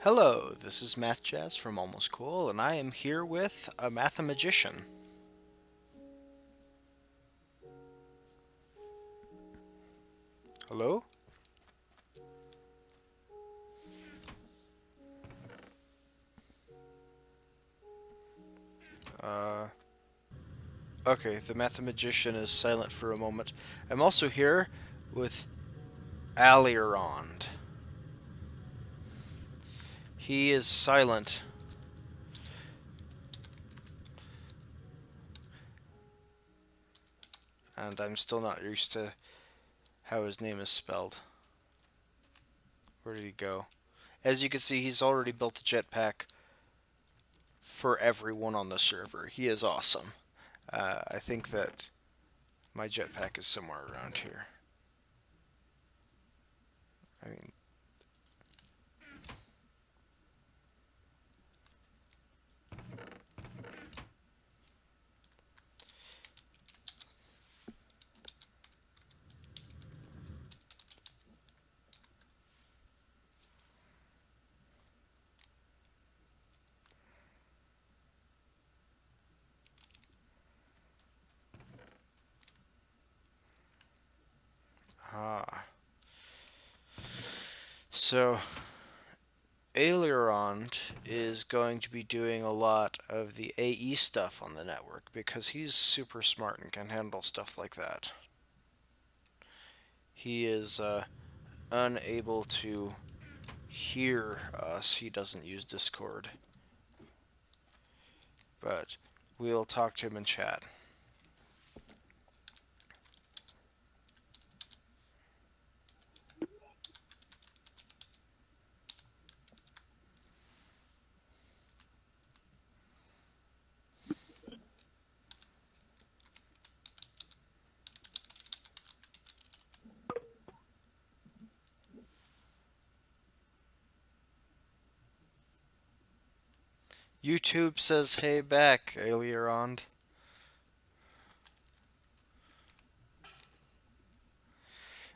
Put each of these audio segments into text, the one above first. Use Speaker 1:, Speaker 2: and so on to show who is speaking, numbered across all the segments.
Speaker 1: Hello, this is Math Jazz from Almost Cool, and I am here with a mathemagician. Hello? Uh, okay, the mathemagician is silent for a moment. I'm also here with Alirond. He is silent, and I'm still not used to how his name is spelled. Where did he go? As you can see, he's already built a jetpack for everyone on the server. He is awesome. I think that my jetpack is somewhere around here. I mean, ah. So, Ailerond is going to be doing a lot of the AE stuff on the network because he's super smart and can handle stuff like that. He is unable to hear us. He doesn't use Discord, but we'll talk to him in chat. YouTube says hey back, Ailerond.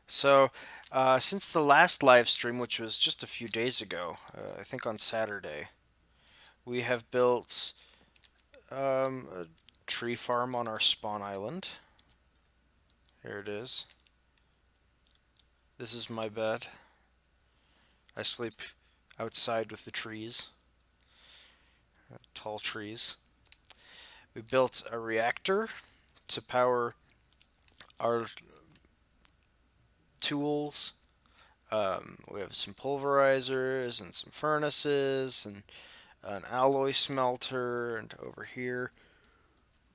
Speaker 1: So, since the last live stream, which was just a few days ago, I think on Saturday, we have built a tree farm on our spawn island. Here it is. This is my bed. I sleep outside with the trees, tall trees. We built a reactor to power our tools. We have some pulverizers and some furnaces and an alloy smelter. And over here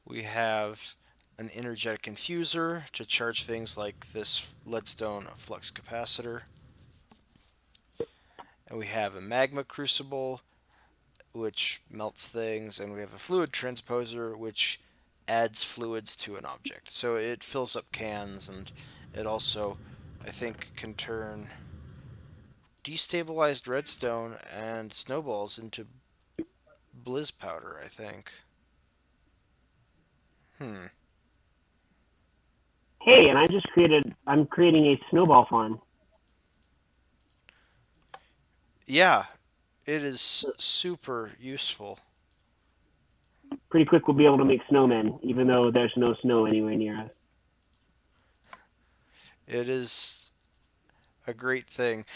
Speaker 1: we have an energetic infuser to charge things like this leadstone flux capacitor. And we have a magma crucible, which melts things, and we have a fluid transposer, which adds fluids to an object. So it fills up cans, and it also, I think, can turn destabilized redstone and snowballs into blizz powder, I think. Hmm.
Speaker 2: Hey, and I'm creating a snowball farm.
Speaker 1: Yeah, it is super useful.
Speaker 2: Pretty quick, we'll be able to make snowmen, even though there's no snow anywhere near us.
Speaker 1: It is a great thing.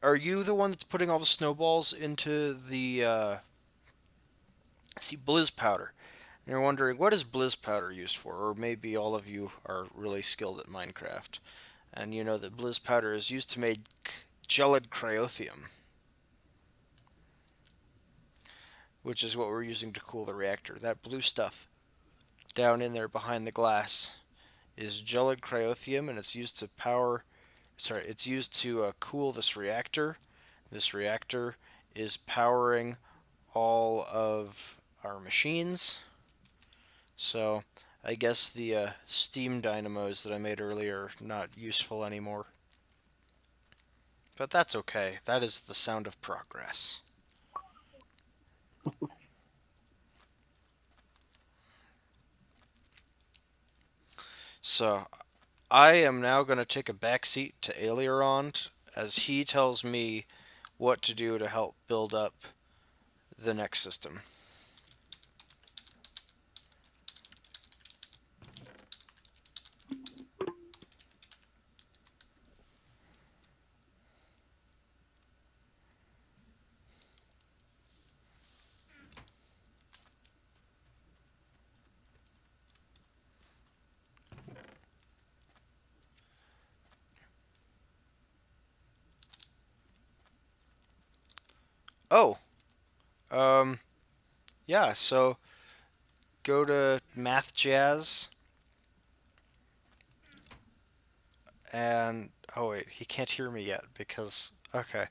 Speaker 1: Are you the one that's putting all the snowballs into the see blizz powder? And you're wondering what is blizz powder used for, or maybe all of you are really skilled at Minecraft, and you know that blizz powder is used to make gelid cryothium, which is what we're using to cool the reactor. That blue stuff down in there behind the glass is gelid cryothium, and it's used to power. Sorry, it's used to cool this reactor. This reactor is powering all of our machines. So I guess the steam dynamos that I made earlier are not useful anymore. But that's okay. That is the sound of progress. So I am now going to take a backseat to Aelirond as he tells me what to do to help build up the next system. Oh, um, yeah, so go to Math Jazz and oh wait, he can't hear me yet because okay.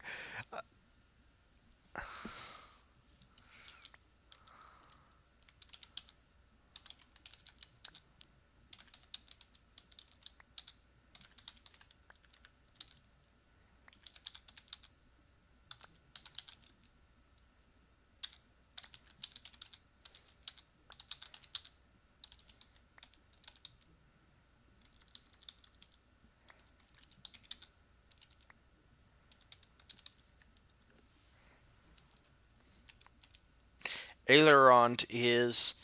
Speaker 1: Ailerond is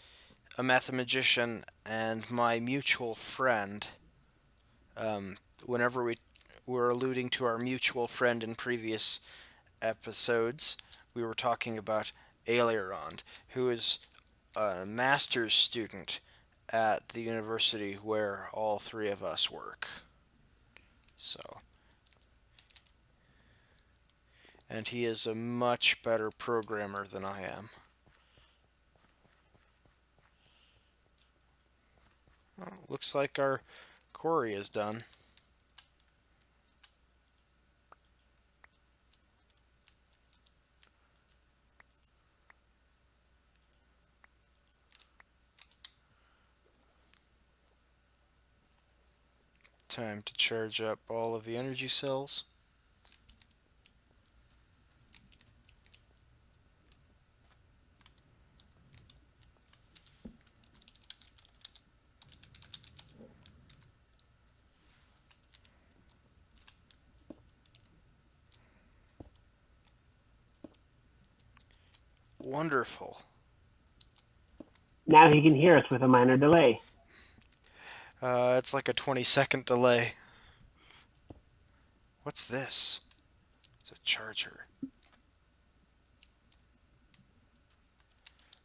Speaker 1: a mathematician and my mutual friend. Whenever we were alluding to our mutual friend in previous episodes, we were talking about Ailerond, who is a master's student at the university where all three of us work. So, and he is a much better programmer than I am. Well, looks like our quarry is done. Time to charge up all of the energy cells. Wonderful.
Speaker 2: Now he can hear us with a minor delay.
Speaker 1: It's like a 20-second delay. What's this? It's a charger.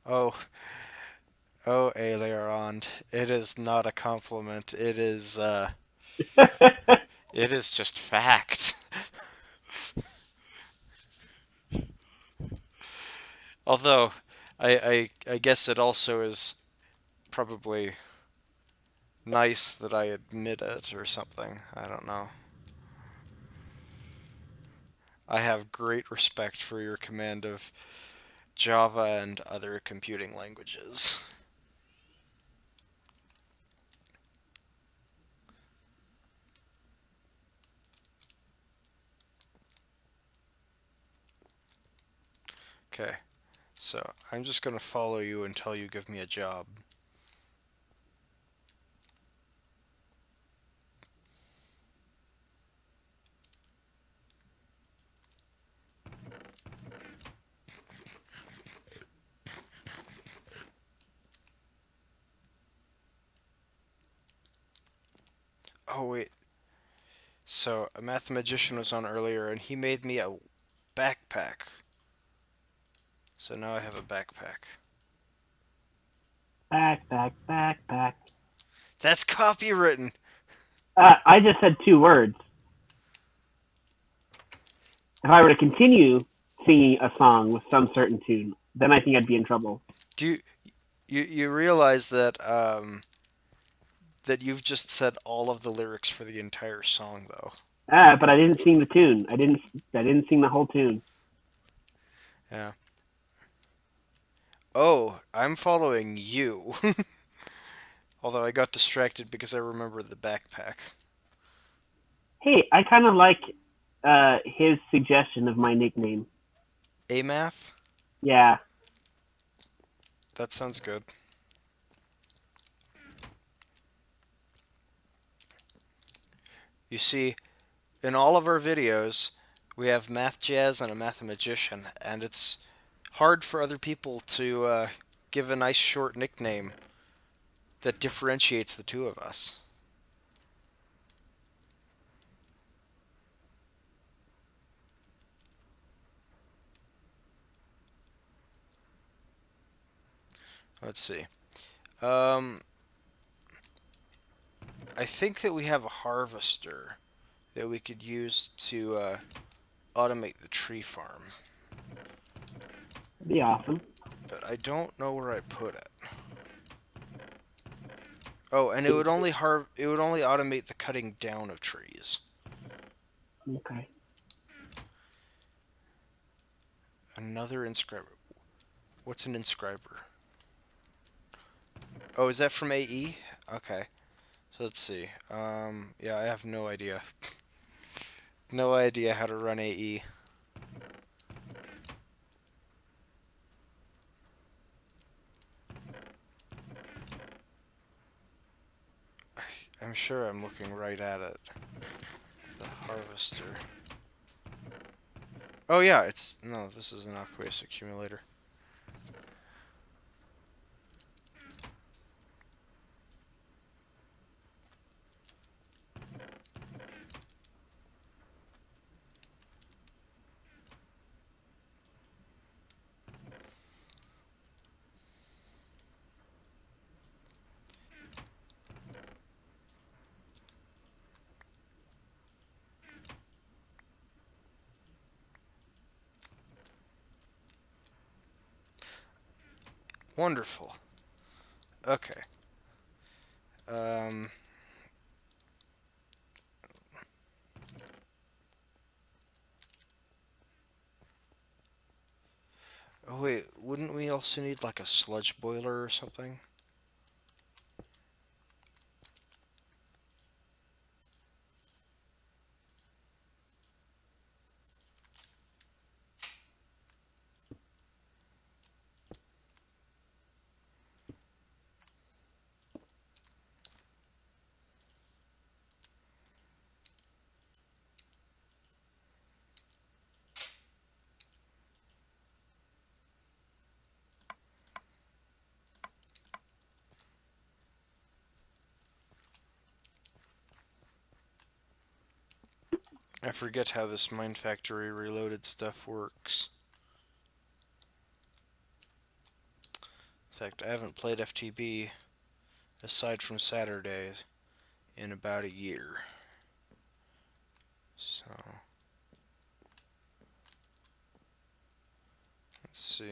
Speaker 1: Oh, oh, Ailerond. It is not a compliment. It is just fact. Although, I guess it also is probably nice that I admit it or something. I don't know. I have great respect for your command of Java and other computing languages. Okay, so I'm just gonna follow you until you give me a job. Oh wait, so a mathematician was on earlier and he made me a backpack. So now I have a backpack.
Speaker 2: Back.
Speaker 1: That's copywritten.
Speaker 2: I just said 2 words. If I were to continue singing a song with some certain tune, then I think I'd be in trouble.
Speaker 1: Do you realize that that you've just said all of the lyrics for the entire song though?
Speaker 2: But I didn't sing the tune. I didn't sing the whole tune.
Speaker 1: Yeah. Oh, I'm following you. Although I got distracted because I remembered the backpack.
Speaker 2: Hey, I kind of like his suggestion of my nickname.
Speaker 1: Amath?
Speaker 2: Yeah.
Speaker 1: That sounds good. You see, in all of our videos, We have math jazz and a mathematician, and it's hard for other people to give a nice short nickname that differentiates the two of us. Let's see. Um, I think that we have a harvester that we could use to automate the tree farm,
Speaker 2: That'd be awesome.
Speaker 1: but I don't know where I put it. Oh, and it would only automate the cutting down of trees.
Speaker 2: Okay.
Speaker 1: Another inscriber. What's an inscriber? Oh, is that from AE? Okay. So let's see. Yeah, I have no idea. No idea how to run AE. I'm sure I'm looking right at it. The harvester. Oh yeah, it's no. This is an aqueous accumulator. Wonderful. Okay. Um. Oh wait, wouldn't we also need like a sludge boiler or something? I forget how this Mine Factory Reloaded stuff works. In fact, I haven't played FTB aside from Saturdays in about a year. So, let's see.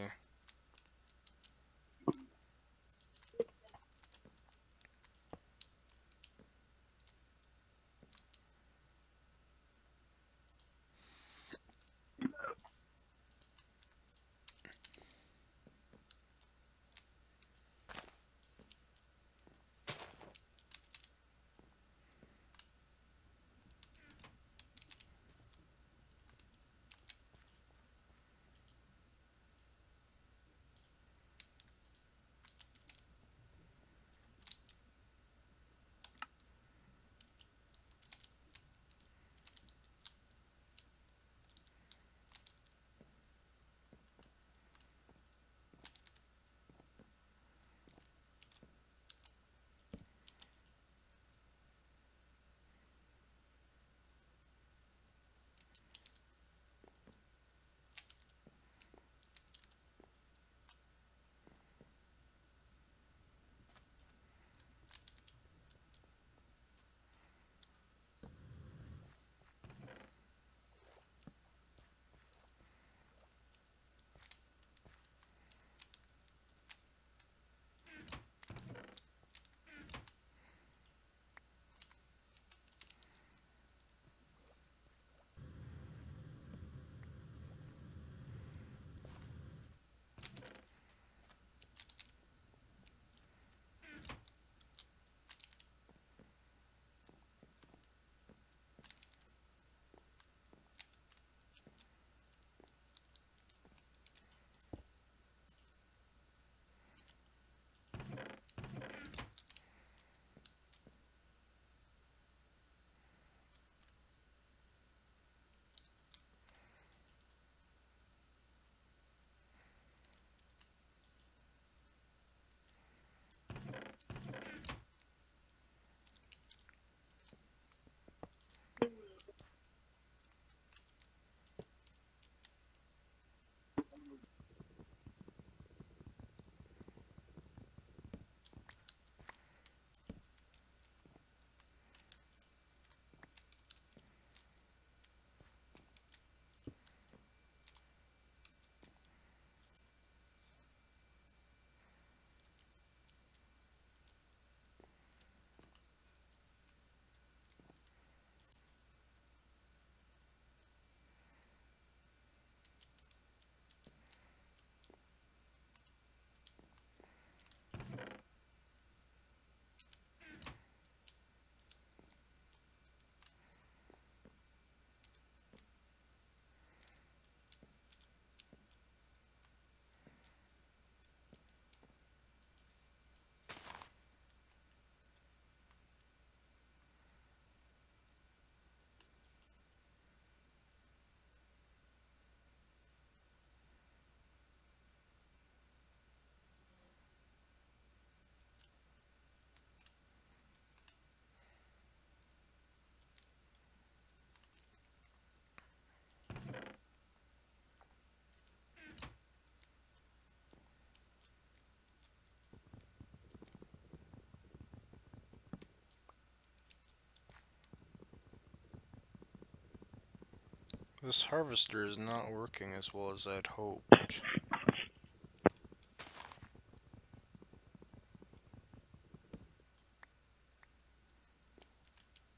Speaker 1: This harvester is not working as well as I'd hoped.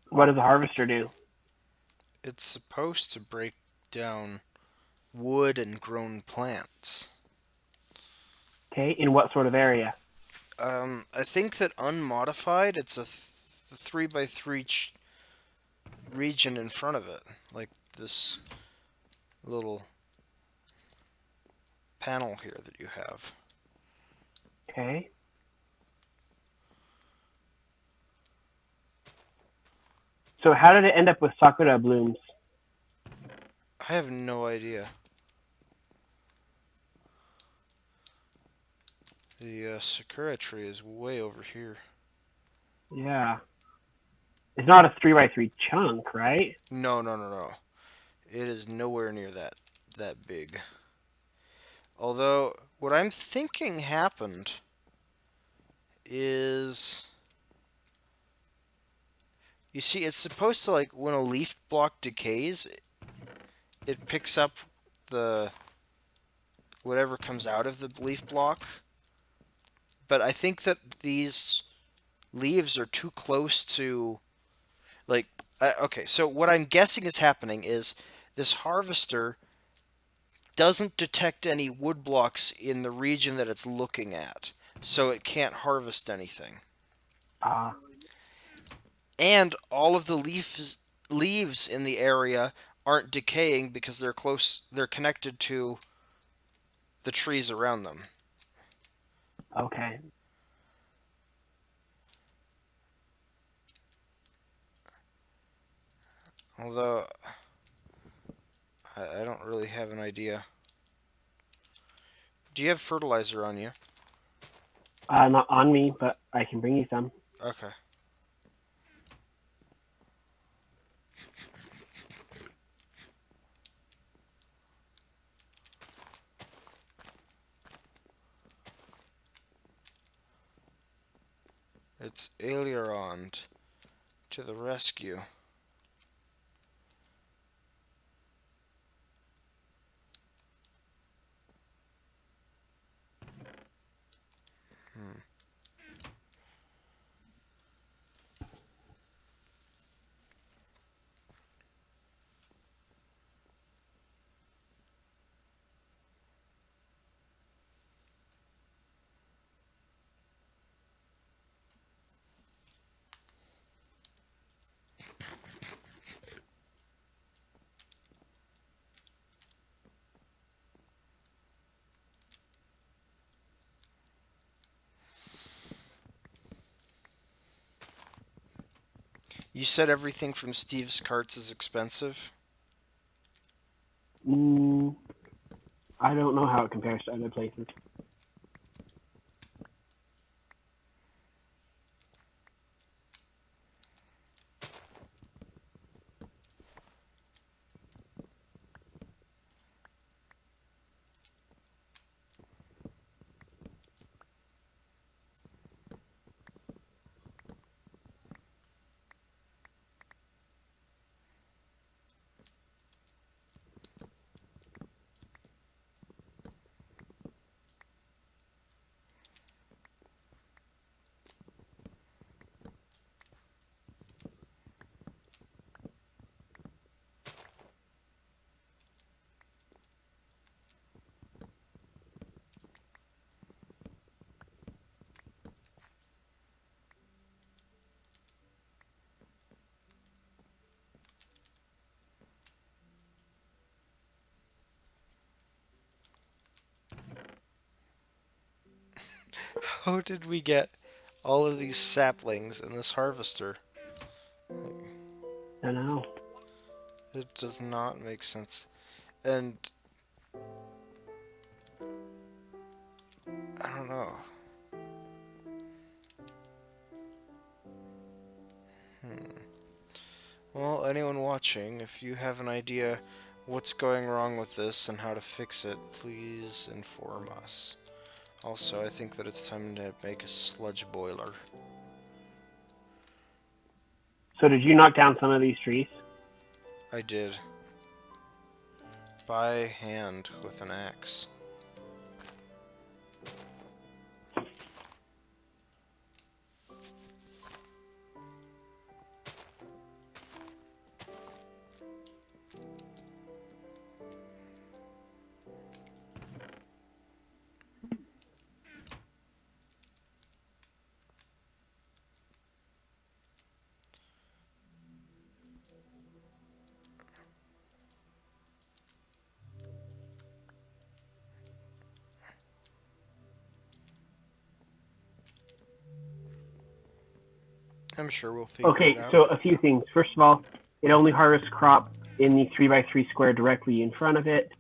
Speaker 2: What does the harvester do?
Speaker 1: It's supposed to break down wood and grown plants.
Speaker 2: Okay, in what sort of area?
Speaker 1: I think that unmodified, it's a 3 by 3 region in front of it, like this little panel here that you have.
Speaker 2: Okay. So how did it end up with sakura blooms?
Speaker 1: I have no idea. The sakura tree is way over here.
Speaker 2: Yeah. It's not a 3 by 3 chunk, right?
Speaker 1: No, no, no, no. It is nowhere near that big. Although what I'm thinking happened is, you see, it's supposed to, like, when a leaf block decays, it picks up the whatever comes out of the leaf block. But I think that these leaves are too close to, like, okay, so what I'm guessing is happening is this harvester doesn't detect any wood blocks in the region that it's looking at, so it can't harvest anything.
Speaker 2: Ah,
Speaker 1: And all of the leaves in the area aren't decaying because they're connected to the trees around them.
Speaker 2: okay.
Speaker 1: Although I don't really have an idea. Do you have fertilizer on you?
Speaker 2: Not on me, but I can bring you some.
Speaker 1: Okay. It's Aileron to the rescue. Hmm. You said everything from Steve's carts is expensive?
Speaker 2: Mm, I don't know how it compares to other places.
Speaker 1: How did we get all of these saplings in this harvester?
Speaker 2: I don't know.
Speaker 1: It does not make sense. And I don't know. Hmm. Well, anyone watching, if you have an idea what's going wrong with this and how to fix it, please inform us. Also, I think that it's time to make a sludge boiler.
Speaker 2: So did you knock down some of these trees?
Speaker 1: I did. by hand with an axe. I'm sure we'll figure it
Speaker 2: Okay,
Speaker 1: out.
Speaker 2: so a few things. First of all, it only harvests crop in the 3x3 square directly in front of it.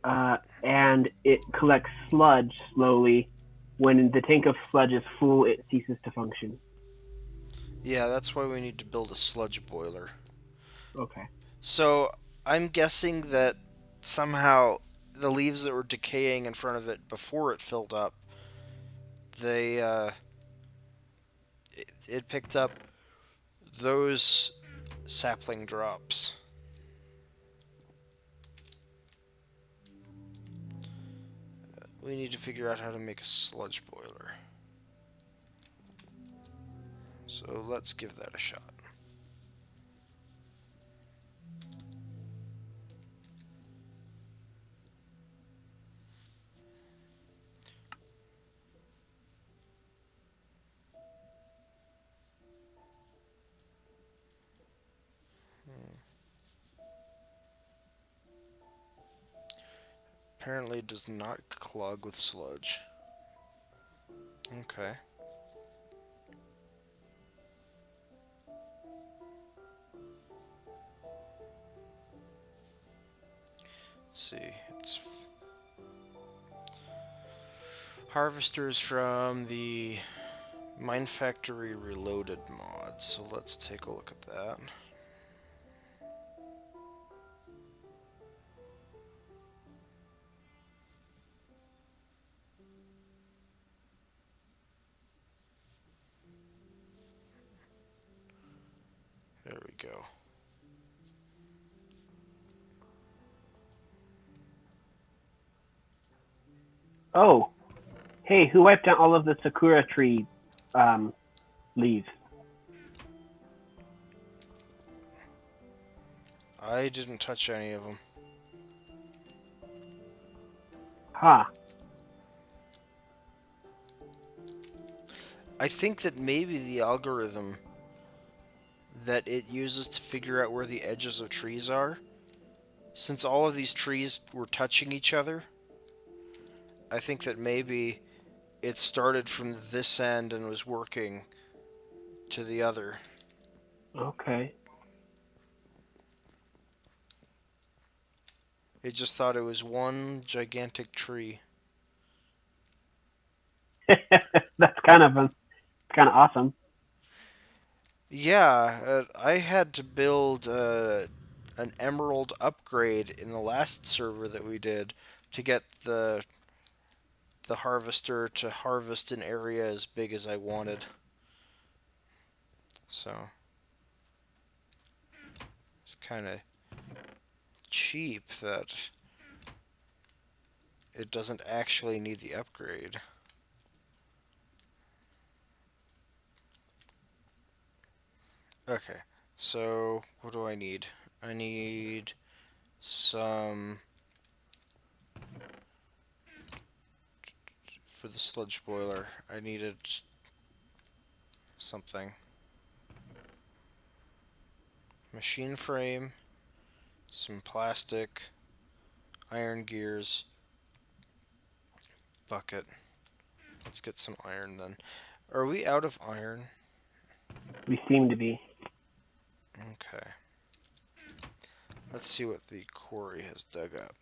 Speaker 2: And it collects sludge slowly. When the tank of sludge is full, it ceases to function.
Speaker 1: Yeah, that's why we need to build a sludge boiler.
Speaker 2: Okay.
Speaker 1: So I'm guessing that somehow the leaves that were decaying in front of it before it filled up, they it picked up those sapling drops. We need to figure out how to make a sludge boiler. So let's give that a shot. Apparently it does not clog with sludge. Okay. Let's see. It's harvesters from the Mine Factory Reloaded mod. So let's take a look at that. There we go.
Speaker 2: Oh, hey, who wiped out all of the sakura tree leaves?
Speaker 1: I didn't touch any of them.
Speaker 2: Ha.
Speaker 1: I think that maybe the algorithm that it uses to figure out where the edges of trees are, since all of these trees were touching each other, I think that maybe it started from this end and was working to the other.
Speaker 2: Okay.
Speaker 1: It just thought it was one gigantic tree.
Speaker 2: That's kind of awesome.
Speaker 1: Yeah, I had to build an emerald upgrade in the last server that we did to get the harvester to harvest an area as big as I wanted. So it's kind of cheap that it doesn't actually need the upgrade. Okay, so what do I need? I need some for the sludge boiler. I needed something. Machine frame, some plastic, iron gears, bucket. Let's get some iron then. Are we out of iron?
Speaker 2: We seem to be.
Speaker 1: Okay. Let's see what the quarry has dug up.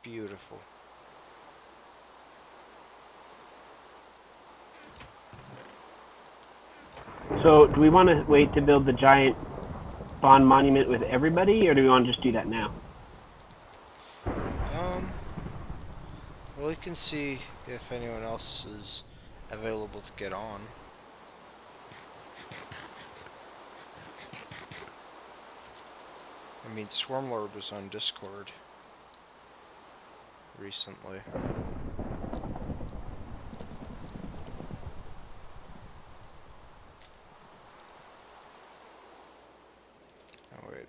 Speaker 1: Beautiful.
Speaker 2: So, do we want to wait to build the giant bond monument with everybody, or do we want to just do that now?
Speaker 1: Um, well, we can see if anyone else is available to get on. I mean, Swarmlord was on Discord recently. Oh, wait.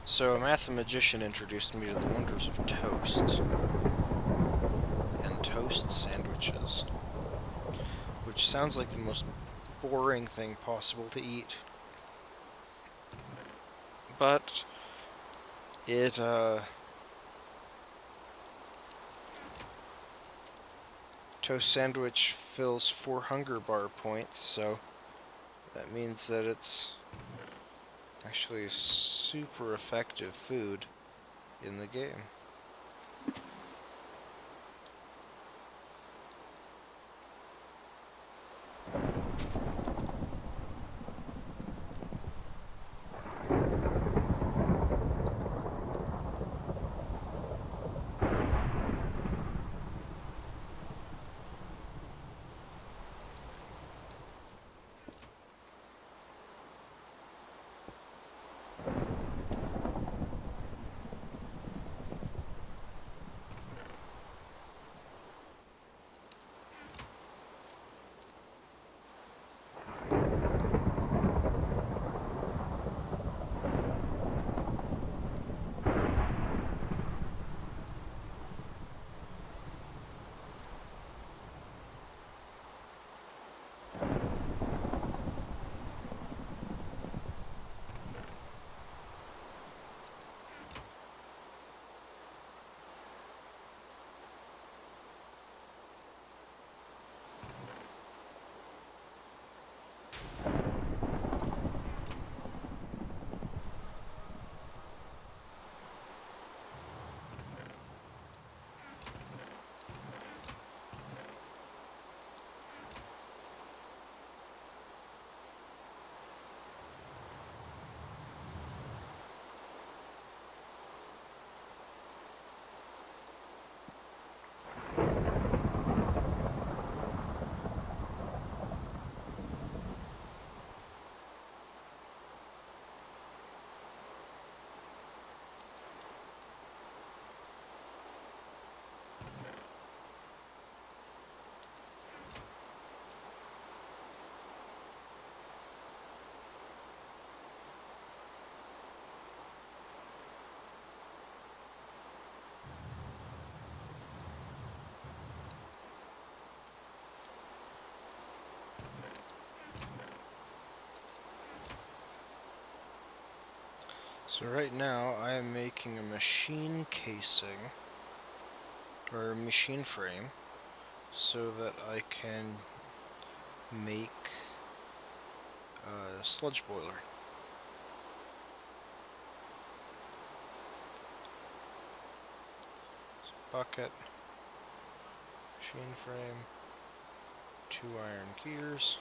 Speaker 1: So, a mathematician introduced me to the wonders of toast and toast sandwiches, which sounds like the most boring thing possible to eat. But it, toast sandwich fills 4 hunger bar points, so that means that it's actually a super effective food in the game. So right now I am making a machine casing, or a machine frame, so that I can make a sludge boiler. So bucket, machine frame, 2 iron gears.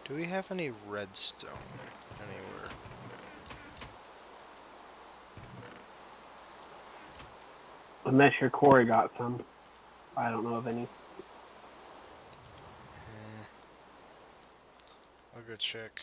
Speaker 1: Do we have any redstone anywhere?
Speaker 2: Unless your Corey got some. I don't know of any.
Speaker 1: I'll go check.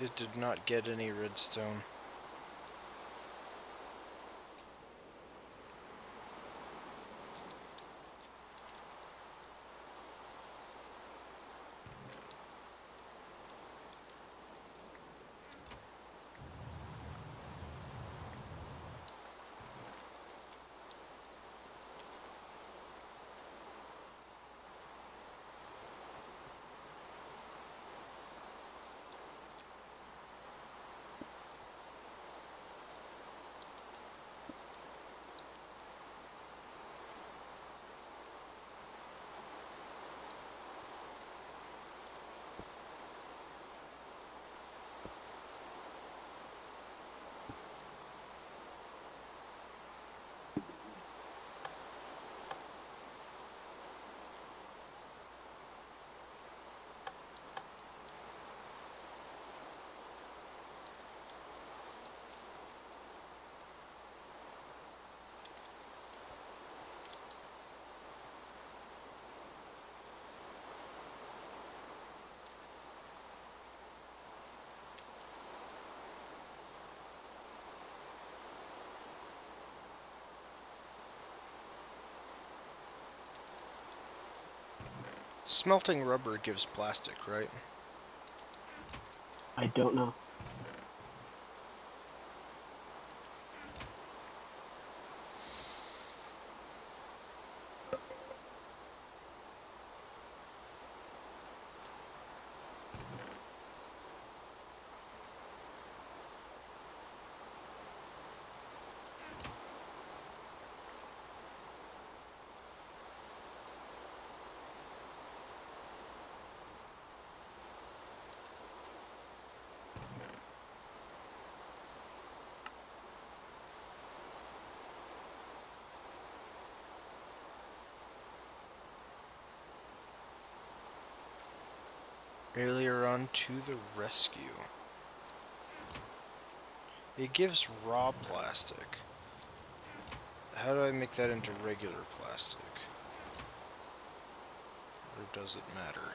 Speaker 1: It did not get any redstone. Smelting rubber gives plastic, right?
Speaker 2: I don't know.
Speaker 1: Earlier on to the rescue. It gives raw plastic. How do I make that into regular plastic? Or does it matter?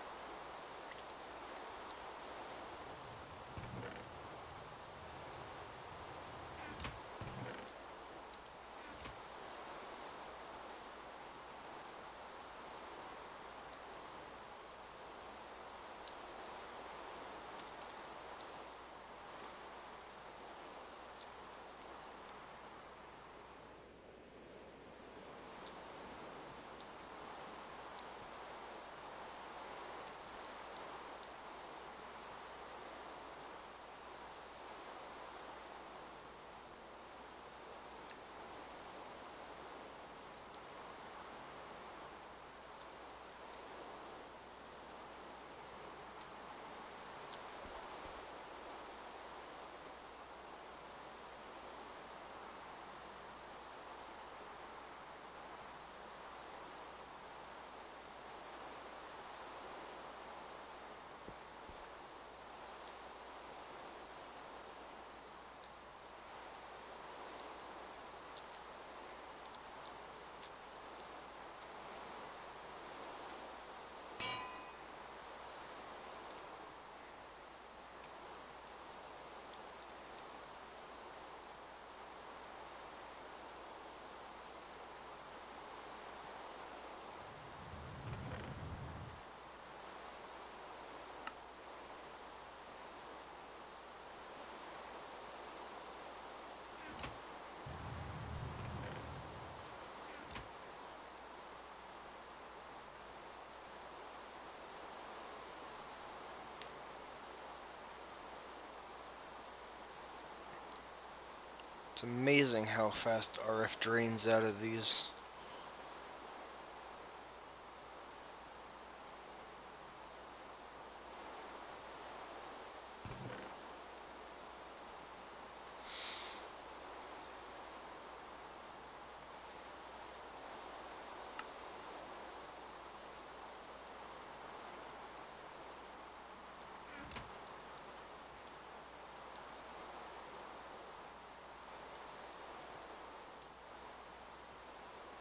Speaker 1: It's amazing how fast RF drains out of these.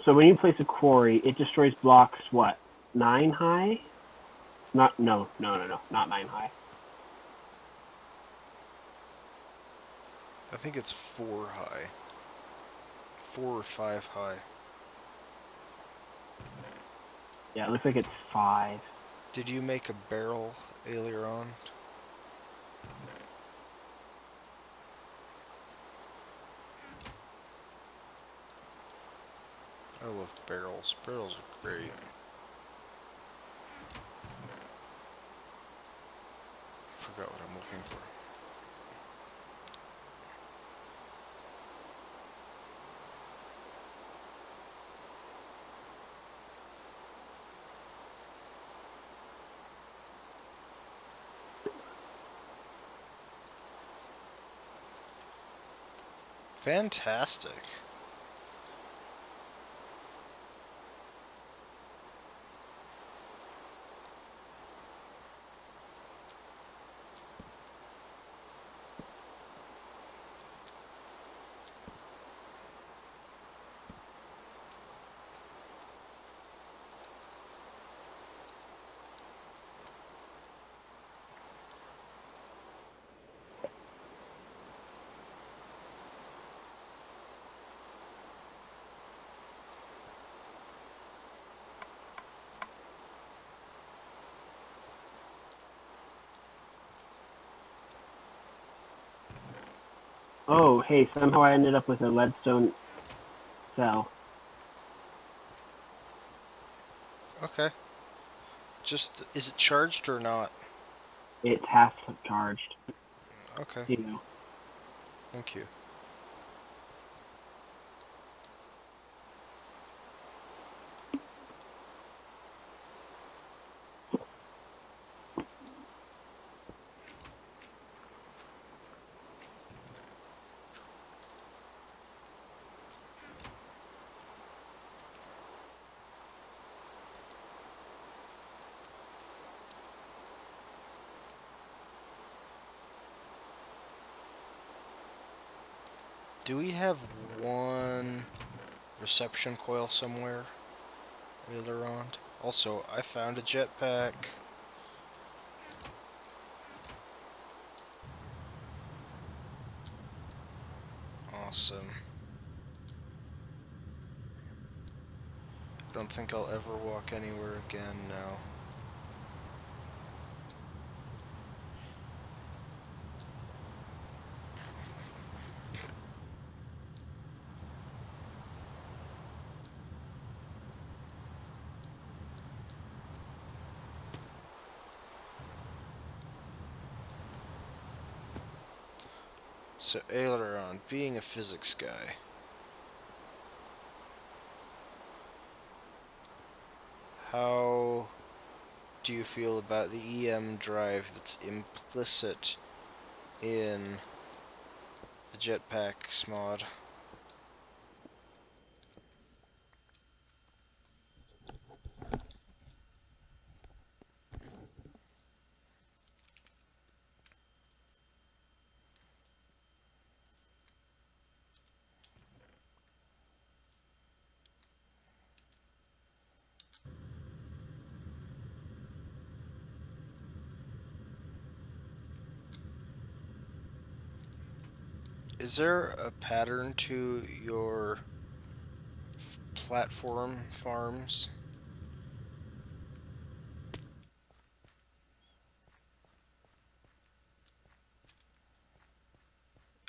Speaker 2: So when you place a quarry, it destroys blocks what? 9 high? Not no, not 9 high.
Speaker 1: I think it's 4 high. 4 or 5 high.
Speaker 2: Yeah, it looks like it's 5.
Speaker 1: Did you make a barrel earlier on? I love barrels. Barrels are great. Forgot what I'm looking for. Fantastic.
Speaker 2: Oh, hey, somehow I ended up with a leadstone cell.
Speaker 1: Okay. Just, is it charged or not?
Speaker 2: It's half charged.
Speaker 1: Okay.
Speaker 2: You know.
Speaker 1: Thank you. Do we have one reception coil somewhere? Aileron. Also, I found a jetpack. Awesome. Don't think I'll ever walk anywhere again now. So, Aileron, being a physics guy, how do you feel about the EM drive that's implicit in the jetpacks mod? Is there a pattern to your platform farms?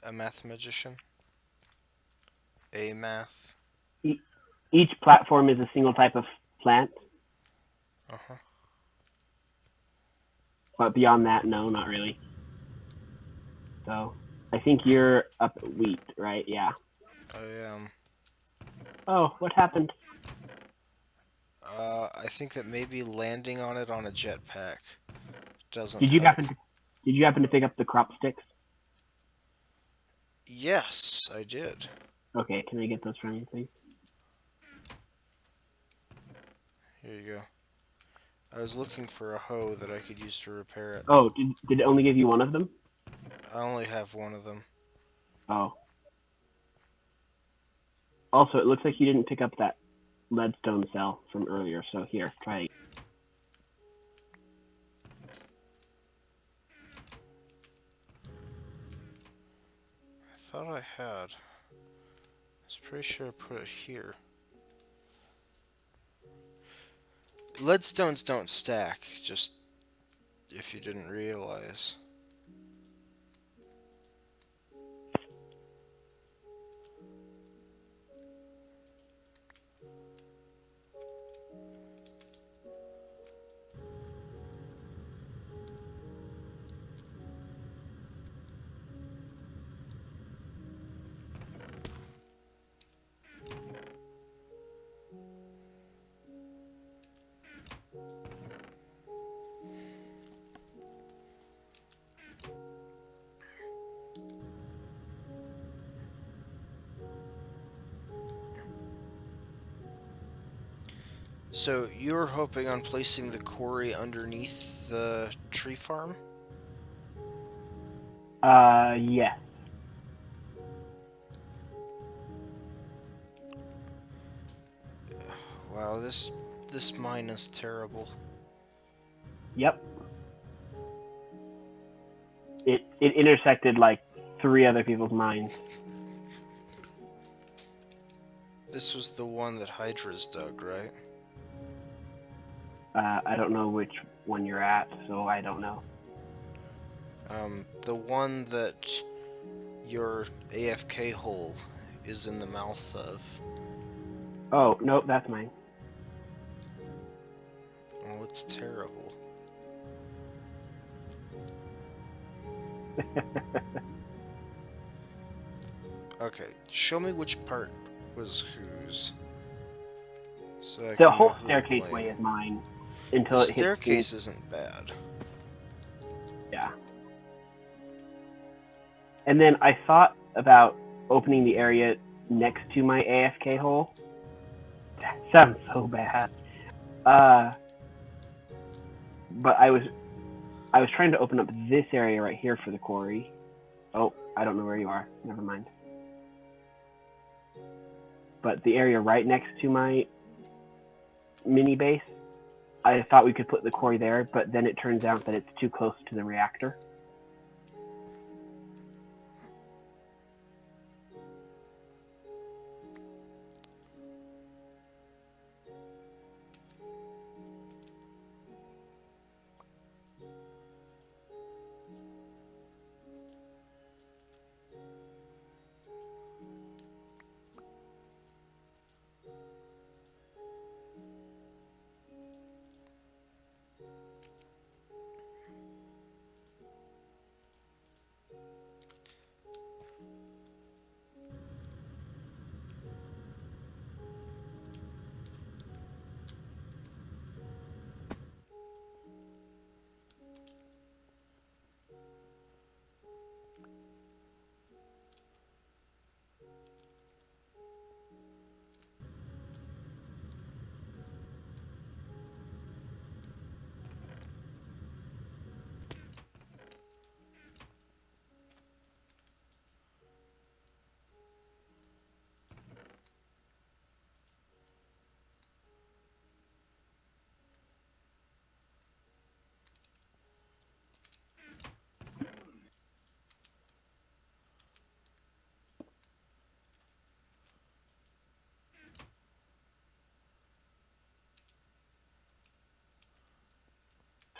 Speaker 1: A math magician? A math?
Speaker 2: E- Each platform is a single type of plant,
Speaker 1: Uh-huh.
Speaker 2: but beyond that, no, not really. So I think you're up at wheat, right? Yeah.
Speaker 1: I am.
Speaker 2: Oh, what happened?
Speaker 1: I think that maybe landing on it on a jetpack doesn't
Speaker 2: Did you
Speaker 1: help.
Speaker 2: happen to did you happen to pick up the crop sticks?
Speaker 1: Yes, I did.
Speaker 2: Okay, can I get those from you, please?
Speaker 1: Here you go. I was looking for a hoe that I could use to repair it.
Speaker 2: Oh, did it only give you one of them?
Speaker 1: I only have one of them.
Speaker 2: Oh. Also, it looks like you didn't pick up that leadstone cell from earlier, so here, try it.
Speaker 1: I thought I had. I was pretty sure I put it here. Leadstones don't stack, just if you didn't realize. So you were hoping on placing the quarry underneath the tree farm?
Speaker 2: Yes.
Speaker 1: Wow, this mine is terrible.
Speaker 2: Yep. It intersected like three other people's minds.
Speaker 1: This was the one that Hydras dug, right?
Speaker 2: I don't know which one you're at, so I don't know.
Speaker 1: The one that your AFK hole is in the mouth of.
Speaker 2: Oh, nope, that's mine.
Speaker 1: Oh, it's terrible. Okay, show me which part was whose, so I
Speaker 2: The
Speaker 1: can know
Speaker 2: whole
Speaker 1: who to
Speaker 2: staircase way
Speaker 1: blame.
Speaker 2: is mine
Speaker 1: The
Speaker 2: until it hits the
Speaker 1: staircase isn't bad.
Speaker 2: yeah. And then I thought about opening the area next to my AFK hole. That sounds so bad. Uh, but I was trying to open up this area right here for the quarry. Oh, I don't know where you are. Never mind. But the area right next to my mini base, I thought we could put the quarry there, but then it turns out that it's too close to the reactor.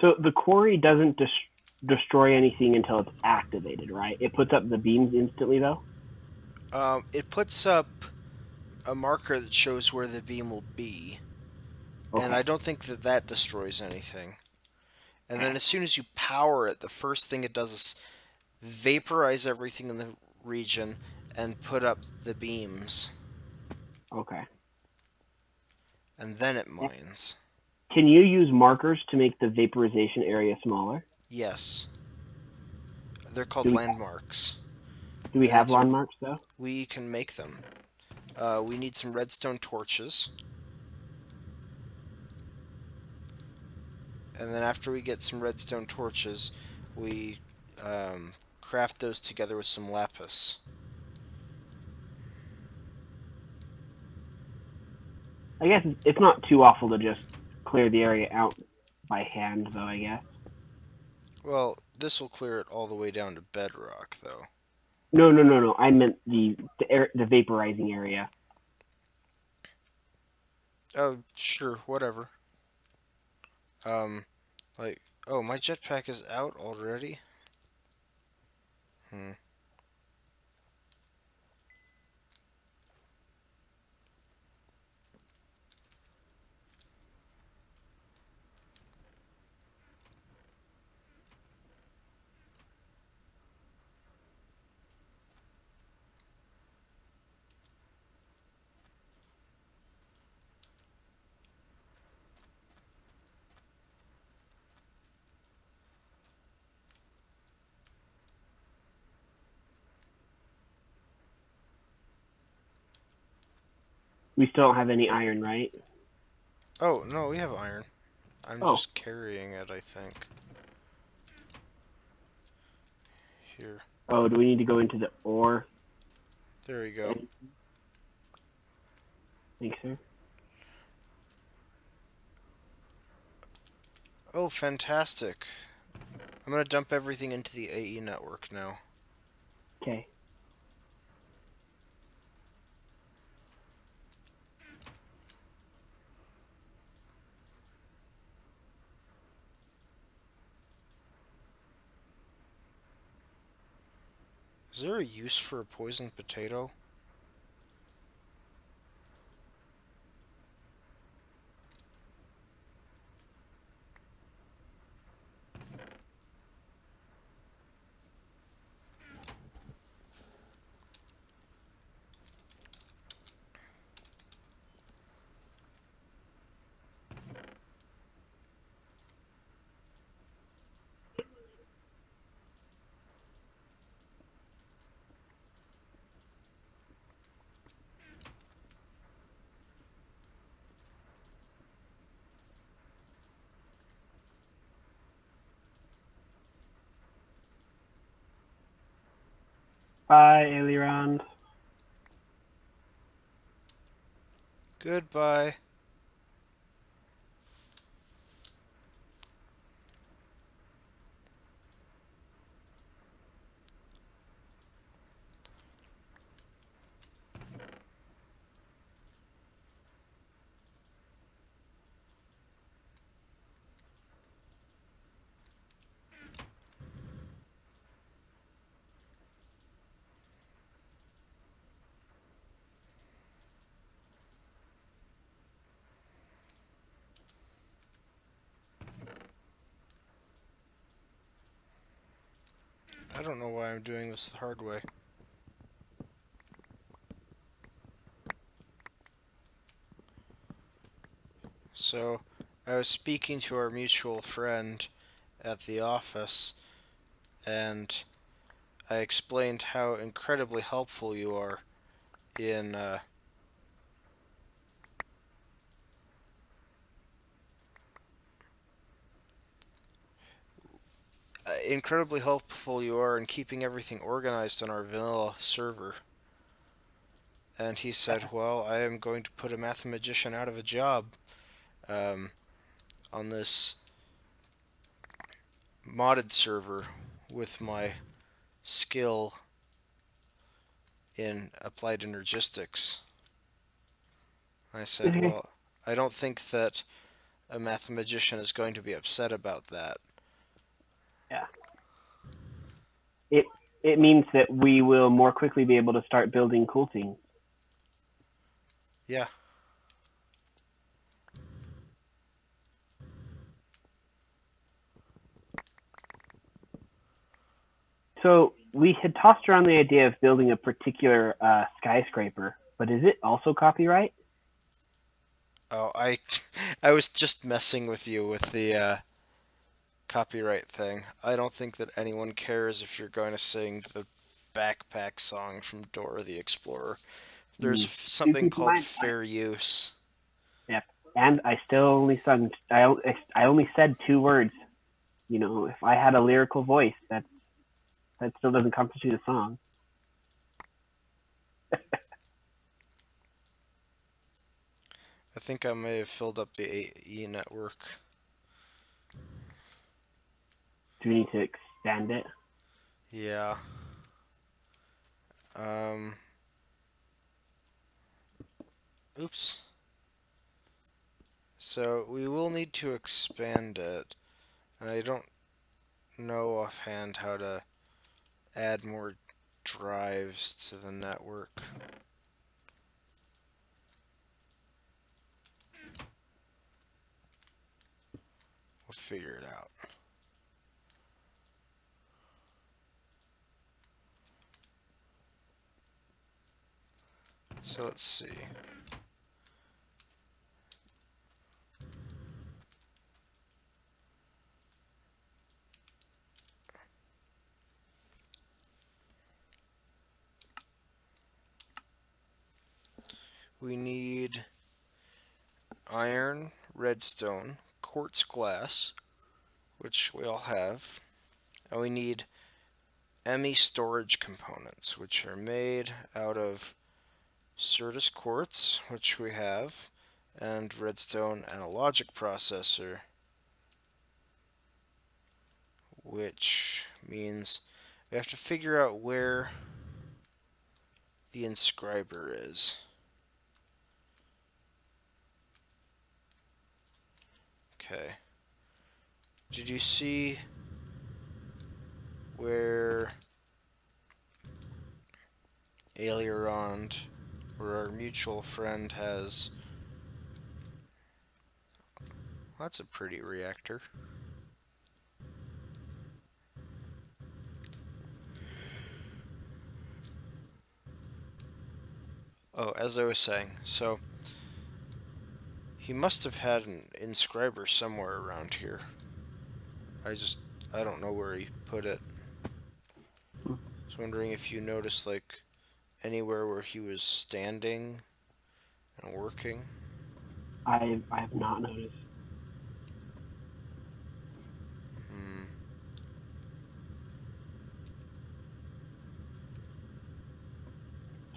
Speaker 2: So the quarry doesn't destroy anything until it's activated, right? It puts up the beams instantly, though.
Speaker 1: It puts up a marker that shows where the beam will be, and I
Speaker 2: Okay.
Speaker 1: don't think that that destroys anything. And then as soon as you power it, the first thing it does is vaporize everything in the region, and put up the beams,
Speaker 2: Okay.
Speaker 1: and then it mines.
Speaker 2: Can you use markers to make the vaporization area smaller?
Speaker 1: Yes, they're called
Speaker 2: Do we
Speaker 1: landmarks,
Speaker 2: do we
Speaker 1: and
Speaker 2: have
Speaker 1: it's a
Speaker 2: landmarks though?
Speaker 1: we can make them. We need some redstone torches, and then after we get some redstone torches, we craft those together with some lapis.
Speaker 2: I guess it's not too awful to just clear the area out by hand, though. I guess.
Speaker 1: Well, this will clear it all the way down to bedrock, though.
Speaker 2: No, no, no, no. I meant the vaporizing area.
Speaker 1: Oh, sure, whatever. Um, like, oh, my jetpack is out already? Hmm.
Speaker 2: We still don't have any iron, right?
Speaker 1: Oh, no, we have iron. I'm
Speaker 2: Oh,
Speaker 1: just carrying it, I think. Here.
Speaker 2: oh. Do we need to go into the ore?
Speaker 1: There we go.
Speaker 2: Thanks, sir.
Speaker 1: Oh, fantastic. I'm gonna dump everything into the AE network now.
Speaker 2: Okay.
Speaker 1: Is there a use for a poisoned potato?
Speaker 2: Bye, Aileron.
Speaker 1: Goodbye. I don't know why I'm doing this the hard way. So, I was speaking to our mutual friend at the office, and I explained how incredibly helpful you are in incredibly helpful you are in keeping everything organized on our vanilla server. And he said, "Well, I am going to put a mathematician out of a job um, on this modded server with my skill in applied energistics." I said, "Well, I don't think that a mathematician is going to be upset about that."
Speaker 2: Yeah. It it means that we will more quickly be able to start building cool things.
Speaker 1: Yeah.
Speaker 2: So we had tossed around the idea of building a particular skyscraper, but is it also copyright?
Speaker 1: Oh, I I was just messing with you with the copyright thing. I don't think that anyone cares if you're going to sing the backpack song from Dora the Explorer. There's
Speaker 2: Mm. Do
Speaker 1: something
Speaker 2: keep in
Speaker 1: called
Speaker 2: mind.
Speaker 1: fair use.
Speaker 2: Yep. And I still only sung. I only said two words. You know, if I had a lyrical voice, that still doesn't constitute a song.
Speaker 1: I think I may have filled up the AE network.
Speaker 2: Do we need to expand it?
Speaker 1: Yeah. Um. Oops. So we will need to expand it, and I don't know offhand how to add more drives to the network. We'll figure it out. So let's see. We need iron, redstone, quartz glass, which we all have, and we need ME storage components, which are made out of Certus quartz, which we have, and redstone and a logic processor, which means we have to figure out where the inscriber is. Okay. Did you see where Ailerond, or our mutual friend, has... Well, that's a pretty reactor. Oh, as I was saying, so he must have had an inscriber somewhere around here. I just, I don't know where he put it. I was wondering if you noticed, like, anywhere where he was standing and working.
Speaker 2: I have not noticed.
Speaker 1: Hmm.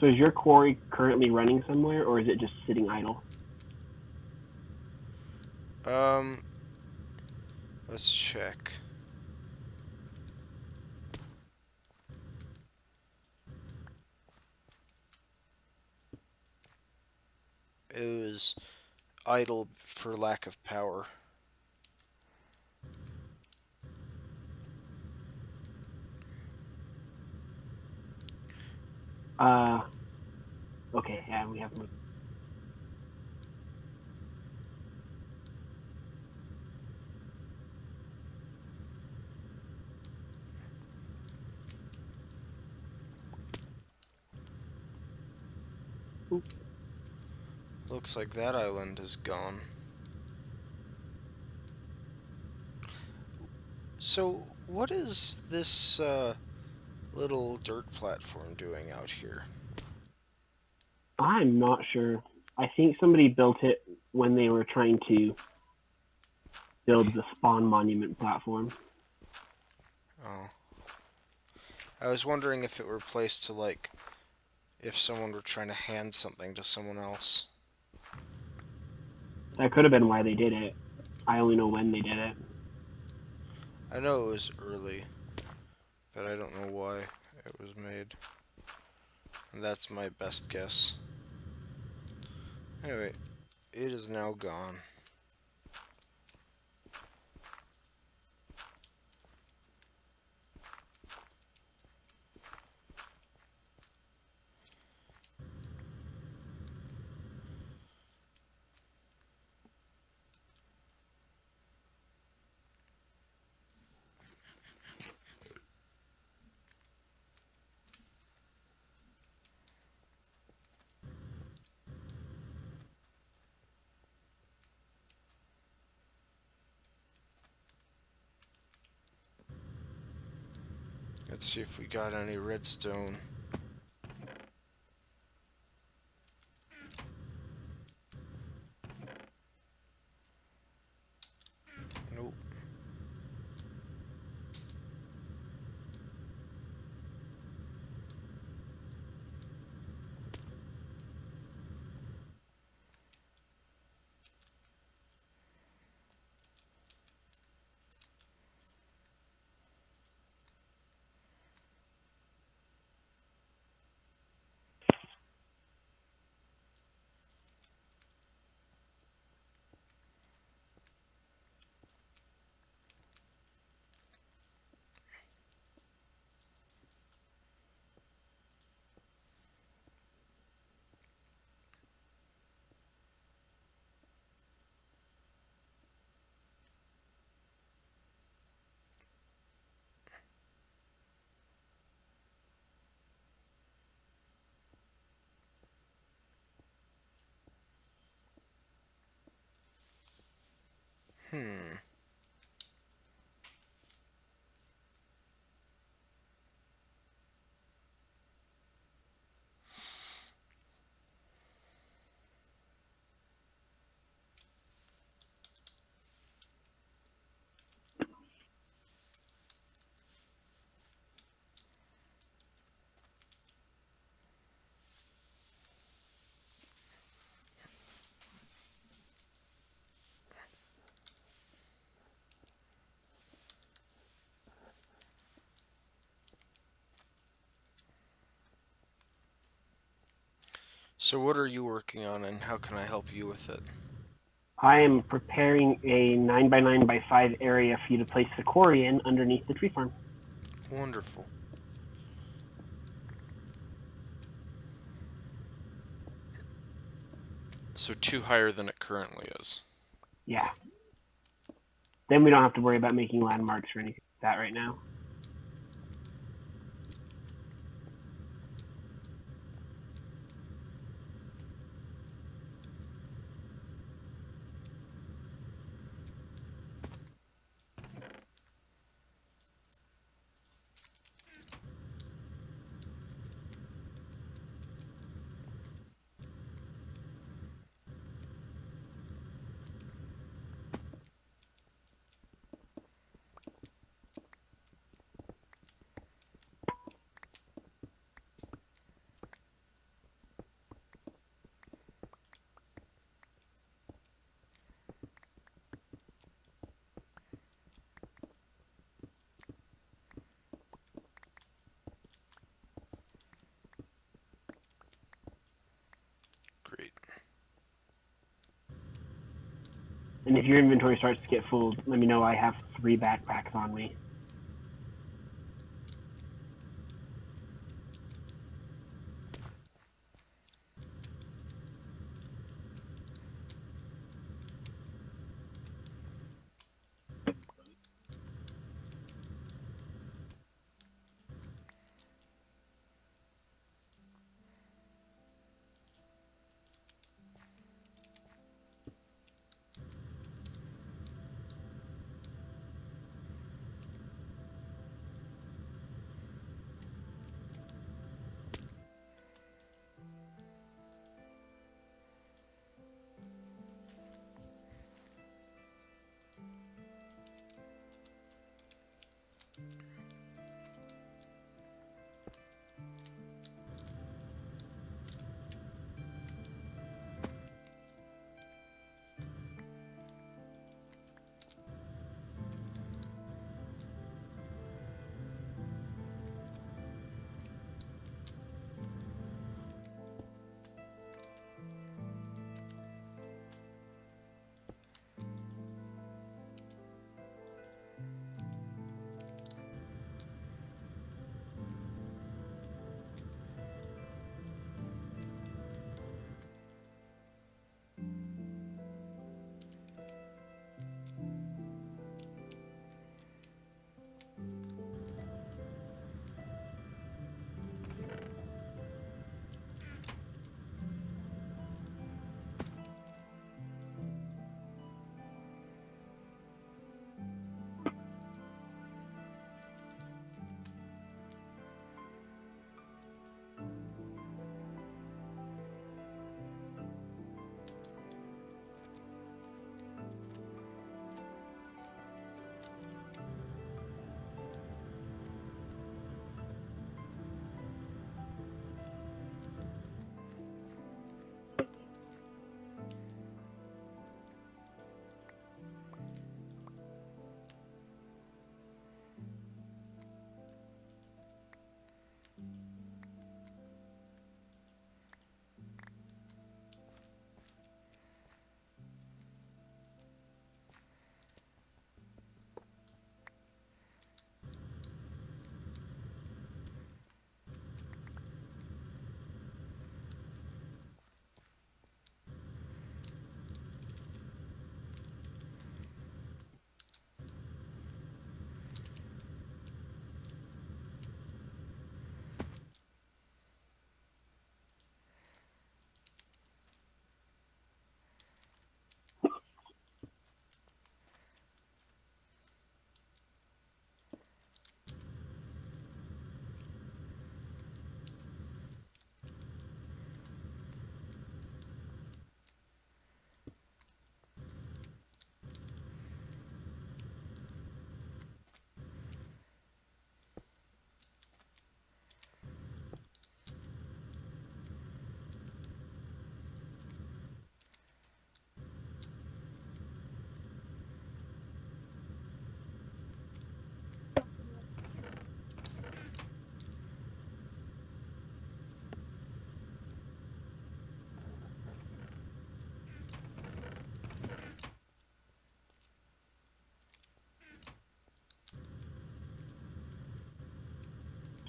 Speaker 2: So is your quarry currently running somewhere, or is it just sitting idle?
Speaker 1: Um, let's check. It was idle for lack of power.
Speaker 2: Uh, okay, yeah, we have.
Speaker 1: Looks like that island is gone. So, what is this little dirt platform doing out here?
Speaker 2: I'm not sure. I think somebody built it when they were trying to build the spawn monument platform.
Speaker 1: Oh, I was wondering if it were placed to, like, if someone were trying to hand something to someone else.
Speaker 2: That could have been why they did it. I only know when they did it.
Speaker 1: I know it was early, but I don't know why it was made. And that's my best guess. Anyway, it is now gone. Let's see if we got any redstone. Nope. Hmm. So what are you working on and how can I help you with it?
Speaker 2: I am preparing a 9 by 9 by 5 area for you to place the quarry in underneath the tree farm.
Speaker 1: Wonderful. So 2 higher than it currently is.
Speaker 2: Yeah. Then we don't have to worry about making landmarks or anything like that right now.
Speaker 1: Great.
Speaker 2: And if your inventory starts to get full, let me know. I have 3 backpacks on me.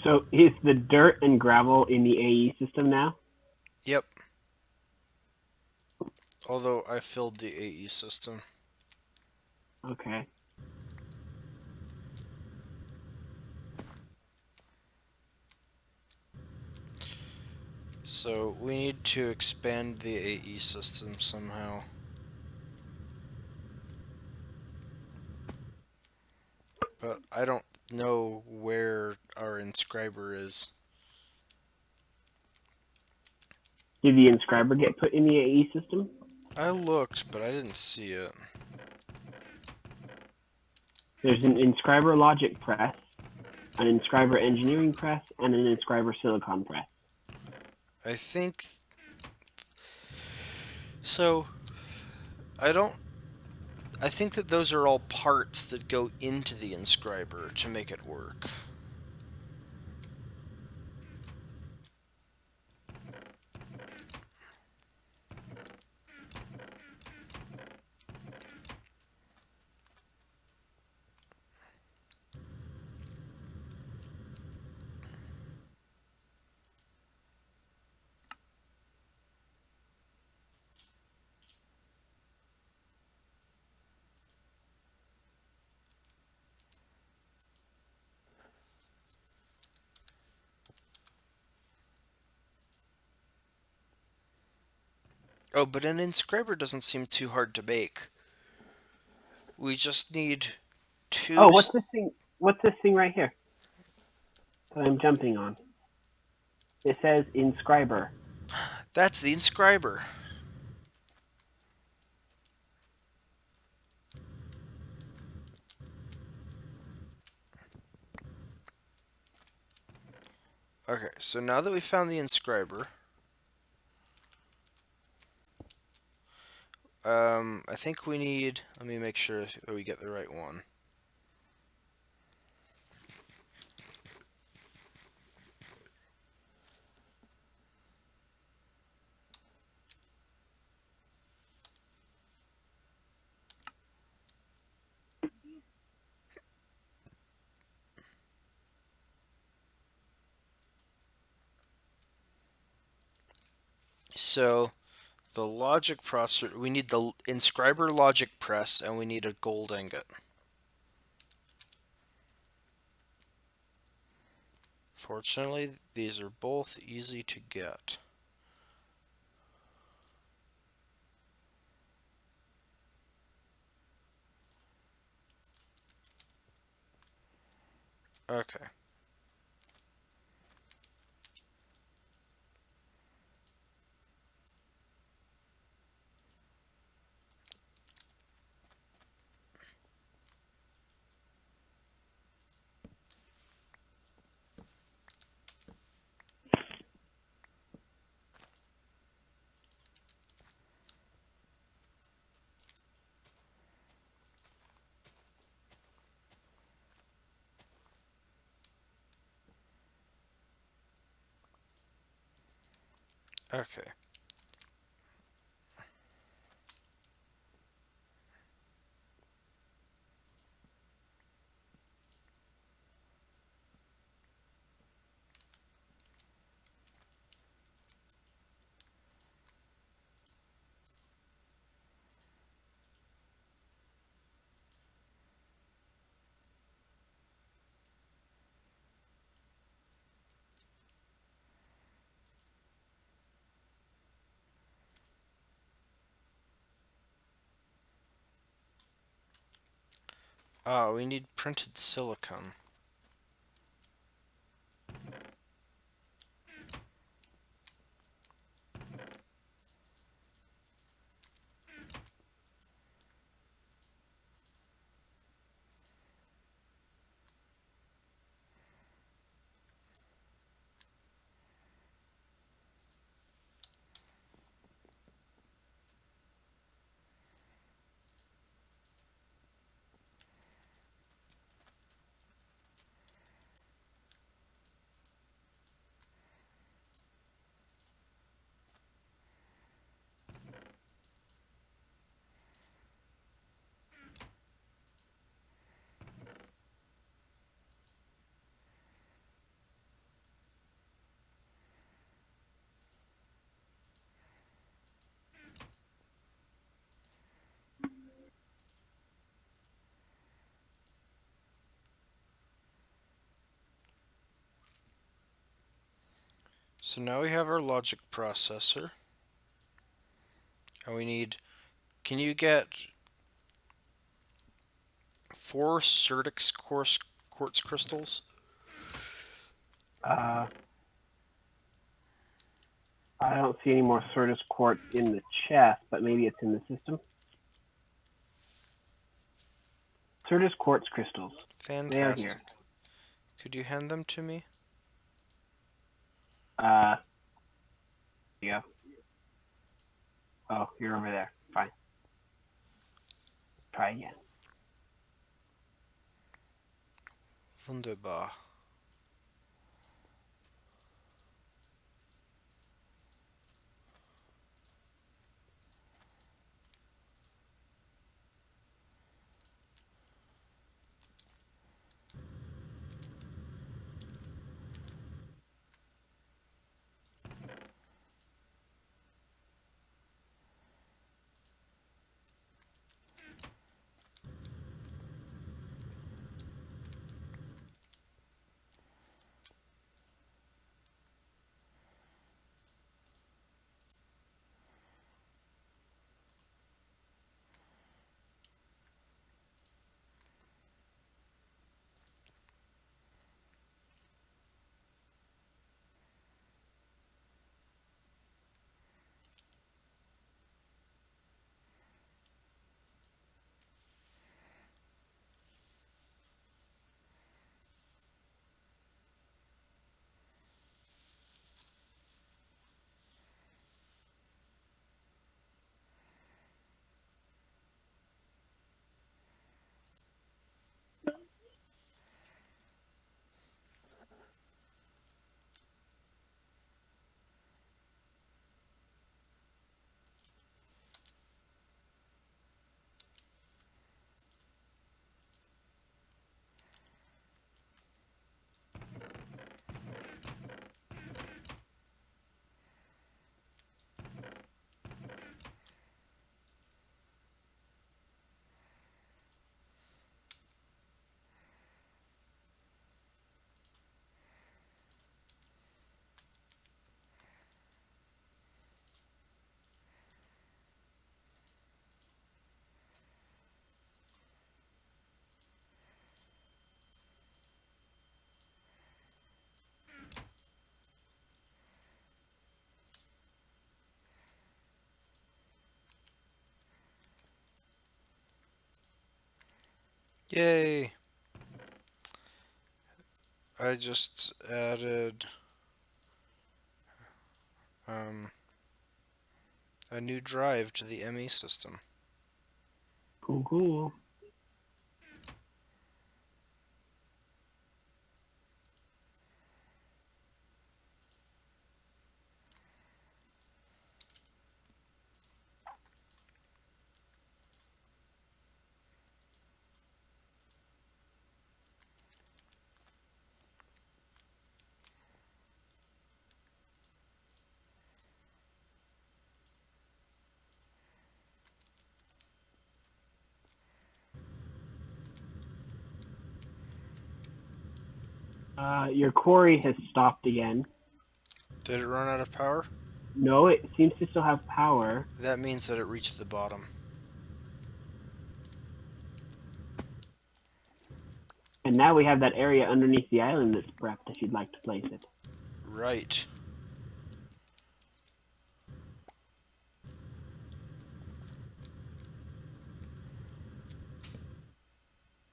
Speaker 2: So is the dirt and gravel in the AE system now?
Speaker 1: Yep. Although I filled the AE system.
Speaker 2: Okay.
Speaker 1: So we need to expand the AE system somehow. But I don't know where our inscriber is.
Speaker 2: Did the inscriber get put in the AE system?
Speaker 1: I looked, but I didn't see it.
Speaker 2: There's an inscriber logic press, an inscriber engineering press, and an inscriber silicon press.
Speaker 1: I think so. I don't. I think that those are all parts that go into the inscriber to make it work. Oh, but an inscriber doesn't seem too hard to make. We just need
Speaker 2: Oh,
Speaker 1: two.
Speaker 2: what's this thing? What's this thing right here that I'm jumping on? It says inscriber.
Speaker 1: That's the inscriber. Okay, so now that we found the inscriber, I think we need. Let me make sure that we get the right one. So the logic processor, we need the inscriber logic press, and we need a gold ingot. Fortunately, these are both easy to get. Okay. Okay. Ah, we need printed silicon. So now we have our logic processor. And we need. Can you get 4 Certix quartz crystals?
Speaker 2: Uh, I don't see any more Certus quartz in the chest, but maybe it's in the system. Certus quartz crystals. They are here.
Speaker 1: Fantastic. Could you hand them to me?
Speaker 2: Uh, yeah. Oh, you're over there. Fine. Try again.
Speaker 1: Wunderbar. Yay! I just added um, a new drive to the ME system.
Speaker 2: Cool, cool. Your quarry has stopped again.
Speaker 1: Did it run out of power?
Speaker 2: No, it seems to still have power.
Speaker 1: That means that it reached the bottom.
Speaker 2: And now we have that area underneath the island that's prepped if you'd like to place it.
Speaker 1: Right.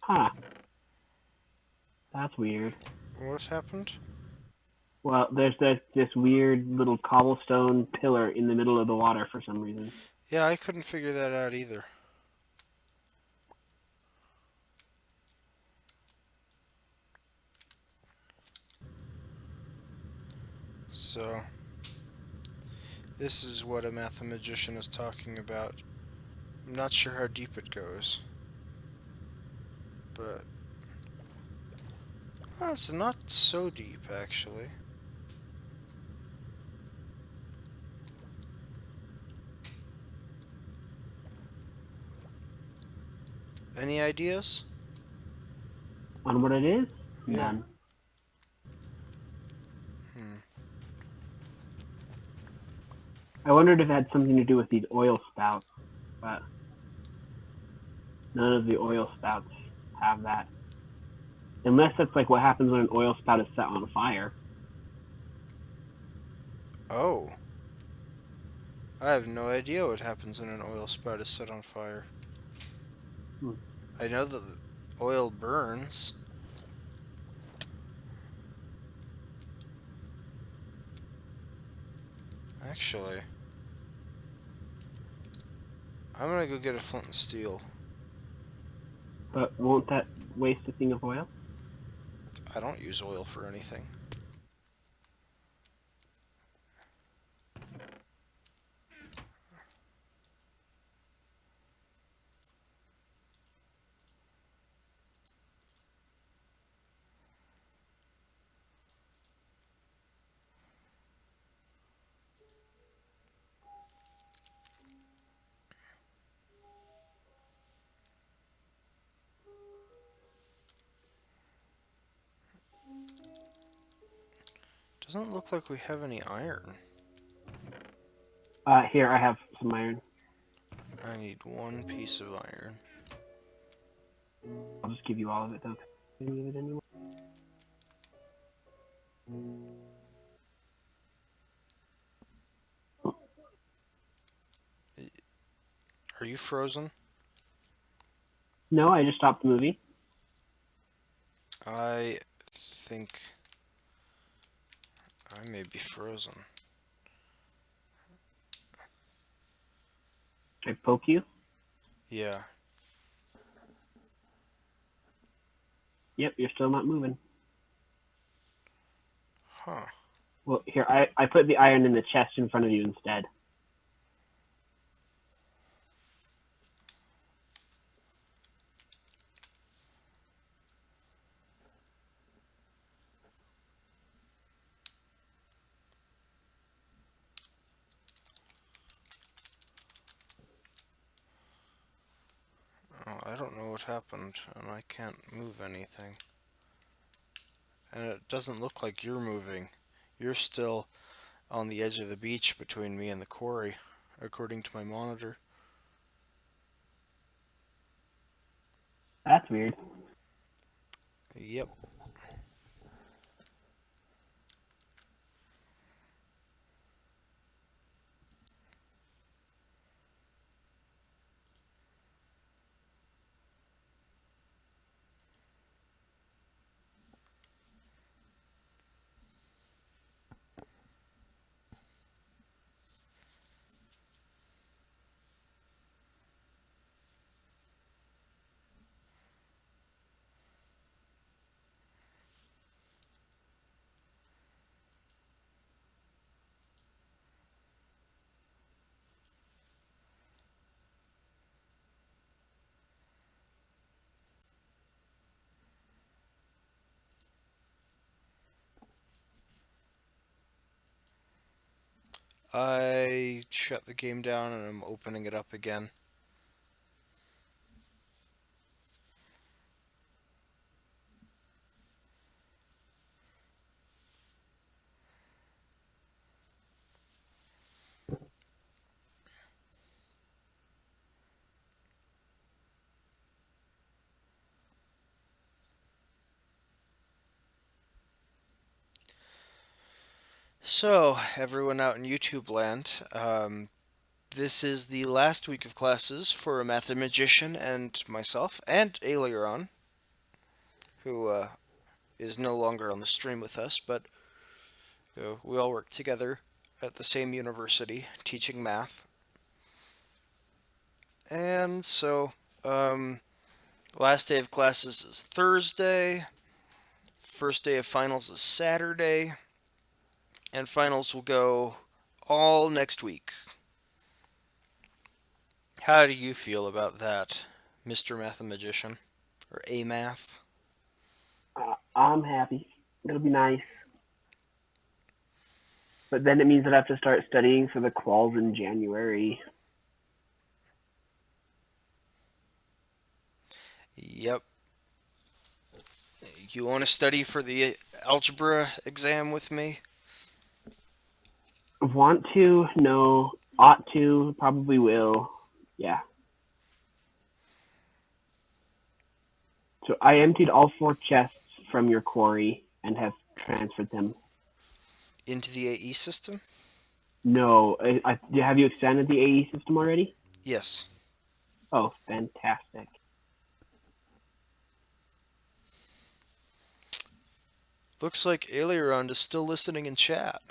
Speaker 2: Huh. That's weird.
Speaker 1: What happened?
Speaker 2: Well, there's this weird little cobblestone pillar in the middle of the water for some reason.
Speaker 1: Yeah, I couldn't figure that out either. So, this is what a mathemagician is talking about. I'm not sure how deep it goes, but well, it's not so deep actually. Any ideas?
Speaker 2: On what it is?
Speaker 1: Yeah.
Speaker 2: None.
Speaker 1: Hmm.
Speaker 2: wondered if it had something to do with these oil spouts, but none of the oil spouts have that. Unless that's like what happens when an oil spout is set on fire.
Speaker 1: Oh, I have no idea what happens when an oil spout is set on fire.
Speaker 2: Hmm.
Speaker 1: I know that the oil burns. Actually, I'm gonna go get a flint and steel.
Speaker 2: But won't that waste a thing of oil?
Speaker 1: I don't use oil for anything. Doesn't look like we have any iron.
Speaker 2: Here, I have some iron.
Speaker 1: I need one piece of iron.
Speaker 2: I'll just give you all of it, though. I don't need it anymore.
Speaker 1: Are you frozen?
Speaker 2: No, I just stopped the movie.
Speaker 1: I think I may be frozen.
Speaker 2: I poke you.
Speaker 1: Yeah.
Speaker 2: Yep, you're still not moving.
Speaker 1: Huh.
Speaker 2: Well, here, I put the iron in the chest in front of you instead.
Speaker 1: Oh, I don't know what happened, and I can't move anything. And it doesn't look like you're moving. You're still on the edge of the beach between me and the quarry, according to my monitor.
Speaker 2: That's weird.
Speaker 1: Yep. I shut the game down and I'm opening it up again. So, everyone out in YouTube land, this is the last week of classes for a mathematician and myself, and Aileron, who is no longer on the stream with us, but we all work together at the same university teaching math. And so, last day of classes is Thursday, first day of finals is Saturday, and finals will go all next week. How do you feel about that, Mr. Mathematician? Or A Math?
Speaker 2: I'm happy. It'll be nice. But then it means that I have to start studying for the quals in January.
Speaker 1: Yep. You want to study for the algebra exam with me?
Speaker 2: Want to? No. ought to, probably will. Yeah. So I emptied all 4 chests from your quarry and have transferred them.
Speaker 1: Into the AE system?
Speaker 2: No, have you expanded the AE system already?
Speaker 1: Yes.
Speaker 2: Oh, fantastic.
Speaker 1: Looks like Aileron is still listening in chat.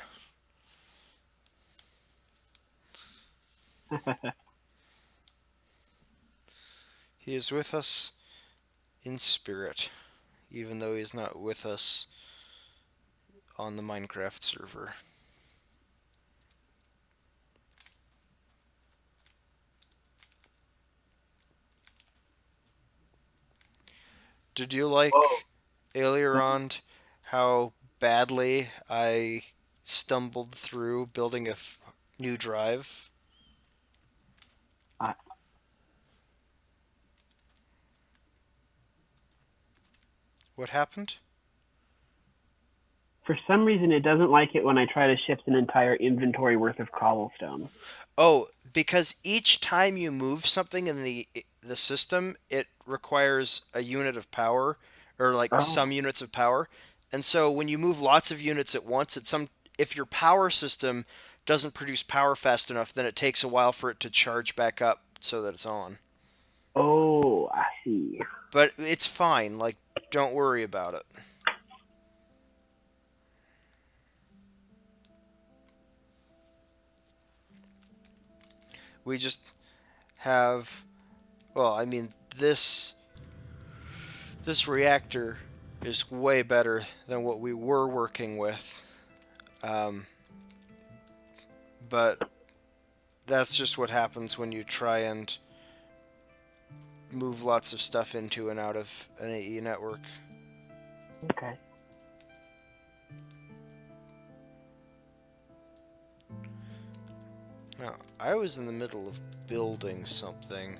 Speaker 1: He is with us in spirit, even though he's not with us on the Minecraft server. Did you
Speaker 2: Whoa.
Speaker 1: like Aileron, how badly I stumbled through building a new drive?
Speaker 2: Uh,
Speaker 1: What happened?
Speaker 2: for some reason, it doesn't like it when I try to shift an entire inventory worth of cobblestone.
Speaker 1: Oh, because each time you move something in the system, it requires a unit of power or like some
Speaker 2: Oh.
Speaker 1: units of power. And so when you move lots of units at once, if your power system doesn't produce power fast enough, then it takes a while for it to charge back up so that it's on.
Speaker 2: Oh, I see.
Speaker 1: But it's fine, like don't worry about it. We just have well, I mean this reactor is way better than what we were working with. Um, but that's just what happens when you try and move lots of stuff into and out of an AE network.
Speaker 2: Okay.
Speaker 1: Now, I was in the middle of building something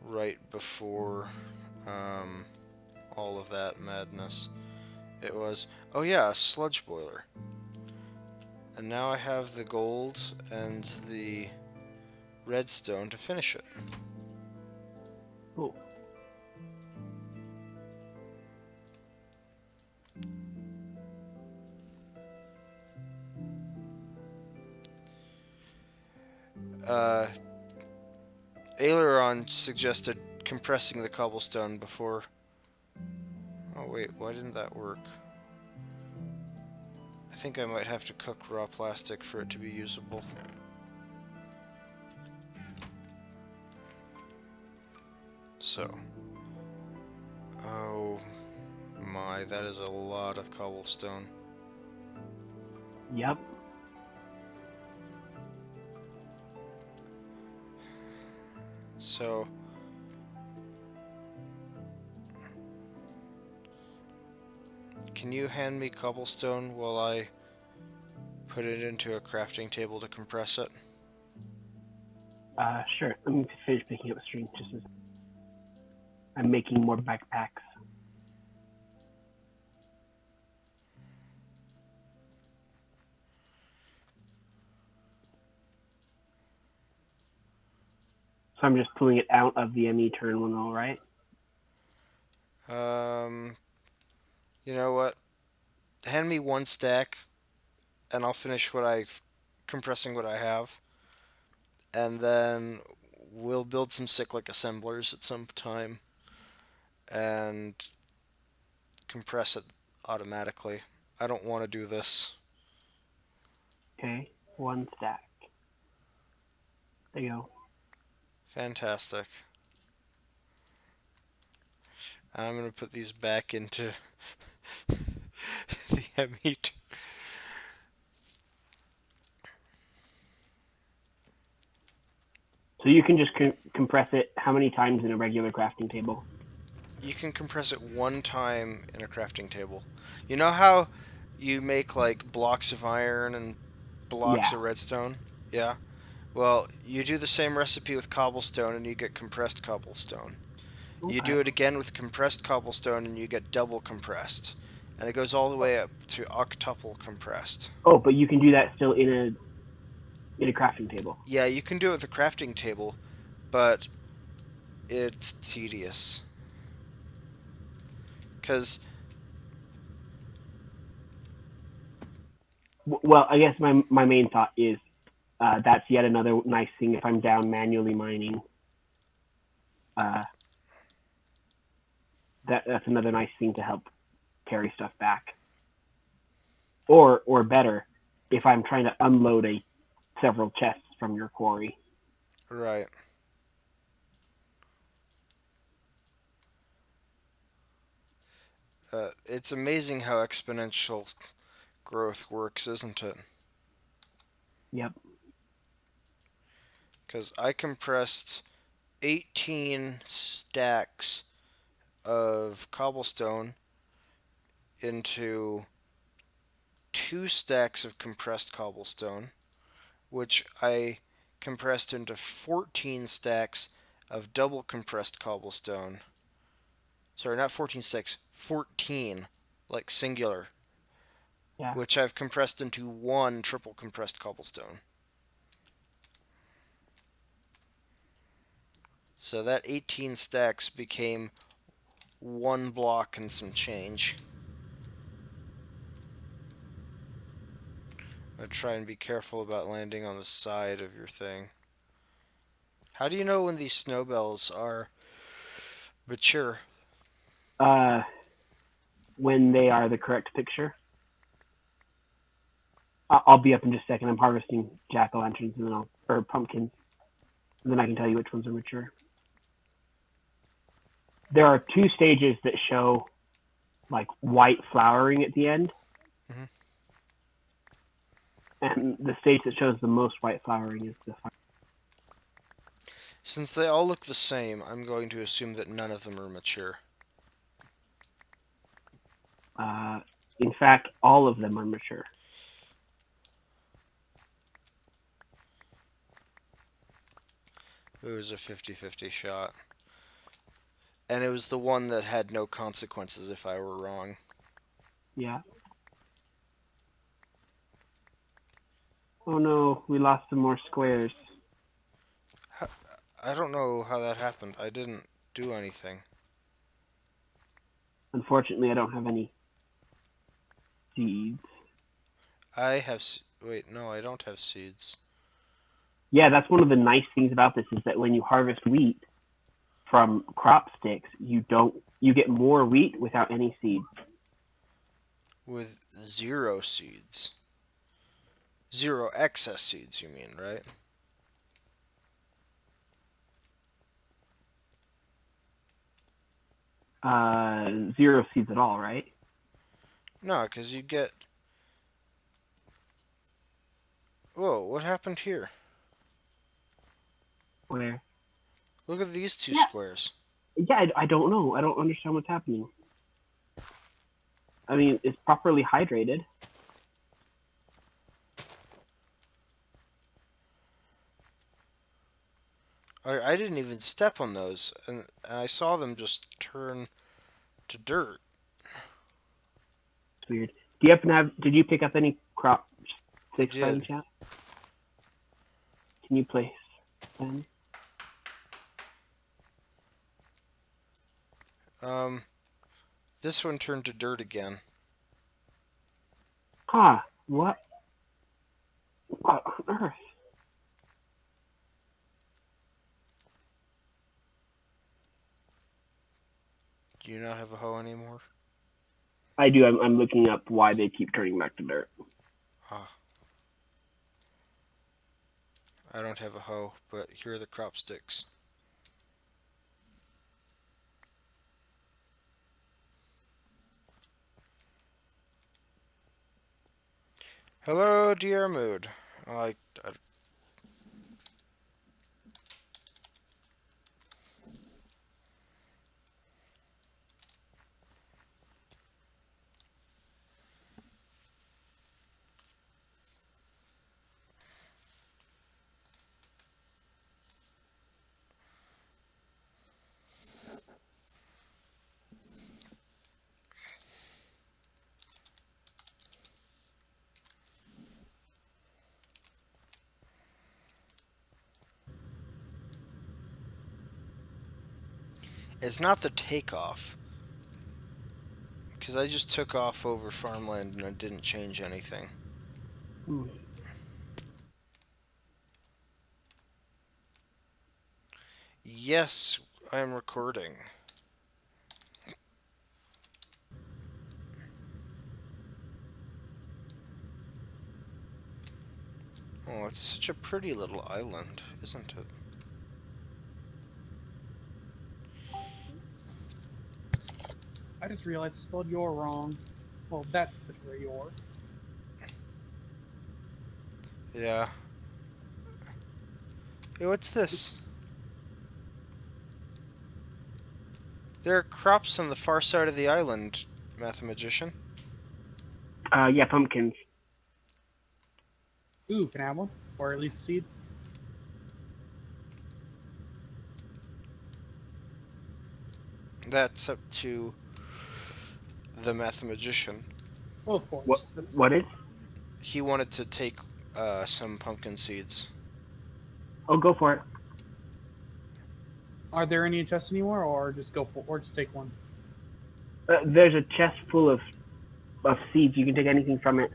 Speaker 1: right before um, all of that madness. It was, oh yeah, a sludge boiler. And now I have the gold and the redstone to finish it.
Speaker 2: Cool.
Speaker 1: Uh, Aileron suggested compressing the cobblestone before. Oh wait, why didn't that work? I think I might have to cook raw plastic for it to be usable. So. Oh my, that is a lot of cobblestone.
Speaker 2: Yep.
Speaker 1: So. Can you hand me cobblestone while I put it into a crafting table to compress it?
Speaker 2: Sure. Let me finish picking up a string. Just as I'm making more backpacks. So I'm just pulling it out of the ME terminal, right?
Speaker 1: Um, you know what? Hand me one stack, and I'll finish compressing what I have, and then we'll build some cyclic assemblers at some time, and compress it automatically. I don't want to do this.
Speaker 2: Okay. 1 stack. There you go.
Speaker 1: Fantastic. And I'm going to put these back into the meat.
Speaker 2: So you can just compress it how many times in a regular crafting table?
Speaker 1: You can compress it one time in a crafting table. You know how you make like blocks of iron and blocks
Speaker 2: Yeah.
Speaker 1: of redstone? Yeah. Well, you do the same recipe with cobblestone and you get compressed cobblestone. You do
Speaker 2: Okay.
Speaker 1: it again with compressed cobblestone and you get double compressed. And it goes all the way up to octuple compressed.
Speaker 2: Oh, but you can do that still in in a crafting table.
Speaker 1: Yeah, you can do it with a crafting table, but it's tedious. Because,
Speaker 2: Well, I guess my main thought is that's yet another nice thing if I'm down manually mining. Uh, that's another nice thing to help carry stuff back. Or better, if I'm trying to unload a several chests from your quarry.
Speaker 1: right. It's amazing how exponential growth works, isn't it?
Speaker 2: Yep.
Speaker 1: Because I compressed 18 stacks of cobblestone into 2 stacks of compressed cobblestone, which I compressed into 14 stacks of double compressed cobblestone. Sorry, not 14 stacks, 14, like singular,
Speaker 2: Yeah.
Speaker 1: which I've compressed into 1 triple compressed cobblestone. So that 18 stacks became 1 block and some change. I try and be careful about landing on the side of your thing. How do you know when these snowbells are mature?
Speaker 2: Uh, when they are the correct picture, I'll be up in just a second. I'm harvesting jack o' lanterns and then or pumpkins, and then I can tell you which ones are mature. There are 2 stages that show like white flowering at the end,
Speaker 1: Mhm.
Speaker 2: and the stage that shows the most white flowering is the
Speaker 1: Since they all look the same, I'm going to assume that none of them are mature.
Speaker 2: uh, in fact, all of them are mature.
Speaker 1: It was a 50-50 shot. And it was the one that had no consequences if I were wrong.
Speaker 2: Yeah. Oh no, we lost some more squares.
Speaker 1: I don't know how that happened. I didn't do anything.
Speaker 2: Unfortunately, I don't have any seeds.
Speaker 1: I have. Wait, no, I don't have seeds.
Speaker 2: Yeah, that's one of the nice things about this is that when you harvest wheat from crop sticks, you get more wheat without any seeds.
Speaker 1: With 0 seeds. 0 excess seeds, you mean, right?
Speaker 2: 0 seeds at all, right?
Speaker 1: No, because you get. Whoa, what happened here?
Speaker 2: Where?
Speaker 1: Look at these two
Speaker 2: Yeah,
Speaker 1: squares.
Speaker 2: yeah. I don't know. I don't understand what's happening. I mean, it's properly hydrated.
Speaker 1: I didn't even step on those, and I saw them just turn to dirt.
Speaker 2: It's weird. Do you happen to have? Did you pick up any crop
Speaker 1: I
Speaker 2: sticks by any
Speaker 1: did.
Speaker 2: chance? Can you place them?
Speaker 1: Um, this one turned to dirt again.
Speaker 2: Huh? What? What on earth?
Speaker 1: Do you not have a hoe anymore?
Speaker 2: I do. I'm looking up why they keep turning back to dirt.
Speaker 1: Ah, I don't have a hoe, but here are the crop sticks. Hello, dear mood. I It's not the takeoff, because I just took off over farmland and it didn't change anything.
Speaker 2: Hmm.
Speaker 1: Yes, I am recording. Oh, it's such a pretty little island, isn't it?
Speaker 3: I just realized I spelled your wrong. Well, that particular your.
Speaker 1: Yeah. Hey, what's this? There are crops on the far side of the island, Mathemagician.
Speaker 2: Yeah, pumpkins.
Speaker 3: Ooh, can I have one? Or at least a seed?
Speaker 1: That's up to the Mathemagician.
Speaker 3: Well, of
Speaker 2: What?
Speaker 3: course. That's,
Speaker 2: What is?
Speaker 1: He wanted to take some pumpkin seeds.
Speaker 2: Oh, go for it.
Speaker 3: are there any chests anymore, or just go for, or just take one?
Speaker 2: There's a chest full of seeds. You can take anything from it,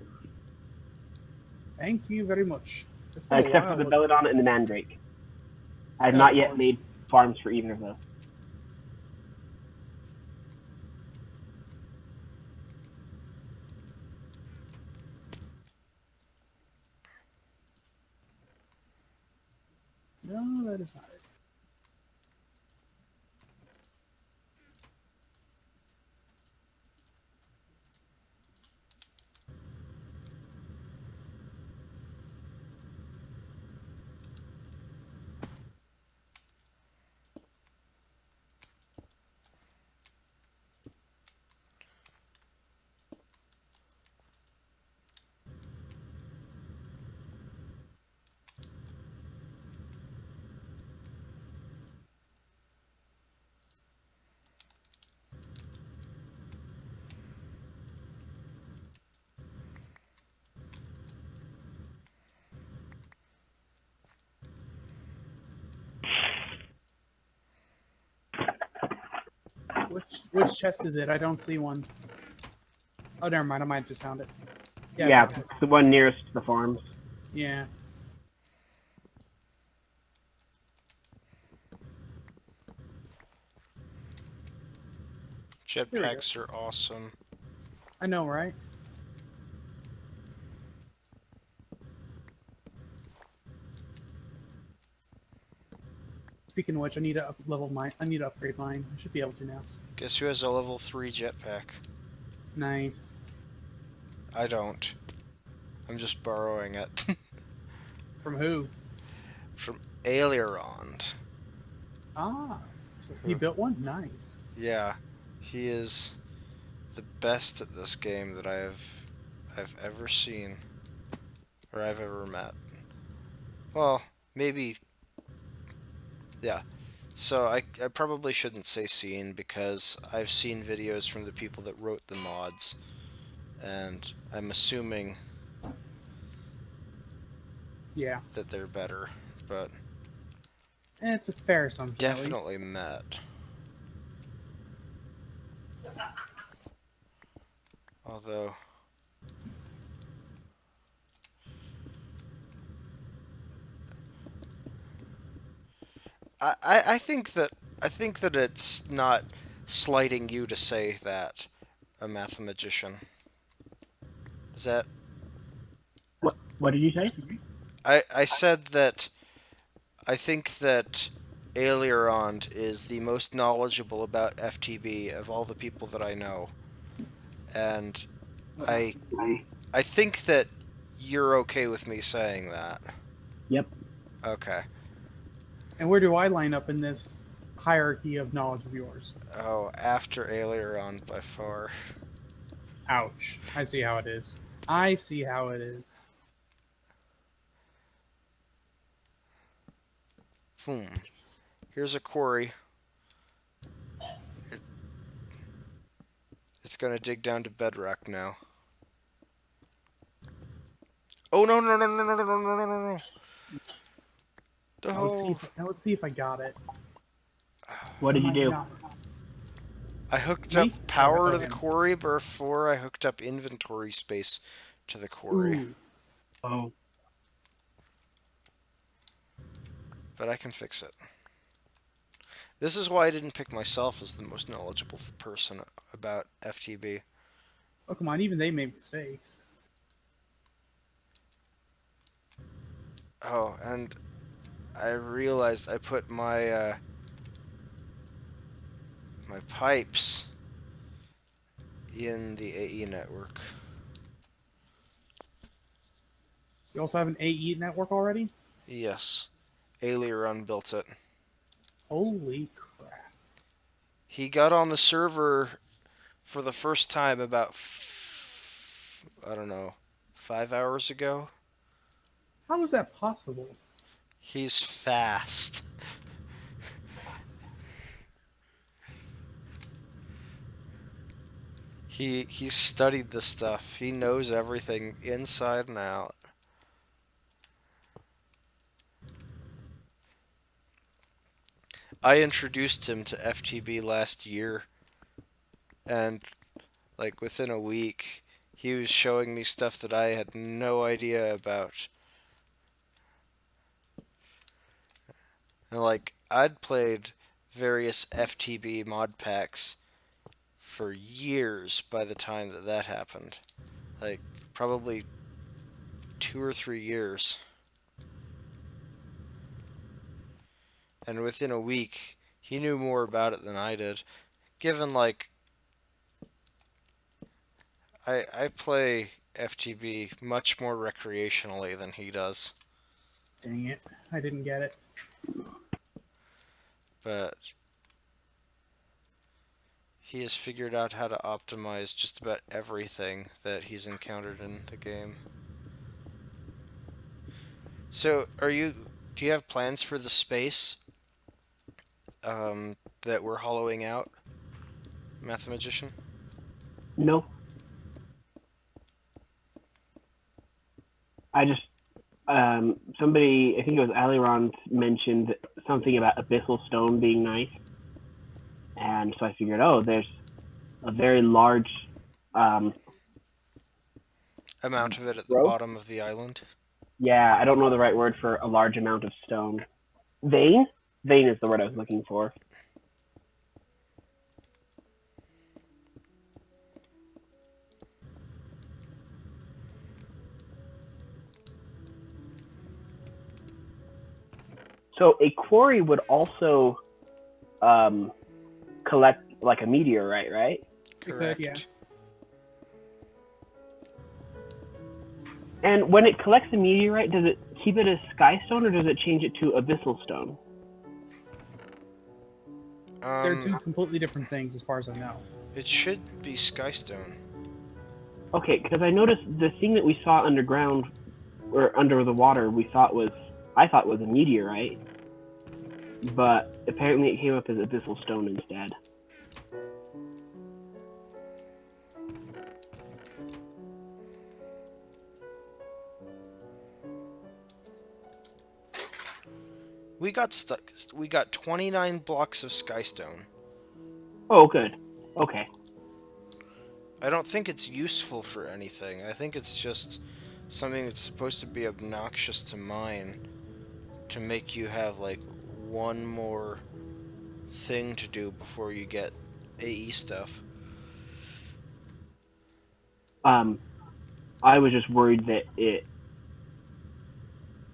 Speaker 3: Thank you very much. It's been a
Speaker 2: except for
Speaker 3: while.
Speaker 2: the belladonna and the mandrake. I have
Speaker 3: Yeah,
Speaker 2: not
Speaker 3: of
Speaker 2: yet
Speaker 3: course.
Speaker 2: made farms for either of those.
Speaker 3: No, that is not it. Which chest is it? I don't see one. Oh, never mind. I might have just found it. Yeah, I
Speaker 2: Yeah,
Speaker 3: found it.
Speaker 2: it's the one nearest to the farms.
Speaker 3: Yeah. There we go.
Speaker 1: Jetpacks are awesome.
Speaker 3: I know, right? Speaking of which, I need to up level mine. I need to upgrade mine. I should be able to now.
Speaker 1: Guess who has a level 3 jetpack?
Speaker 3: Nice.
Speaker 1: I don't. I'm just borrowing it.
Speaker 3: From who?
Speaker 1: From Ailerond.
Speaker 3: Ah. So he built one? Nice.
Speaker 1: Yeah, he is the best at this game that I've ever seen. Or I've ever met. Well, maybe, yeah. So I probably shouldn't say seen because I've seen videos from the people that wrote the mods, and I'm assuming
Speaker 3: Yeah.
Speaker 1: that they're better, but
Speaker 3: It's a fair assumption, at least.
Speaker 1: definitely met. Although I think that it's not slighting you to say that, a mathematician. Is that
Speaker 2: What did you say?
Speaker 1: I said that I think that Ailerond is the most knowledgeable about FTB of all the people that I know. And I I think that you're okay with me saying that.
Speaker 2: Yep.
Speaker 1: Okay.
Speaker 3: And where do I line up in this hierarchy of knowledge of yours?
Speaker 1: Oh, after Ailerond by far.
Speaker 3: Ouch. I see how it is. I see how it is.
Speaker 1: Boom. Here's a quarry. It, it's gonna dig down to bedrock now. Oh no no no no no no no no no no!
Speaker 3: Now let's see.
Speaker 1: No.
Speaker 3: Now let's see if I got it.
Speaker 2: What
Speaker 3: I
Speaker 2: did you
Speaker 3: might
Speaker 2: do?
Speaker 3: not.
Speaker 1: I hooked up
Speaker 3: Me? Oh, I
Speaker 1: power to
Speaker 3: thought
Speaker 1: the
Speaker 3: him.
Speaker 1: quarry before I hooked up inventory space to the quarry.
Speaker 3: Ooh.
Speaker 2: Oh,
Speaker 1: But I can fix it. This is why I didn't pick myself as the most knowledgeable person about FTB.
Speaker 3: Oh, come on. Even they made mistakes.
Speaker 1: Oh, and I realized I put my pipes in the AE network.
Speaker 3: You also have an AE network already?
Speaker 1: Yes, Aileron built it.
Speaker 3: Holy crap.
Speaker 1: He got on the server for the first time about I don't know, 5 hours ago.
Speaker 3: How is that possible?
Speaker 1: He's fast. He studied the stuff. He knows everything inside and out. I introduced him to FTB last year, and like within a week, he was showing me stuff that I had no idea about. And like I'd played various FTB mod packs for years by the time that that happened. Like probably 2 or 3 years. And within a week, he knew more about it than I did. Given like I play FTB much more recreationally than he does,
Speaker 3: Dang it. I didn't get it.
Speaker 1: but he has figured out how to optimize just about everything that he's encountered in the game. So, do you have plans for the space that we're hollowing out, Mathemagician?
Speaker 2: no. I just somebody, I think it was Aliron, mentioned something about abyssal stone being nice, and so I figured, oh, there's a very large um,
Speaker 1: Amount of it at the
Speaker 2: growth.
Speaker 1: bottom of the island?
Speaker 2: Yeah, I don't know the right word for a large amount of stone. Vein? Vein is the word I was looking for. So a quarry would also um, collect like a meteorite, right?
Speaker 3: It could, yeah.
Speaker 1: Correct.
Speaker 2: And when it collects a meteorite, does it keep it as sky stone or does it change it to abyssal stone?
Speaker 3: They're
Speaker 1: Um,
Speaker 3: two completely different things as far as I know.
Speaker 1: it should be Skystone.
Speaker 2: Okay, because I noticed the thing that we saw underground or under the water, I thought was a meteorite, but apparently it came up as abyssal stone instead.
Speaker 1: We got stuck. We got 29 blocks of Skystone.
Speaker 2: Oh, good. Okay.
Speaker 1: I don't think it's useful for anything. I think it's just something that's supposed to be obnoxious to mine to make you have like one more thing to do before you get AE stuff.
Speaker 2: Um, I was just worried that it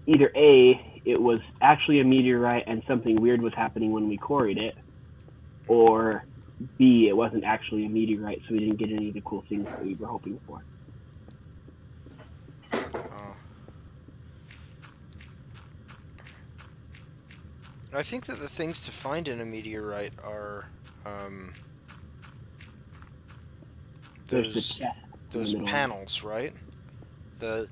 Speaker 2: either A, it was actually a meteorite and something weird was happening when we quarried it, or B, it wasn't actually a meteorite, so we didn't get any of the cool things that we were hoping for.
Speaker 1: Uh, I think that the things to find in a meteorite are um,
Speaker 2: There's the
Speaker 1: those
Speaker 2: chest in the
Speaker 1: those
Speaker 2: middle of it.
Speaker 1: panels, right? The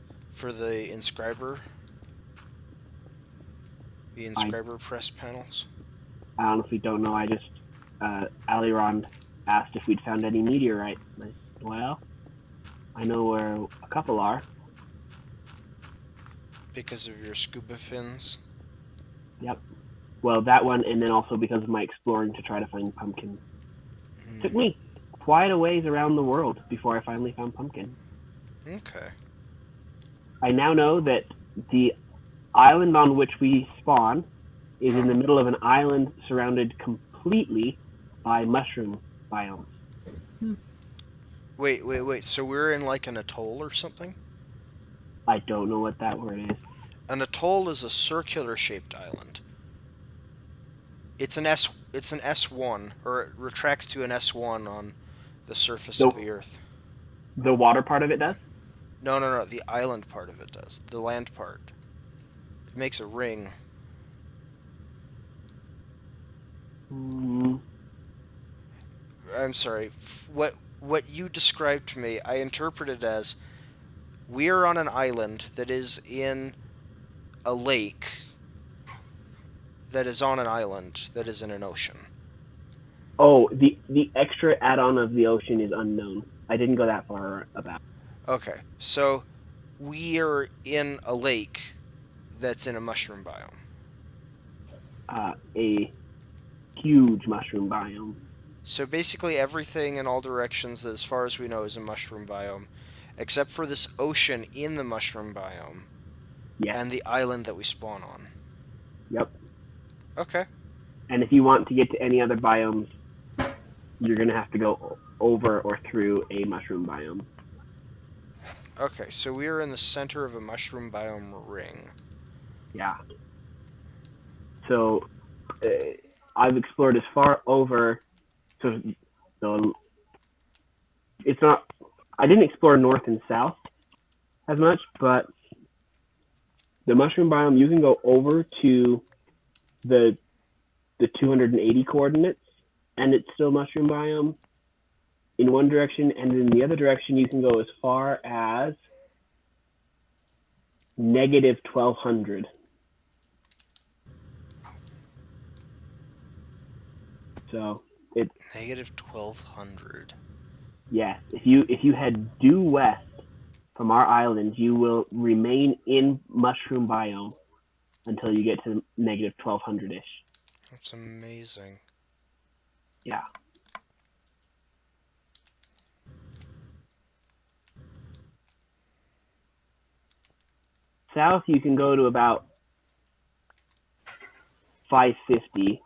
Speaker 1: the
Speaker 2: I,
Speaker 1: inscriber press panels.
Speaker 2: I honestly don't know. I just, Aliron asked if we'd found any meteorites. And I said, well, I know where a couple are.
Speaker 1: Because of your scuba fins.
Speaker 2: Yep. Well, that one, and then also because of my exploring to try to find pumpkins. Took me quite a ways around the world before I finally found pumpkin.
Speaker 1: Okay.
Speaker 2: I now know that the island on which we spawn is in the
Speaker 1: Uh-huh.
Speaker 2: middle of an island surrounded completely by mushroom biomes.
Speaker 1: Wait. So we're in like an atoll or something?
Speaker 2: I don't know what that word is.
Speaker 1: An atoll is a circular shaped island. It's an S1 or it retracts to an S1 on the surface
Speaker 2: The
Speaker 1: of the earth.
Speaker 2: the water part of it does.
Speaker 1: No. The island part of it does. The land part. It makes a ring.
Speaker 2: Mm,
Speaker 1: I'm sorry. What you described to me, I interpreted as we are on an island that is in a lake that is on an island that is in an ocean.
Speaker 2: oh, the extra add-on of the ocean is unknown. I didn't go that far about.
Speaker 1: Okay, so we are in a lake that's in a mushroom biome.
Speaker 2: A huge mushroom biome.
Speaker 1: So basically, everything in all directions, that as far as we know, is a mushroom biome, except for this ocean in the mushroom biome
Speaker 2: Yes.
Speaker 1: and the island that we spawn on.
Speaker 2: Yep.
Speaker 1: Okay.
Speaker 2: And if you want to get to any other biomes, you're gonna have to go over or through a mushroom biome.
Speaker 1: Okay, so we are in the center of a mushroom biome ring.
Speaker 2: Yeah. So uh, I've explored as far over. So the it's not. I didn't explore north and south as much, but the mushroom biome you can go over to the the 280 coordinates, and it's still mushroom biome in one direction, and in the other direction you can go as far as negative 1200. So it
Speaker 1: Negative 1200.
Speaker 2: yes, if you head due west from our island, you will remain in mushroom biome until you get to negative 1200 ish.
Speaker 1: That's amazing.
Speaker 2: Yeah. South you can go to about 550,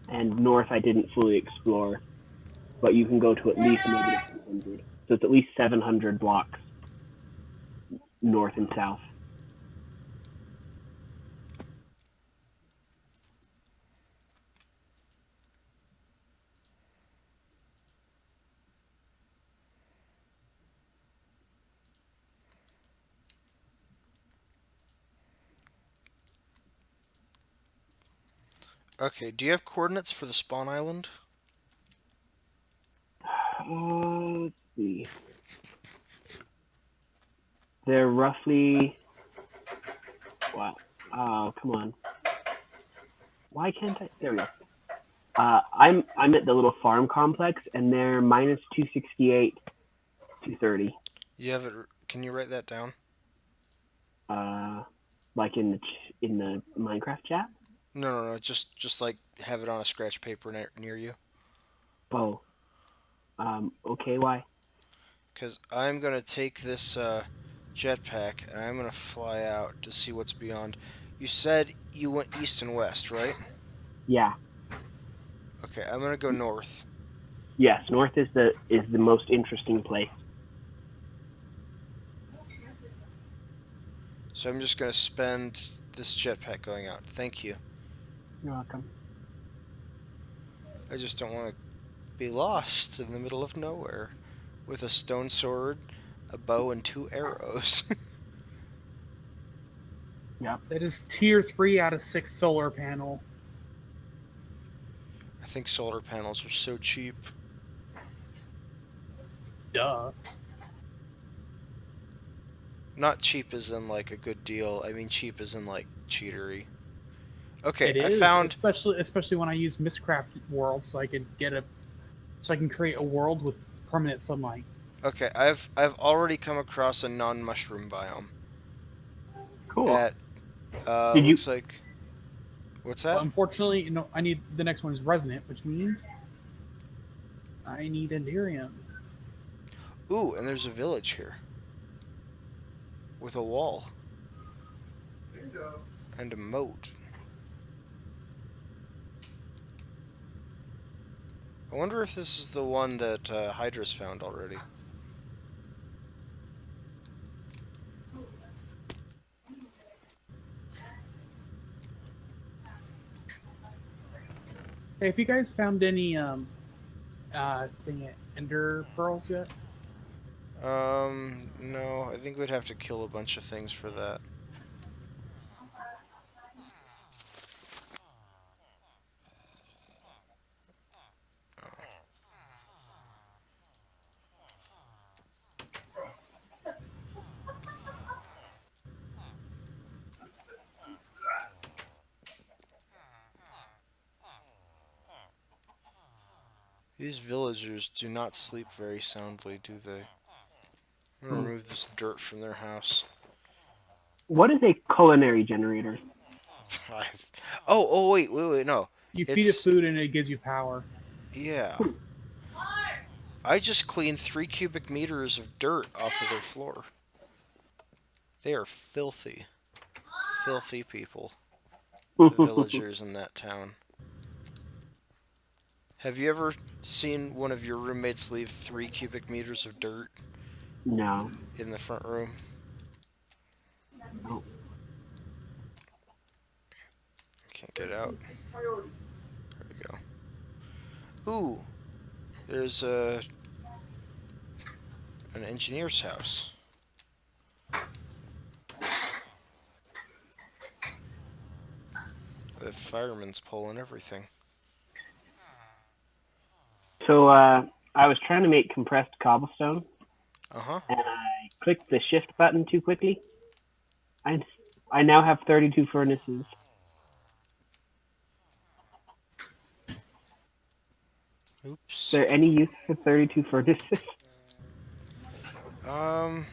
Speaker 2: and north I didn't fully explore, but you can go to at least negative 200. So it's at least 700 blocks north and south.
Speaker 1: Okay, do you have coordinates for the spawn island?
Speaker 2: Let's see. They're roughly. Wow. Oh, come on. Why can't I? There we go. I'm at the little farm complex, and they're minus 268, 230.
Speaker 1: You have it. Can you write that down?
Speaker 2: Uh, like in the Minecraft chat.
Speaker 1: No. Just like have it on a scratch paper near you.
Speaker 2: Oh, okay. Why?
Speaker 1: Because I'm gonna take this jetpack and I'm gonna fly out to see what's beyond. You said you went east and west, right?
Speaker 2: Yeah.
Speaker 1: Okay, I'm gonna go north.
Speaker 2: Yes. North is the most interesting place.
Speaker 1: So I'm just gonna spend this jetpack going out. Thank you.
Speaker 2: You're welcome.
Speaker 1: I just don't want to be lost in the middle of nowhere with a stone sword, a bow, and two arrows.
Speaker 2: Yep.
Speaker 3: That is tier 3 out of 6 solar panel.
Speaker 1: I think solar panels are so cheap.
Speaker 3: Duh.
Speaker 1: Not cheap as in like a good deal. I mean cheap as in like cheatery. Okay,
Speaker 3: It
Speaker 1: I
Speaker 3: is,
Speaker 1: found.
Speaker 3: especially when I use Mistcraft World, so I can create a world with permanent sunlight.
Speaker 1: Okay, I've already come across a non-mushroom biome.
Speaker 2: Cool.
Speaker 1: At
Speaker 2: Did you
Speaker 1: looks like What's
Speaker 3: But
Speaker 1: that?
Speaker 3: unfortunately, I need the next one is resonant, which means I need Enderium.
Speaker 1: Ooh, and there's a village here with a wall and a moat. I wonder if this is the one that Hydra's found already.
Speaker 3: Hey, have you guys found any Ender pearls yet?
Speaker 1: No, I think we'd have to kill a bunch of things for that. These villagers do not sleep very soundly, do they? I'm gonna
Speaker 2: Hmm.
Speaker 1: remove this dirt from their house.
Speaker 2: What is a culinary generator?
Speaker 1: I've... Oh, wait, no.
Speaker 3: You feed it
Speaker 1: It's...
Speaker 3: food and it gives you power.
Speaker 1: Yeah. I just cleaned 3 cubic meters of dirt off of their floor. They are filthy. Filthy people. The villagers in that town. Have you ever seen one of your roommates leave 3 cubic meters of dirt
Speaker 2: No.
Speaker 1: in the front room?
Speaker 2: No.
Speaker 1: Can't get out. There we go. Ooh, there's an engineer's house. The fireman's pole and everything.
Speaker 2: So I was trying to make compressed cobblestone,
Speaker 1: Uh-huh.
Speaker 2: and I clicked the shift button too quickly. I I now have 32 furnaces. Is
Speaker 1: Oops.
Speaker 2: there any use for 32 furnaces?
Speaker 1: Um,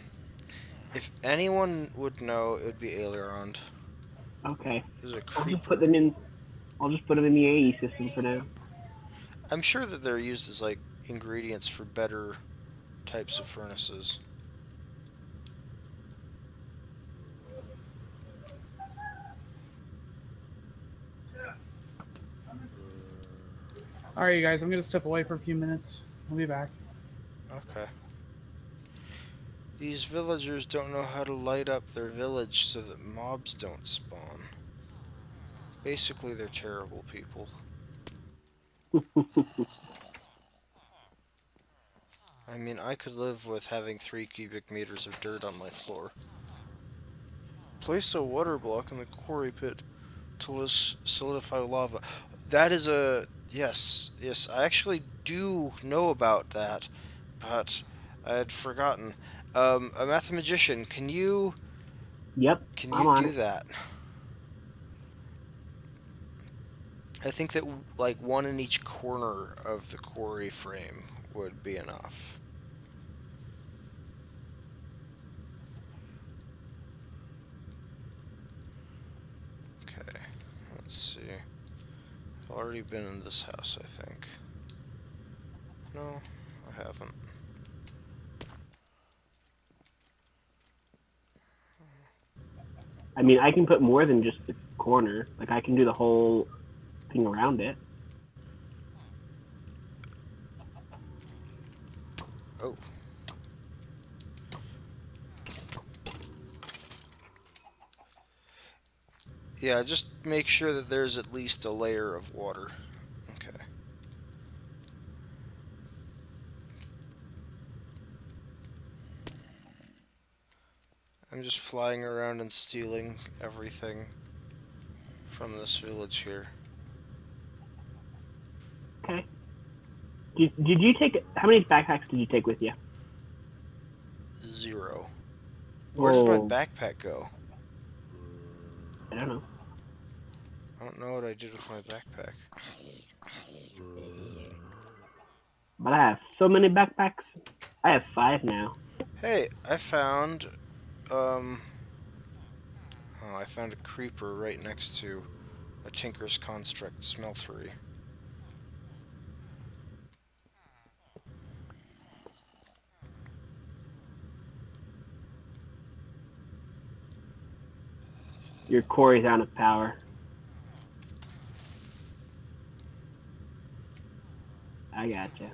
Speaker 1: if anyone would know, it would be Ailerond.
Speaker 2: Okay.
Speaker 1: There's a
Speaker 2: I'll just put
Speaker 1: creeper.
Speaker 2: them in. I'll just put them in the AE system for now.
Speaker 1: I'm sure that they're used as, like, ingredients for better types of furnaces.
Speaker 3: All right, you guys, I'm gonna step away for a few minutes. I'll be back.
Speaker 1: Okay. These villagers don't know how to light up their village so that mobs don't spawn. Basically, they're terrible people. I mean, I could live with having 3 cubic meters of dirt on my floor. Place a water block in the quarry pit to solidify lava. That is a... Yes, I actually do know about that, but I had forgotten. A mathematician,
Speaker 2: Yep,
Speaker 1: can you
Speaker 2: I'm on
Speaker 1: do
Speaker 2: it.
Speaker 1: that? I think that, like, one in each corner of the quarry frame would be enough. Okay, let's see. I've already been in this house, I think. No, I haven't.
Speaker 2: I mean, I can put more than just the corner. Like I can do the whole thing around it.
Speaker 1: Oh, yeah, just make sure that there's at least a layer of water. Okay. I'm just flying around and stealing everything from this village here.
Speaker 2: Okay. Did you take how many backpacks did you take with you?
Speaker 1: 0. Where did my
Speaker 2: Oh,
Speaker 1: backpack go?
Speaker 2: I don't know.
Speaker 1: I don't know what I did with my backpack.
Speaker 2: But I have so many backpacks. I have 5 now.
Speaker 1: Hey, I found, um... Oh, I found a creeper right next to a Tinker's Construct smeltery.
Speaker 2: Your quarry's out of power. I gotcha.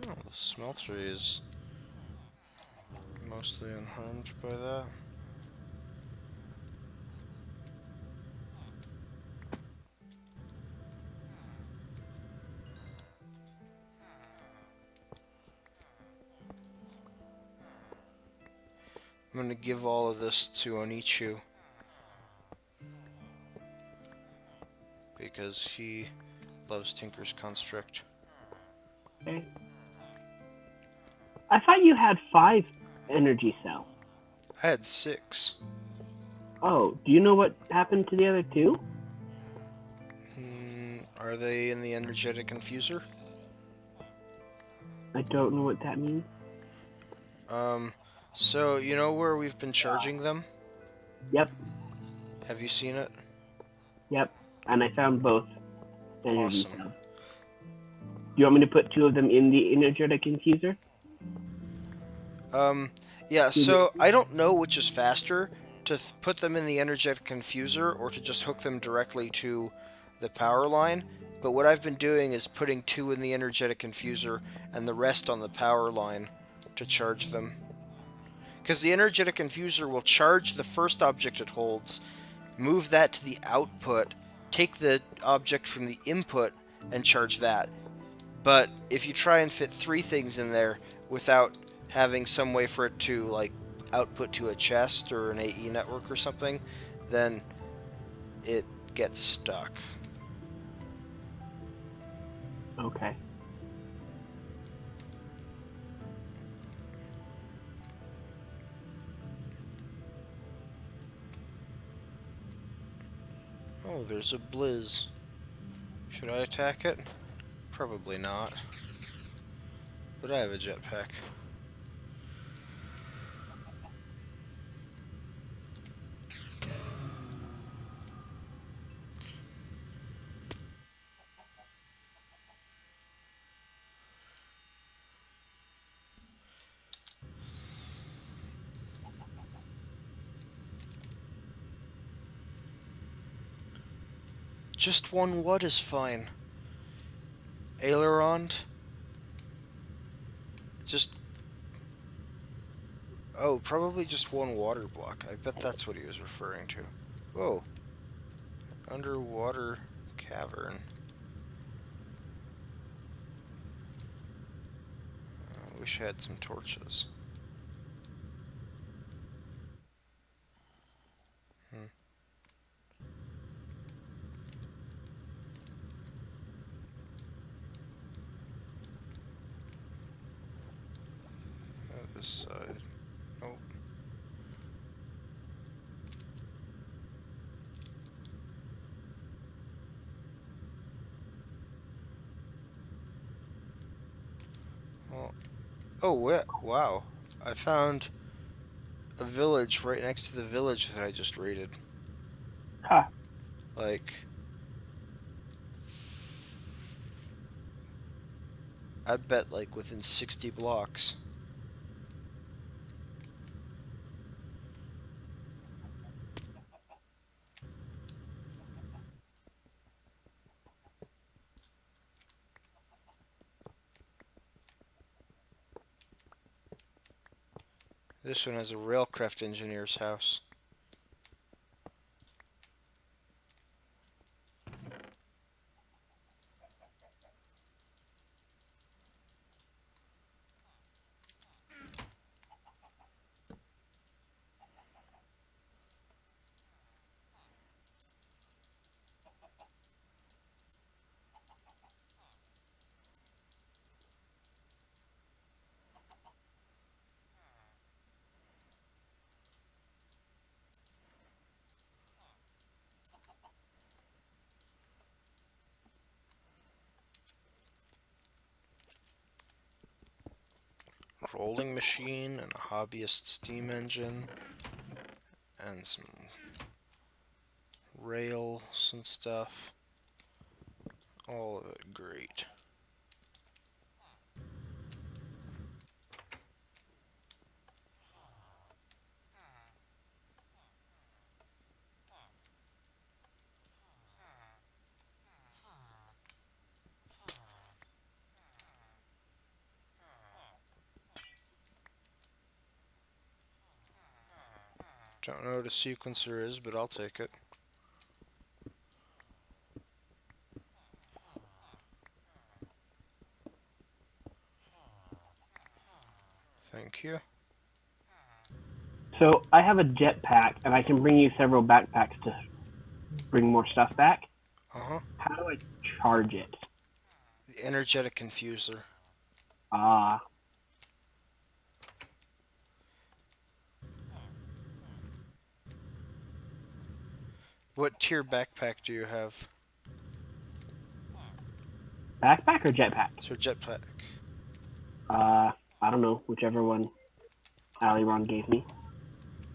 Speaker 1: Oh, the smeltery is mostly unharmed by that. I'm gonna give all of this to Onichu because he loves Tinker's Construct.
Speaker 2: Okay. I thought you had 5 energy cells.
Speaker 1: I had 6.
Speaker 2: Oh, do you know what happened to the other 2?
Speaker 1: Are they in the energetic infuser?
Speaker 2: I don't know what that means.
Speaker 1: So you know where we've been charging them?
Speaker 2: Yep,
Speaker 1: Have you seen it?
Speaker 2: yep. And I found both energy
Speaker 1: Awesome.
Speaker 2: cells. Do you want me to put 2 of them in the energetic infuser?
Speaker 1: Yeah, so I don't know which is faster, to put them in the energetic infuser or to just hook them directly to the power line. But what I've been doing is putting 2 in the energetic infuser and the rest on the power line to charge them. Because the energetic infuser will charge the first object it holds, move that to the output, take the object from the input, and charge that. But if you try and fit 3 things in there without having some way for it to like output to a chest or an AE network or something, then it gets stuck.
Speaker 2: Okay.
Speaker 1: Oh, there's a Blizz. Should I attack it? Probably not. But I have a jetpack. Just one what is fine. Aileron? Just... Oh, probably just one water block. I bet that's what he was referring to. Whoa. Underwater cavern. I wish I had some torches. This side. Nope. Well, oh, wow. I found a village right next to the village that I just raided.
Speaker 2: Huh.
Speaker 1: Like, I bet like within 60 blocks. This one has a railcraft engineer's house. rolling machine and a hobbyist steam engine and some rails and stuff. All of it great. Don't know what a sequencer is, but I'll take it. Thank you.
Speaker 2: So I have a jetpack, and I can bring you several backpacks to bring more stuff back.
Speaker 1: Uh-huh.
Speaker 2: How do I charge it?
Speaker 1: The energetic infuser.
Speaker 2: Ah,
Speaker 1: What tier backpack do you have?
Speaker 2: backpack or jetpack?
Speaker 1: So jetpack.
Speaker 2: I don't know, whichever one Aliron gave me.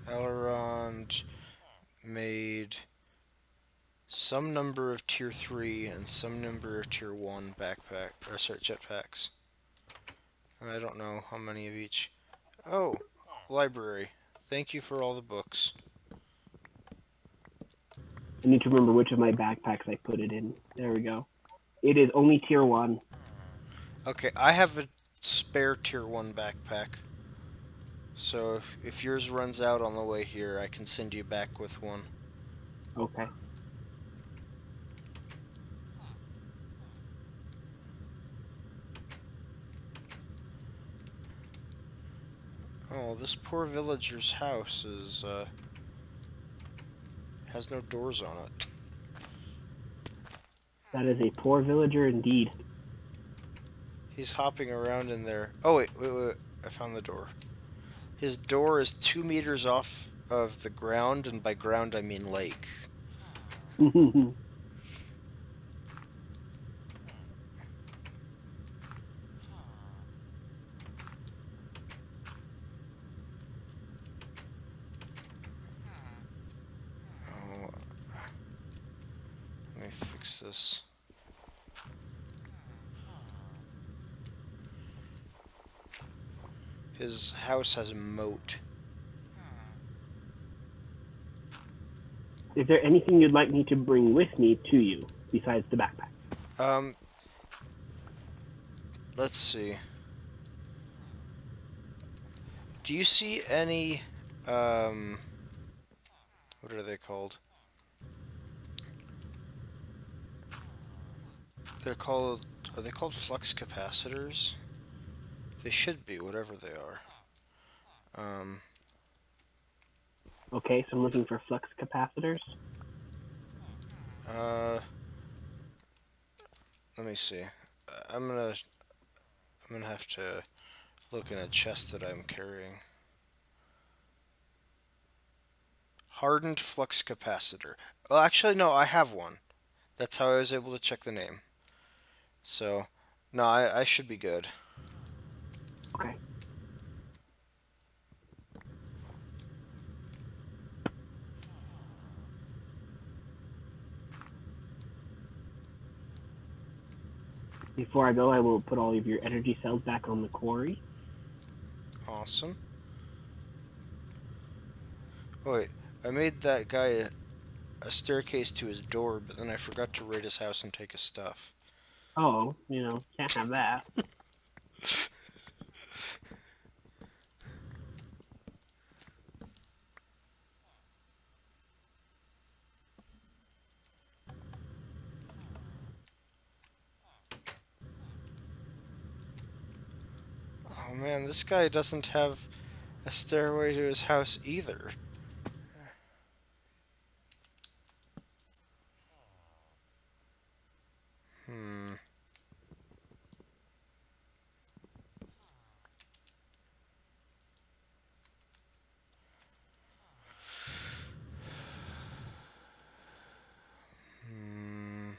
Speaker 1: Elrond made some number of tier 3 and some number of tier 1 backpack, or sorry, jetpacks. And I don't know how many of each. Oh, library. Thank you for all the books.
Speaker 2: I need to remember which of my backpacks I put it in. There we go. It is only tier 1.
Speaker 1: Okay, I have a spare tier 1 backpack. So if yours runs out on the way here, I can send you back with one.
Speaker 2: Okay.
Speaker 1: Oh, this poor villager's house is, has no doors on it.
Speaker 2: That is a poor villager indeed.
Speaker 1: He's hopping around in there. Oh, wait. I found the door. His door is 2 meters off of the ground, and by ground I mean lake. Oh, let me fix this. His house has a moat.
Speaker 2: Is there anything you'd like me to bring with me to you besides the backpack?
Speaker 1: Um, let's see. Do you see any, what are they called? They're called, are they called flux capacitors? They should be, whatever they are. Um,
Speaker 2: Okay, so I'm looking for flux capacitors.
Speaker 1: uh, let me see. I'm gonna have to look in a chest that I'm carrying. Hardened flux capacitor. Well, actually, no, I have one. That's how I was able to check the name. So, no, I should be good.
Speaker 2: Okay. Before I go, I will put all of your energy cells back on the quarry.
Speaker 1: Awesome. Oh, wait, I made that guy a staircase to his door, but then I forgot to raid his house and take his stuff.
Speaker 2: Oh, can't have that.
Speaker 1: Oh man, this guy doesn't have a stairway to his house either. Hmm. Hmm.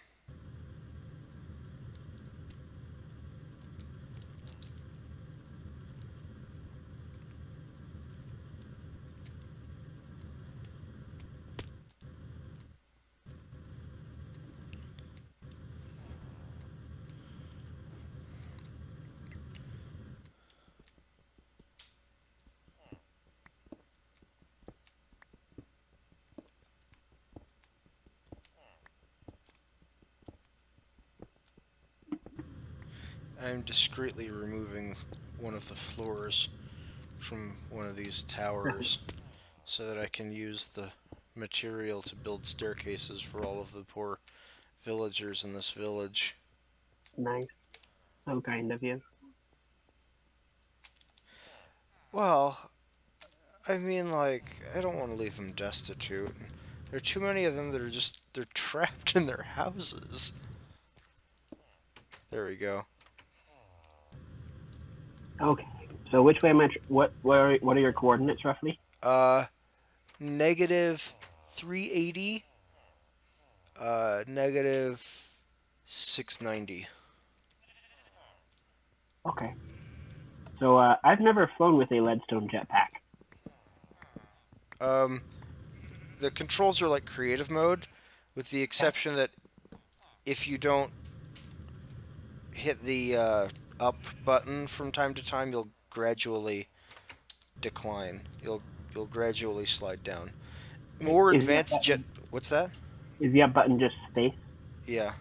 Speaker 1: I'm discreetly removing one of the floors from one of these towers so that I can use the material to build staircases for all of the poor villagers in this village.
Speaker 2: Nice. So kind of you.
Speaker 1: Well, I mean, like, I don't want to leave them destitute. There are too many of them that are just, they're trapped in their houses. There we go.
Speaker 2: Okay. So which way am I? What are your coordinates roughly?
Speaker 1: Uh, negative 380, negative 690.
Speaker 2: Okay. So I've never flown with a leadstone jetpack.
Speaker 1: Um, the controls are like creative mode, with the
Speaker 2: Okay.
Speaker 1: exception that if you don't hit the up button from time to time, you'll gradually decline. You'll gradually slide down. More
Speaker 2: Is the up
Speaker 1: advanced jet.
Speaker 2: button
Speaker 1: What's that?
Speaker 2: just space?
Speaker 1: Yeah.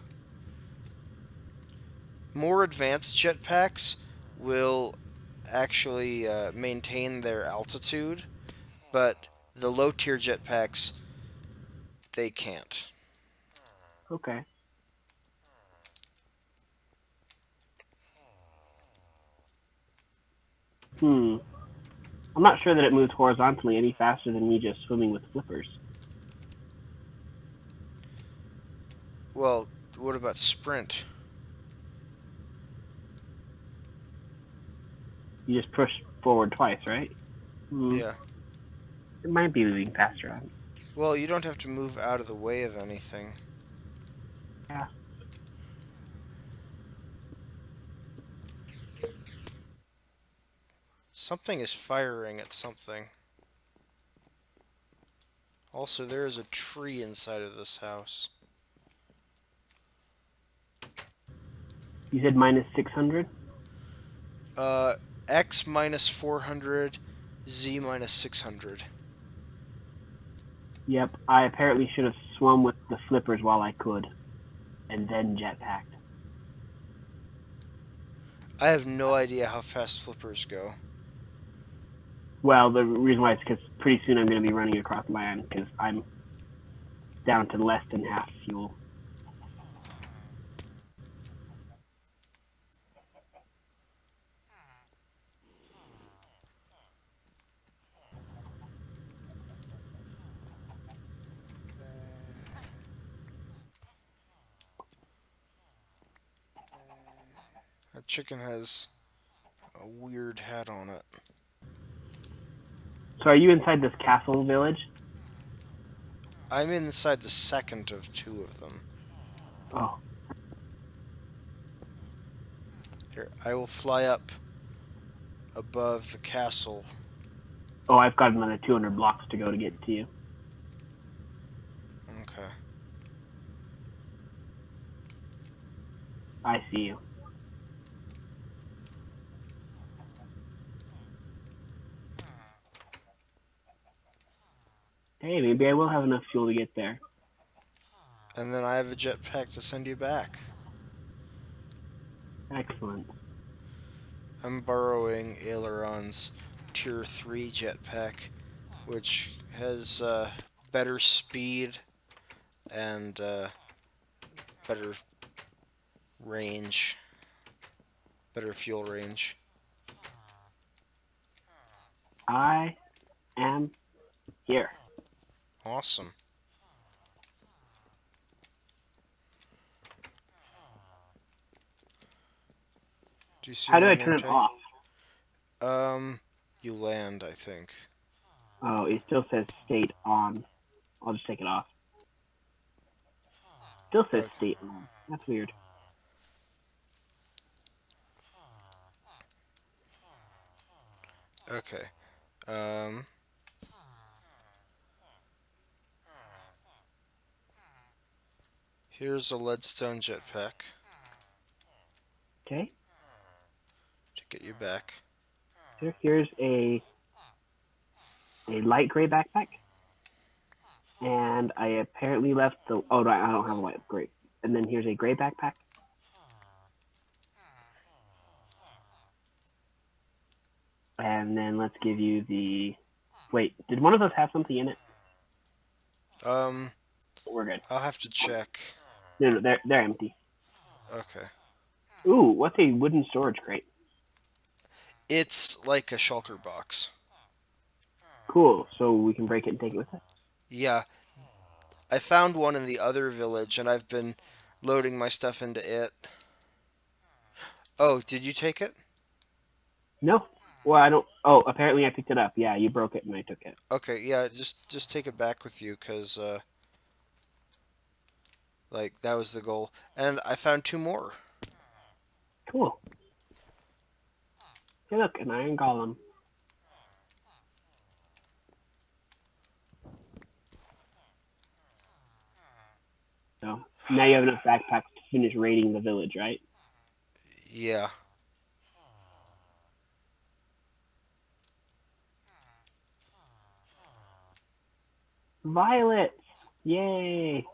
Speaker 1: More advanced jetpacks will actually maintain their altitude, but the low tier jetpacks they can't.
Speaker 2: Okay. Hmm. I'm not sure that it moves horizontally any faster than me just swimming with flippers.
Speaker 1: Well, what about sprint?
Speaker 2: You just push forward twice, right? Hmm.
Speaker 1: Yeah.
Speaker 2: It might be moving faster.
Speaker 1: Well, you don't have to move out of the way of anything.
Speaker 2: Yeah.
Speaker 1: Something is firing at something. Also, there is a tree inside of this house.
Speaker 2: You said minus 600?
Speaker 1: Uh, X minus 400, Z minus 600.
Speaker 2: Yep. I apparently should have swum with the flippers while I could, and then jetpacked.
Speaker 1: I have no idea how fast flippers go.
Speaker 2: Well, the reason why is because pretty soon I'm going to be running across land because I'm down to less than half fuel.
Speaker 1: That chicken has a weird hat on it.
Speaker 2: So are you inside this castle village?
Speaker 1: I'm inside the second of two of them.
Speaker 2: Oh,
Speaker 1: Here, I will fly up above the castle.
Speaker 2: oh, I've got another 200 blocks to go to get to you.
Speaker 1: Okay.
Speaker 2: I see you. Hey, maybe I will have enough fuel to get there.
Speaker 1: And then I have a jetpack to send you back.
Speaker 2: Excellent.
Speaker 1: I'm borrowing Aileron's Tier 3 jetpack, which has better speed and better range, better fuel range.
Speaker 2: I am here.
Speaker 1: Awesome. Do you see
Speaker 2: How do
Speaker 1: my
Speaker 2: I
Speaker 1: name
Speaker 2: turn it
Speaker 1: tag?
Speaker 2: off?
Speaker 1: You land, I think.
Speaker 2: Oh, it still says state on. I'll just take it off. Still says
Speaker 1: Okay.
Speaker 2: state on. That's weird.
Speaker 1: Okay. Um, Here's a leadstone jetpack
Speaker 2: Okay.
Speaker 1: to get you back.
Speaker 2: Here's a light gray backpack, and I apparently left the. Oh no, I don't have a light gray. And then here's a gray backpack. And then let's give you the. Wait, did one of those have something in it?
Speaker 1: Um,
Speaker 2: We're good.
Speaker 1: I'll have to check.
Speaker 2: No, no, they're empty.
Speaker 1: Okay.
Speaker 2: Ooh, what's a wooden storage crate?
Speaker 1: It's like a shulker box.
Speaker 2: Cool. So we can break it and take it with us.
Speaker 1: Yeah, I found one in the other village, and I've been loading my stuff into it. Oh, did you take it?
Speaker 2: No. Well, I don't. Oh, apparently I picked it up. Yeah, you broke it and I took it.
Speaker 1: Okay, yeah, just take it back with you, cause like that was the goal. And I found two more.
Speaker 2: Cool. Hey, look, an iron golem. So now you have enough backpacks to finish raiding the village, right?
Speaker 1: Yeah,
Speaker 2: Violets! Yay!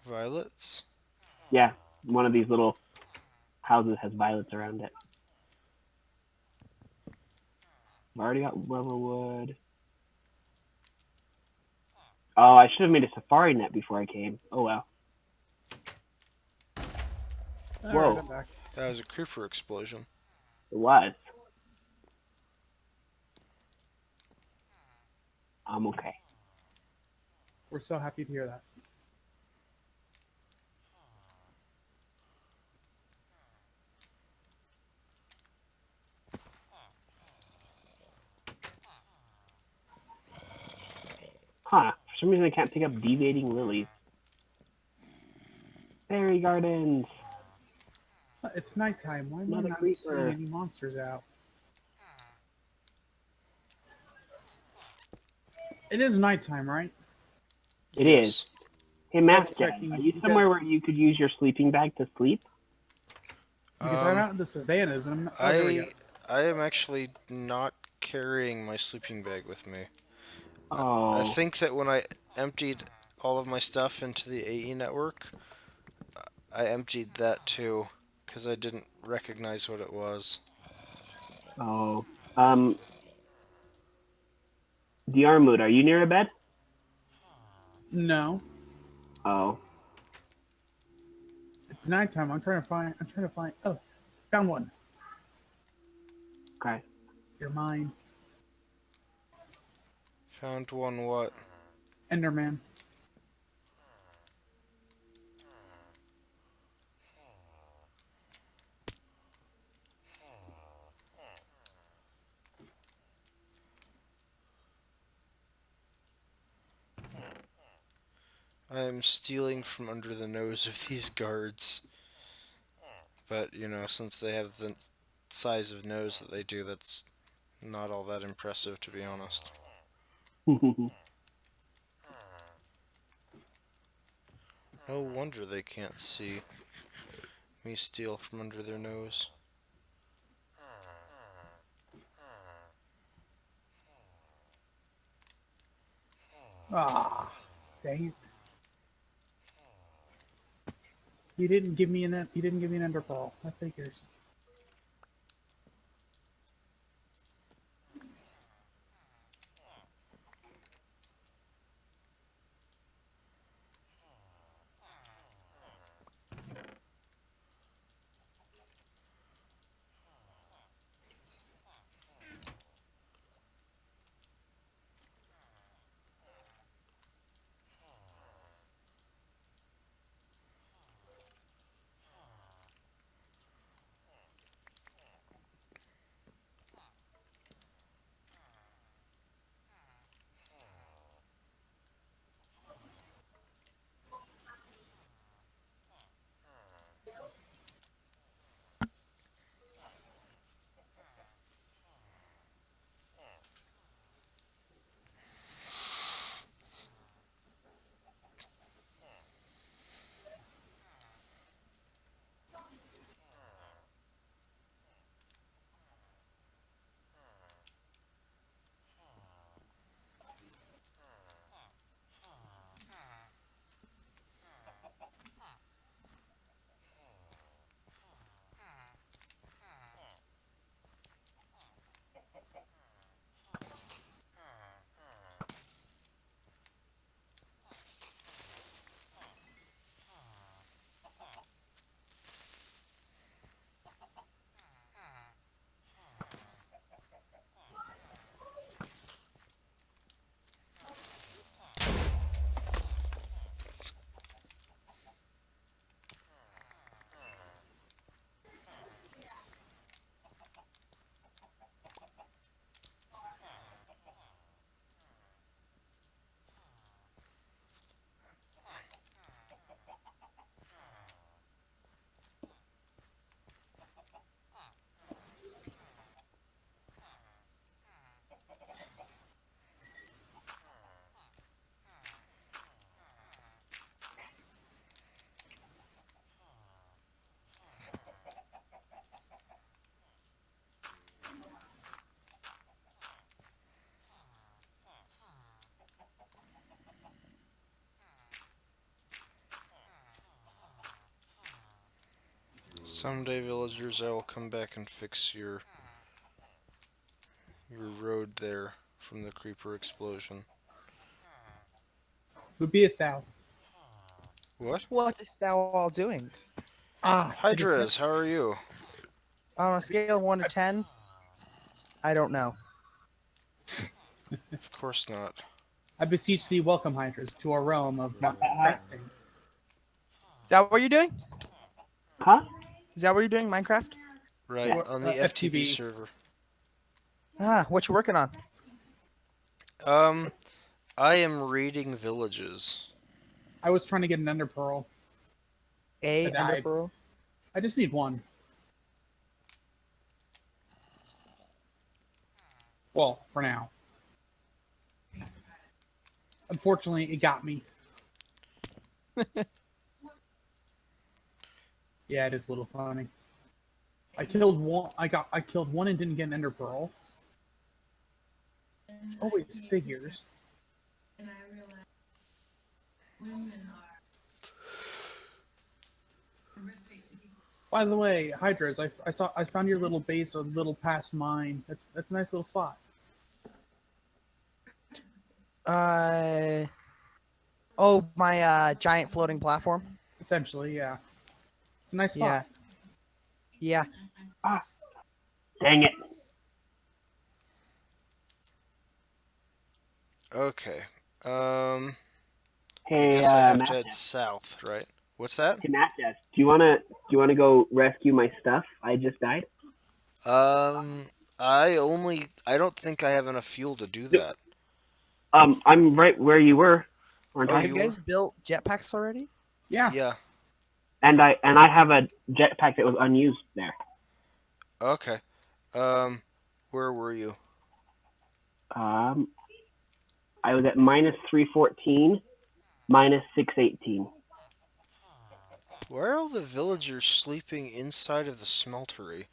Speaker 1: violets.
Speaker 2: Yeah, one of these little houses has violets around it. I've already got rubber wood. Oh, I should have made a safari net before I came. Oh well.
Speaker 3: All right,
Speaker 2: Whoa,
Speaker 3: I'm back.
Speaker 1: That was a creeper explosion.
Speaker 2: it was. I'm okay.
Speaker 3: We're so happy to hear that.
Speaker 2: Huh, for some reason I can't pick up deviating lilies. Fairy gardens!
Speaker 3: It's nighttime. Why am I
Speaker 2: Another
Speaker 3: not seeing
Speaker 2: creeper.
Speaker 3: any monsters out? It is nighttime, right?
Speaker 2: It is.
Speaker 1: Yes.
Speaker 2: Hey,
Speaker 3: Double
Speaker 2: Master, are
Speaker 3: checking
Speaker 2: you somewhere
Speaker 3: because
Speaker 2: where you could use your sleeping bag to sleep?
Speaker 3: I'm
Speaker 1: Um,
Speaker 3: out in the savannas and I'm not. Oh, there we go.
Speaker 1: I I am actually not carrying my sleeping bag with me. I
Speaker 2: Oh,
Speaker 1: think that when I emptied all of my stuff into the AE network, I emptied that too, because I didn't recognize what it was.
Speaker 2: oh. Um, Diarmut, are you near a bed?
Speaker 3: No,
Speaker 2: Oh,
Speaker 3: it's nighttime. I'm trying to find. I'm trying to find. Oh, found one.
Speaker 2: okay.
Speaker 3: You're mine,
Speaker 1: Found one what?
Speaker 3: Enderman.
Speaker 1: I am stealing from under the nose of these guards. But, since they have the size of nose that they do, that's not all that impressive, to be honest. No wonder they can't see me steal from under their nose.
Speaker 3: Ah, dang it! He didn't give me an. He didn't give me an ender pearl. That figures.
Speaker 1: Someday, villagers, I will come back and fix your road there from the creeper explosion.
Speaker 3: Who beeth thou?
Speaker 1: What?
Speaker 4: What is thou all doing?
Speaker 3: It is.
Speaker 1: Hydras, how are you?
Speaker 4: On a scale of 1 to 10, I don't know.
Speaker 1: Of course not.
Speaker 3: I beseech thee, welcome Hydras to our realm of
Speaker 2: Not that high.
Speaker 3: crafting.
Speaker 4: Is that what you're doing?
Speaker 2: Huh?
Speaker 4: Is that what you're doing, Minecraft?
Speaker 1: Right,
Speaker 3: Or,
Speaker 1: on the FTB
Speaker 3: FTB.
Speaker 1: server.
Speaker 4: What you working on?
Speaker 1: Um, I am raiding villages.
Speaker 3: I was trying to get an ender pearl.
Speaker 4: A
Speaker 3: I died.
Speaker 4: ender pearl?
Speaker 3: I just need one. Well, for now. Unfortunately, it got me. Yeah, it is a little funny. I killed one. I killed one and didn't get an ender pearl. Always figures. By the way, Hydras, I found your little base a little past mine. That's a nice little spot.
Speaker 4: Oh, my giant floating platform.
Speaker 3: Essentially, yeah. It's a nice spot.
Speaker 4: Yeah.
Speaker 2: Ah, dang it.
Speaker 1: Okay. I
Speaker 2: Hey,
Speaker 1: guess I have to
Speaker 2: Matt.
Speaker 1: head south, right? What's that?
Speaker 2: Hey, Matt. Do you wanna go rescue my stuff? I just died.
Speaker 1: Um, I don't think I have enough fuel to do
Speaker 2: Yep.
Speaker 1: that.
Speaker 2: I'm right where you were, aren't
Speaker 1: Oh,
Speaker 2: I?
Speaker 4: Have
Speaker 1: you
Speaker 4: you
Speaker 1: were?
Speaker 4: guys built jetpacks already?
Speaker 3: Yeah.
Speaker 1: Yeah.
Speaker 2: And I have a jetpack that was unused there.
Speaker 1: Okay. Um, where were you?
Speaker 2: Um, I was at -314, -618.
Speaker 1: Why are all the villagers sleeping inside of the smeltery?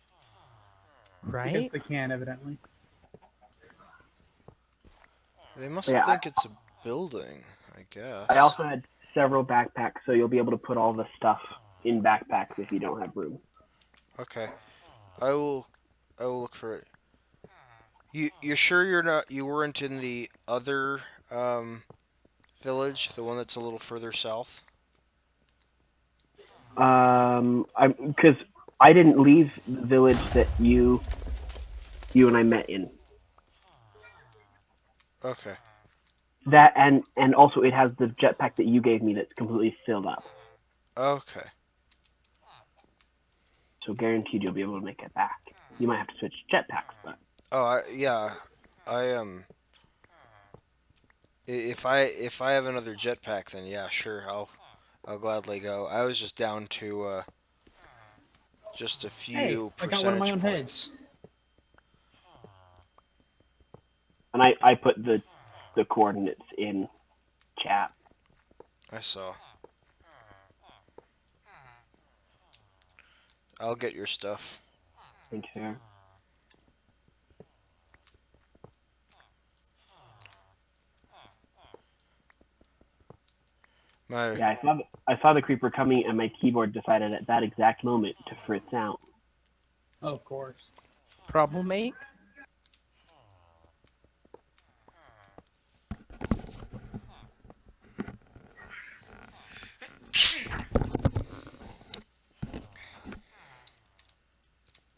Speaker 3: Because
Speaker 4: Right?
Speaker 3: they can, evidently.
Speaker 1: They must
Speaker 2: Yeah,
Speaker 1: think it's a building, I
Speaker 2: I
Speaker 1: guess.
Speaker 2: also had several backpacks, so you'll be able to put all the stuff in backpacks if you don't have room.
Speaker 1: Okay. I will I will look for it. You sure you weren't in the other village, the one that's a little further south?
Speaker 2: I'm because I didn't leave the village that you and I met in.
Speaker 1: Okay.
Speaker 2: That and also it has the jetpack that you gave me that's completely filled up.
Speaker 1: Okay.
Speaker 2: So guaranteed you'll be able to make it back. You might have to switch jetpacks, but
Speaker 1: Oh, yeah. I am if I have another jetpack, then yeah, sure, I'll gladly go. I was just down to just a
Speaker 3: Hey,
Speaker 1: few
Speaker 3: I got one of my
Speaker 1: percentage
Speaker 3: own heads.
Speaker 1: points.
Speaker 2: and I put the coordinates in chat.
Speaker 1: I saw. I'll get your stuff.
Speaker 2: Thank you, sir.
Speaker 1: My
Speaker 2: Yeah, I saw the creeper coming, and my keyboard decided at that exact moment to fritz out.
Speaker 3: Oh, of course.
Speaker 4: Problem, mate?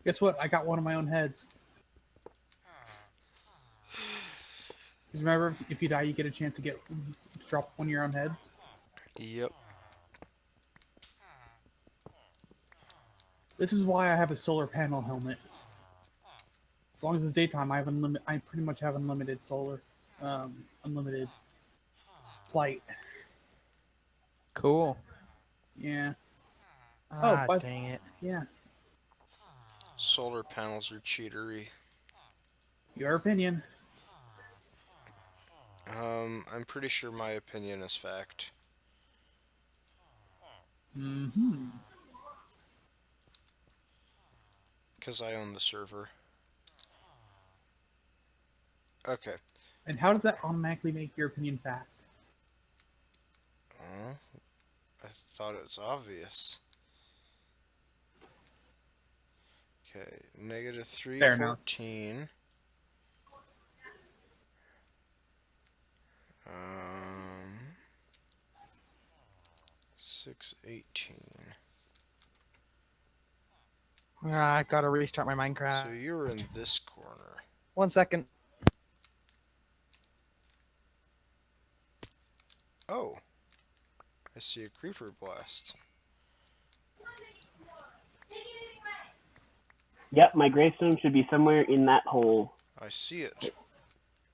Speaker 3: Guess what? I got one of my own heads. Because remember, if you die, you get a chance to drop one of your own heads.
Speaker 1: Yep.
Speaker 3: This is why I have a solar panel helmet. As long as it's daytime, I pretty much have unlimited unlimited flight.
Speaker 4: Cool.
Speaker 3: Yeah. But
Speaker 4: Dang it.
Speaker 3: yeah,
Speaker 1: Solar panels are cheatery.
Speaker 3: your opinion.
Speaker 1: I'm pretty sure my opinion is fact.
Speaker 3: Mm-hmm.
Speaker 1: Because I own the server. Okay.
Speaker 3: And how does that automatically make your opinion fact?
Speaker 1: I thought it was obvious. Okay, negative
Speaker 3: Fair enough.
Speaker 1: 314. Um, 618.
Speaker 4: I gotta restart my
Speaker 1: So
Speaker 4: Minecraft.
Speaker 1: you're in this corner.
Speaker 4: 1 second.
Speaker 1: Oh, I see a creeper blast.
Speaker 2: Yep, my gravestone should be somewhere in that hole.
Speaker 1: I see it.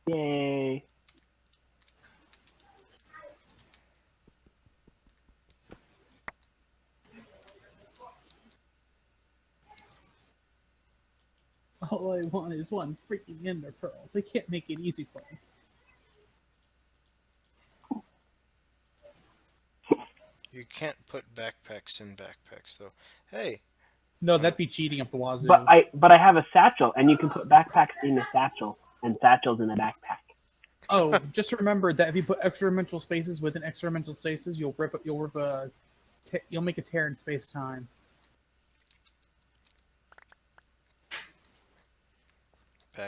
Speaker 2: Yay.
Speaker 3: All I want is one freaking ender pearl. They can't make it easy for me.
Speaker 1: You can't put backpacks in backpacks, though. Hey,
Speaker 3: No, that'd be cheating up the wazoo.
Speaker 2: But I have a satchel, and you can put backpacks in a satchel, and satchels in a backpack.
Speaker 3: Oh, just remember that if you put extra-dimensional spaces within extra-dimensional spaces, you'll make a tear in space-time.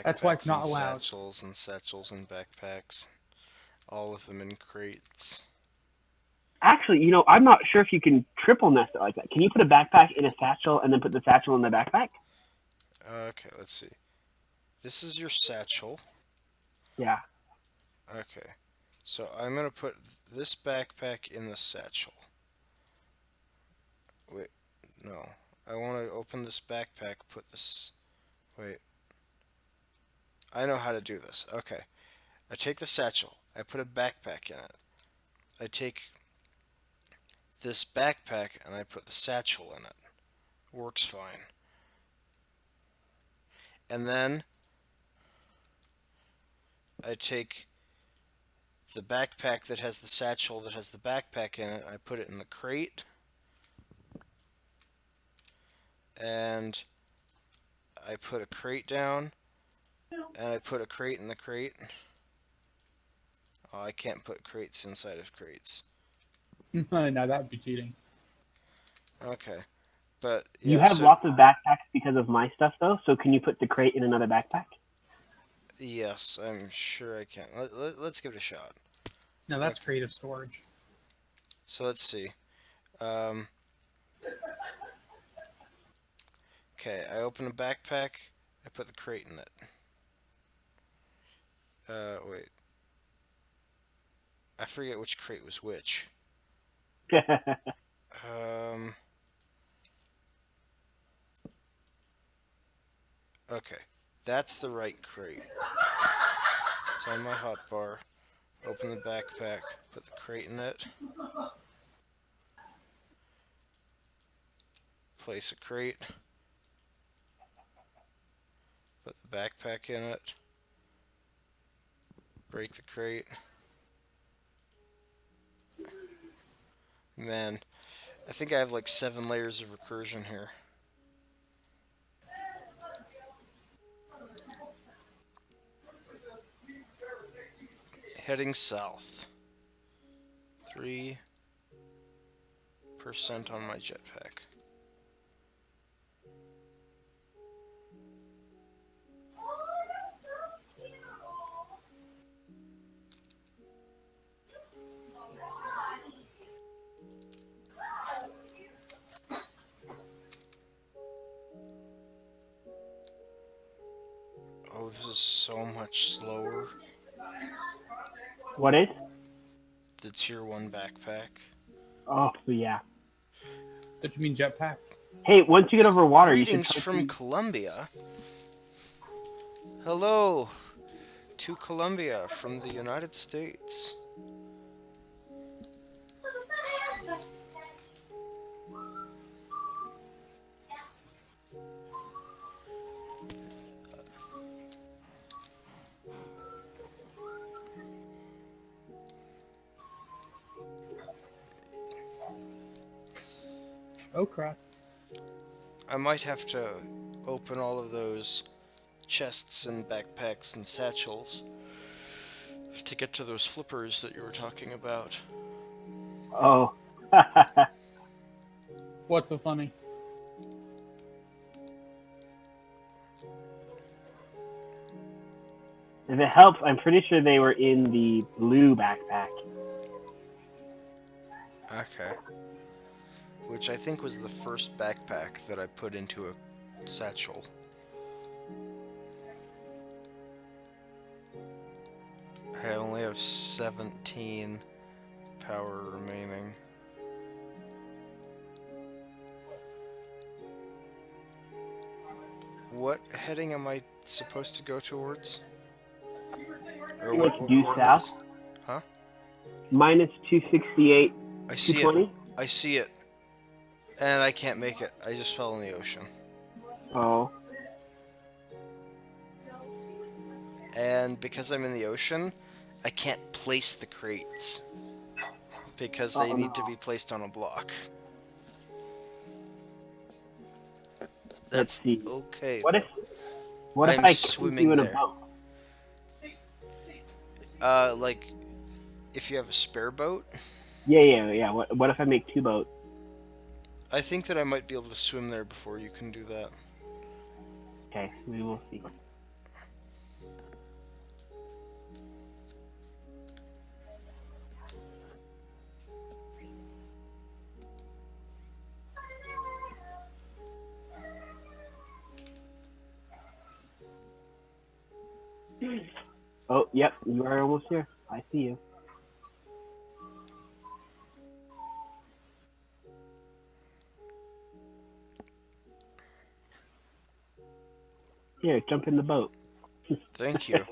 Speaker 3: That's why it's
Speaker 1: backpacks
Speaker 3: not
Speaker 1: and
Speaker 3: allowed.
Speaker 1: satchels and backpacks. All of them in crates.
Speaker 2: Actually, I'm not sure if you can triple nest it like that. Can you put a backpack in a satchel and then put the satchel in the backpack?
Speaker 1: Okay, let's see. This is your satchel.
Speaker 2: Yeah.
Speaker 1: Okay. So I'm going to put this backpack in the satchel. Wait, no. I want to open this backpack, put this... Wait. I know how to do this. Okay. I take the satchel. I put a backpack in it. I take this backpack and I put the satchel in it. Works fine. And then I take the backpack that has the satchel that has the backpack in it. I put it in the crate. And I put a crate down. And I put a crate in the crate. Oh, I can't put crates inside of crates.
Speaker 3: No, that'd be cheating.
Speaker 1: Okay. But,
Speaker 2: You
Speaker 1: yeah,
Speaker 2: have
Speaker 1: so...
Speaker 2: lots of backpacks because of my stuff, though, so can you put the crate in another backpack?
Speaker 1: Yes, I'm sure I can. Let's give it a shot.
Speaker 3: No, that's
Speaker 1: Okay.
Speaker 3: creative storage.
Speaker 1: So let's see. Okay, I open a backpack. I put the crate in it. Wait. I forget which crate was which. Okay. That's the right crate. It's on my hotbar. Open the backpack. Put the crate in it. Place a crate. Put the backpack in it. Break the crate. Man, I think I have like 7 layers of recursion here. Heading south. 3% on my jetpack. Oh, this is so much slower.
Speaker 2: What is?
Speaker 1: The tier 1 backpack.
Speaker 2: Oh, yeah.
Speaker 3: Don't you mean jetpack?
Speaker 2: Hey, once you get over water, you should
Speaker 1: Greetings
Speaker 2: try
Speaker 1: from
Speaker 2: to...
Speaker 1: Colombia. Hello to Colombia from the United States.
Speaker 3: Oh crap.
Speaker 1: I might have to open all of those chests and backpacks and satchels to get to those flippers that you were talking about.
Speaker 2: Oh.
Speaker 3: What's so funny?
Speaker 2: If it helps, I'm pretty sure they were in the blue backpack.
Speaker 1: Okay. Which I think was the first backpack that I put into a satchel. I only have 17 power remaining. What heading am I supposed to go towards? Or
Speaker 2: It's
Speaker 1: what
Speaker 2: due south.
Speaker 1: coordinates? Huh?
Speaker 2: Minus 268,
Speaker 1: I see it.
Speaker 2: 220.
Speaker 1: I see it. And I can't make it. I just fell in the ocean.
Speaker 2: Oh,
Speaker 1: And because I'm in the ocean, I can't place the crates. Because they
Speaker 2: oh
Speaker 1: need to
Speaker 2: no.
Speaker 1: be placed on a block.
Speaker 2: Let's
Speaker 1: That's
Speaker 2: see.
Speaker 1: okay,
Speaker 2: What if
Speaker 1: though.
Speaker 2: what if
Speaker 1: I'm
Speaker 2: I keep you
Speaker 1: swimming
Speaker 2: in a
Speaker 1: there.
Speaker 2: boat?
Speaker 1: Like, if you have a spare boat,
Speaker 2: Yeah. What if I make two boats?
Speaker 1: I think that I might be able to swim there before you can do that.
Speaker 2: Okay, we will see. Oh, yep, you are almost here. I see you. Here, jump in the boat.
Speaker 1: Thank you.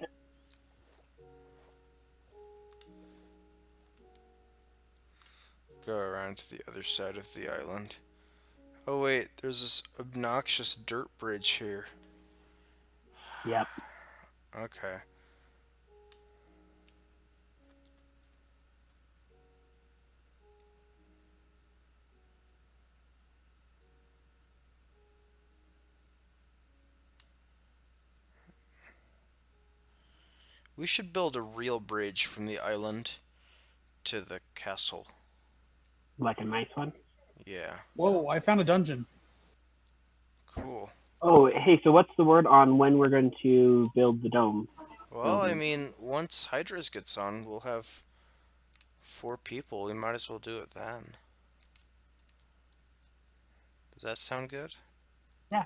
Speaker 1: Go around to the other side of the island. Oh wait, there's this obnoxious dirt bridge here.
Speaker 2: Yep.
Speaker 1: Okay. We should build a real bridge from the island to the castle.
Speaker 2: Like a nice one.
Speaker 1: Yeah.
Speaker 3: Whoa! I found a dungeon.
Speaker 1: Cool.
Speaker 2: Oh, hey, so what's the word on when we're going to build the dome
Speaker 1: Well, I
Speaker 2: building?
Speaker 1: mean, once Hydras gets on, we'll have 4 people. We might as well do it then. Does that sound good?
Speaker 2: Yeah.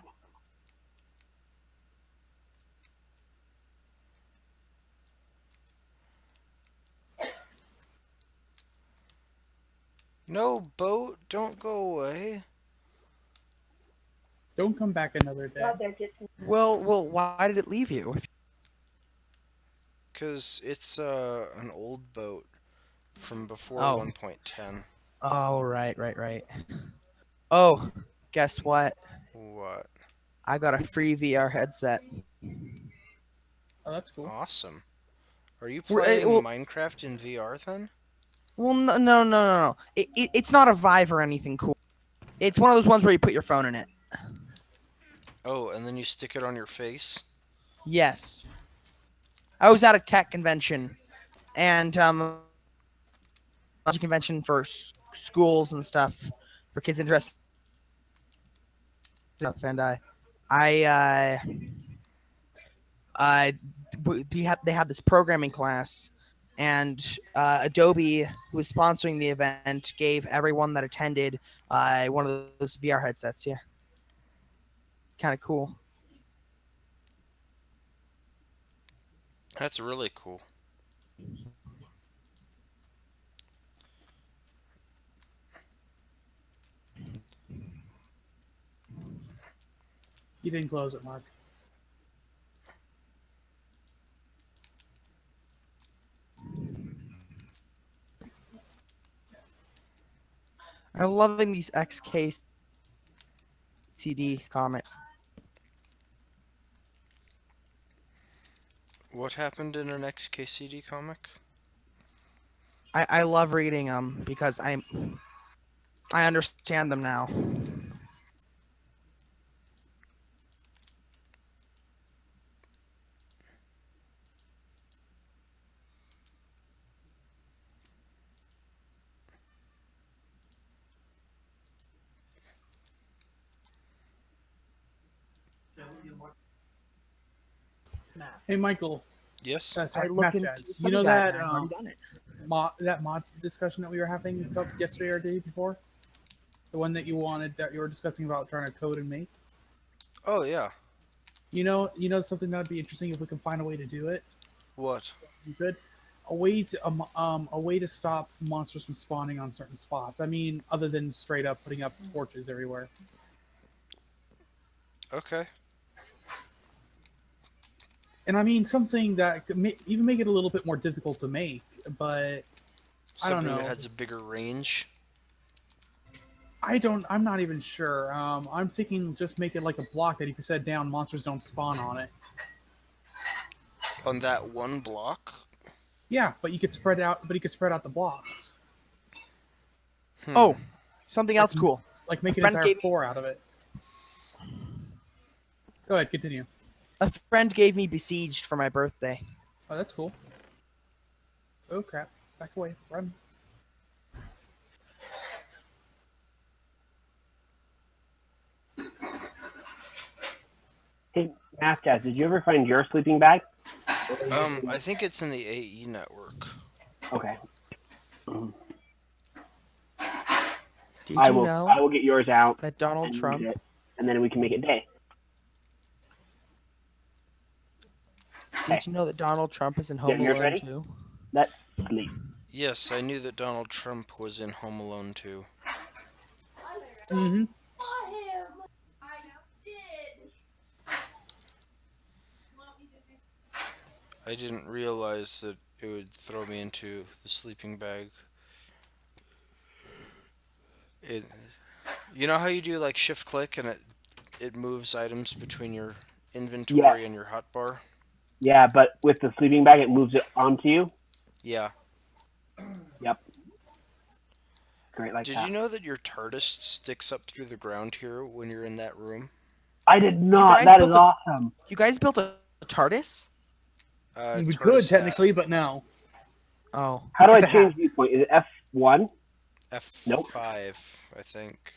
Speaker 1: No, boat, don't go away.
Speaker 3: Don't come back another day.
Speaker 4: Well, why did it leave you?
Speaker 1: Because it's an old boat from before
Speaker 4: Oh,
Speaker 1: 1.10.
Speaker 4: oh, right. Oh, guess what?
Speaker 1: What?
Speaker 4: I got a free VR headset.
Speaker 3: Oh, that's cool.
Speaker 1: Awesome. Are you playing
Speaker 4: Well,
Speaker 1: Minecraft in VR then?
Speaker 4: no. It's not a Vive or anything cool. It's one of those ones where you put your phone in it.
Speaker 1: Oh, and then you stick it on your face?
Speaker 4: Yes. I was at a tech convention, and a convention for schools and stuff for kids interested in stuff. And I uh, they have this programming class, and Adobe, who was sponsoring the event, gave everyone that attended one of those VR headsets. Yeah, kind of cool.
Speaker 1: That's really cool.
Speaker 3: You didn't close it, Mark.
Speaker 4: I'm loving these XKCD comics.
Speaker 1: What happened in an XKCD comic?
Speaker 4: I love reading them because I understand them now.
Speaker 3: Hey, Michael.
Speaker 1: Yes.
Speaker 3: Sorry,
Speaker 4: I look
Speaker 3: Math
Speaker 4: into
Speaker 3: Jazz. You
Speaker 4: study
Speaker 3: know
Speaker 4: guide,
Speaker 3: that
Speaker 4: and I've already done it.
Speaker 3: mod discussion that we were having yesterday or the day before? The one that you were discussing about trying to code and make.
Speaker 1: Oh yeah.
Speaker 3: Something that'd be interesting if we can find a way to do it.
Speaker 1: What?
Speaker 3: You could a way to stop monsters from spawning on certain spots. I mean, other than straight up putting up torches everywhere.
Speaker 1: Okay.
Speaker 3: And I mean something that could even make it a little bit more difficult to make, but I don't
Speaker 1: Something that
Speaker 3: know.
Speaker 1: has a bigger range
Speaker 3: I'm not even sure. I'm thinking just make it like a block that if you set down, monsters don't spawn on it.
Speaker 1: on that one block.
Speaker 3: Yeah, but you could spread out. But you could spread out the blocks,
Speaker 1: Hmm.
Speaker 4: Oh, something
Speaker 3: like
Speaker 4: else cool.
Speaker 3: like
Speaker 4: A
Speaker 3: make an
Speaker 4: friend
Speaker 3: entire
Speaker 4: gave me
Speaker 3: floor out of it. Go ahead, continue.
Speaker 4: a friend gave me Besieged for my birthday.
Speaker 3: Oh, that's cool. Oh crap! Back away, run.
Speaker 2: Hey, Math Jazz, did you ever find your sleeping bag?
Speaker 1: I think it's in the AE network.
Speaker 2: Okay. Mhm.
Speaker 4: Did you know
Speaker 2: I will get yours out
Speaker 4: that Donald
Speaker 2: and use
Speaker 4: Trump?
Speaker 2: it, and then we can make it day. Okay.
Speaker 4: Did you know that Donald Trump is in
Speaker 2: You
Speaker 4: Home
Speaker 2: have yours
Speaker 4: Alone
Speaker 2: ready?
Speaker 4: too?
Speaker 2: Let's sleep.
Speaker 1: Yes, I knew that Donald Trump was in Home Alone too.
Speaker 3: Mm-hmm.
Speaker 1: I didn't realize that it would throw me into the sleeping bag. It, you know how you do like shift click and it moves items between your
Speaker 2: Yes.
Speaker 1: inventory and your hotbar?
Speaker 2: Yeah, but with the sleeping bag, it moves it onto you.
Speaker 1: Yeah.
Speaker 2: Yep. Great like
Speaker 1: Did you
Speaker 2: that.
Speaker 1: know that your TARDIS sticks up through the ground here when you're in that room?
Speaker 2: I did
Speaker 4: You
Speaker 2: not.
Speaker 4: guys
Speaker 2: That is
Speaker 4: built a
Speaker 2: awesome.
Speaker 4: you guys built a TARDIS?
Speaker 3: We could
Speaker 1: TARDIS
Speaker 3: technically,
Speaker 1: half.
Speaker 3: but no.
Speaker 4: Oh,
Speaker 2: How do I
Speaker 3: It's a half.
Speaker 2: change viewpoint? Is it F1? Nope.
Speaker 1: F5, I think.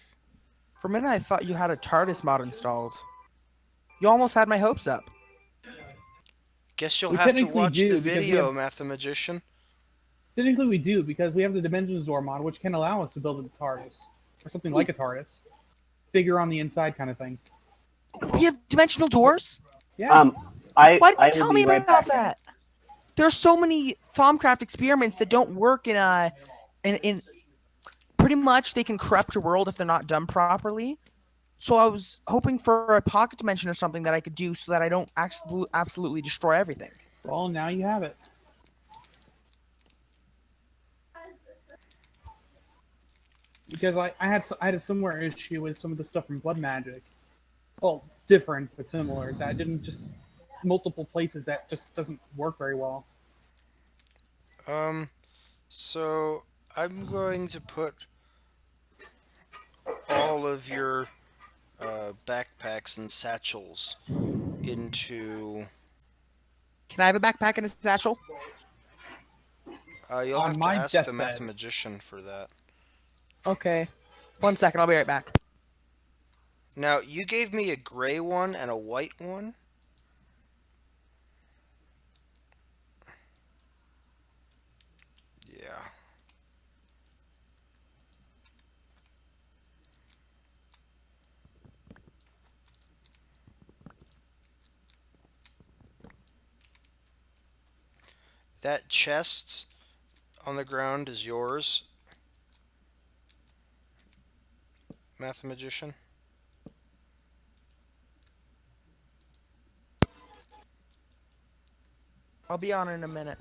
Speaker 4: for a minute I thought you had a TARDIS mod installed. You almost had my hopes up.
Speaker 1: Guess you'll
Speaker 3: We
Speaker 1: have to
Speaker 3: technically
Speaker 1: watch the
Speaker 3: do because we have
Speaker 1: video, Mathemagician.
Speaker 3: technically we do because we have the Dimensions Door mod, which can allow us to build a TARDIS or something like a TARDIS, bigger on the inside kind of thing.
Speaker 4: We have dimensional doors?
Speaker 3: Yeah.
Speaker 2: I
Speaker 4: Why didn't you
Speaker 2: will
Speaker 4: tell
Speaker 2: be
Speaker 4: me
Speaker 2: right
Speaker 4: about
Speaker 2: back.
Speaker 4: that? There's so many Thaumcraft experiments that don't work in pretty much they can corrupt your world if they're not done properly. So I was hoping for a pocket dimension or something that I could do so that I don't absolutely destroy everything.
Speaker 3: Well, now you have it. Because I had a similar issue with some of the stuff from Blood Magic. Well, different but similar. That didn't just multiple places that just doesn't work very well.
Speaker 1: Um, so I'm going to put all of your backpacks and satchels into.
Speaker 4: Can I have a backpack and a satchel?
Speaker 1: You'll
Speaker 3: On
Speaker 1: have to
Speaker 3: my
Speaker 1: ask the
Speaker 3: deathbed.
Speaker 1: Mathemagician for that.
Speaker 4: Okay. 1 second, I'll be right back.
Speaker 1: Now, you gave me a gray one and a white one. Yeah. That chest on the ground is yours, Mathemagician.
Speaker 4: I'll be on in a minute.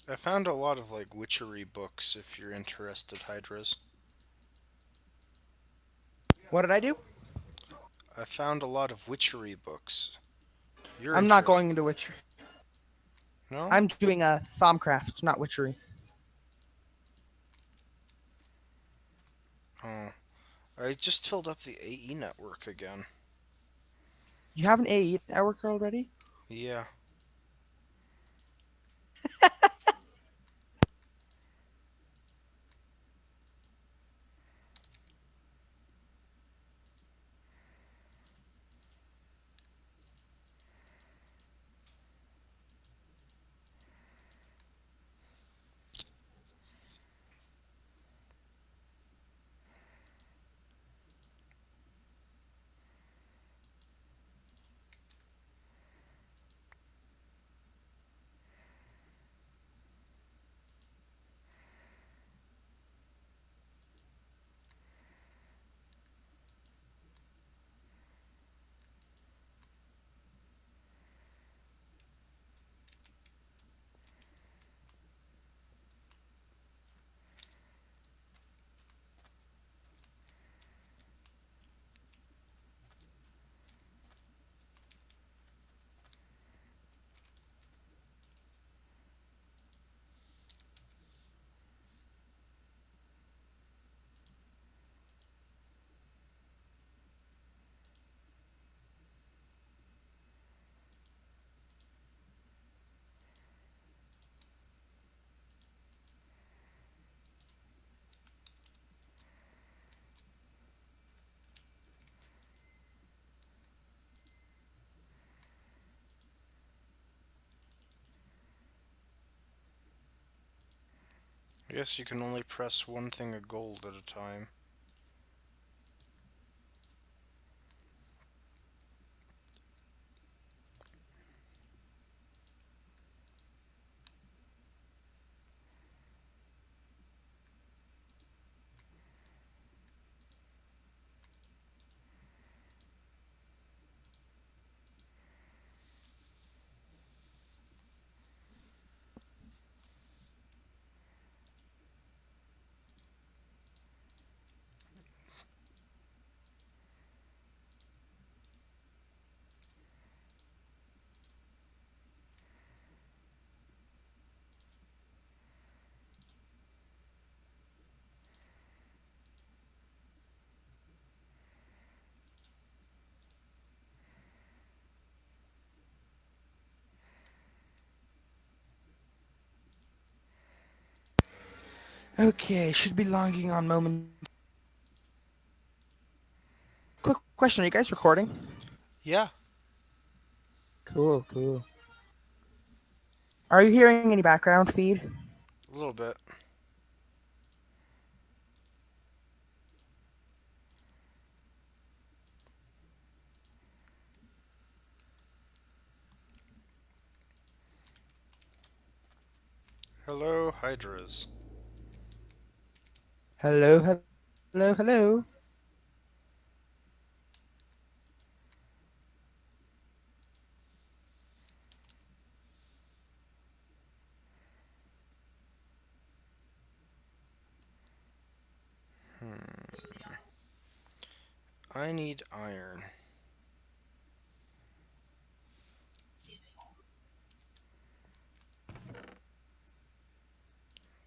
Speaker 1: I found a lot of like witchery books if you're interested, Hydras.
Speaker 4: What did I do?
Speaker 1: I found a lot of witchery books. You're
Speaker 4: I'm not
Speaker 1: interested.
Speaker 4: going into witchery.
Speaker 1: No?
Speaker 4: I'm doing a Thaumcraft, not witchery.
Speaker 1: Oh. I just filled up the AE network again.
Speaker 4: You have an AE network already?
Speaker 1: Yeah. I guess you can only press one thing of gold at a time.
Speaker 4: Okay, should be logging on moment. Quick question: are you guys recording?
Speaker 1: Yeah,
Speaker 4: Cool, cool. Are you hearing any background feed?
Speaker 1: a little bit. Hello, Hydras.
Speaker 4: Hello, hello, hello.
Speaker 1: I need iron.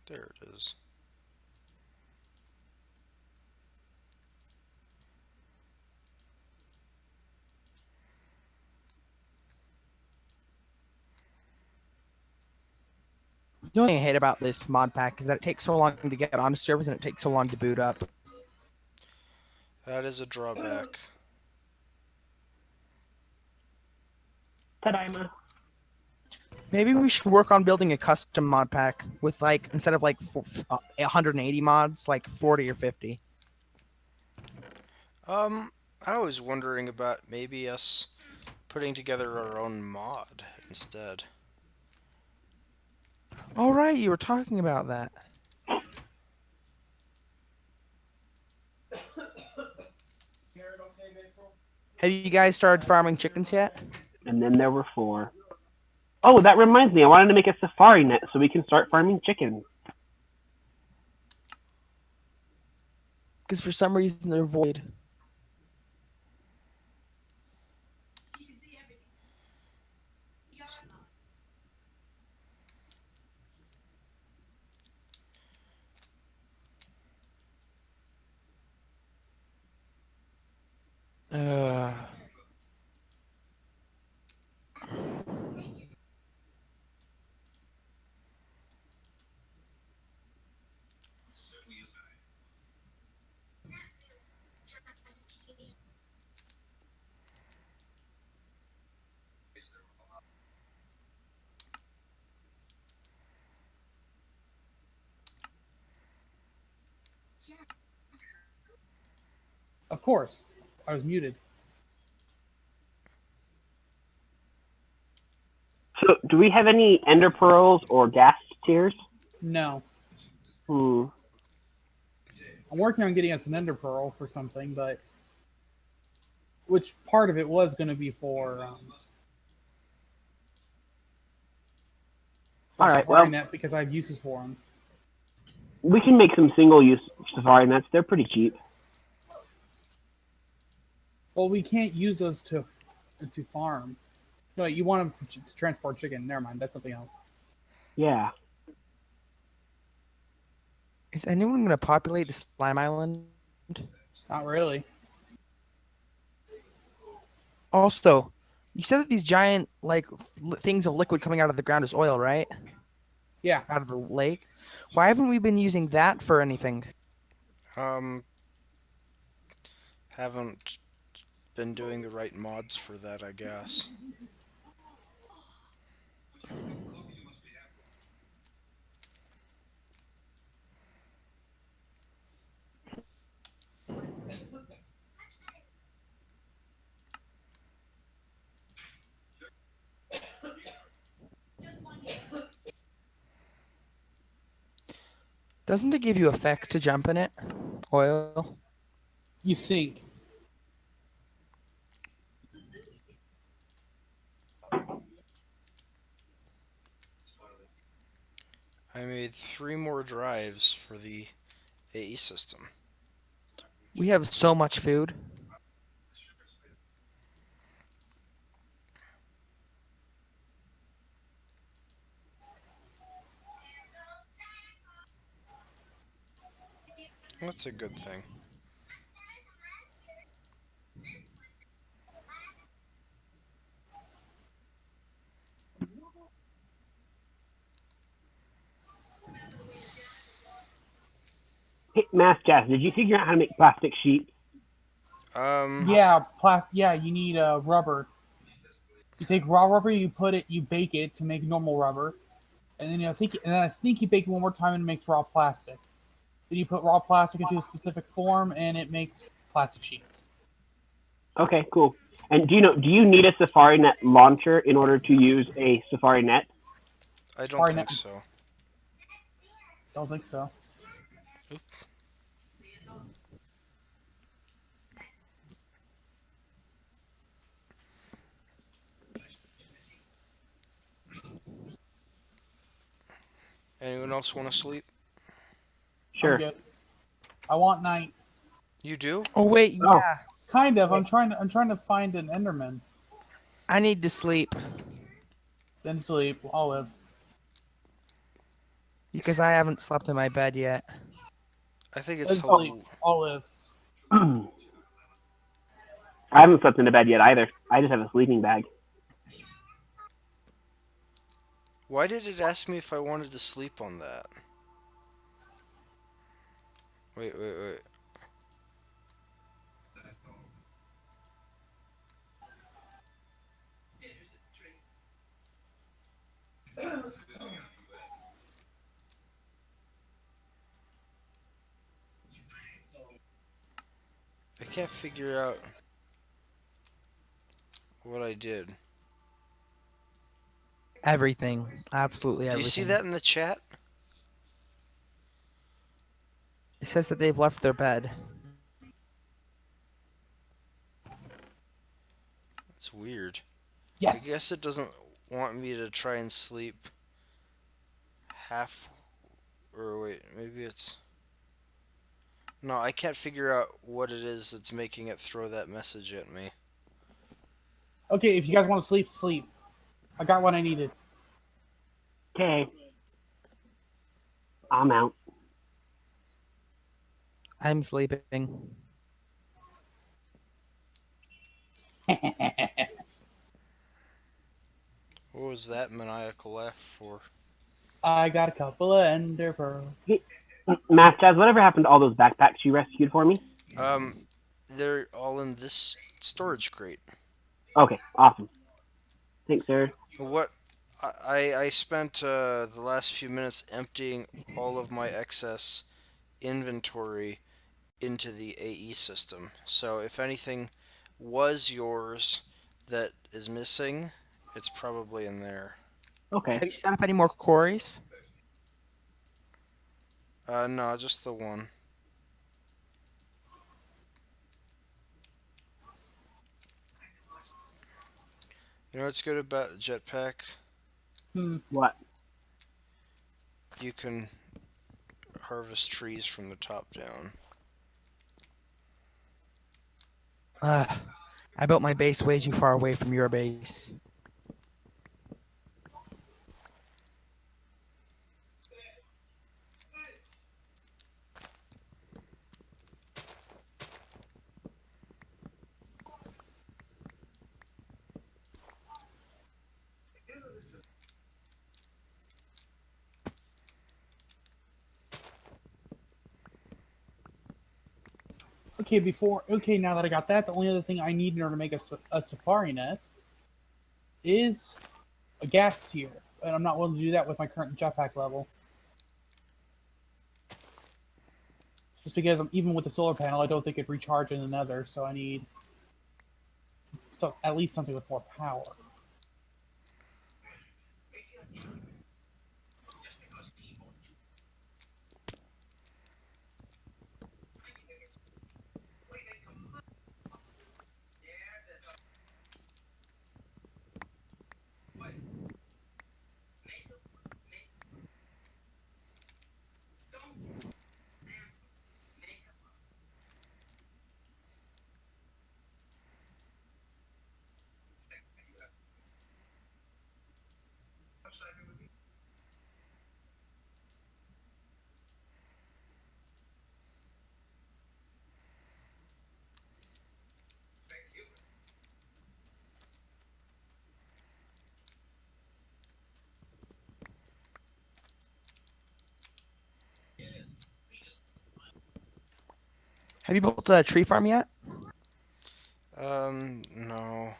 Speaker 1: There it is.
Speaker 4: The only thing I hate about this mod pack is that it takes so long to get onto servers and it takes so long to boot up.
Speaker 1: That is a drawback.
Speaker 2: Tadaima.
Speaker 4: Maybe we should work on building a custom mod pack with like instead of like 180 mods, like 40 or 50.
Speaker 1: I was wondering about maybe us putting together our own mod instead.
Speaker 4: All right, you were talking about that. Have you guys started farming chickens yet?
Speaker 2: And then there were four. Oh, that reminds me. I wanted to make a safari net so we can start farming chickens.
Speaker 4: Because for some reason they're void. Uh,
Speaker 3: Of course, I was muted.
Speaker 2: So, do we have any ender pearls or gas tears?
Speaker 3: No,
Speaker 2: Hmm.
Speaker 3: I'm working on getting us an ender pearl for something, but which part of it was going to be
Speaker 2: All
Speaker 3: for
Speaker 2: right.
Speaker 3: Safari
Speaker 2: Well,
Speaker 3: Net because I have uses for them.
Speaker 2: we can make some single-use safari nets. They're pretty cheap.
Speaker 3: Well, we can't use those to farm. No, you want them to transport chicken. Never mind, that's something else.
Speaker 2: Yeah.
Speaker 4: is anyone going to populate the slime island?
Speaker 3: Not really.
Speaker 4: Also, you said that these giant like things of liquid coming out of the ground is oil, right?
Speaker 3: Yeah,
Speaker 4: Out of the lake. Why haven't we been using that for anything?
Speaker 1: Um, haven't been doing the right mods for that, I guess.
Speaker 4: Doesn't it give you effects to jump in it? Oil.
Speaker 3: you sink.
Speaker 1: I made 3 more drives for the AE system.
Speaker 4: We have so much food.
Speaker 1: That's a good thing.
Speaker 2: Hey, Mass Jazz, did you figure out how to make plastic sheets?
Speaker 1: Um,
Speaker 3: Yeah, Yeah, you need rubber. You take raw rubber, you put it, you bake it to make normal rubber, and then I think you bake it one more time and it makes raw plastic. Then you put raw plastic into a specific form and it makes plastic sheets.
Speaker 2: Okay, cool. And do you need a safari net launcher in order to use a safari net?
Speaker 1: I don't
Speaker 3: Safari
Speaker 1: think
Speaker 3: Net,
Speaker 1: so.
Speaker 3: don't think so.
Speaker 1: Oop. Anyone else want to sleep?
Speaker 3: I'm
Speaker 2: Sure.
Speaker 3: good. I want night.
Speaker 1: You do?
Speaker 4: Oh wait,
Speaker 2: Oh,
Speaker 4: yeah.
Speaker 3: Kind of.
Speaker 2: okay.
Speaker 3: I'm trying to find an Enderman.
Speaker 4: I need to sleep
Speaker 3: Then sleep. I'll live.
Speaker 4: because I haven't slept in my bed yet.
Speaker 1: I think it's
Speaker 3: Then sleep.
Speaker 1: hell.
Speaker 3: I'll live.
Speaker 2: I haven't slept in a bed yet either. I just have a sleeping bag.
Speaker 1: Why did it ask me if I wanted to sleep on that? Wait. I can't figure out what I did.
Speaker 4: Everything, absolutely
Speaker 1: Do you see
Speaker 4: everything.
Speaker 1: that in the chat?
Speaker 4: It says that they've left their bed.
Speaker 1: It's weird. I guess
Speaker 3: Yes.
Speaker 1: it doesn't want me to try and sleep half, or wait, maybe it's no. I can't figure out what it is that's making it throw that message at me.
Speaker 3: Okay, if you guys want to sleep, sleep. I got what I needed.
Speaker 2: Okay, I'm out.
Speaker 4: I'm sleeping.
Speaker 1: What was that maniacal laugh for?
Speaker 3: I got a couple of ender pearls.
Speaker 2: Hey, Math Jazz, whatever happened to all those backpacks you rescued for me?
Speaker 1: Um, they're all in this storage crate.
Speaker 2: Okay, awesome. Thanks, sir.
Speaker 1: What I spent the last few minutes emptying all of my excess inventory into the AE system. So if anything was yours that is missing, it's probably in there.
Speaker 2: Okay.
Speaker 4: Have you set up any more quarries?
Speaker 1: No, just the one. You know what's good about a jetpack?
Speaker 3: Hmm.
Speaker 2: What?
Speaker 1: You can harvest trees from the top down.
Speaker 4: Uh, I built my base way too far away from your base.
Speaker 3: Okay, now that I got that, the only other thing I need in order to make a safari net is a gas tier. And I'm not willing to do that with my current jetpack level. Just because even with the solar panel, I don't think it'd recharge in another, so I need at least something with more power.
Speaker 4: Have you built a tree farm yet?
Speaker 1: No.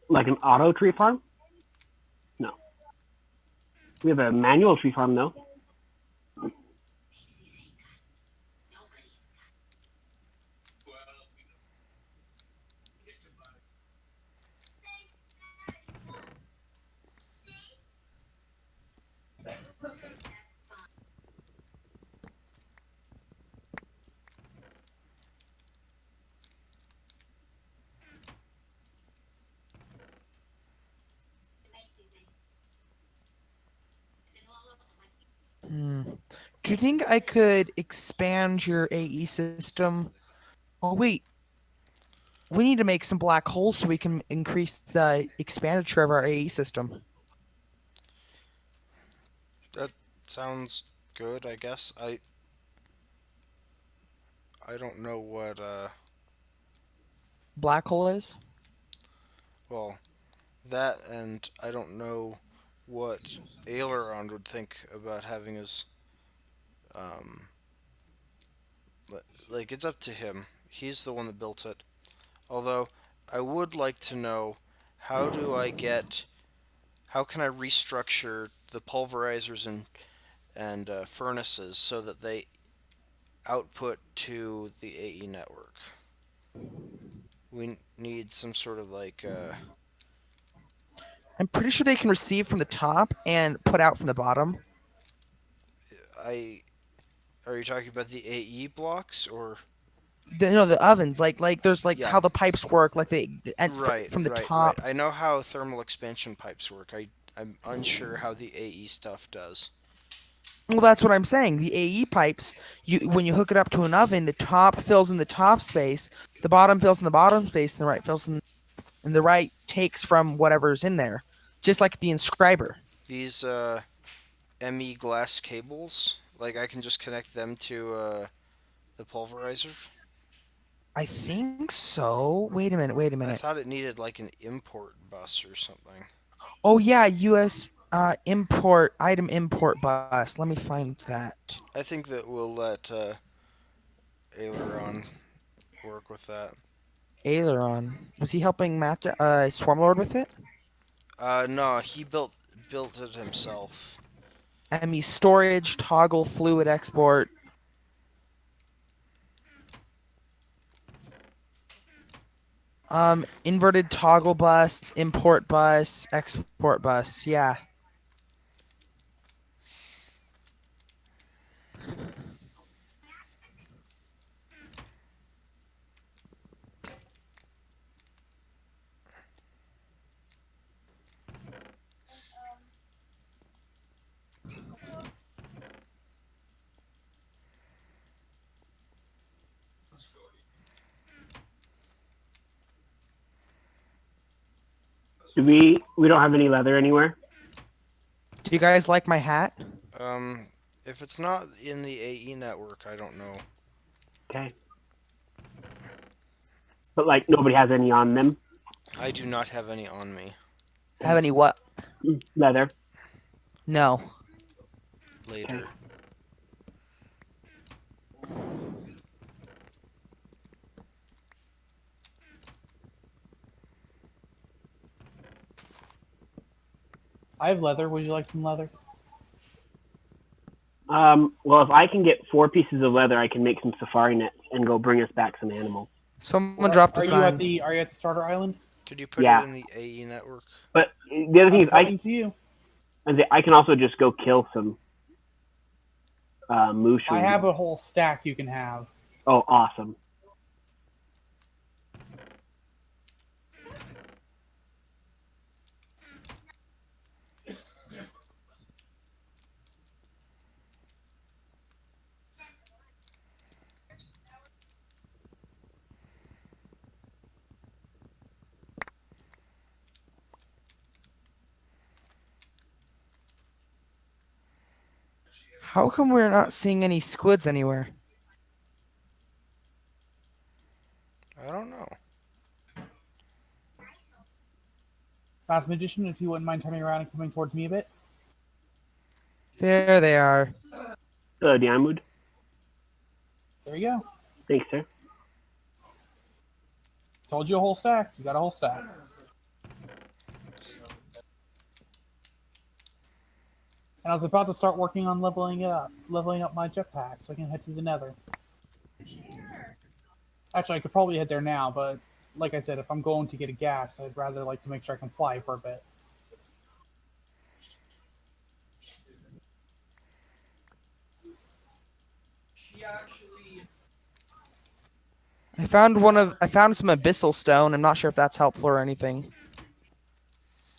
Speaker 2: Like an auto tree farm? No. We have a manual tree farm, though.
Speaker 4: Hmm. Do you think I could expand your AE system? Oh wait, we need to make some black holes so we can increase the expenditure of our AE system.
Speaker 1: That sounds good, I guess. I don't know what
Speaker 4: Black hole is?
Speaker 1: well, that and I don't know what Aileron would think about having his um like it's up to him. He's the one that built it. Although I would like to know how do I get how can I restructure the pulverizers and furnaces so that they output to the AE network. We need some sort of
Speaker 4: I'm pretty sure they can receive from the top and put out from the bottom.
Speaker 1: I are you talking about the AE blocks or
Speaker 4: The ovens, like there's like
Speaker 1: Yeah.
Speaker 4: how the pipes work, like
Speaker 1: Right,
Speaker 4: from the
Speaker 1: right, right.
Speaker 4: top.
Speaker 1: I know how thermal expansion pipes work. I'm unsure how the AE stuff does.
Speaker 4: Well, that's what I'm saying. The AE pipes, you when you hook it up to an oven, the top fills in the top space, the bottom fills in the bottom space, and the right fills in, and the right takes from whatever's in there, just like the inscriber.
Speaker 1: These ME glass cables, like I can just connect them to the pulverizer.
Speaker 4: I think so. Wait a minute. Wait a
Speaker 1: I
Speaker 4: minute.
Speaker 1: thought it needed like an import bus or something.
Speaker 4: Oh yeah, U.S. Import item import bus. Let me find that.
Speaker 1: I think that we'll let Aileron work with that.
Speaker 4: Aileron. Was he helping Matt Swarmlord with it?
Speaker 1: No, he built it himself.
Speaker 4: ME storage, toggle fluid export. Inverted toggle bus, import bus, export bus. Yeah.
Speaker 2: Do we don't have any leather anywhere?
Speaker 4: Do you guys like my hat?
Speaker 1: Um, if it's not in the AE network, I don't know.
Speaker 2: Okay. But like nobody has any on them.
Speaker 1: I do not have any on me.
Speaker 4: Have any what?
Speaker 2: Leather.
Speaker 4: No.
Speaker 2: Okay.
Speaker 1: Later.
Speaker 3: I have leather. Would you like some leather?
Speaker 2: Well, if I can get 4 pieces of leather, I can make some safari nets and go bring us back some animals.
Speaker 4: Someone dropped a
Speaker 3: Are you at
Speaker 4: sign.
Speaker 3: the starter island?
Speaker 1: Could you put it
Speaker 2: Yeah.
Speaker 1: in the AE network?
Speaker 2: But the other thing
Speaker 3: I'm
Speaker 2: is,
Speaker 3: coming to you.
Speaker 2: I can also just go kill some moose.
Speaker 3: I have a whole stack you can have.
Speaker 2: Oh, awesome.
Speaker 4: How come we're not seeing any squids anywhere?
Speaker 1: I don't know.
Speaker 3: Math Magician, if you wouldn't mind turning around and coming towards me a bit.
Speaker 4: There they are.
Speaker 2: Diamond.
Speaker 3: There you go.
Speaker 2: Thanks, sir.
Speaker 3: Told you a whole stack. You got a whole stack. And I was about to start working on leveling up my jetpack so I can head to the Nether. Actually, I could probably head there now, but like I said, if I'm going to get a gas, I'd rather like to make sure I can fly for a bit.
Speaker 4: I found some abyssal stone. I'm not sure if that's helpful or anything.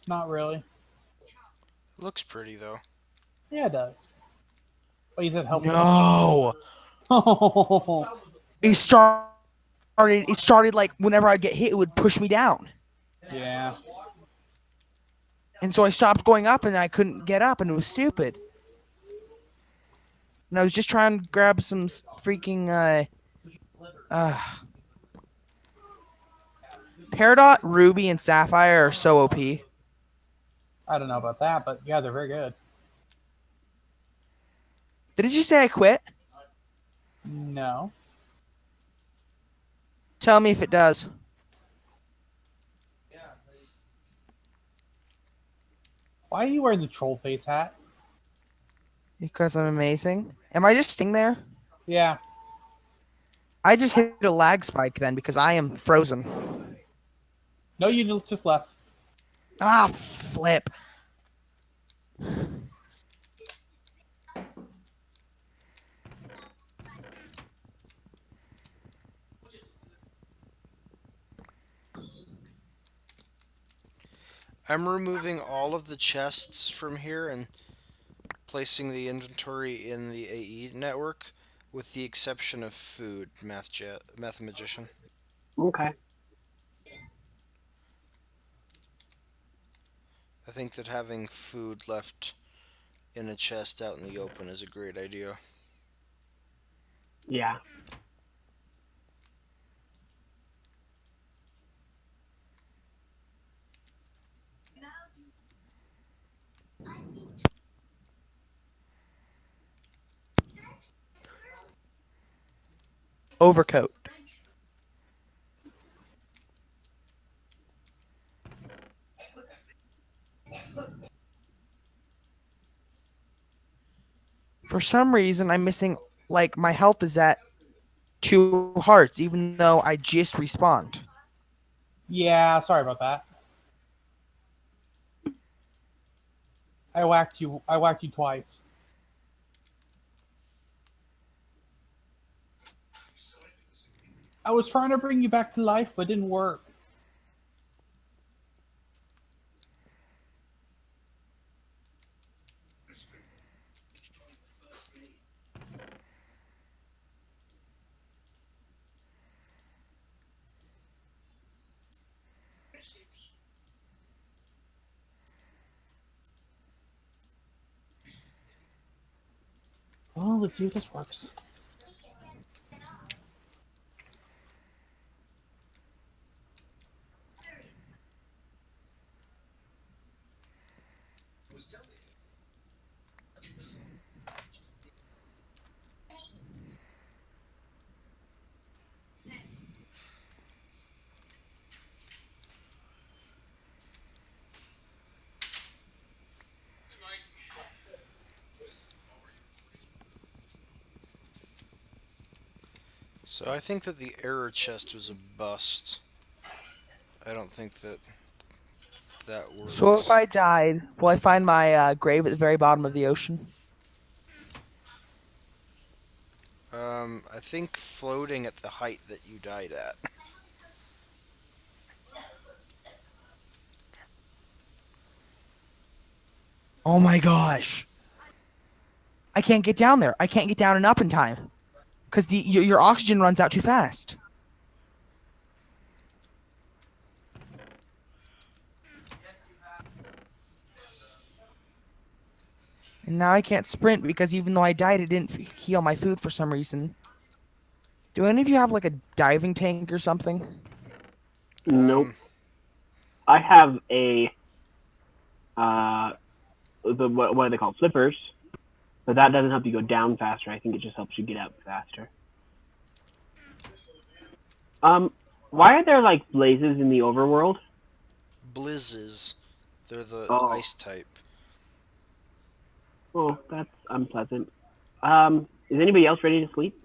Speaker 3: Not really.
Speaker 1: It looks pretty though.
Speaker 3: Yeah, it does. But you said helpful.
Speaker 4: No. It started like whenever I'd get hit, it would push me down.
Speaker 3: Yeah.
Speaker 4: And so I stopped going up and I couldn't get up and it was stupid. And I was just trying to grab some freaking Peridot, Ruby, and Sapphire are so OP.
Speaker 3: I don't know about that, but yeah, they're very good.
Speaker 4: Did you say I quit?
Speaker 3: No.
Speaker 4: Tell me if it does.
Speaker 3: Why are you wearing the troll face hat?
Speaker 4: Because I'm amazing. Am I just staying there?
Speaker 3: Yeah.
Speaker 4: I just hit a lag spike then because I am frozen.
Speaker 3: No, you just left.
Speaker 4: Ah, flip.
Speaker 1: I'm removing all of the chests from here and placing the inventory in the AE network, with the exception of food, Math Magician.
Speaker 2: Okay.
Speaker 1: I think that having food left in a chest out in the open is a great idea.
Speaker 2: Yeah.
Speaker 4: Overcoat. For some reason, I'm missing. Like my health is at 2 hearts, even though I just respawned.
Speaker 3: Yeah, sorry about that. I whacked you. I whacked you twice. I was trying to bring you back to life, but it didn't work. Well, let's see if this works.
Speaker 1: So I think that the error chest was a bust. I don't think that that
Speaker 4: So if
Speaker 1: works.
Speaker 4: I died, will I find my grave at the very bottom of the ocean?
Speaker 1: I think floating at the height that you died at.
Speaker 4: Oh my gosh. I can't get down there. I can't get down and up in time. Because your oxygen runs out too fast. And now I can't sprint because even though I died, it didn't heal my food for some reason. Do any of you have like a diving tank or something?
Speaker 2: Nope.
Speaker 1: Um,
Speaker 2: I have a uh what are they called? Flippers. But that doesn't help you go down faster. I think it just helps you get up faster. Um, why are there like blazes in the overworld?
Speaker 1: Blizzes. They're the
Speaker 2: Oh,
Speaker 1: ice type.
Speaker 2: oh, that's unpleasant. Is anybody else ready to sleep?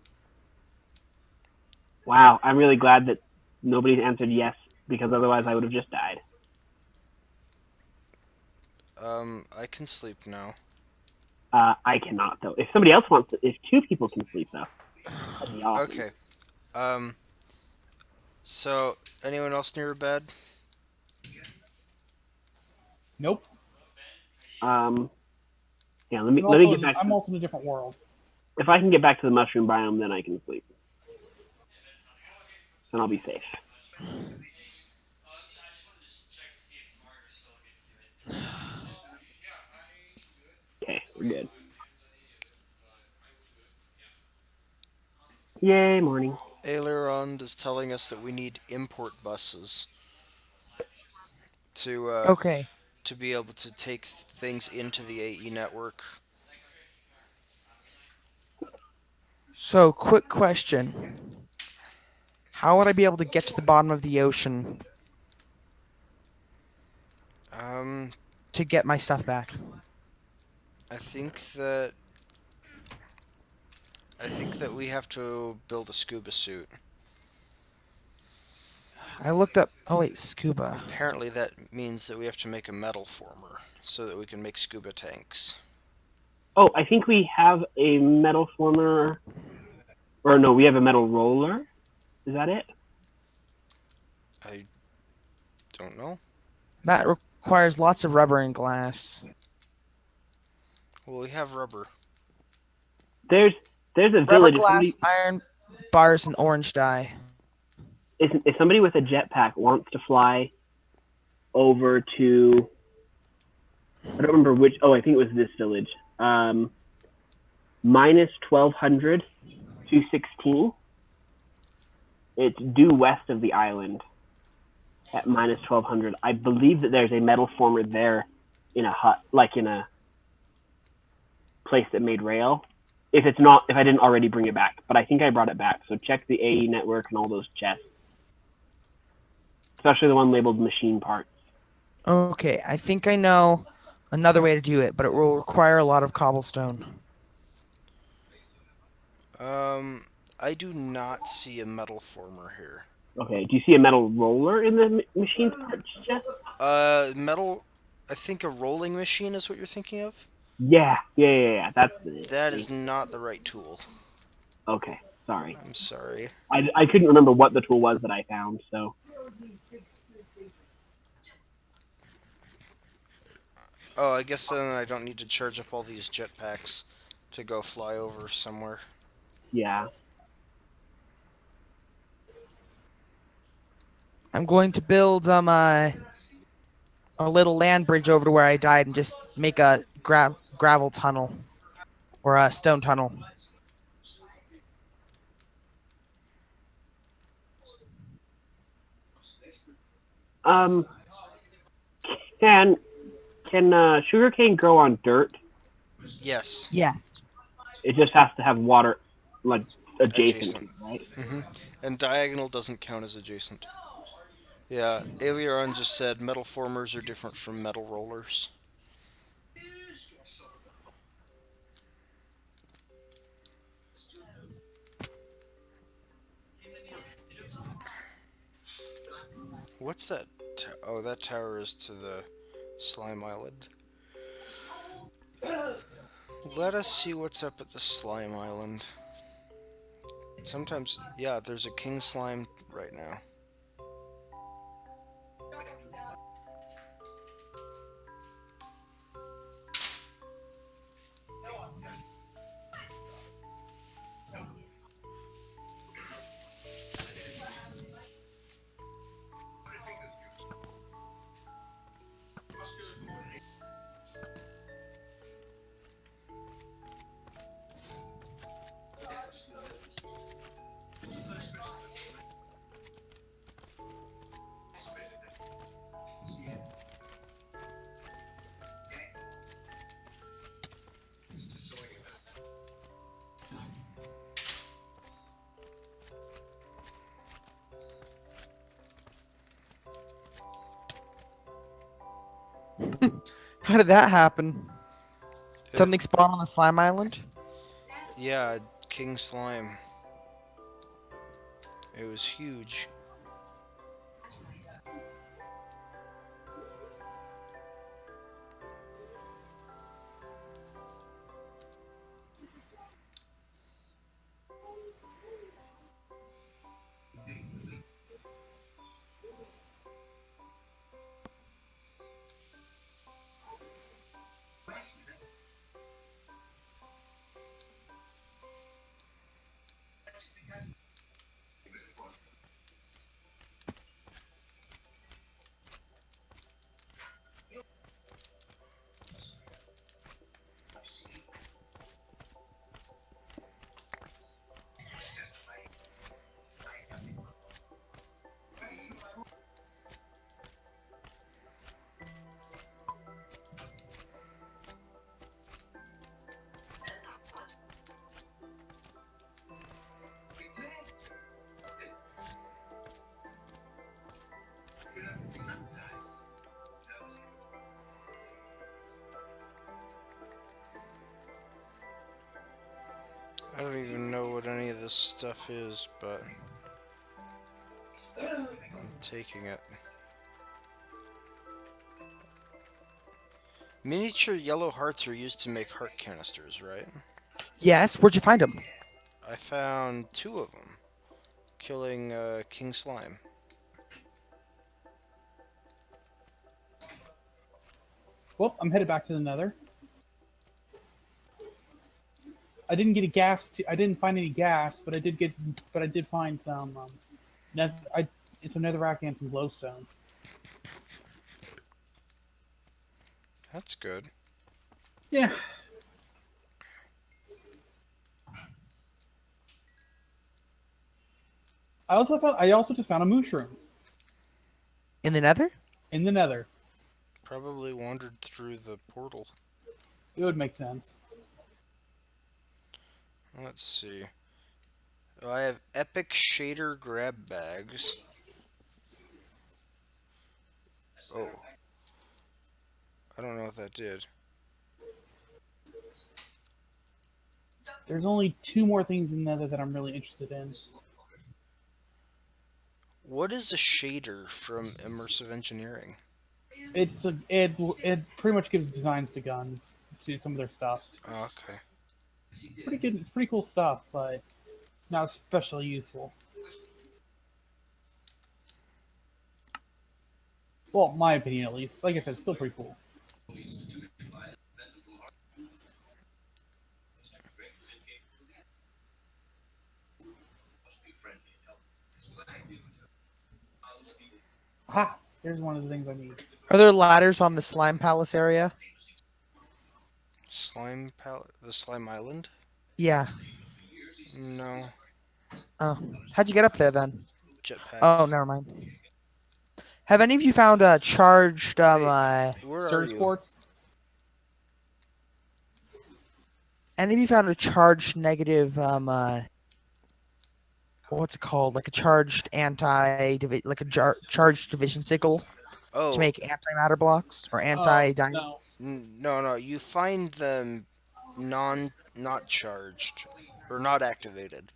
Speaker 2: Wow, I'm really glad that nobody's answered yes because otherwise I would have just died.
Speaker 1: I can sleep now.
Speaker 2: I cannot though. If somebody else wants to, if two people can sleep though, that'd be awesome.
Speaker 1: Okay. Um, so anyone else near a bed?
Speaker 3: Nope.
Speaker 2: Um, yeah,
Speaker 3: I'm
Speaker 2: let me
Speaker 3: also
Speaker 2: get back
Speaker 3: I'm
Speaker 2: to.
Speaker 3: also in a different world.
Speaker 2: If I can get back to the mushroom biome, then I can sleep, and I'll be safe. Okay, we're good. Yay, morning.
Speaker 1: Aileron is telling us that we need import buses to
Speaker 4: Okay.
Speaker 1: to be able to take things into the AE network.
Speaker 4: So, quick question. How would I be able to get to the bottom of the ocean
Speaker 1: Um,
Speaker 4: to get my stuff back?
Speaker 1: I think that we have to build a scuba suit.
Speaker 4: I looked up. Oh, wait, scuba.
Speaker 1: Apparently, that means that we have to make a metal former so that we can make scuba tanks.
Speaker 2: Oh, I think we have a metal former, or no, we have a metal roller. Is that it?
Speaker 1: I don't know.
Speaker 4: That requires lots of rubber and glass.
Speaker 1: Well, we have rubber.
Speaker 2: There's a
Speaker 4: Rubber,
Speaker 2: village.
Speaker 4: glass, iron bars, and orange dye.
Speaker 2: If somebody with a jetpack wants to fly over to, I don't remember which. Oh, I think it was this village. Minus 1200 to 16. It's due west of the island at minus 1200. I believe that there's a metal former there in a hut, like in a place that made rail. If it's not, if I didn't already bring it back, but I think I brought it back. So check the AE network and all those chests, especially the one labeled machine parts.
Speaker 4: Okay, I think I know another way to do it, but it will require a lot of cobblestone.
Speaker 1: I do not see a metal former here.
Speaker 2: Okay, do you see a metal roller in the machine parts chest?
Speaker 1: Metal. I think a rolling machine is what you're thinking of.
Speaker 2: Yeah. That's it.
Speaker 1: That is not the right tool.
Speaker 2: Okay, sorry.
Speaker 1: I'm sorry.
Speaker 2: I couldn't remember what the tool was that I found, so.
Speaker 1: Oh, I guess then I don't need to charge up all these jetpacks to go fly over somewhere.
Speaker 2: Yeah.
Speaker 4: I'm going to build a little land bridge over to where I died and just make a gravel tunnel or a stone tunnel.
Speaker 2: Um, can sugarcane grow on dirt?
Speaker 1: Yes,
Speaker 4: Yes.
Speaker 2: It just has to have water, like adjacent to
Speaker 1: adjacent.
Speaker 2: it, right?
Speaker 1: And diagonal doesn't count as adjacent. Yeah, Aileron just said metal formers are different from metal rollers. What's that? Oh, that tower is to the slime island. Let us see what's up at the slime island. Sometimes, yeah, there's a king slime right now.
Speaker 4: How did that happen?
Speaker 1: It,
Speaker 4: Something spawned on the slime island?
Speaker 1: yeah, king slime. It was huge. I don't even know what any of this stuff is, but I'm taking it. Miniature yellow hearts are used to make heart canisters, right?
Speaker 4: Yes. Where'd you find them?
Speaker 1: I found two of them, killing King Slime.
Speaker 3: Well, I'm headed back to the Nether. I didn't get a gas. I didn't find any gas, but I did get. But I did find some. It's a netherrack and some glowstone.
Speaker 1: That's good.
Speaker 3: Yeah. I also just found a mushroom
Speaker 4: In the Nether?
Speaker 3: in the Nether.
Speaker 1: Probably wandered through the portal.
Speaker 3: It would make sense.
Speaker 1: Let's see. Oh, I have epic shader grab bags. Oh, I don't know what that did.
Speaker 3: There's only two more things in Nether that I'm really interested in.
Speaker 1: What is a shader from immersive engineering?
Speaker 3: It pretty much gives designs to guns, to some of their stuff.
Speaker 1: Okay.
Speaker 3: It's pretty good. It's pretty cool stuff, but not especially useful. Well, my opinion at least. Like I said, it's still pretty cool. Ha! Here's one of the things I need.
Speaker 4: Are there ladders on the slime palace area?
Speaker 1: The slime island?
Speaker 4: Yeah.
Speaker 1: No.
Speaker 4: Oh, how'd you get up there then?
Speaker 1: Jetpack.
Speaker 4: Oh, never mind. Have any of you found a charged
Speaker 1: Wait, where are
Speaker 3: Surge
Speaker 1: you?
Speaker 3: quartz.
Speaker 4: any of you found a charged negative what's it called? Like a charged like a charged division signal to
Speaker 1: Oh,
Speaker 4: make antimatter blocks or
Speaker 3: Oh
Speaker 4: anti-dynamo?
Speaker 3: no.
Speaker 1: no, no. You find them not charged or not activated.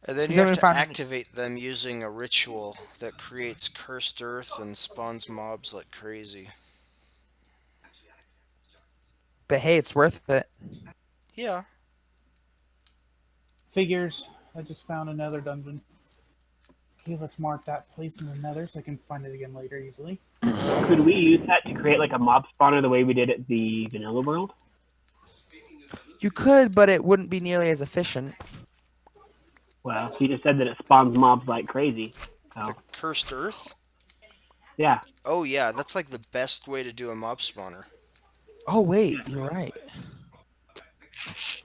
Speaker 1: And then
Speaker 4: Has
Speaker 1: you have
Speaker 4: anyone
Speaker 1: to
Speaker 4: found any?
Speaker 1: activate them using a ritual that creates cursed earth and spawns mobs like crazy.
Speaker 4: But hey, it's worth it.
Speaker 1: Yeah.
Speaker 3: Figures. I just found another dungeon. Okay, let's mark that place in the Nether so I can find it again later easily.
Speaker 2: Could we use that to create like a mob spawner the way we did at the vanilla world?
Speaker 4: You could, but it wouldn't be nearly as efficient.
Speaker 2: Well, he just said that it spawns mobs like crazy.
Speaker 1: The
Speaker 2: So
Speaker 1: cursed earth?
Speaker 2: yeah,
Speaker 1: Oh yeah, that's like the best way to do a mob spawner.
Speaker 4: Oh wait, you're right.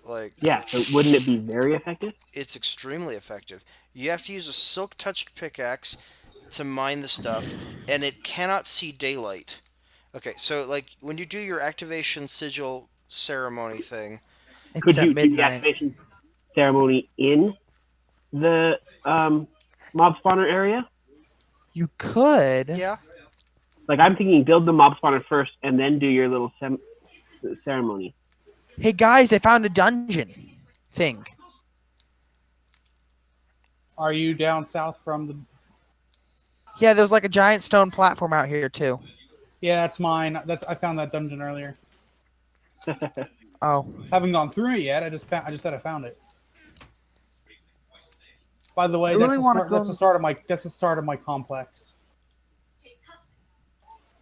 Speaker 1: Like
Speaker 2: yeah. So wouldn't it be very effective?
Speaker 1: it's extremely effective. You have to use a silk touched pickaxe to mine the stuff, and it cannot see daylight. Okay, so like when you do your activation sigil ceremony thing,
Speaker 4: It's
Speaker 2: Could
Speaker 4: at
Speaker 2: you do the
Speaker 4: midnight.
Speaker 2: activation ceremony in the mob spawner area?
Speaker 4: You could.
Speaker 1: yeah,
Speaker 2: Like I'm thinking, build the mob spawner first, and then do your little ceremony.
Speaker 4: Hey guys, I found a dungeon thing.
Speaker 3: Are you down south from the?
Speaker 4: Yeah, there's like a giant stone platform out here too.
Speaker 3: Yeah, that's mine. I found that dungeon earlier.
Speaker 4: Oh,
Speaker 3: Haven't gone through it yet. I just said I found it. By the
Speaker 4: I
Speaker 3: way,
Speaker 4: really want to go.
Speaker 3: That's the start of my. That's the start of my complex.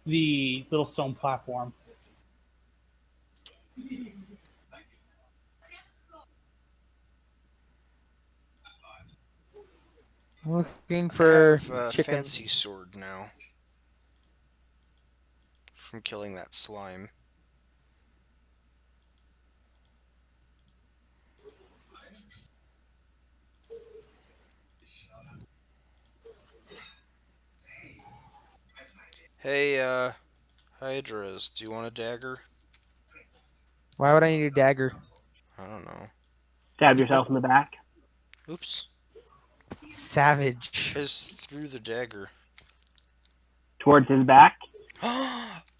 Speaker 3: The little stone platform.
Speaker 4: Looking
Speaker 1: I
Speaker 4: for
Speaker 1: have a
Speaker 4: chickens.
Speaker 1: fancy sword now from killing that slime. Hey, Hydras, do you want a dagger?
Speaker 4: Why would I need a dagger?
Speaker 1: I don't know.
Speaker 2: Stab yourself in the back.
Speaker 1: Oops.
Speaker 4: Savage.
Speaker 1: I just threw the dagger.
Speaker 2: Towards his back.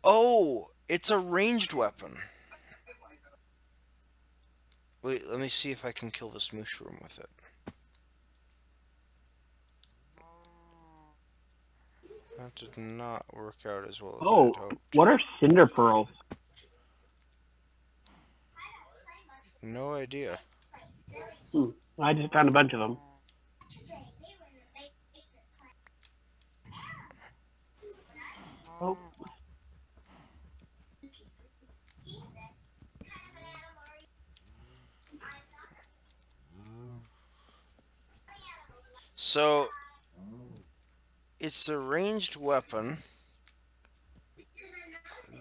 Speaker 1: Oh, it's a ranged weapon. Wait, let me see if I can kill this mushroom with it. That did not work out as well as I
Speaker 2: Oh,
Speaker 1: had hoped.
Speaker 2: what are cinder pearls?
Speaker 1: No idea.
Speaker 2: I just found a bunch of them. Oh,
Speaker 1: So it's a ranged weapon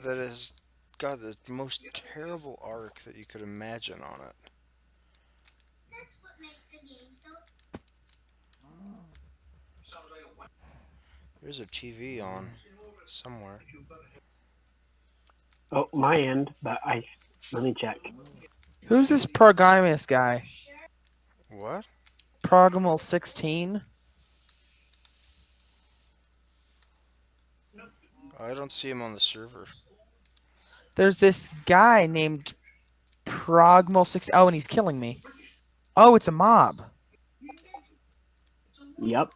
Speaker 1: that has got the most terrible arc that you could imagine on it. There's a TV on somewhere.
Speaker 2: Oh, my end, but let me check.
Speaker 4: Who's this Progamius guy?
Speaker 1: What?
Speaker 4: Progimal 16?
Speaker 1: I don't see him on the server.
Speaker 4: There's this guy named Progmal 16. Oh, and he's killing me. Oh, it's a mob.
Speaker 2: Yep.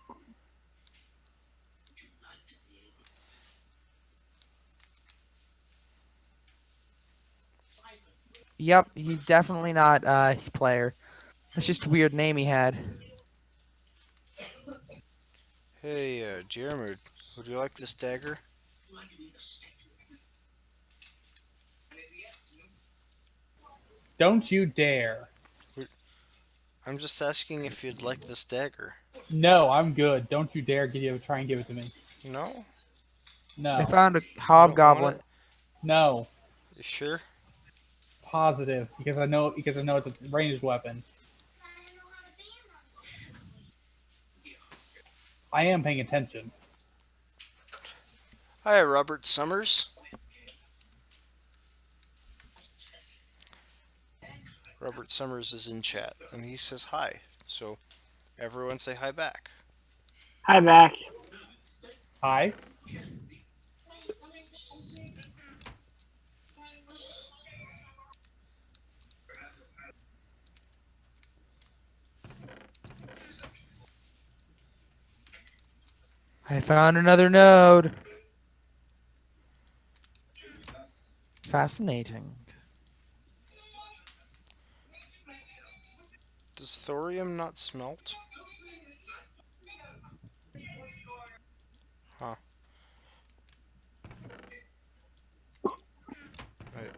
Speaker 4: Yep, he's definitely not a player. That's just a weird name he had.
Speaker 1: Hey, Jeremy, would you like this dagger?
Speaker 3: Don't you dare.
Speaker 1: I'm just asking if you'd like this dagger.
Speaker 3: No, I'm good. Don't you dare try and give it to me.
Speaker 1: No?
Speaker 4: I
Speaker 3: No.
Speaker 4: found a
Speaker 1: You don't want
Speaker 4: hobgoblin.
Speaker 1: it?
Speaker 3: No.
Speaker 1: You sure?
Speaker 3: Positive. Because I know it's a ranged weapon. I am paying attention.
Speaker 1: Hi, Robert Summers. Robert Summers is in chat, and he says hi. So everyone say hi back.
Speaker 2: Hi, back.
Speaker 3: Hi.
Speaker 4: I found another node. Fascinating.
Speaker 1: Does thorium not smelt? Huh. Right.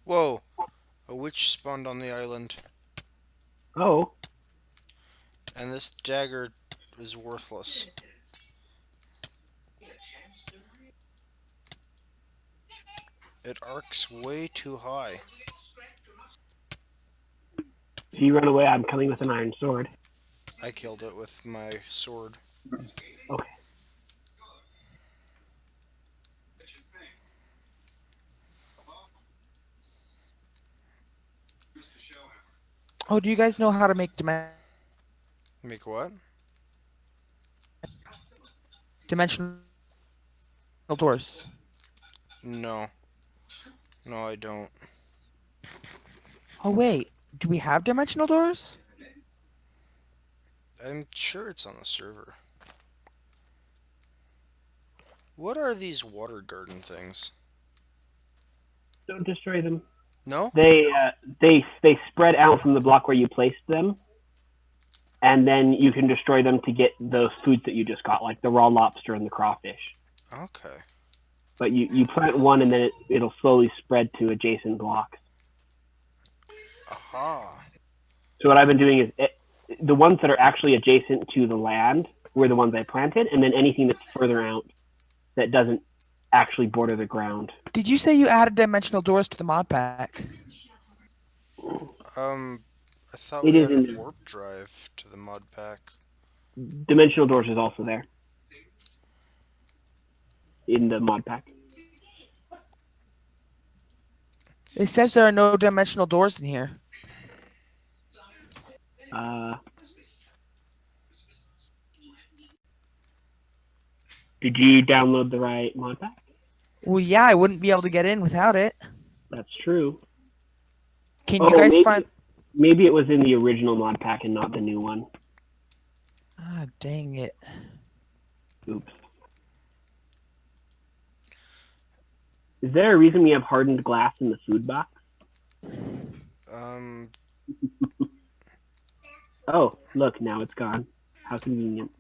Speaker 1: Whoa! A witch spawned on the island,
Speaker 2: Oh,
Speaker 1: and this dagger is worthless. It arcs way too high.
Speaker 2: if you run away, I'm coming with an iron sword.
Speaker 1: I killed it with my sword.
Speaker 2: Okay.
Speaker 4: Oh, do you guys know how to make
Speaker 1: Make what?
Speaker 4: dimensional doors?
Speaker 1: No. No, I don't.
Speaker 4: Oh, wait. Do we have dimensional doors?
Speaker 1: I'm sure it's on the server. What are these water garden things?
Speaker 2: Don't destroy them.
Speaker 1: No?
Speaker 2: They spread out from the block where you placed them, and then you can destroy them to get those foods that you just got, like the raw lobster and the crawfish.
Speaker 1: Okay.
Speaker 2: But you plant one, and then it'll slowly spread to adjacent blocks.
Speaker 1: Aha.
Speaker 2: So what I've been doing is the ones that are actually adjacent to the land were the ones I planted, and then anything that's further out that doesn't actually border the ground.
Speaker 4: Did you say you added dimensional doors to the mod pack?
Speaker 1: I thought
Speaker 2: It
Speaker 1: we
Speaker 2: is in
Speaker 1: added warp drive to the mod pack.
Speaker 2: Dimensional doors is also there in the mod pack.
Speaker 4: It says there are no dimensional doors in here.
Speaker 2: Did you download the right mod pack?
Speaker 4: Well, yeah, I wouldn't be able to get in without it.
Speaker 2: That's true.
Speaker 4: Can you guys find...
Speaker 2: Maybe it was in the original mod pack and not the new one.
Speaker 4: Ah, dang it.
Speaker 2: Oops. Is there a reason we have hardened glass in the food box?
Speaker 1: Um,
Speaker 2: Oh, look, now it's gone. How convenient.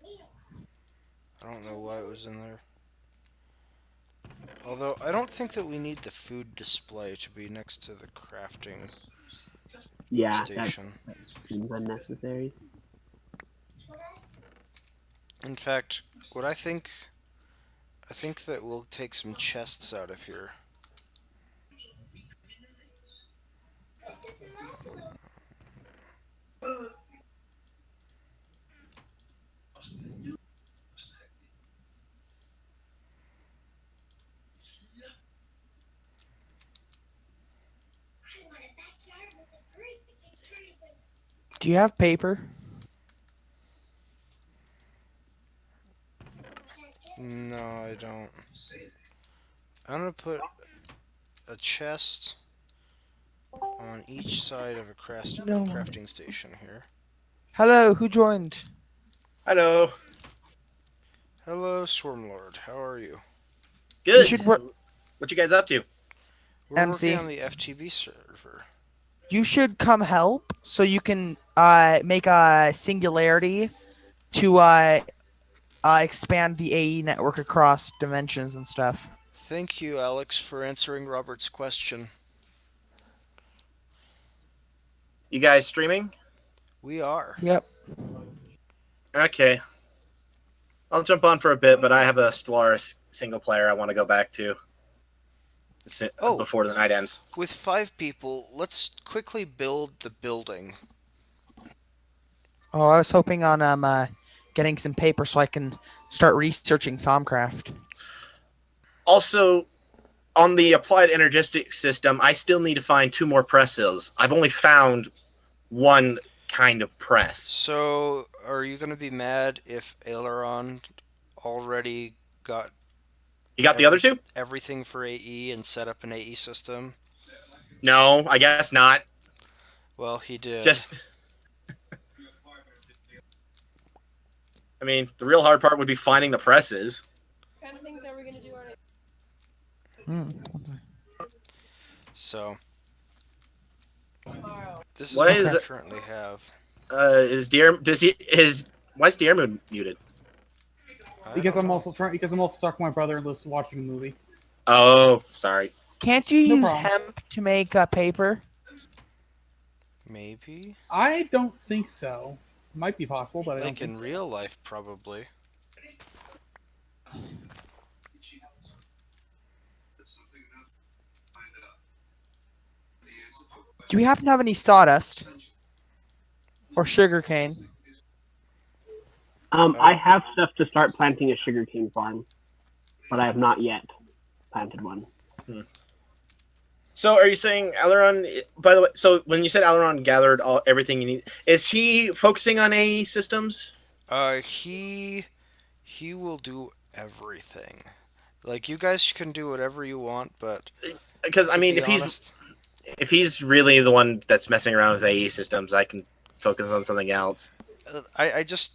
Speaker 1: I don't know why it was in there. Although, I don't think that we need the food display to be next to the crafting
Speaker 2: Yeah, that
Speaker 1: station.
Speaker 2: seems unnecessary.
Speaker 1: In fact, what I think that we'll take some chests out of here.
Speaker 4: Do you have paper?
Speaker 1: No, I don't. I'm gonna put a chest on each side of a
Speaker 4: No.
Speaker 1: crafting station here.
Speaker 4: Hello, who joined?
Speaker 5: Hello.
Speaker 1: Hello, Swarmlord. How are you?
Speaker 4: You
Speaker 5: Good.
Speaker 4: should work,
Speaker 5: What you guys up to?
Speaker 1: We're working
Speaker 4: MC.
Speaker 1: on the FTB server.
Speaker 4: You should come help so you can make a singularity to expand the AE network across dimensions and stuff.
Speaker 1: Thank you, Alex, for answering Robert's question.
Speaker 5: You guys streaming?
Speaker 1: We are.
Speaker 4: Yep.
Speaker 5: Okay. I'll jump on for a bit, but I have a Stellaris single player I want to go back to
Speaker 1: Oh,
Speaker 5: before the night ends.
Speaker 1: with 5 people, let's quickly build the building.
Speaker 4: Oh, I was hoping on getting some paper so I can start researching Thaumcraft.
Speaker 5: Also, on the applied energistic system, I still need to find 2 more presses. I've only found one kind of press.
Speaker 1: So, are you going to be mad if Aileron already got
Speaker 5: You got the other 2?
Speaker 1: everything for AE and set up an AE system?
Speaker 5: No, I guess not.
Speaker 1: Well, he did.
Speaker 5: Just. I mean, the real hard part would be finding the presses.
Speaker 6: What kind of things are we gonna do on it
Speaker 1: So,
Speaker 6: tomorrow?
Speaker 1: this is
Speaker 5: What
Speaker 1: what
Speaker 5: is
Speaker 1: we
Speaker 5: it?
Speaker 1: currently have.
Speaker 5: Why's Dear muted?
Speaker 1: I
Speaker 3: Because
Speaker 1: don't
Speaker 3: I'm
Speaker 1: know.
Speaker 3: also trying. Because I'm also talking to my brother and watching a movie.
Speaker 5: Oh, sorry.
Speaker 4: Can't you
Speaker 3: No
Speaker 4: use
Speaker 3: problem.
Speaker 4: hemp to make paper?
Speaker 1: Maybe.
Speaker 3: I don't think so. Might be possible, but I don't
Speaker 1: Like
Speaker 3: think
Speaker 1: in
Speaker 3: so.
Speaker 1: real life, probably.
Speaker 4: Do we happen to have any sawdust or sugarcane?
Speaker 2: I have stuff to start planting a sugarcane farm, but I have not yet planted one.
Speaker 5: So, are you saying Aileron? By the way, so when you said Aileron gathered everything you need, is he focusing on AE systems?
Speaker 1: He will do everything. Like, you guys can do whatever you want, but
Speaker 5: Because I
Speaker 1: to
Speaker 5: mean,
Speaker 1: be honest,
Speaker 5: if he's really the one that's messing around with AE systems, I can focus on something else.
Speaker 1: I just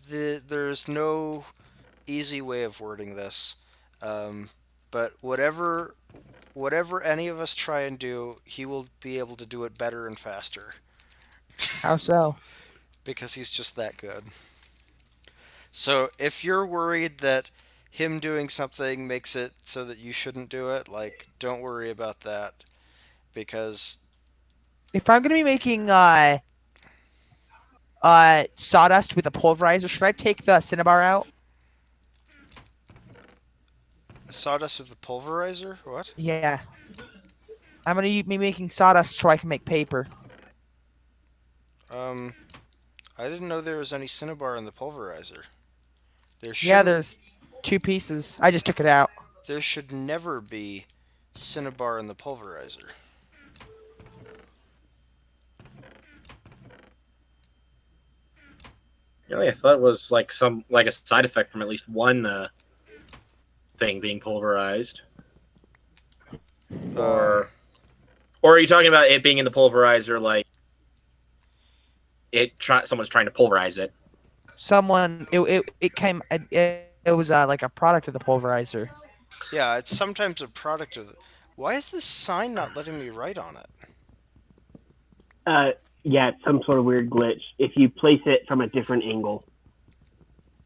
Speaker 1: there's no easy way of wording this, but whatever any of us try and do, he will be able to do it better and faster
Speaker 4: How so?
Speaker 1: because he's just that good. So if you're worried that him doing something makes it so that you shouldn't do it, like, don't worry about that, because
Speaker 4: If I'm gonna be making sawdust with a pulverizer, should I take the cinnabar out?
Speaker 1: sawdust with the pulverizer, what?
Speaker 4: Yeah. I'm gonna be making sawdust so I can make paper.
Speaker 1: um I didn't know there was any cinnabar in the pulverizer. There
Speaker 4: Yeah,
Speaker 1: should
Speaker 4: there's 2 pieces. I just took it out.
Speaker 1: there should never be cinnabar in the pulverizer.
Speaker 5: Really, I thought it was like a side effect from at least one thing being pulverized. Or are you talking about it being in the pulverizer, like someone's trying to pulverize it?
Speaker 4: Someone it came it was like a product of the pulverizer.
Speaker 1: Yeah, it's sometimes a product of. Why is this sign not letting me write on it?
Speaker 2: Uh, yeah, it's some sort of weird glitch. If you place it from a different angle,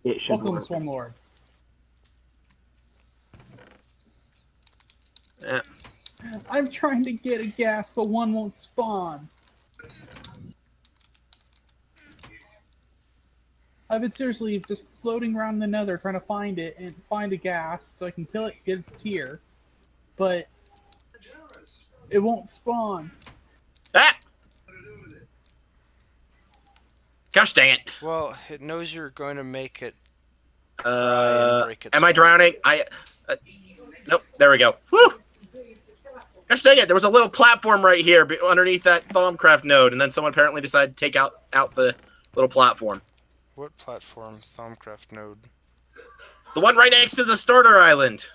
Speaker 2: it should
Speaker 3: Welcome,
Speaker 2: work.
Speaker 3: Swarmlord.
Speaker 5: Eh,
Speaker 3: I'm trying to get a gas, but one won't spawn. I've been seriously just floating around the nether trying to find it and find a gas so I can kill it, get its tier. But it won't spawn.
Speaker 5: ah! Gosh dang it.
Speaker 1: Well, it knows you're going to make it cry and break its
Speaker 5: Am I
Speaker 1: heart.
Speaker 5: drowning? Nope. There we go. Woo! Gosh dang it! There was a little platform right here underneath that Thaumcraft node, and then someone apparently decided to take out the little platform.
Speaker 1: What platform? Thaumcraft node.
Speaker 5: The one right next to the starter island.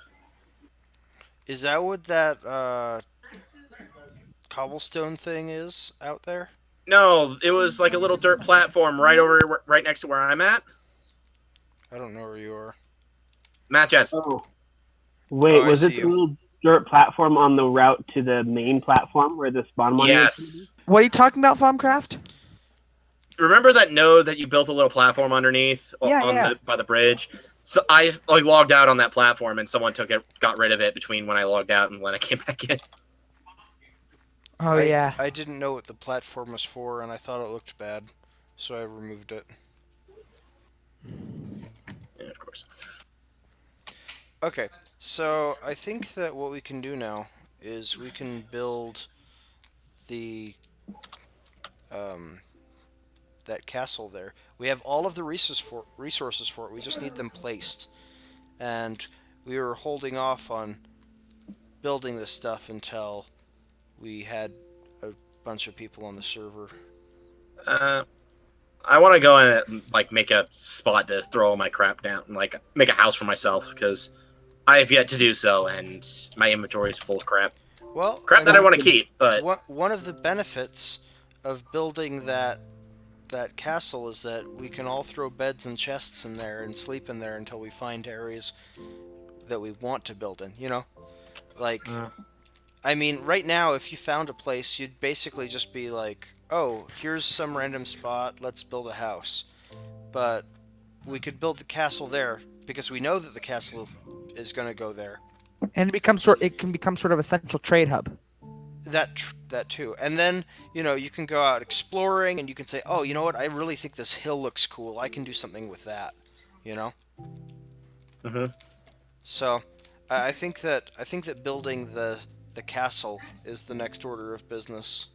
Speaker 1: Is that what that cobblestone thing is out there?
Speaker 5: No, it was like a little dirt platform right next to where I'm at.
Speaker 1: I don't know where you are.
Speaker 5: Matches.
Speaker 2: Oh,
Speaker 1: Oh,
Speaker 2: wait,
Speaker 1: I
Speaker 2: was
Speaker 1: see
Speaker 2: it the
Speaker 1: you.
Speaker 2: little dirt platform on the route to the main platform where the spawn monument is?
Speaker 5: Yes.
Speaker 4: What are you talking about, Thumbcraft?
Speaker 5: Remember that node that you built a little platform underneath
Speaker 4: Yeah, yeah.
Speaker 5: by the bridge? So I logged out on that platform, and someone got rid of it between when I logged out and when I came back in.
Speaker 4: Oh
Speaker 1: I
Speaker 4: yeah.
Speaker 1: I didn't know what the platform was for, and I thought it looked bad, so I removed it.
Speaker 5: Yeah, of course.
Speaker 1: Okay, so I think that what we can do now is we can build the um, that castle there. We have all of the resources for it. We just need them placed, and we were holding off on building this stuff until we had a bunch of people on the server.
Speaker 5: Uh, I want to go in and make a spot to throw all my crap down and make a house for myself because I have yet to do so, and my inventory is full of crap.
Speaker 1: Well,
Speaker 5: Crap
Speaker 1: I
Speaker 5: that I
Speaker 1: mean,
Speaker 5: want to keep, but
Speaker 1: one of the benefits of building that castle is that we can all throw beds and chests in there and sleep in there until we find areas that we want to build in. Like, I mean, right now, if you found a place, you'd basically just be like, "Oh, here's some random spot. Let's build a house." But we could build the castle there because we know that the castle is going to go there.
Speaker 4: And it can become sort of a central trade hub.
Speaker 1: That too, and then you can go out exploring, and you can say, "Oh, you know what? I really think this hill looks cool. I can do something with that." You know.
Speaker 5: Mhm.
Speaker 1: So, I think that building the castle is the next order of business.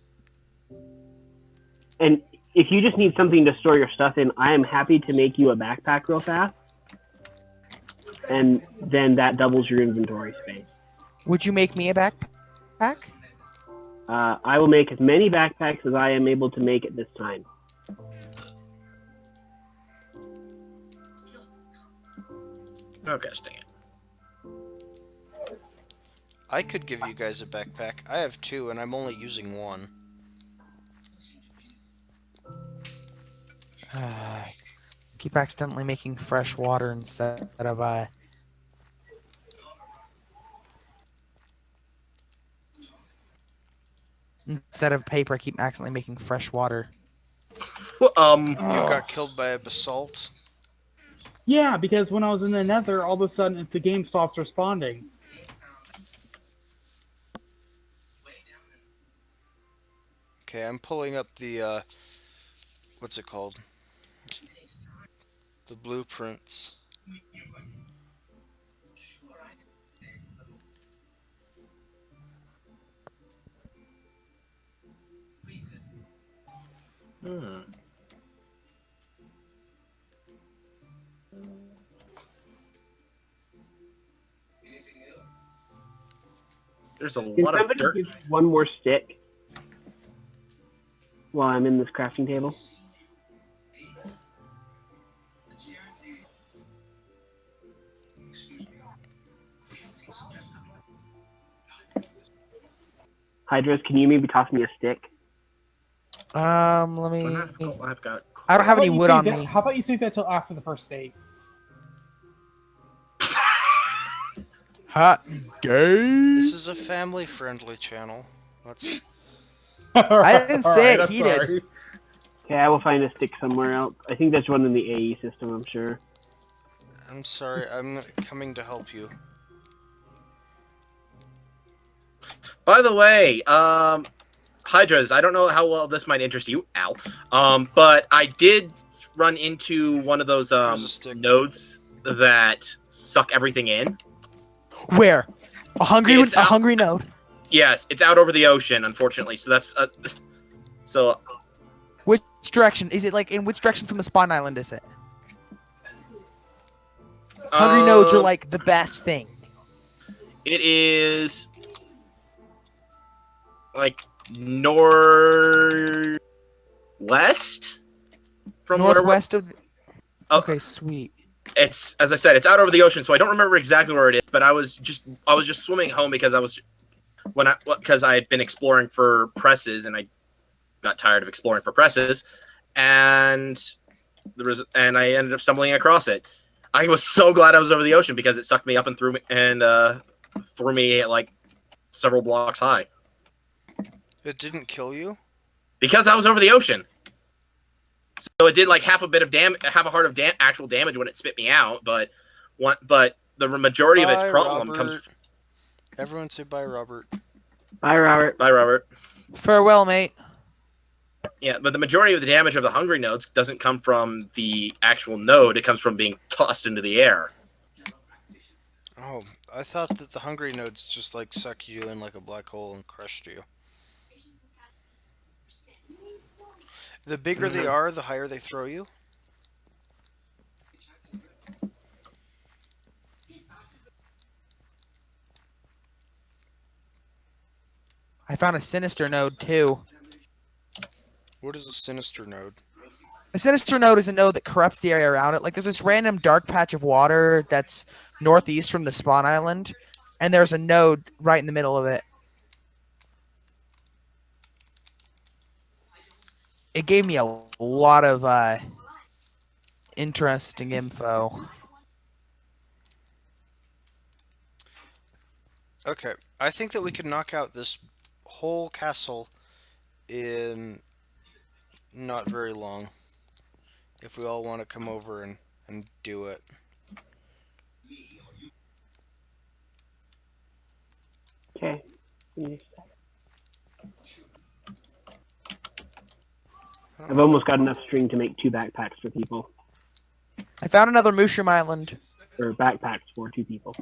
Speaker 2: And if you just need something to store your stuff in, I am happy to make you a backpack real fast, and then that doubles your inventory space.
Speaker 4: Would you make me a backpack?
Speaker 2: I will make as many backpacks as I am able to make at this time.
Speaker 5: Oh gosh dang it!
Speaker 1: I could give you guys a backpack. I have two, and I'm only using one.
Speaker 4: Keep accidentally making fresh water instead of paper. I keep accidentally making fresh water.
Speaker 5: Well,
Speaker 1: You got killed by a basalt.
Speaker 3: Yeah, because when I was in the nether, all of a sudden the game stops responding.
Speaker 1: Okay, I'm pulling up the what's it called? The blueprints.
Speaker 5: hmm. There's a
Speaker 2: Can
Speaker 5: lot of
Speaker 2: somebody
Speaker 5: dirt.
Speaker 2: give one more stick while I'm in this crafting table? Hydras, can you maybe toss me a stick?
Speaker 4: Let me.
Speaker 5: I've got.
Speaker 4: I don't have any wood on
Speaker 3: that,
Speaker 4: me.
Speaker 3: How about you save that till after the first date?
Speaker 4: Hot gay.
Speaker 1: This is a family-friendly channel. Let's.
Speaker 4: I didn't say it.
Speaker 5: I'm
Speaker 4: He did.
Speaker 5: sorry.
Speaker 2: Okay, I will find a stick somewhere else. I think there's one in the AE system, I'm sure.
Speaker 1: I'm sorry. I'm coming to help you.
Speaker 5: By the way, Hydras, I don't know how well this might interest you, Al. But I did run into one of those
Speaker 1: Here's a stick.
Speaker 5: nodes that suck everything in.
Speaker 4: Where? A hungry node.
Speaker 5: Yes, it's out over the ocean, unfortunately. So that's so.
Speaker 4: Which direction? Is it like in which direction from the spawn island is it? Hungry nodes are like the best thing.
Speaker 5: It is like northwest from
Speaker 4: Northwest of.
Speaker 5: Oh,
Speaker 4: Okay, sweet.
Speaker 5: it's, as I said, it's out over the ocean, so I don't remember exactly where it is. But I was just swimming home because I had been exploring for presses, and I got tired of exploring for presses, and I ended up stumbling across it. I was so glad I was over the ocean because it sucked me up and threw me like several blocks high.
Speaker 1: It didn't kill you?
Speaker 5: Because I was over the ocean. So it did like half a heart of actual damage when it spit me out, but the majority of its problem comes.
Speaker 1: Everyone say bye, Robert.
Speaker 2: Bye, Robert.
Speaker 5: Bye, Robert.
Speaker 4: Farewell, mate.
Speaker 5: Yeah, but the majority of the damage of the hungry nodes doesn't come from the actual node; it comes from being tossed into the air.
Speaker 1: Oh, I thought that the hungry nodes just like suck you in like a black hole and crushed you. The bigger they are, the higher they throw you.
Speaker 4: I found a sinister node too.
Speaker 1: What is a sinister node?
Speaker 4: A sinister node is a node that corrupts the area around it. Like there's this random dark patch of water that's northeast from the spawn island, and there's a node right in the middle of it. It gave me a lot of interesting info.
Speaker 1: Okay, I think that we could knock out this whole castle in not very long. If we all want to come over and do it.
Speaker 2: Okay. I've almost got enough string to make 2 backpacks for people.
Speaker 4: I found another mushroom island.
Speaker 2: Or backpacks for 2 people.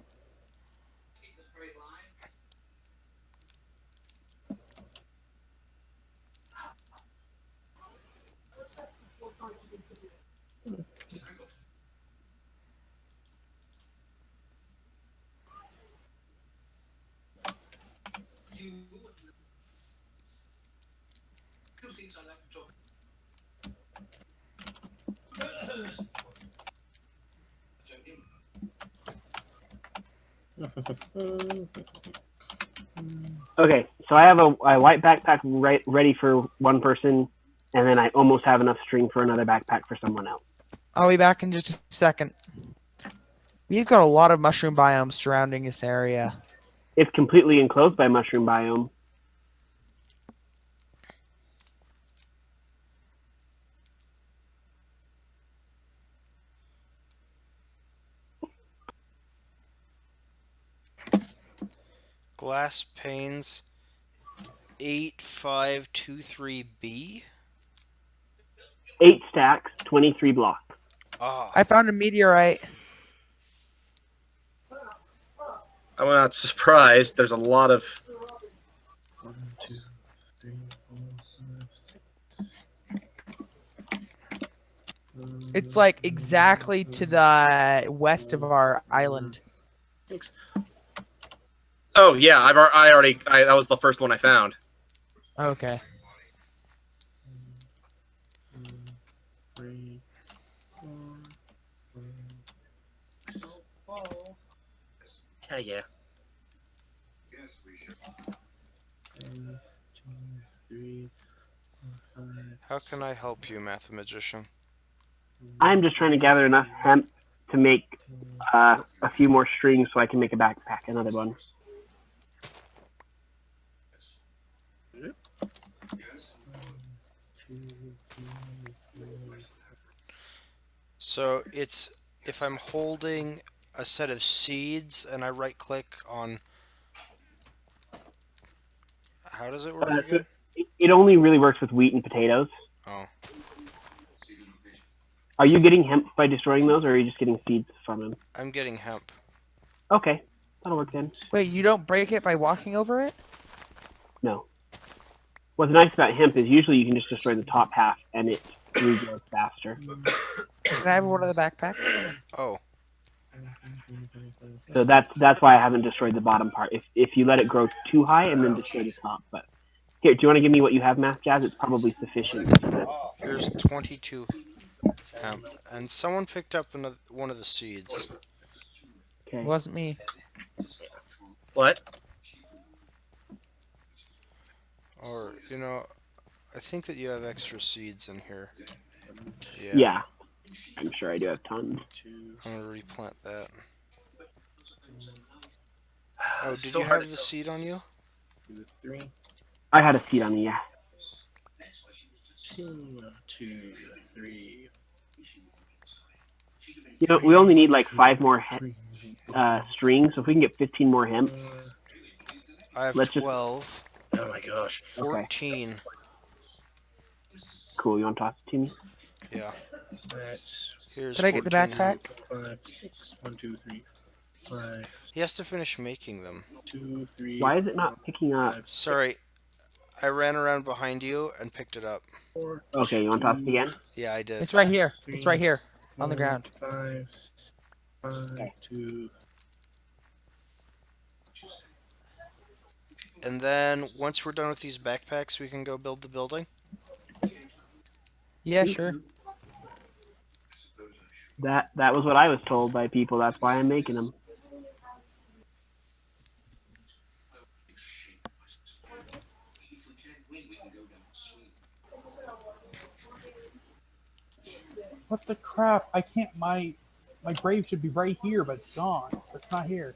Speaker 2: Okay, so I have a white backpack ready for one person, and then I almost have enough string for another backpack for someone else.
Speaker 4: I'll be back in just a second. We've got a lot of mushroom biomes surrounding this area.
Speaker 2: It's completely enclosed by mushroom biome.
Speaker 1: Glass panes 8523B.
Speaker 2: 8 stacks, 23 blocks.
Speaker 1: Ah,
Speaker 4: I found a meteorite.
Speaker 5: I'm not surprised. There's a lot of. 1, 2, 3, 4, 5, 6.
Speaker 4: It's like exactly to the west of our island.
Speaker 5: Thanks. Oh yeah, that was the first one I found.
Speaker 4: Okay.
Speaker 5: 3, 4, 5. Hell yeah. 1, 2, 3, 4, 5,
Speaker 1: How can I help you, Mathemagician?
Speaker 2: I'm just trying to gather enough hemp to make a few more strings so I can make a backpack, another one.
Speaker 1: So it's if I'm holding a set of seeds and I right click on. How does it work
Speaker 2: So
Speaker 1: again?
Speaker 2: it only really works with wheat and potatoes.
Speaker 1: Oh,
Speaker 2: Are you getting hemp by destroying those, or are you just getting seeds from them?
Speaker 1: I'm getting hemp.
Speaker 2: Okay, that'll work then.
Speaker 4: Wait, you don't break it by walking over it?
Speaker 2: No. What's nice about hemp is usually you can just destroy the top half and it regrows faster.
Speaker 4: Can I have one of the backpacks?
Speaker 1: Oh,
Speaker 2: So that's why I haven't destroyed the bottom part. If you let it grow too high and then destroy the top, but here, do you want to give me what you have, Math Jazz? It's probably sufficient.
Speaker 1: here's 22 hemp, and someone picked up another one of the seeds.
Speaker 4: It
Speaker 2: Okay.
Speaker 4: wasn't me.
Speaker 5: What?
Speaker 1: Or I think that you have extra seeds in here. Yeah,
Speaker 2: Yeah, I'm sure I do have tons.
Speaker 1: I'm gonna replant that. Oh,
Speaker 5: It's
Speaker 1: did
Speaker 5: so
Speaker 1: you
Speaker 5: hard
Speaker 1: have
Speaker 5: to
Speaker 1: the
Speaker 5: tell.
Speaker 1: seed on you?
Speaker 5: 2, 3,
Speaker 2: I had a seed on me, yeah.
Speaker 5: 2, 2, 3.
Speaker 2: You know, we only need like 5 more strings, so if we can get 15 more hemp,
Speaker 1: I have
Speaker 2: let's just.
Speaker 1: 12,
Speaker 5: Oh my gosh.
Speaker 2: Okay,
Speaker 1: 14.
Speaker 2: cool. You want to toss it to me?
Speaker 1: Yeah,
Speaker 5: That's
Speaker 1: here's
Speaker 4: Can I get the
Speaker 1: 14
Speaker 4: backpack?
Speaker 1: hemp.
Speaker 5: 5, 6. 1, 2, 3, 5,
Speaker 1: He has to finish making them.
Speaker 5: 2, 3,
Speaker 2: Why is it not picking up?
Speaker 5: 5, 6,
Speaker 1: Sorry, I ran around behind you and picked it up.
Speaker 5: 4,
Speaker 2: Okay, you want to toss it
Speaker 5: 2,
Speaker 2: again?
Speaker 1: Yeah, I did.
Speaker 4: It's right here. It's
Speaker 5: 3,
Speaker 4: right here on the
Speaker 5: 4,
Speaker 4: ground.
Speaker 5: 5, 6, 5, 2.
Speaker 1: And then once we're done with these backpacks, we can go build the building.
Speaker 4: Yeah, sure.
Speaker 2: That was what I was told by people. That's why I'm making them.
Speaker 3: What the crap? I can't. My grave should be right here, but it's gone. It's not here.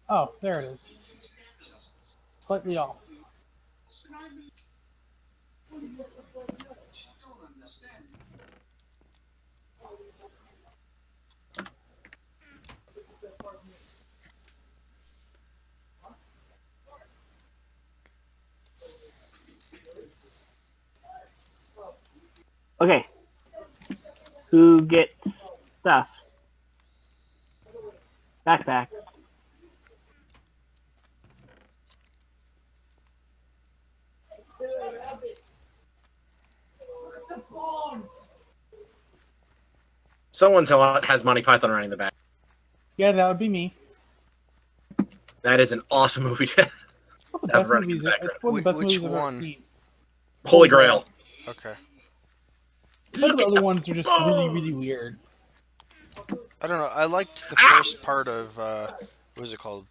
Speaker 3: Oh, there it is. Slightly off.
Speaker 2: Okay, who gets stuff? Backpack.
Speaker 5: Someone has Monty Python running in the back.
Speaker 3: Yeah, that would be me.
Speaker 5: That is an awesome movie.
Speaker 3: One of the
Speaker 5: Have
Speaker 3: best
Speaker 5: running in
Speaker 3: movies.
Speaker 5: the background.
Speaker 3: It's one of the best
Speaker 1: Which
Speaker 3: movies I've ever
Speaker 1: one?
Speaker 3: seen.
Speaker 5: Holy Grail.
Speaker 1: Okay.
Speaker 3: Some of the other ones are just really, really weird.
Speaker 1: I don't know. I liked the first part of what was it called?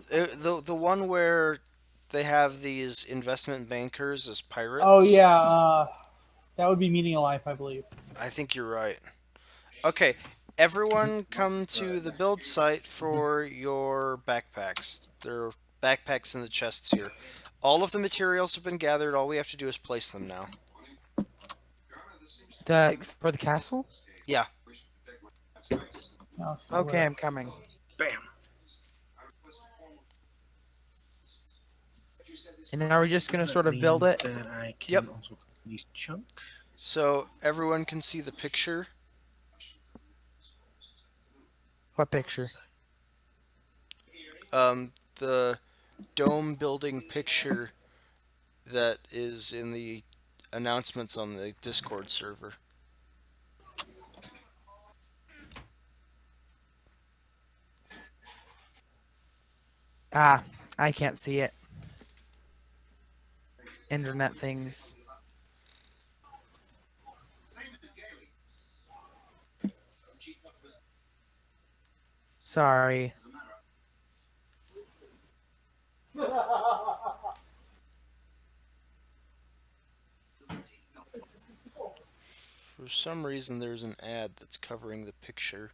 Speaker 1: The one where they have these investment bankers as pirates.
Speaker 3: Oh yeah, that would be Meaning of Life, I believe.
Speaker 1: I think you're right. Okay, everyone come to the build site for your backpacks. There are backpacks in the chests here. All of the materials have been gathered. All we have to do is place them now.
Speaker 4: For the castle?
Speaker 1: Yeah.
Speaker 3: No, so
Speaker 4: Okay, I'm coming.
Speaker 5: Bam.
Speaker 4: And then are we just gonna sort of build it?
Speaker 5: Then I can
Speaker 1: Yep.
Speaker 5: also put these chunks.
Speaker 1: So everyone can see the picture.
Speaker 4: What picture?
Speaker 1: The dome building picture that is in the announcements on the Discord server.
Speaker 4: Ah, I can't see it. Internet things. Sorry.
Speaker 1: For some reason, there's an ad that's covering the picture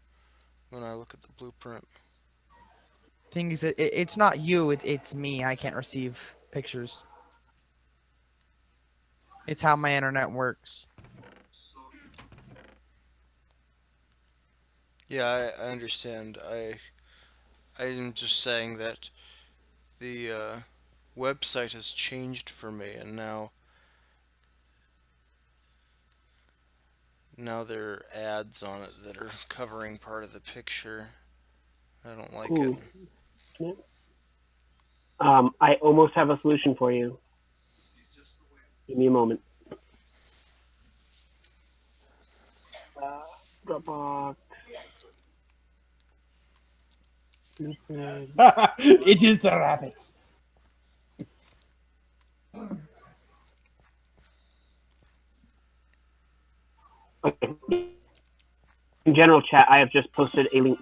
Speaker 1: when I look at the blueprint.
Speaker 4: Thing is, it's not you. It's me. I can't receive pictures. It's how my internet works.
Speaker 1: Yeah, I understand. I'm just saying that the website has changed for me, and now there are ads on it that are covering part of the picture. I don't like it.
Speaker 2: Ooh. I almost have a solution for you. Give me a moment. Dropbox.
Speaker 3: It is the rabbits.
Speaker 2: Okay. In general chat, I have just posted a link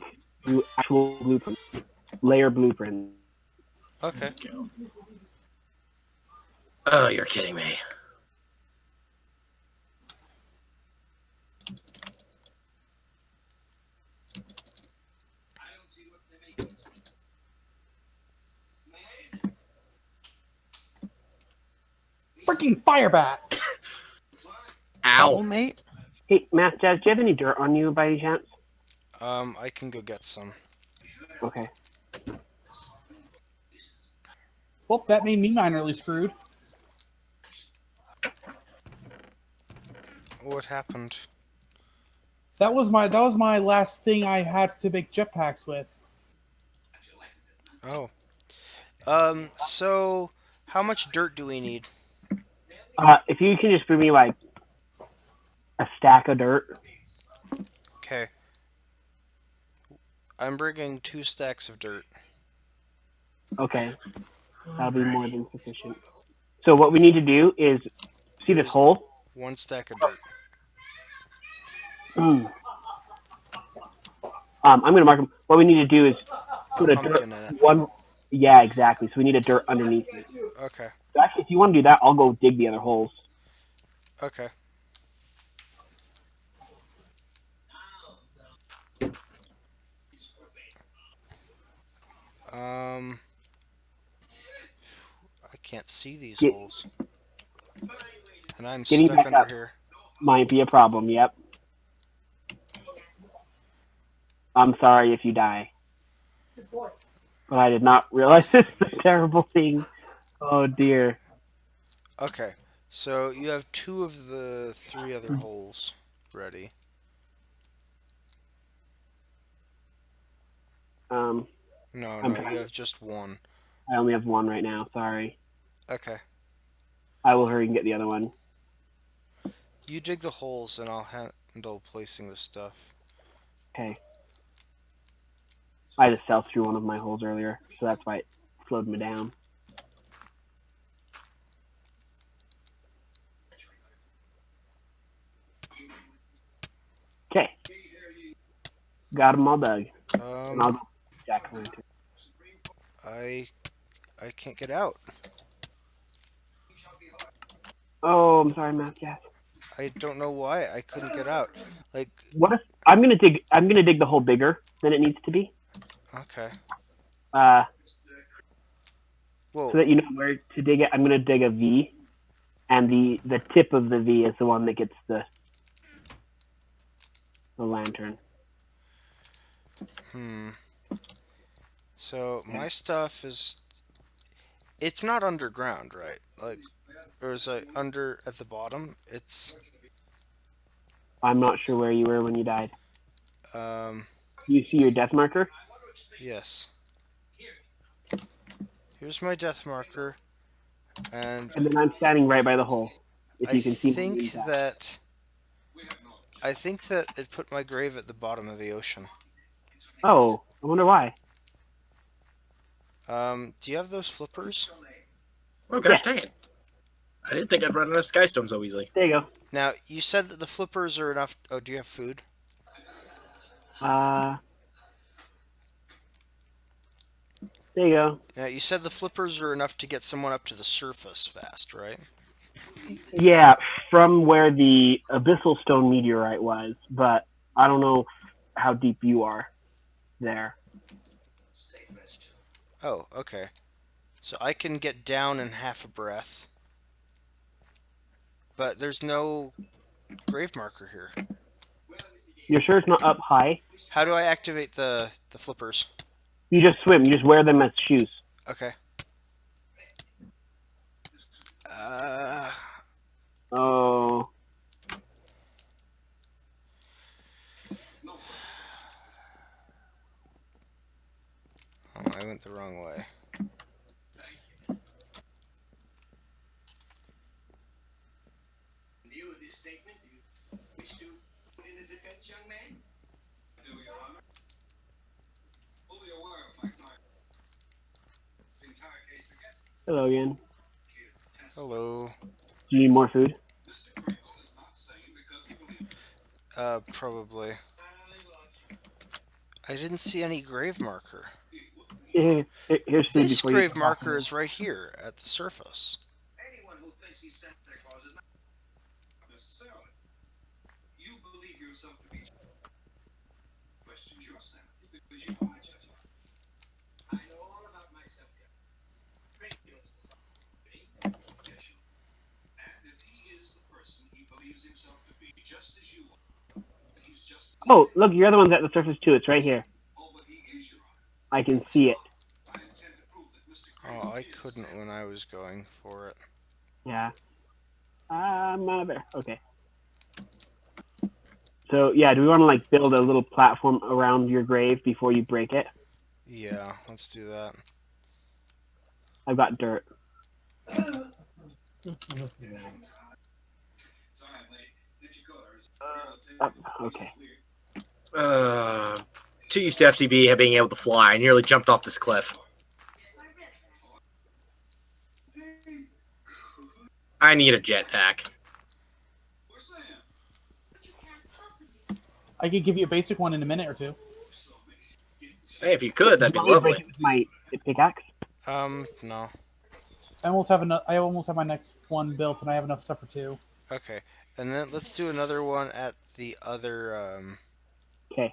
Speaker 2: to actual blueprints, layer blueprints.
Speaker 1: Okay.
Speaker 5: Oh, you're kidding me.
Speaker 3: Freaking firebat.
Speaker 5: Ow.
Speaker 4: Mate.
Speaker 2: Hey, Math Jazz, do you have any dirt on you by any chance?
Speaker 1: I can go get some.
Speaker 2: Okay.
Speaker 3: Well, that made me minorly screwed.
Speaker 1: What happened?
Speaker 3: That was my last thing I had to make jetpacks with.
Speaker 1: Oh. So how much dirt do we need?
Speaker 2: If you can just bring me like a stack of dirt.
Speaker 1: Okay. I'm bringing 2 stacks of dirt.
Speaker 2: Okay. That'll be more than sufficient. So what we need to do is see this
Speaker 1: Here's
Speaker 2: hole.
Speaker 1: 1 stack of dirt.
Speaker 2: I'm gonna mark them. What we need to do is
Speaker 1: A
Speaker 2: put a dirt
Speaker 1: pumpkin in it.
Speaker 2: one. Yeah, exactly. So we need a dirt underneath it.
Speaker 1: Okay.
Speaker 2: So actually, if you want to do that, I'll go dig the other holes.
Speaker 1: Okay. Um, I can't see these
Speaker 2: Get,
Speaker 1: holes. And I'm
Speaker 2: getting
Speaker 1: stuck
Speaker 2: back
Speaker 1: under
Speaker 2: up
Speaker 1: here.
Speaker 2: might be a problem. Yep. I'm sorry if you die. But I did not realize this is a terrible thing. Oh dear.
Speaker 1: Okay. So you have 2 of the 3 other holes ready.
Speaker 2: Um,
Speaker 1: No,
Speaker 2: I'm
Speaker 1: no, you have just 1.
Speaker 2: I only have one right now. Sorry.
Speaker 1: Okay.
Speaker 2: I will hurry and get the other one.
Speaker 1: You dig the holes and I'll handle placing the stuff.
Speaker 2: Okay. I just fell through one of my holes earlier, so that's why it slowed me down. Okay. Got them all dug. And I'll go jack o' lantern.
Speaker 1: I I can't get out.
Speaker 2: Oh, I'm sorry, Matt. Yes.
Speaker 1: I don't know why I couldn't get out. Like,
Speaker 2: What if I'm gonna dig? I'm gonna dig the hole bigger than it needs to be.
Speaker 1: okay.
Speaker 2: Uh,
Speaker 1: Whoa.
Speaker 2: so that you know where to dig it. I'm gonna dig a V, and the tip of the V is the one that gets the lantern.
Speaker 1: So my stuff is, it's not underground, right? Like, or is it under at the bottom? It's
Speaker 2: I'm not sure where you were when you died.
Speaker 1: um
Speaker 2: You see your death marker,
Speaker 1: yes. Here's my death marker, and
Speaker 2: and then I'm standing right by the hole. If
Speaker 1: I
Speaker 2: you can see my
Speaker 1: think
Speaker 2: name's at.
Speaker 1: that I think that it put my grave at the bottom of the ocean.
Speaker 2: Oh, I wonder why.
Speaker 1: Do you have those flippers?
Speaker 5: Oh gosh,
Speaker 2: Yeah.
Speaker 5: dang it! I didn't think I'd run out of skystone so easily.
Speaker 2: There you go.
Speaker 1: Now, you said that the flippers are enough. Oh, do you have food?
Speaker 2: Uh, There you go.
Speaker 1: Now, you said the flippers are enough to get someone up to the surface fast, right?
Speaker 2: Yeah, from where the abyssal stone meteorite was, but I don't know how deep you are there.
Speaker 1: Oh, okay. So I can get down in half a breath, but there's no grave marker here.
Speaker 2: You're sure it's not up high?
Speaker 1: How do I activate the flippers?
Speaker 2: You just swim. You just wear them as shoes.
Speaker 1: Okay. Uh,
Speaker 2: Oh,
Speaker 1: oh, I went the wrong way.
Speaker 2: hello again.
Speaker 1: Hello.
Speaker 2: Do you need more food?
Speaker 1: Probably. I didn't see any grave marker.
Speaker 2: Here's food
Speaker 1: This
Speaker 2: before you
Speaker 1: grave
Speaker 2: come back.
Speaker 1: marker is right here at the surface.
Speaker 2: Oh, look, your other one's at the surface too. It's right here. I can see it.
Speaker 1: Oh, I couldn't when I was going for it.
Speaker 2: Yeah. I'm out of there. Okay. So yeah, do we want to like build a little platform around your grave before you break it?
Speaker 1: Yeah, let's do that.
Speaker 2: I've got dirt. Okay.
Speaker 5: Too used to FTB being able to fly. I nearly jumped off this cliff. I need a jetpack.
Speaker 3: I could give you a basic one in a minute or two.
Speaker 5: Hey, if you could, that'd be
Speaker 2: Do you want me to break
Speaker 5: lovely.
Speaker 2: it with my pickaxe?
Speaker 1: No.
Speaker 3: I almost have my next one built, and I have enough stuff for two.
Speaker 1: Okay, and then let's do another one at the other,
Speaker 2: Okay.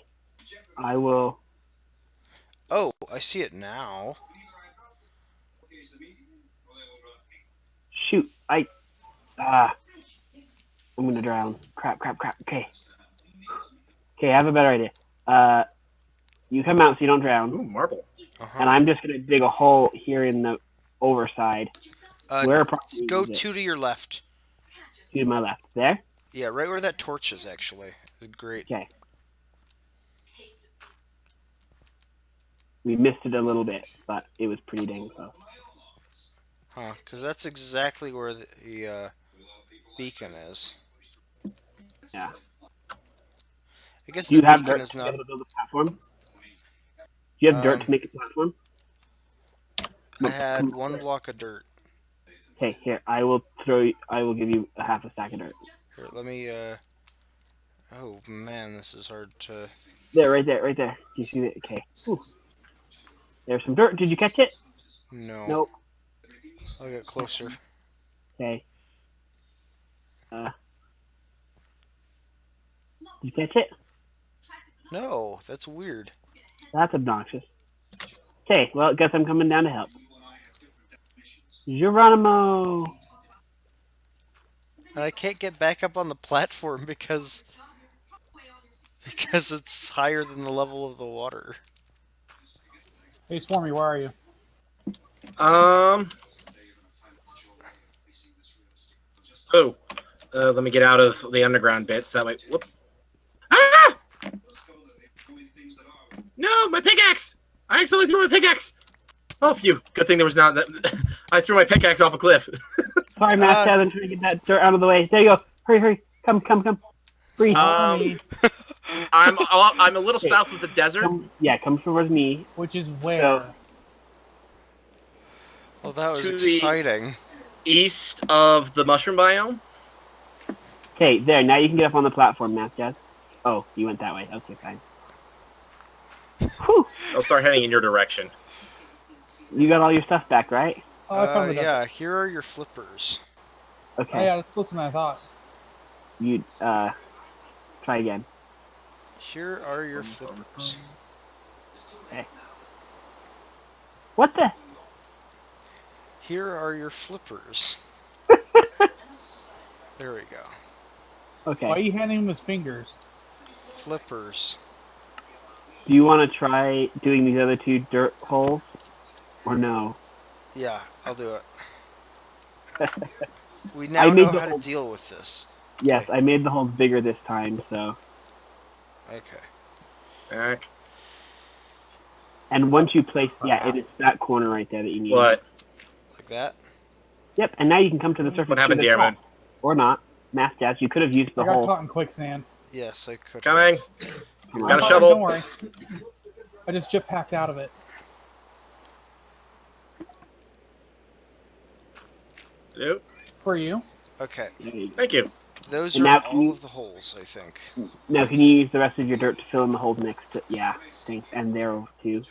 Speaker 2: I will.
Speaker 1: Oh, I see it now.
Speaker 2: Shoot. I'm gonna drown. Crap. Okay. Okay, I have a better idea. You come out so you don't drown,
Speaker 5: Ooh, marble.
Speaker 2: and I'm just gonna dig a hole here in the overside. Where approximately
Speaker 1: Go
Speaker 2: is it?
Speaker 1: two to your left.
Speaker 2: To my left. There?
Speaker 1: Yeah, right where that torch is, actually. Great.
Speaker 2: Okay. We missed it a little bit, but it was pretty dang close.
Speaker 1: Huh, because that's exactly where the beacon is.
Speaker 2: Yeah.
Speaker 1: I guess
Speaker 2: Do
Speaker 1: the
Speaker 2: you have
Speaker 1: beacon
Speaker 2: dirt
Speaker 1: is
Speaker 2: to be
Speaker 1: not...
Speaker 2: able to build a platform? Do you have dirt to make a platform?
Speaker 1: I had one block of dirt.
Speaker 2: Okay, here. I will give you a half a stack of dirt.
Speaker 1: Here, let me, Oh, man, this is hard to...
Speaker 2: There, right there. Do you see it? Okay. Whew. There's some dirt. Did you catch it?
Speaker 1: No.
Speaker 2: Nope.
Speaker 1: I'll get closer.
Speaker 2: Okay. Did you catch it?
Speaker 1: No, that's weird.
Speaker 2: That's obnoxious. Okay, well, I guess I'm coming down to help. Geronimo!
Speaker 1: And I can't get back up on the platform because it's higher than the level of the water.
Speaker 3: Hey, Swarmy, where are you?
Speaker 5: Oh. Let me get out of the underground bits. That way. Whoop. Ah! No, my pickaxe! I accidentally threw my pickaxe. Oh, phew. Good thing there was not that. I threw my pickaxe off a cliff.
Speaker 2: Sorry, Matt, I'm trying to get that dirt out of the way. There you go. Hurry. Come. Breathe.
Speaker 5: I'm a little south of the desert.
Speaker 2: Come towards me.
Speaker 3: Which is where?
Speaker 1: Well, that was
Speaker 5: To the-
Speaker 1: exciting.
Speaker 5: East of the mushroom biome.
Speaker 2: Okay, there. Now you can get up on the platform, Matt, Jazz. Oh, you went that way. Okay, fine. Whew.
Speaker 5: I'll start heading in your direction.
Speaker 2: You got all your stuff back, right?
Speaker 3: Oh, I found the duck.
Speaker 1: Yeah, here are your flippers.
Speaker 3: Oh,
Speaker 2: Okay.
Speaker 3: yeah, that's closer than I thought.
Speaker 2: You try again.
Speaker 1: Here are your flippers.
Speaker 2: Okay. What the?
Speaker 1: Here are your flippers. There we go.
Speaker 2: Okay.
Speaker 3: Why are you handing him his fingers?
Speaker 1: Flippers.
Speaker 2: Do you want to try doing these other 2 dirt holes, or no?
Speaker 1: Yeah, I'll do it. We
Speaker 2: I
Speaker 1: now
Speaker 2: made
Speaker 1: know
Speaker 2: the
Speaker 1: how to
Speaker 2: holes.
Speaker 1: deal with this.
Speaker 2: Yes,
Speaker 1: Okay.
Speaker 2: I made the holes bigger this time. So,
Speaker 1: Okay.
Speaker 5: Back.
Speaker 2: and once you place, yeah, it is that corner right there that you need.
Speaker 5: What?
Speaker 1: Like that.
Speaker 2: Yep. And now you can come to the surface.
Speaker 5: What happened,
Speaker 2: through the
Speaker 5: Dearman?
Speaker 2: top. Or not. Mass Jazz, you could have used the
Speaker 3: I got
Speaker 2: hole.
Speaker 3: caught in quicksand.
Speaker 1: Yes, I could.
Speaker 5: Coming.
Speaker 2: Come
Speaker 5: Got a
Speaker 2: on.
Speaker 3: Fine,
Speaker 5: shovel.
Speaker 3: Don't worry. I just jet packed out of it.
Speaker 5: Hello?
Speaker 3: For you.
Speaker 1: Okay.
Speaker 5: Thank you.
Speaker 1: Those
Speaker 2: And
Speaker 1: are
Speaker 2: now can
Speaker 1: all
Speaker 2: you-
Speaker 1: of the holes, I think.
Speaker 2: Now, can you use the rest of your dirt to fill in the holes next to? Yeah, thanks. And there too.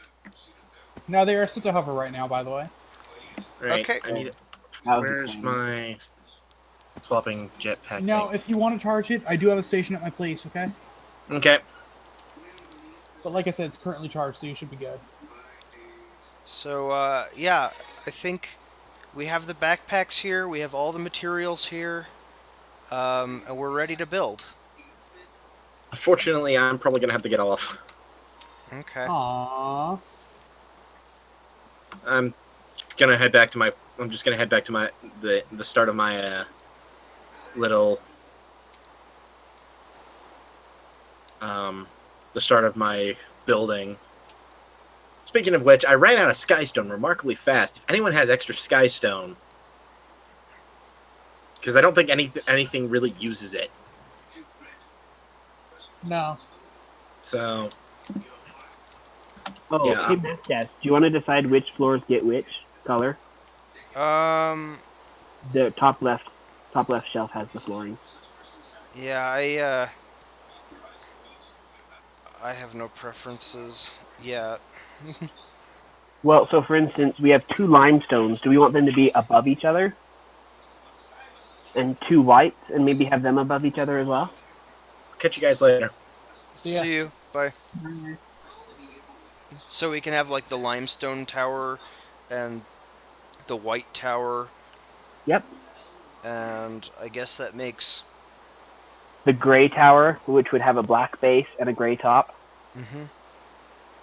Speaker 3: Now they are set to hover right now, by the way.
Speaker 5: Right.
Speaker 1: Okay.
Speaker 5: I need.
Speaker 2: That was the
Speaker 5: Where's
Speaker 2: plan.
Speaker 5: my swapping jetpack
Speaker 3: Now,
Speaker 5: thing?
Speaker 3: if you want to charge it, I do have a station at my place, okay?
Speaker 5: Okay.
Speaker 3: But like I said, it's currently charged, so you should be good.
Speaker 1: So, yeah, I think we have the backpacks here. We have all the materials here. And we're ready to build.
Speaker 5: Unfortunately, I'm probably gonna have to get off.
Speaker 1: Okay.
Speaker 3: Aww.
Speaker 5: I'm gonna head back to my. I'm just gonna head back to my the start of my little the start of my building. Speaking of which, I ran out of skystone remarkably fast. If anyone has extra skystone, because I don't think anything really uses it.
Speaker 3: No.
Speaker 5: So
Speaker 2: Oh,
Speaker 5: Yeah.
Speaker 2: hey, Mass Jazz, do you want to decide which floors get which color?
Speaker 1: Um,
Speaker 2: The top left shelf has the flooring.
Speaker 1: yeah, I have no preferences yet.
Speaker 2: Well, so for instance, we have 2 limestones. Do we want them to be above each other? And 2 whites, and maybe have them above each other as well?
Speaker 5: catch you guys later.
Speaker 3: See ya.
Speaker 1: See you. Bye. So we can have like the limestone tower and the white tower,
Speaker 2: Yep.
Speaker 1: and I guess that makes.
Speaker 2: The gray tower, which would have a black base and a gray top.
Speaker 1: Mm-hmm.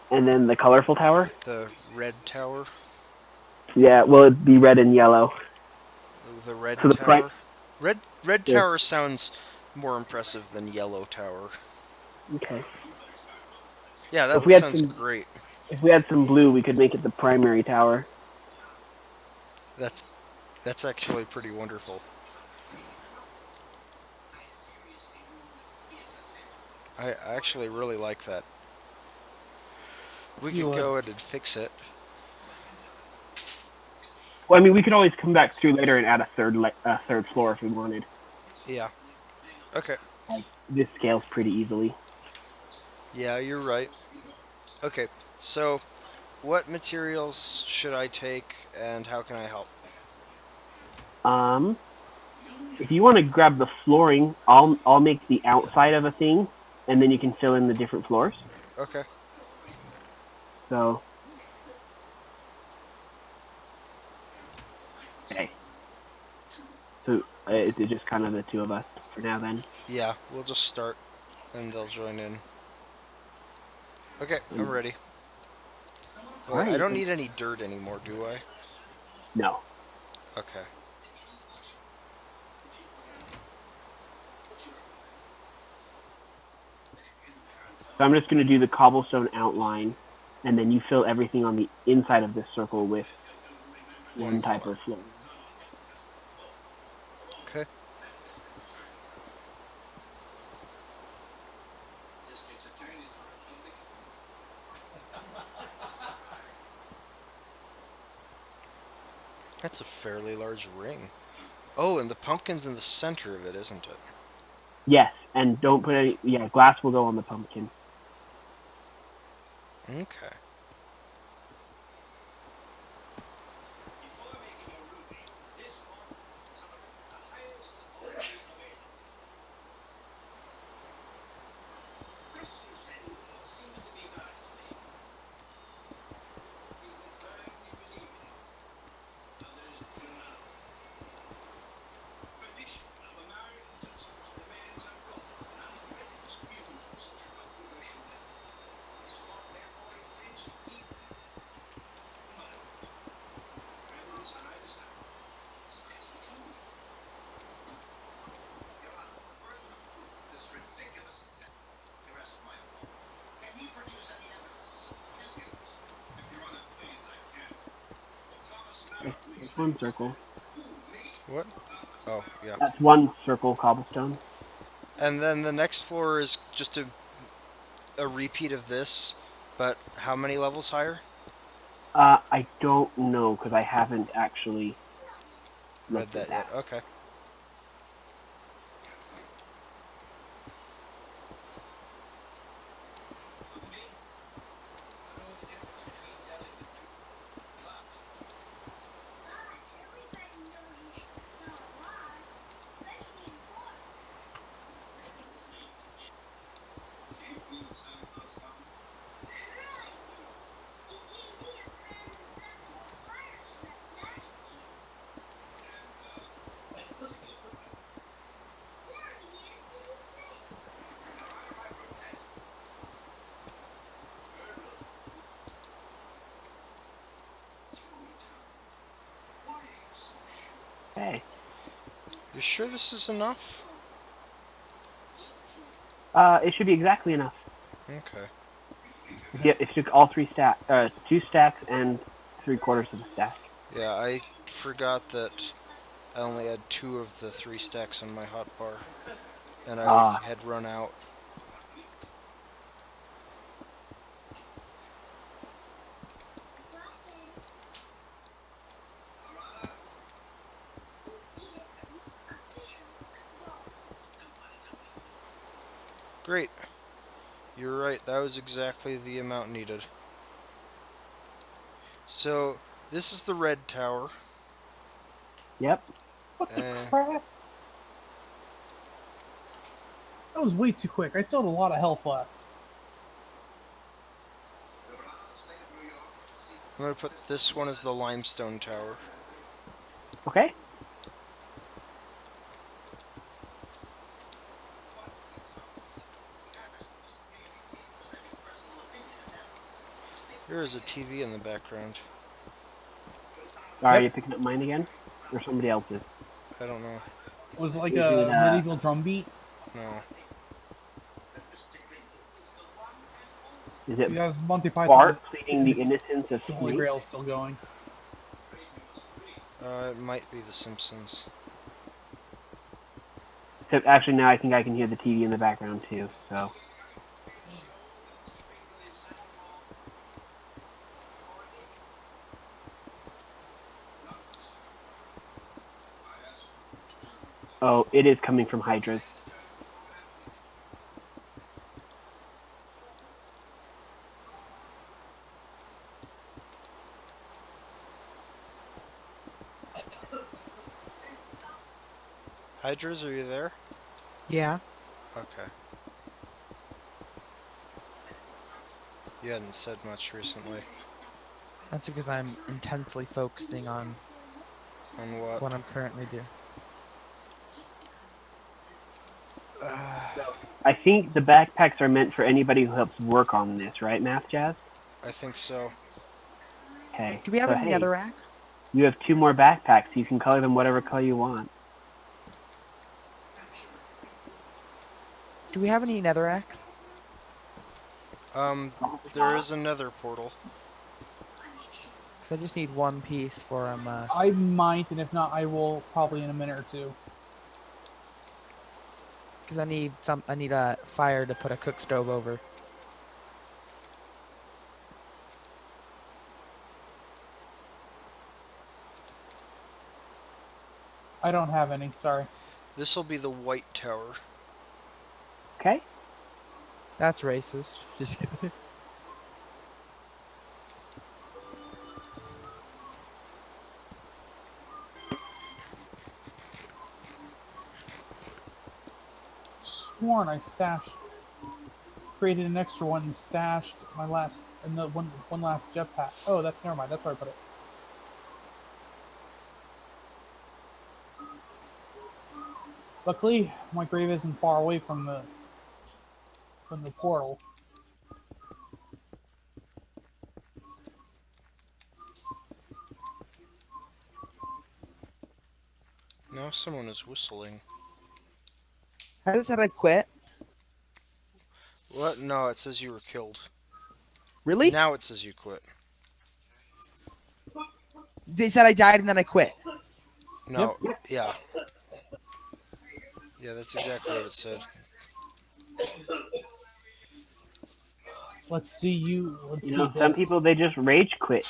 Speaker 2: And then the colorful tower?
Speaker 1: The red tower.
Speaker 2: Yeah, well, it'd be red and yellow.
Speaker 1: The red
Speaker 2: So the
Speaker 1: tower. Red
Speaker 2: Yeah.
Speaker 1: tower sounds more impressive than yellow tower.
Speaker 2: Okay.
Speaker 1: Yeah, that
Speaker 2: If we had
Speaker 1: sounds
Speaker 2: some-
Speaker 1: great.
Speaker 2: If we had some blue, we could make it the primary tower.
Speaker 1: That's actually pretty wonderful. I actually really like that. We
Speaker 3: You
Speaker 1: could
Speaker 3: would.
Speaker 1: go in and fix it.
Speaker 2: Well, I mean, we could always come back through later and add a third floor if we wanted.
Speaker 1: Yeah. Okay.
Speaker 2: This scales pretty easily.
Speaker 1: Yeah, you're right. Okay, so what materials should I take and how can I help?
Speaker 2: If you want to grab the flooring, I'll make the outside of a thing, and then you can fill in the different floors.
Speaker 1: Okay.
Speaker 2: So, okay. So it's just kind of the 2 of us for now. Then
Speaker 1: Yeah, we'll just start and they'll join in. Okay, I'm ready. Wait, I
Speaker 2: Alright,
Speaker 1: don't
Speaker 2: then.
Speaker 1: need any dirt anymore, do I?
Speaker 2: No.
Speaker 1: Okay.
Speaker 2: So I'm just going to do the cobblestone outline, and then you fill everything on the inside of this circle with one type of floor.
Speaker 1: Okay. That's a fairly large ring. Oh, and the pumpkin's in the center of it, isn't it?
Speaker 2: Yes, and don't put any. Yeah, glass will go on the pumpkin.
Speaker 1: Okay.
Speaker 2: one circle.
Speaker 1: What? Oh, yeah.
Speaker 2: That's one circle cobblestone.
Speaker 1: And then the next floor is just a repeat of this, but how many levels higher?
Speaker 2: I don't know because I haven't actually
Speaker 1: Read
Speaker 2: looked at
Speaker 1: that yet.
Speaker 2: that.
Speaker 1: Okay.
Speaker 2: Okay.
Speaker 1: You sure this is enough?
Speaker 2: It should be exactly enough.
Speaker 1: Okay.
Speaker 2: If you took all three stack, 2 stacks and 3/4 of a stack.
Speaker 1: Yeah, I forgot that I only had 2 of the 3 stacks on my hotbar, and I
Speaker 2: Ah,
Speaker 1: had run out. Great. You're right, that was exactly the amount needed. So, this is the red tower.
Speaker 2: yep.
Speaker 3: What the
Speaker 1: Uh,
Speaker 3: crap? That was way too quick. I still have a lot of health left.
Speaker 1: I'm gonna put this one as the limestone tower.
Speaker 2: Okay.
Speaker 1: There is a TV in the background.
Speaker 2: Are
Speaker 3: Yep.
Speaker 2: you picking up mine again, or somebody else's?
Speaker 1: I don't know.
Speaker 3: Was it like
Speaker 2: Is it
Speaker 3: a medieval drum beat?
Speaker 1: No.
Speaker 2: is it
Speaker 3: Because Monty Python,
Speaker 2: Bart pleading the innocence of
Speaker 3: the Holy
Speaker 2: Snape?
Speaker 3: Grail is still going.
Speaker 1: It might be The Simpsons.
Speaker 2: So actually, now I think I can hear the TV in the background too. So oh, it is coming from Hydras.
Speaker 1: Hydras, are you there?
Speaker 4: Yeah,
Speaker 1: Okay. You hadn't said much recently.
Speaker 4: that's because I'm intensely focusing on
Speaker 1: On what?
Speaker 4: what I'm currently doing.
Speaker 2: I think the backpacks are meant for anybody who helps work on this, right, Math Jazz?
Speaker 1: I think so.
Speaker 2: Okay.
Speaker 4: Do we have
Speaker 2: So
Speaker 4: any
Speaker 2: hey,
Speaker 4: netherrack?
Speaker 2: you have 2 more backpacks. You can color them whatever color you want.
Speaker 4: Do we have any netherrack?
Speaker 1: There is another portal.
Speaker 4: Because I just need one piece for
Speaker 3: I might, and if not, I will probably in a minute or two.
Speaker 4: because I need a fire to put a cook stove over.
Speaker 3: I don't have any. Sorry.
Speaker 1: This'll be the white tower.
Speaker 2: Okay.
Speaker 4: That's racist. Just kidding.
Speaker 3: Sworn I created an extra one and stashed my last, and the one last jetpack. Oh, that's never mind. That's where I put it. Luckily, my grave isn't far away from the portal.
Speaker 1: Now someone is whistling.
Speaker 4: I just said I'd quit.
Speaker 1: What? No, it says you were killed.
Speaker 4: Really?
Speaker 1: Now it says you quit.
Speaker 4: They said I died and then I quit.
Speaker 1: No, yeah. Yeah, that's exactly what it said.
Speaker 3: Let's see you. Let's
Speaker 2: You
Speaker 3: see
Speaker 2: know, some people
Speaker 3: this.
Speaker 2: they just rage quit.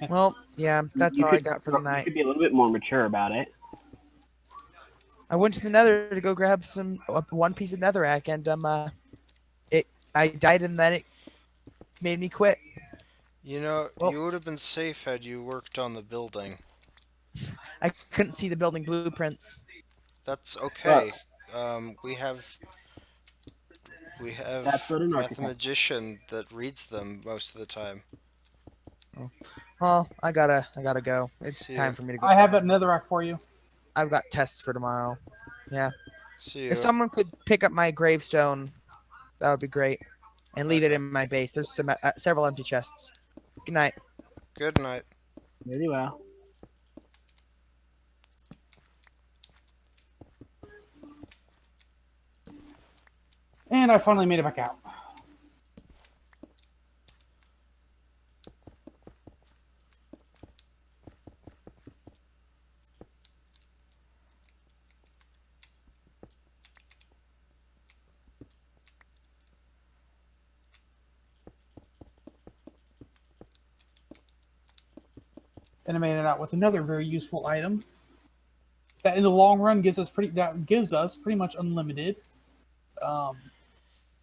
Speaker 4: Well, yeah, that's
Speaker 2: You
Speaker 4: all I
Speaker 2: could
Speaker 4: got for the
Speaker 2: you
Speaker 4: night.
Speaker 2: could be a little bit more mature about it.
Speaker 4: I went to the Nether to go grab some one piece of netherrack, and it I died and then it made me quit.
Speaker 1: You know,
Speaker 4: Well,
Speaker 1: you would have been safe had you worked on the building.
Speaker 4: I couldn't see the building blueprints.
Speaker 1: That's
Speaker 2: But
Speaker 1: okay. We have
Speaker 2: that's what an architect.
Speaker 1: mathematician that reads them most of the time.
Speaker 4: Well, I gotta go. It's
Speaker 1: See
Speaker 4: time
Speaker 1: you.
Speaker 4: for me to go.
Speaker 3: I have another rack for you.
Speaker 4: I've got tests for tomorrow. Yeah.
Speaker 1: See
Speaker 4: If
Speaker 1: you.
Speaker 4: someone could pick up my gravestone, that would be great, and leave it
Speaker 1: Okay.
Speaker 4: in my base. There's several empty chests. Good night.
Speaker 1: Good night.
Speaker 2: Very well.
Speaker 3: And I finally made it back out. And I made it out with another very useful item that, in the long run, gives us pretty much unlimited um,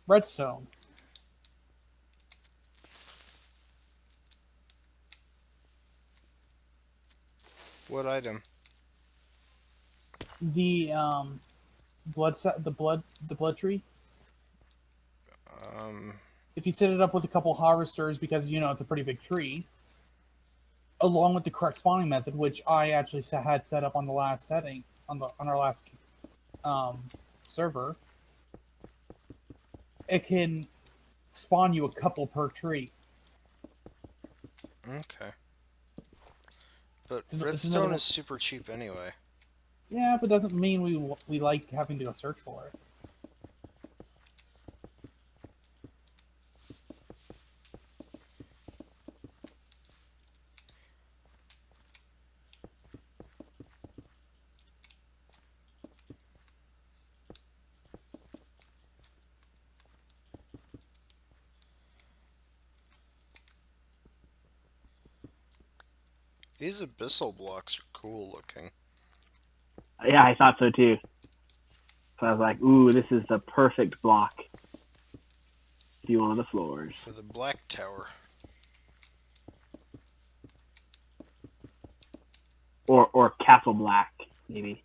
Speaker 3: redstone.
Speaker 1: What item?
Speaker 3: The the blood tree.
Speaker 1: Um,
Speaker 3: If you set it up with a couple harvesters, because it's a pretty big tree, along with the correct spawning method, which I actually had set up on the last setting on our last um, server, it can spawn you a couple per tree.
Speaker 1: okay. But
Speaker 3: It's another
Speaker 1: redstone
Speaker 3: one.
Speaker 1: is super cheap anyway.
Speaker 3: Yeah, but doesn't mean we like having to go search for it.
Speaker 1: These abyssal blocks are cool looking.
Speaker 2: Yeah, I thought so too. So I was like, ooh, this is the perfect block to do one of the floors.
Speaker 1: For the black tower.
Speaker 2: Or Castle Black, maybe.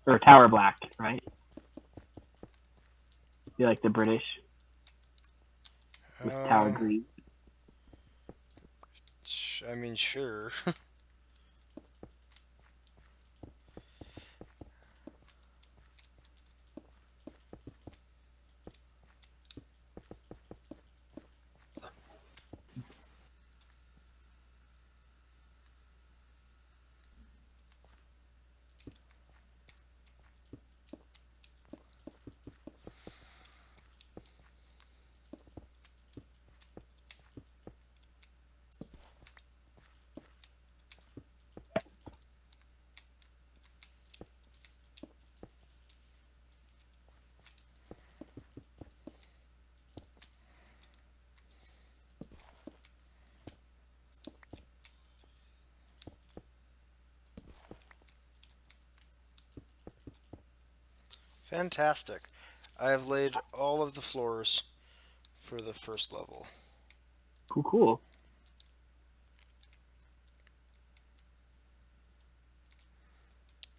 Speaker 2: Or Tower Black, right? You like the British with Tower
Speaker 1: Um,
Speaker 2: Green.
Speaker 1: I mean, sure. Fantastic. I have laid all of the floors for the first level.
Speaker 2: Cool, cool.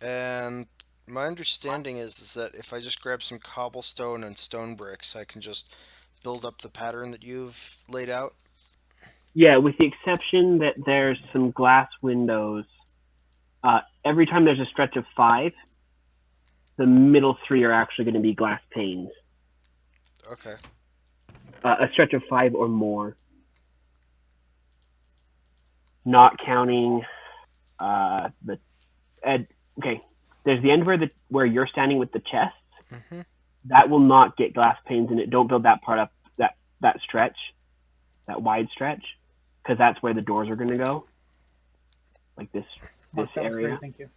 Speaker 1: And my understanding is that if I just grab some cobblestone and stone bricks, I can just build up the pattern that you've laid out.
Speaker 2: Yeah, with the exception that there's some glass windows. Every time there's a stretch of 5, the middle 3 are actually going to be glass panes.
Speaker 1: Okay.
Speaker 2: A stretch of 5 or more. Not counting okay. There's the end where you're standing with the chests.
Speaker 1: Mm-hmm.
Speaker 2: That will not get glass panes in it. Don't build that part up. That stretch, that wide stretch. because that's where the doors are going to go, like this
Speaker 3: Mark, that was
Speaker 2: area.
Speaker 3: great. Thank you.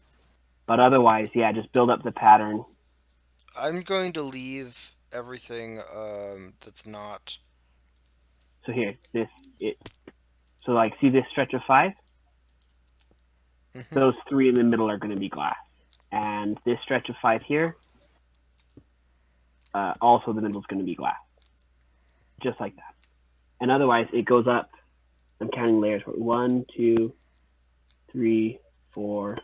Speaker 2: But otherwise, yeah, just build up the pattern.
Speaker 1: I'm going to leave everything that's not.
Speaker 2: So here, it. So like, see this stretch of 5?
Speaker 1: Mhm.
Speaker 2: Those 3 in the middle are going to be glass, and this stretch of 5 here, also the middle is going to be glass, just like that. And otherwise, it goes up. I'm counting layers. 1, 2, 3, 4.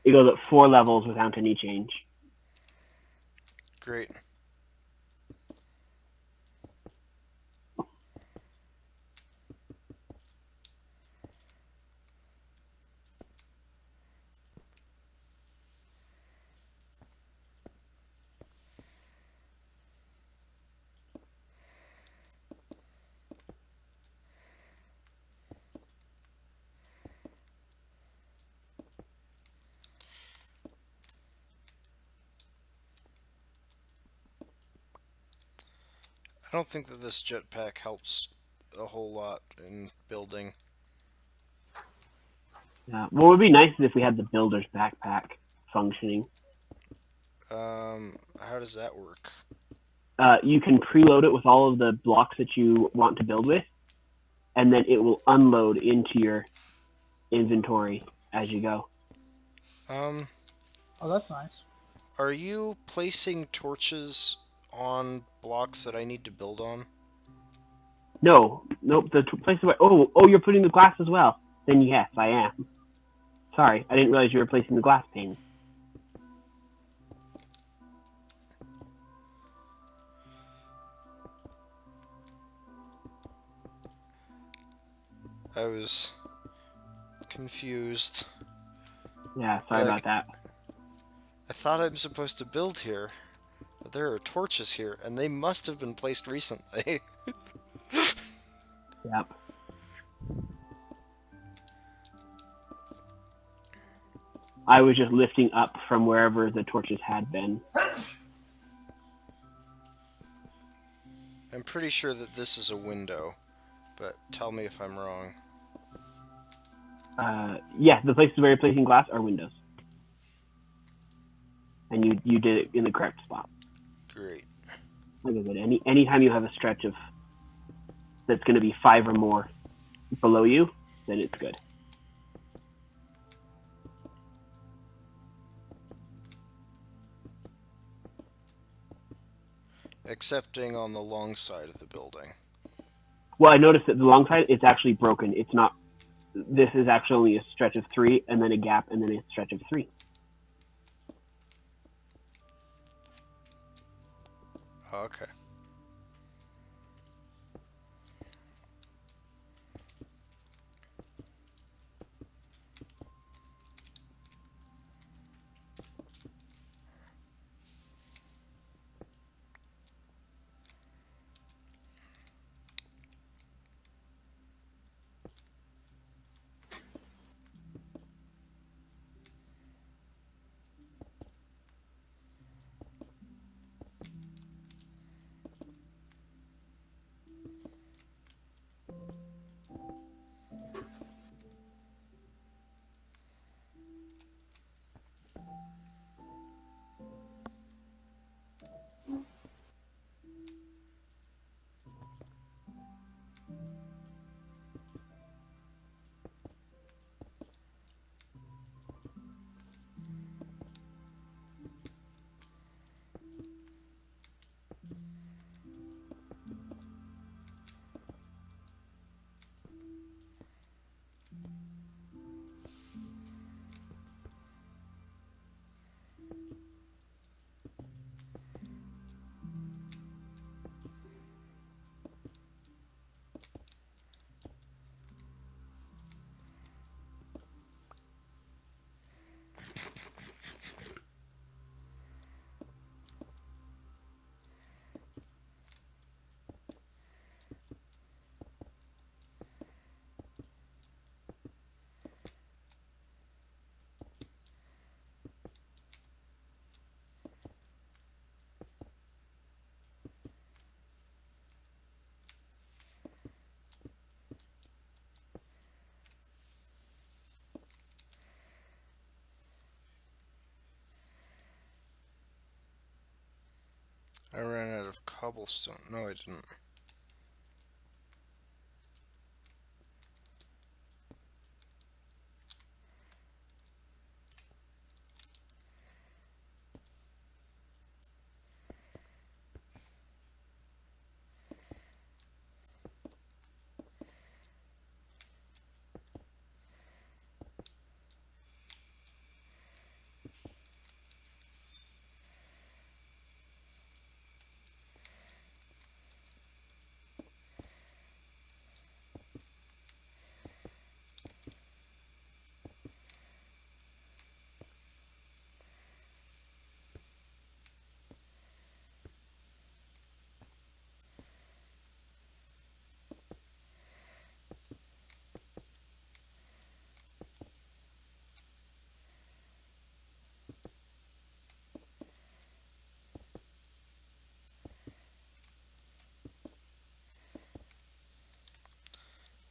Speaker 2: It goes up 4 levels without any change.
Speaker 1: Great. I don't think that this jetpack helps a whole lot in building.
Speaker 2: What would be nice is if we had the builder's backpack functioning.
Speaker 1: How does that work?
Speaker 2: You can preload it with all of the blocks that you want to build with, and then it will unload into your inventory as you go.
Speaker 1: Um,
Speaker 3: Oh, that's nice.
Speaker 1: are you placing torches on blocks that I need to build on?
Speaker 2: No, nope. The place where you're putting the glass as well. Then yes, I am. Sorry, I didn't realize you were placing the glass pane.
Speaker 1: I was confused.
Speaker 2: Yeah, sorry about that.
Speaker 1: I thought I'm supposed to build here, but there are torches here, and they must have been placed recently.
Speaker 2: Yep. I was just lifting up from wherever the torches had been.
Speaker 1: I'm pretty sure that this is a window, but tell me if I'm wrong.
Speaker 2: Yeah, the places where you're placing glass are windows. And you did it in the correct spot.
Speaker 1: Great.
Speaker 2: Like I said, anytime you have a stretch of that's going to be 5 or more below you, then it's good.
Speaker 1: Excepting on the long side of the building.
Speaker 2: Well, I noticed that the long side, it's actually broken. It's not. This is actually only a stretch of 3, and then a gap, and then a stretch of 3.
Speaker 1: Okay. I ran out of cobblestone. No, I didn't.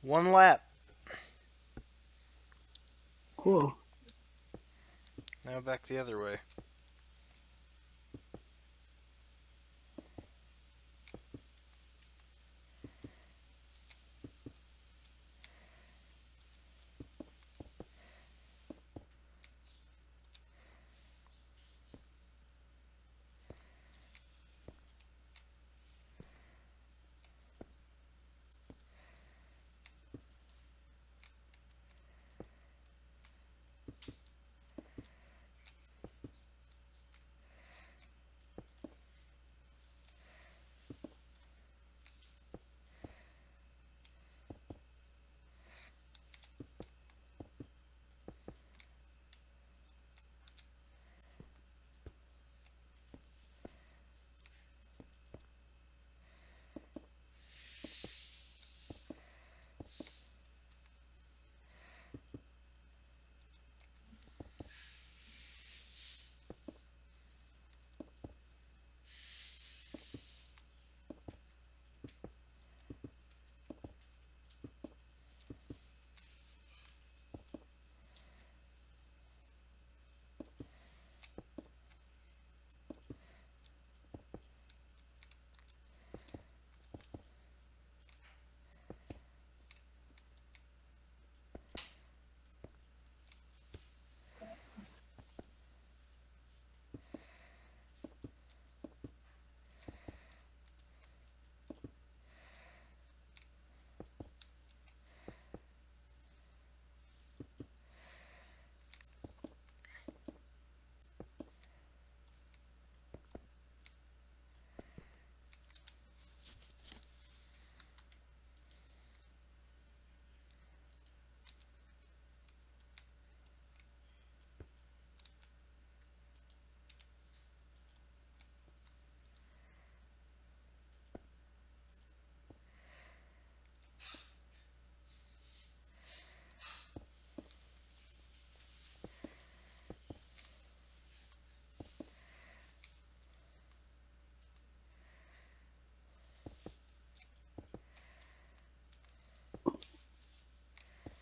Speaker 1: One lap.
Speaker 2: Cool.
Speaker 1: Now back the other way.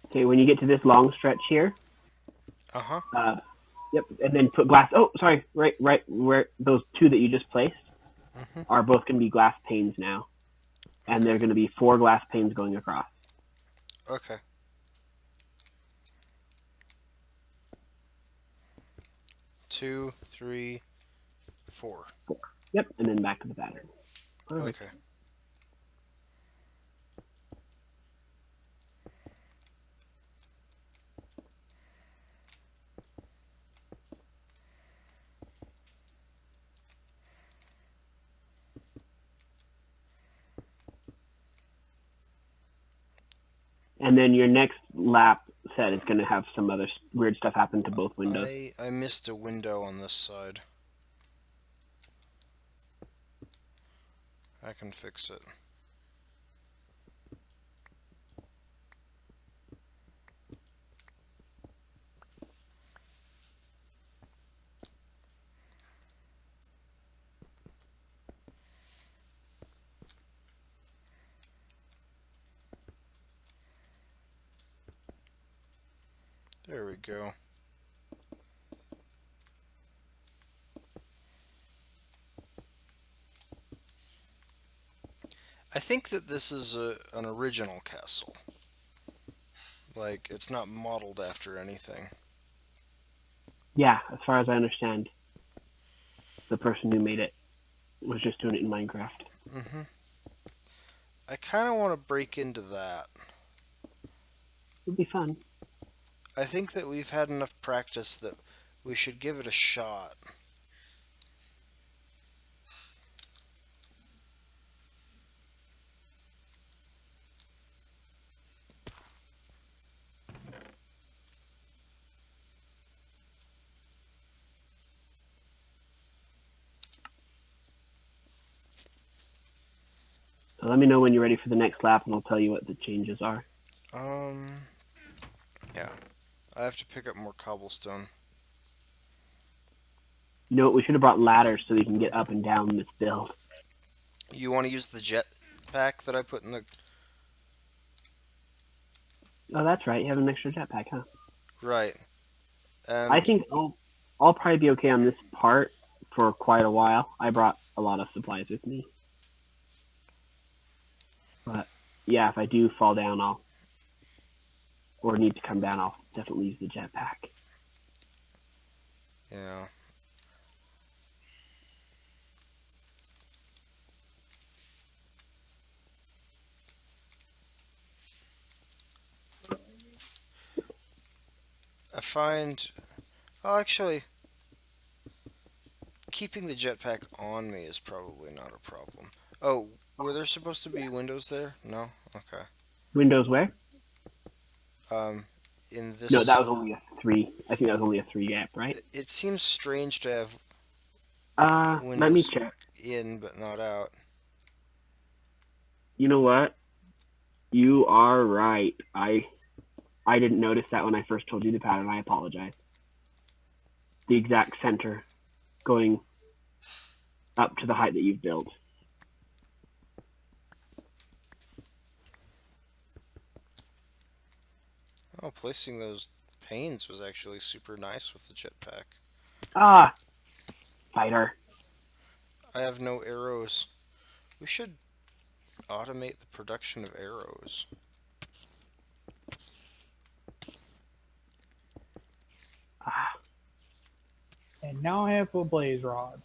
Speaker 2: Okay, when you get to this long stretch here,
Speaker 1: Uh-huh.
Speaker 2: yep, and then put glass. Oh, sorry, right where those two that you just placed
Speaker 1: Mm-hmm.
Speaker 2: are both going to be glass panes now, and
Speaker 1: Okay.
Speaker 2: they're going to be 4 glass panes going across.
Speaker 1: Okay. 2, 3, 4.
Speaker 2: 4. Yep, and then back to the pattern. Perfect.
Speaker 1: Okay.
Speaker 2: And then your next lap set is going to have some other weird stuff happen to both windows.
Speaker 1: I missed a window on this side. I can fix it. There we go. I think that this is an original castle. Like, it's not modeled after anything.
Speaker 2: Yeah, as far as I understand, the person who made it was just doing it in Minecraft.
Speaker 1: Hmm. I kind of want to break into that.
Speaker 2: It'd be fun.
Speaker 1: I think that we've had enough practice that we should give it a shot.
Speaker 2: So let me know when you're ready for the next lap, and I'll tell you what the changes are.
Speaker 1: Um, yeah. I have to pick up more cobblestone.
Speaker 2: You know what? We should have brought ladders so we can get up and down this build.
Speaker 1: You want to use the jet pack that I put in the...
Speaker 2: Oh, that's right. You have an extra jetpack, huh?
Speaker 1: Right.
Speaker 2: I
Speaker 1: And
Speaker 2: think I'll probably be okay on this part for quite a while. I brought a lot of supplies with me. But yeah, if I do fall down, or need to come down, I'll definitely use the jetpack.
Speaker 1: yeah. I find... Well, actually, keeping the jetpack on me is probably not a problem. Oh, were there supposed to be windows there? No? Okay.
Speaker 2: Windows where?
Speaker 1: Um, in
Speaker 2: No, that
Speaker 1: this...
Speaker 2: was only a 3. I think that was only a 3 gap, right?
Speaker 1: It seems strange to have
Speaker 2: Let me
Speaker 1: windows
Speaker 2: check.
Speaker 1: in but not out.
Speaker 2: You know what? You are right. I didn't notice that when I first told you the pattern. I apologize. The exact center going up to the height that you've built.
Speaker 1: Oh, placing those panes was actually super nice with the jetpack.
Speaker 2: Ah, fighter.
Speaker 1: I have no arrows. We should automate the production of arrows.
Speaker 2: Ah,
Speaker 3: And now I have a blaze rod.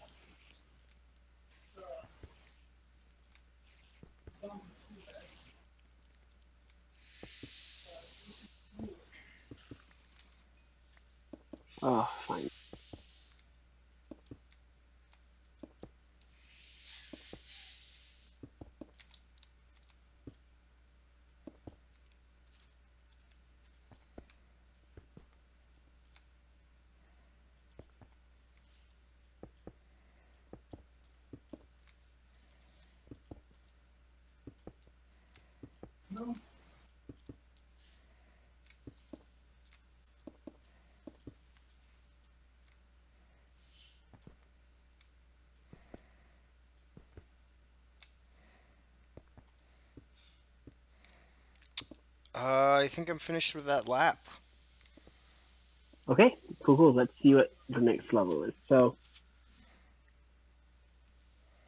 Speaker 2: oh, fine.
Speaker 1: I think I'm finished with that lap.
Speaker 2: Okay, cool. Let's see what the next level is. So,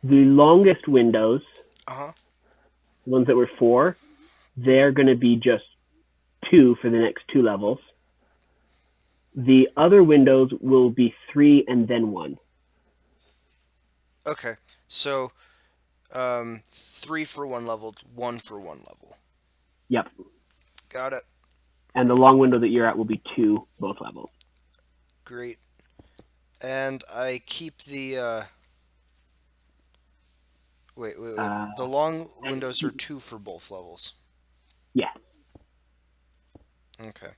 Speaker 2: the longest windows,
Speaker 1: Uh-huh.
Speaker 2: the ones that were 4, they're going to be just 2 for the next 2 levels. The other windows will be 3 and then 1.
Speaker 1: Okay. So, 3 for one level, 1 for one level.
Speaker 2: Yep.
Speaker 1: Got it.
Speaker 2: And the long window that you're at will be 2 both levels.
Speaker 1: Great. And I keep the, wait. The long windows are 2 for both levels.
Speaker 2: Yeah.
Speaker 1: Okay.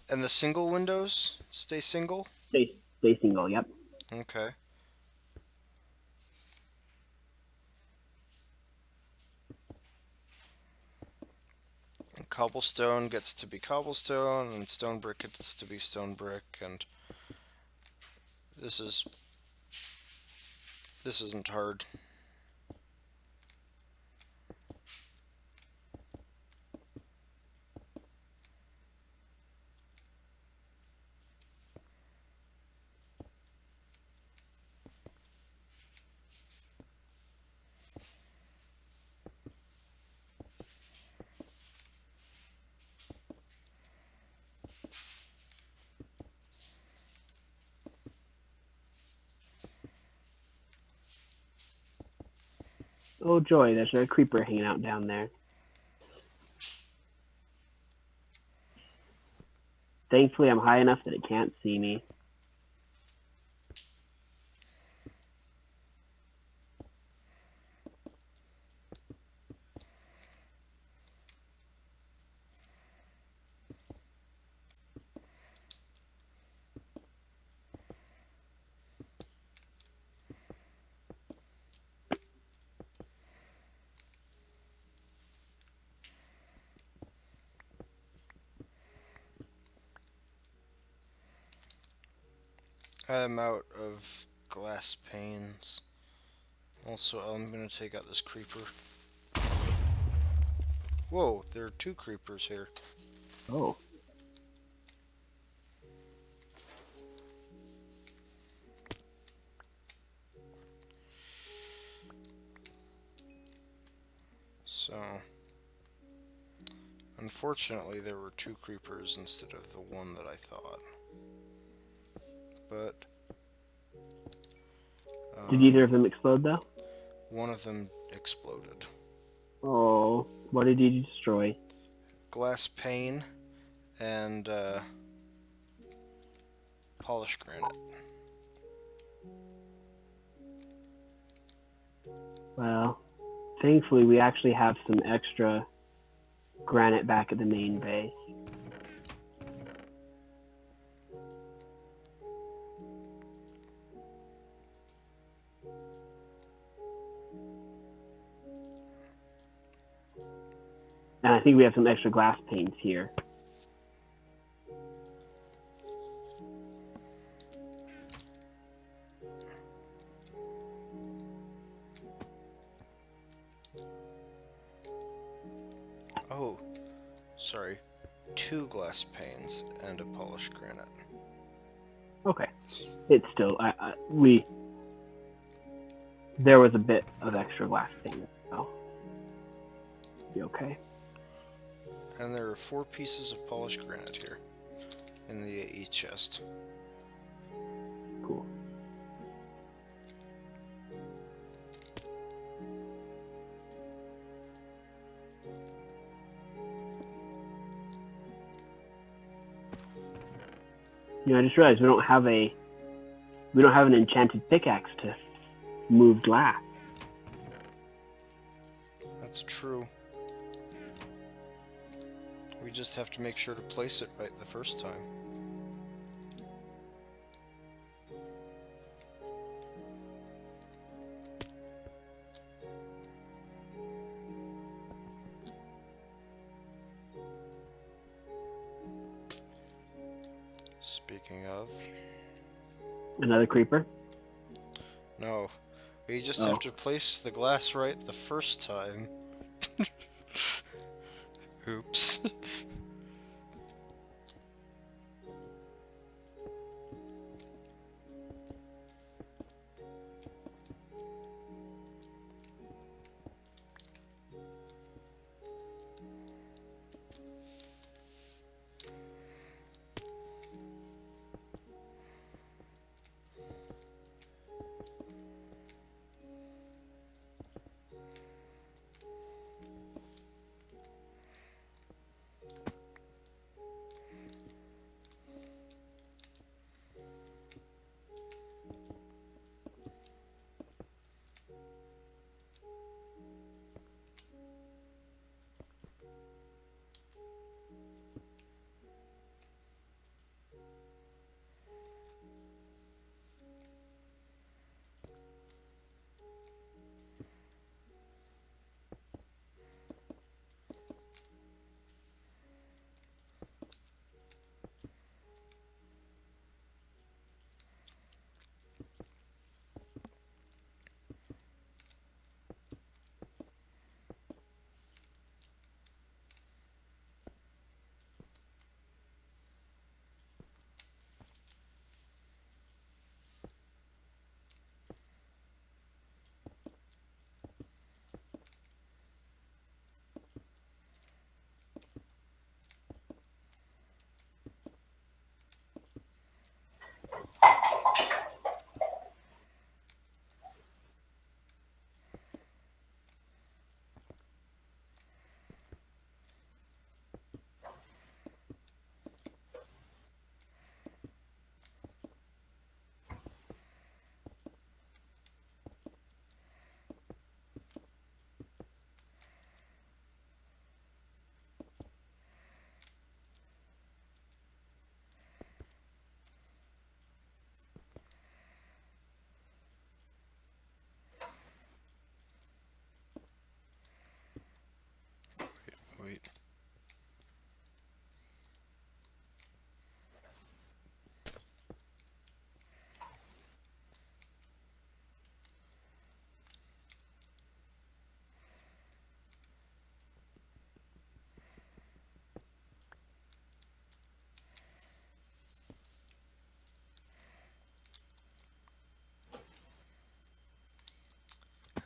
Speaker 1: And the single windows stay single?
Speaker 2: Stay single, yep.
Speaker 1: Okay. And cobblestone gets to be cobblestone, and stone brick gets to be stone brick, and this is... This isn't hard.
Speaker 2: Oh joy, there's a creeper hanging out down there. Thankfully, I'm high enough that it can't see me.
Speaker 1: I'm out of glass panes. Also, I'm gonna take out this creeper. Whoa, there are 2 creepers here.
Speaker 2: Oh.
Speaker 1: So, unfortunately, there were 2 creepers instead of the one that I thought. But
Speaker 2: Did either of them explode though?
Speaker 1: one of them exploded.
Speaker 2: Oh, what did you destroy?
Speaker 1: Glass pane and polished granite.
Speaker 2: Well, thankfully we actually have some extra granite back at the main base. And I think we have some extra glass panes here.
Speaker 1: Oh, sorry. 2 glass panes and a polished granite.
Speaker 2: Okay. It's still, there was a bit of extra glass pane, so be okay.
Speaker 1: And there are 4 pieces of polished granite here in the AE chest.
Speaker 2: Cool. You know, I just realized we don't have an enchanted pickaxe to move glass.
Speaker 1: That's true. We just have to make sure to place it right the first time. Speaking of,
Speaker 2: Another creeper?
Speaker 1: no, we just
Speaker 2: Oh.
Speaker 1: have to place the glass right the first time. Oops.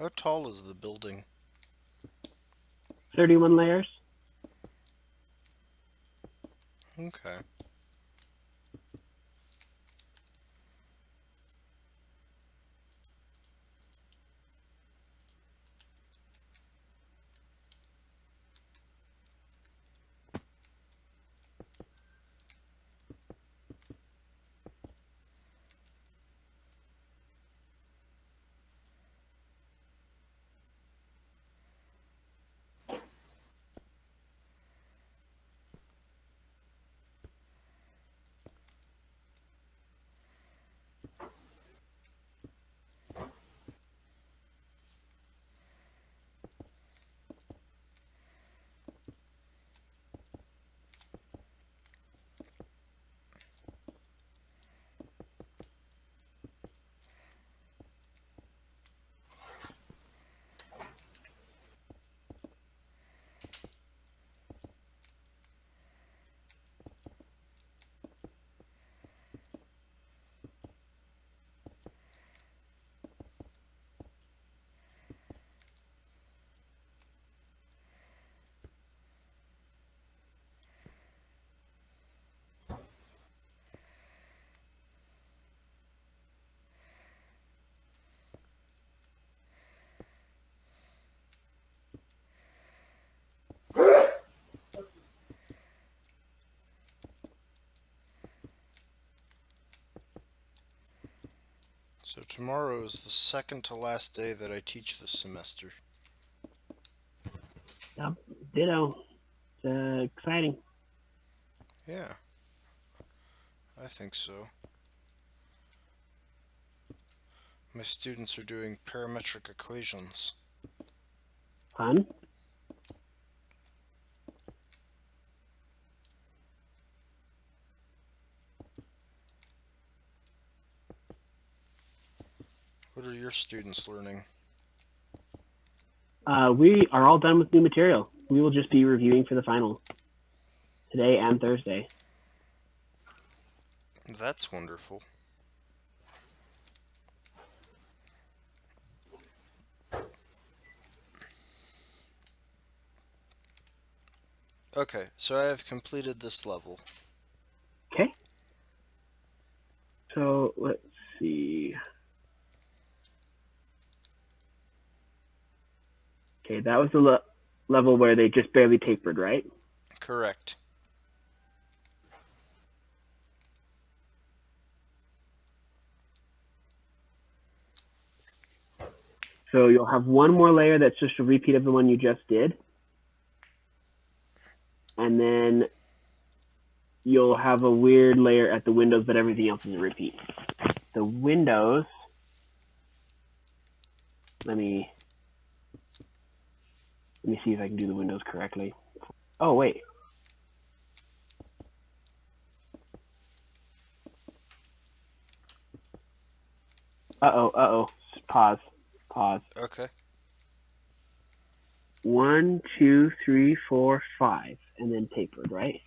Speaker 1: How tall is the building?
Speaker 2: 31 layers.
Speaker 1: Okay. So tomorrow is the second to last day that I teach this semester.
Speaker 2: Yep. Ditto. It's exciting.
Speaker 1: Yeah, I think so. My students are doing parametric equations.
Speaker 2: Fun.
Speaker 1: What are your students learning?
Speaker 2: We are all done with new material. We will just be reviewing for the final today and Thursday.
Speaker 1: That's wonderful. Okay, so I have completed this level.
Speaker 2: Okay. So let's see. Okay, that was the level where they just barely tapered, right?
Speaker 1: Correct.
Speaker 2: So you'll have one more layer that's just a repeat of the one you just did. And then you'll have a weird layer at the windows, but everything else is a repeat. The windows, let me see if I can do the windows correctly. Oh, wait. Uh-oh. Pause.
Speaker 1: Okay.
Speaker 2: 1, 2, 3, 4, 5, and then tapered, right?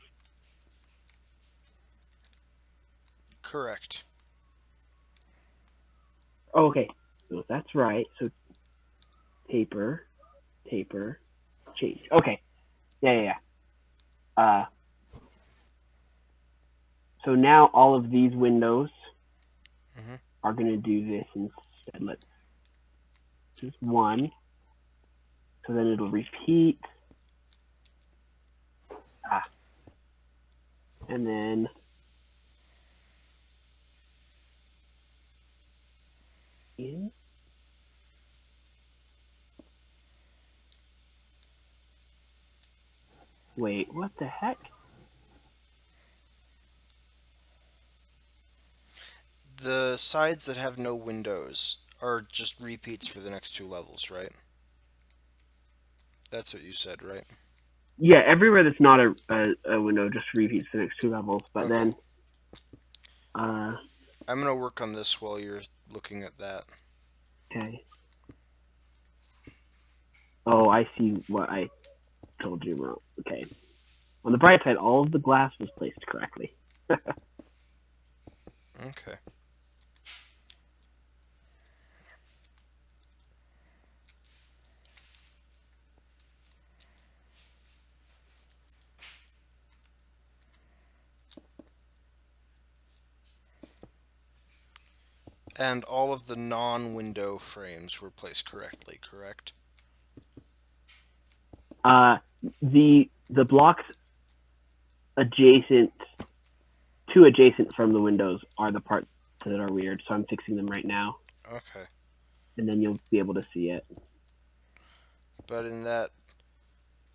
Speaker 1: Correct.
Speaker 2: Oh, okay. So that's right. So taper, change. Okay. Yeah. So now all of these windows
Speaker 1: Mhm.
Speaker 2: are going to do this instead. Let's just one. So then it'll repeat. And then in. Wait, what the heck?
Speaker 1: The sides that have no windows are just repeats for the next two levels, right? That's what you said, right?
Speaker 2: Yeah, everywhere that's not a window just repeats the next two levels. But
Speaker 1: Okay.
Speaker 2: then,
Speaker 1: I'm gonna work on this while you're looking at that.
Speaker 2: okay. Oh, I see what I told you wrong. Okay. On the bright side, all of the glass was placed correctly.
Speaker 1: Okay. And all of the non-window frames were placed correctly, correct?
Speaker 2: Uh, the blocks adjacent adjacent from the windows are the parts that are weird. So I'm fixing them right now,
Speaker 1: Okay.
Speaker 2: and then you'll be able to see it.
Speaker 1: But in that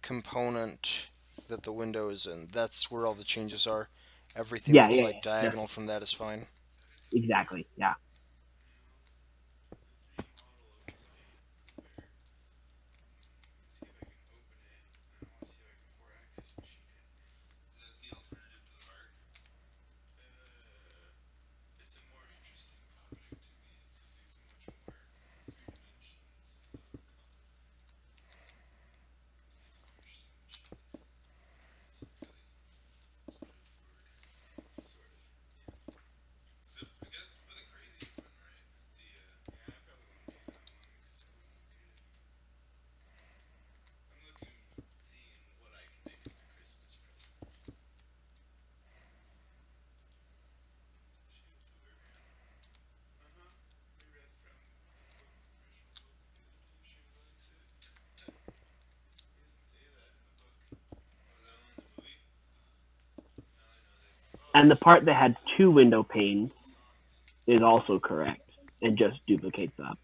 Speaker 1: component that the window is in, that's where all the changes are. Everything
Speaker 2: Yeah,
Speaker 1: that's
Speaker 2: yeah,
Speaker 1: like
Speaker 2: yeah.
Speaker 1: diagonal from that is fine.
Speaker 2: Exactly. Yeah. And the part that had two window panes is also correct and just duplicates that.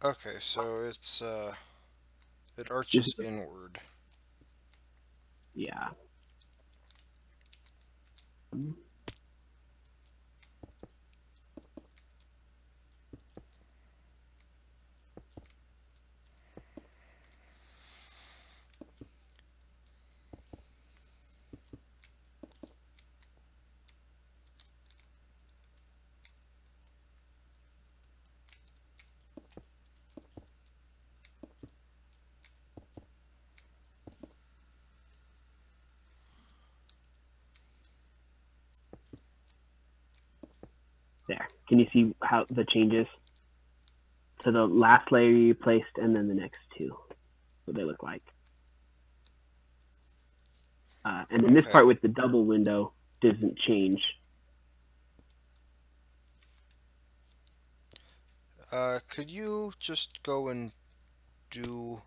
Speaker 1: Okay, so it
Speaker 2: This
Speaker 1: arches
Speaker 2: is,
Speaker 1: inward.
Speaker 2: yeah. There. Can you see how the changes to the last layer you placed and then the next two? What they look like. And then this
Speaker 1: Okay.
Speaker 2: part with the double window doesn't change.
Speaker 1: Could you just go and do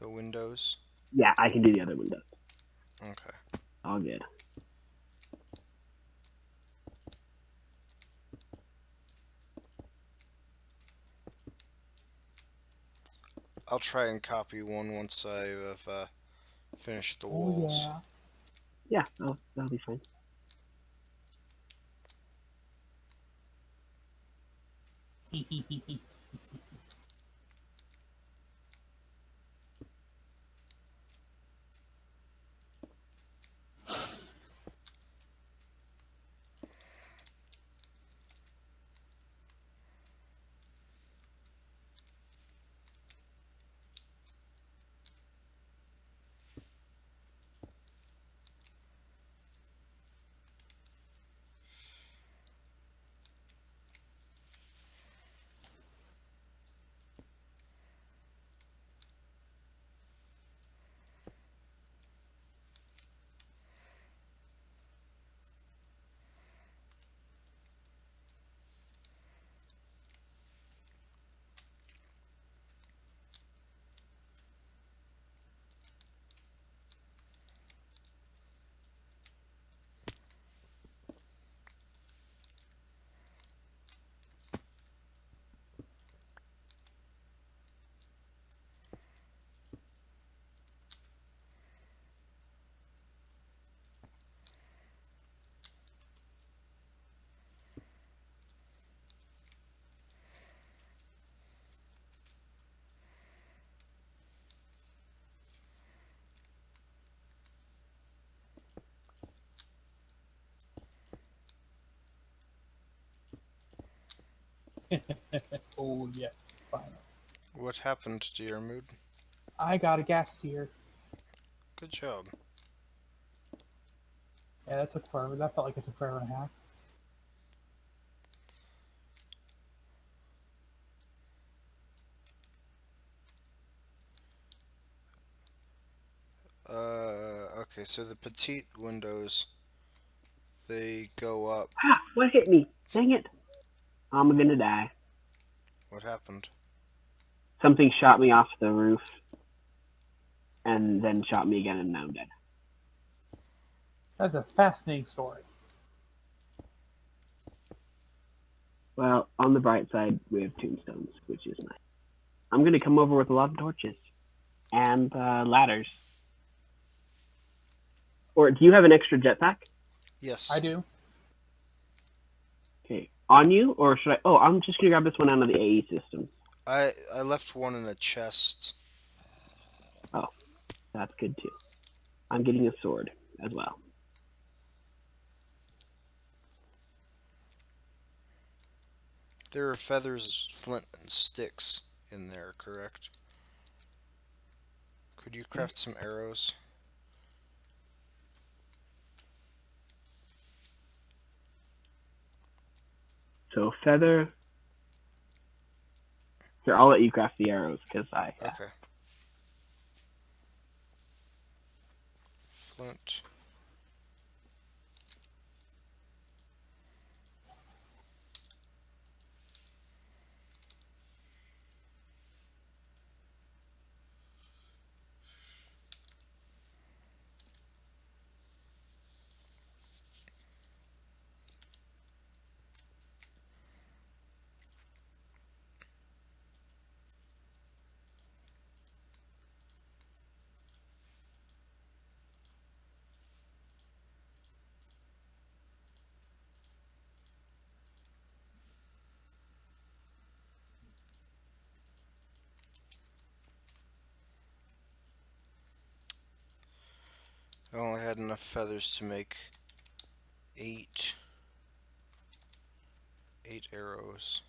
Speaker 1: the windows?
Speaker 2: Yeah, I can do the other window.
Speaker 1: Okay.
Speaker 2: All good.
Speaker 1: I'll try and copy one once I have finished the
Speaker 3: Oh
Speaker 1: walls.
Speaker 2: Yeah, that'll be fine.
Speaker 3: yeah. Oh yes, finally.
Speaker 1: What happened to your mood?
Speaker 3: I got a gas tier.
Speaker 1: Good job.
Speaker 3: Yeah, that took forever. That felt like it took forever and a half.
Speaker 1: Okay, so the petite windows, they go up.
Speaker 2: Ah, what hit me? Dang it. I'm gonna die.
Speaker 1: What happened?
Speaker 2: Something shot me off the roof and then shot me again, and now I'm dead.
Speaker 3: That's a fascinating story.
Speaker 2: Well, on the bright side, we have tombstones, which is nice. I'm gonna come over with a lot of torches and ladders. Or do you have an extra jetpack?
Speaker 1: Yes.
Speaker 3: I do.
Speaker 2: Okay, on you, or should I? Oh, I'm just gonna grab this one out of the AE system.
Speaker 1: I left one in a chest.
Speaker 2: Oh, that's good too. I'm getting a sword as well.
Speaker 1: There are feathers, flint, and sticks in there, correct? Could you craft some arrows?
Speaker 2: So feather. Here, I'll let you craft the arrows because I.
Speaker 1: Okay. Flint. I only had enough feathers to make eight arrows.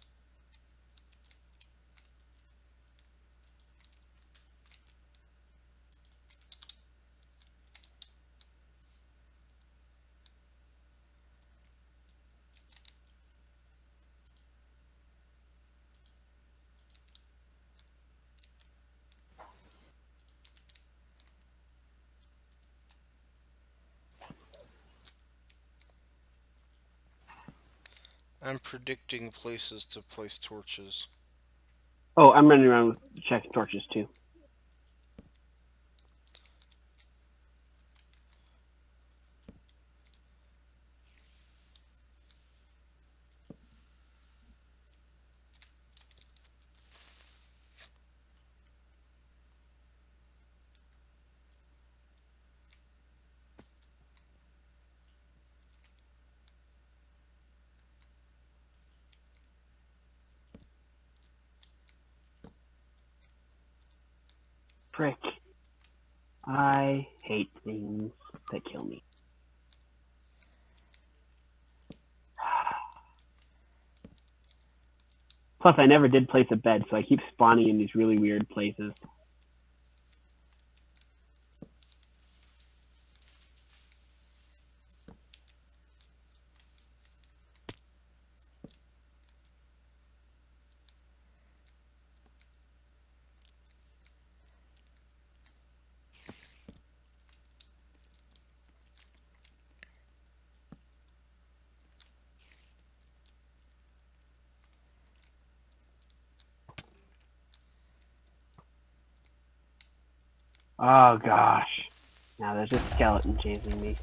Speaker 1: I'm predicting places to place torches.
Speaker 2: Oh, I'm running around with checking torches too. Frick. I hate things that kill me. Plus, I never did place a bed, so I keep spawning in these really weird places. Oh gosh. Now there's a skeleton chasing me.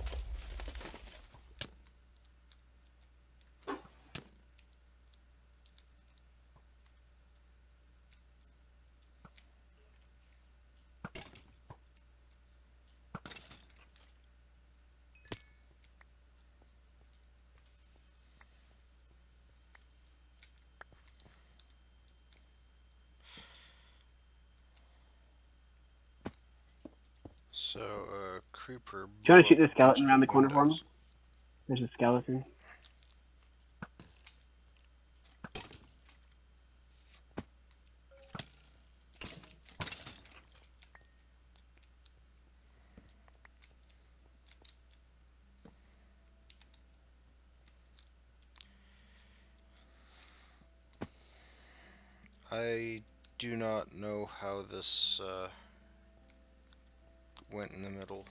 Speaker 1: So, creeper
Speaker 2: Do you want
Speaker 1: blew
Speaker 2: to
Speaker 1: up
Speaker 2: shoot the
Speaker 1: a bunch
Speaker 2: skeleton
Speaker 1: of
Speaker 2: around the corner for me?
Speaker 1: windows.
Speaker 2: There's a skeleton.
Speaker 1: I do not know how this went in the middle.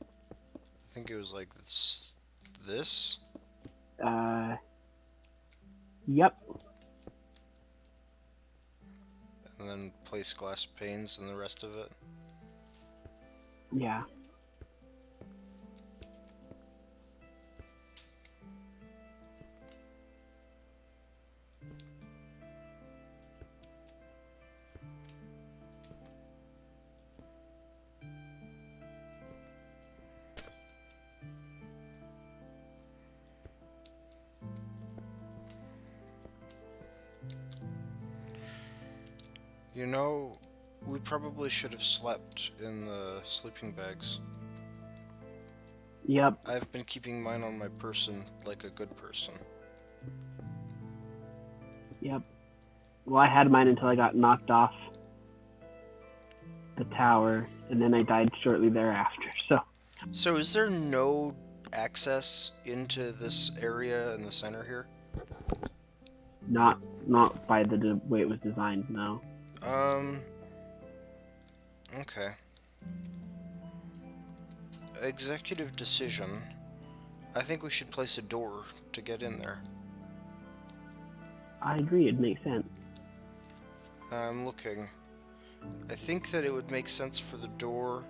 Speaker 1: I think it was like this.
Speaker 2: Yep.
Speaker 1: And then place glass panes and the rest of it.
Speaker 2: Yeah.
Speaker 1: You know, we probably should have slept in the sleeping bags.
Speaker 2: Yep.
Speaker 1: I've been keeping mine on my person like a good person.
Speaker 2: Yep. Well, I had mine until I got knocked off the tower, and then I died shortly thereafter. So
Speaker 1: So is there no access into this area in the center here?
Speaker 2: not by the way it was designed. No.
Speaker 1: Okay. Executive decision. I think we should place a door to get in there.
Speaker 2: I agree. It makes sense.
Speaker 1: I'm looking. I think that it would make sense for the door.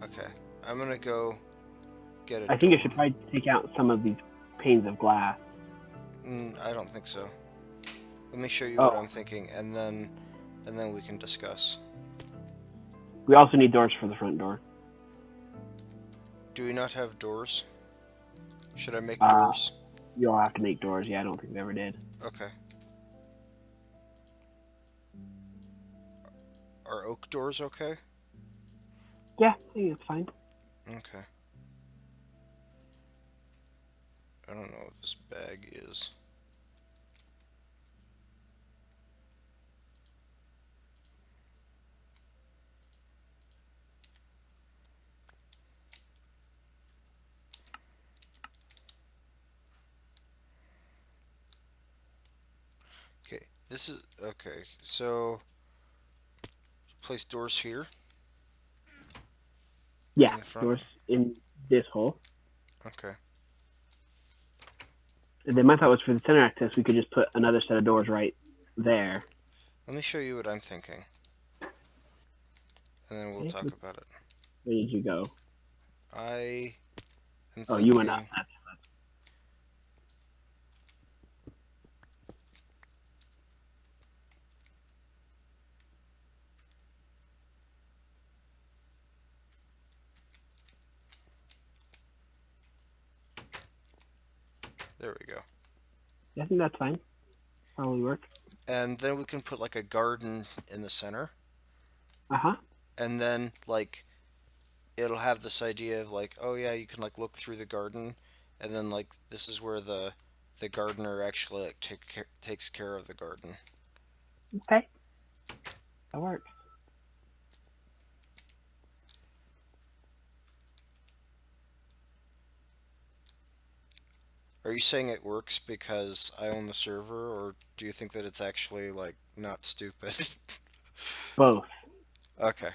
Speaker 1: Okay, I'm gonna go get it.
Speaker 2: I think I should probably take out some of these panes of glass.
Speaker 1: I don't think so. Let me show you
Speaker 2: Oh.
Speaker 1: what I'm thinking, and then we can discuss.
Speaker 2: We also need doors for the front door.
Speaker 1: Do we not have doors? Should I make
Speaker 2: Uh,
Speaker 1: doors?
Speaker 2: You'll have to make doors. Yeah, I don't think we ever did.
Speaker 1: Okay. Are oak doors okay?
Speaker 2: Yeah, I think it's fine.
Speaker 1: Okay. I don't know what this bag is. Okay, this is okay. So place doors here
Speaker 2: Yeah,
Speaker 1: in the front.
Speaker 2: doors in this hole.
Speaker 1: Okay.
Speaker 2: And then my thought was for the center access, we could just put another set of doors right there.
Speaker 1: Let me show you what I'm thinking, and then we'll
Speaker 2: Okay,
Speaker 1: talk about it.
Speaker 2: where did you go?
Speaker 1: I am
Speaker 2: Oh,
Speaker 1: thinking.
Speaker 2: you went up.
Speaker 1: There we go.
Speaker 2: Yeah, I think that's fine. Probably work.
Speaker 1: And then we can put like a garden in the center,
Speaker 2: Uh-huh.
Speaker 1: and then like it'll have this idea of like, oh yeah, you can like look through the garden, and then like this is where the gardener actually like takes care of the garden.
Speaker 2: Okay. That works.
Speaker 1: Are you saying it works because I own the server, or do you think that it's actually like not stupid?
Speaker 2: Both.
Speaker 1: Okay.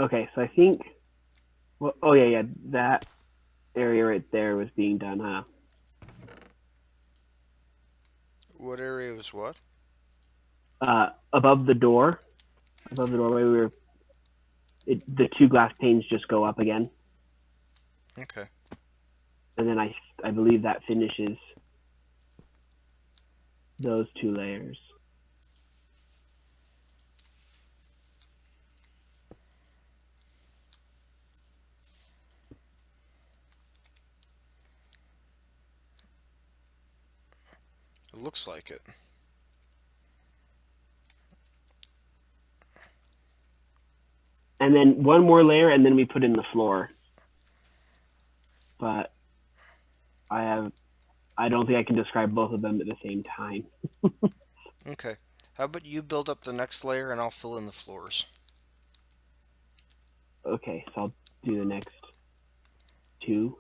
Speaker 2: Okay, so I think... Well, oh, yeah, that area right there was being done, huh?
Speaker 1: What area was what?
Speaker 2: Above the door. Above the doorway, the two glass panes just go up again.
Speaker 1: Okay.
Speaker 2: And then I believe that finishes those two layers.
Speaker 1: It looks like it.
Speaker 2: And then one more layer, and then we put in the floor. But I don't think I can describe both of them at the same time.
Speaker 1: Okay. How about you build up the next layer and I'll fill in the floors?
Speaker 2: Okay, so I'll do the next two,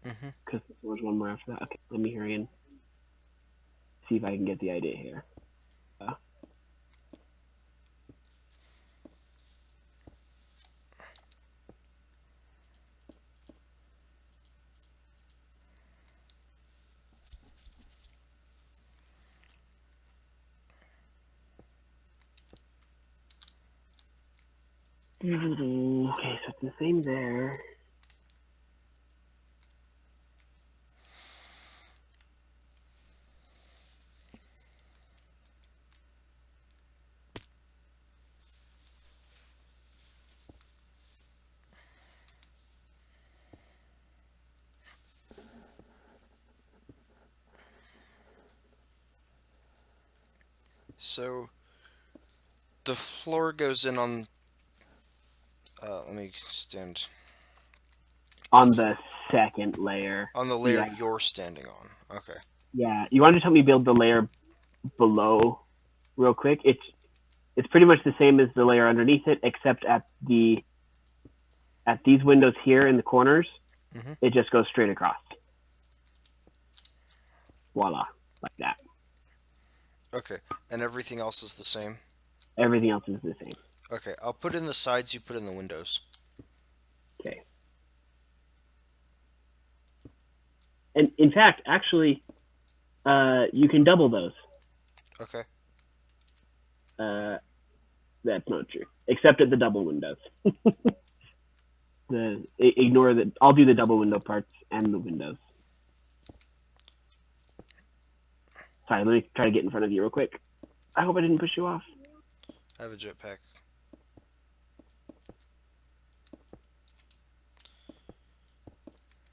Speaker 1: Mm-hmm.
Speaker 2: because there's one more after that. Okay, let me hurry and see if I can get the idea here. Okay, so it's the same there.
Speaker 1: So the floor goes in on. Let me stand.
Speaker 2: On
Speaker 1: It's
Speaker 2: the second layer.
Speaker 1: on the layer
Speaker 2: Yeah.
Speaker 1: you're standing on. Okay.
Speaker 2: Yeah. You want to help me build the layer below real quick? It's pretty much the same as the layer underneath it, except at these windows here in the corners,
Speaker 1: Mm-hmm.
Speaker 2: it just goes straight across. Voila, like that.
Speaker 1: Okay. And everything else is the same.
Speaker 2: Everything else is the same.
Speaker 1: Okay. I'll put in the sides. You put in the windows.
Speaker 2: Okay. And in fact, actually, you can double those.
Speaker 1: Okay.
Speaker 2: That's not true, except at the double windows. Ignore that. I'll do the double window parts and the windows. Sorry, let me try to get in front of you real quick. I hope I didn't push you off.
Speaker 1: I have a jetpack.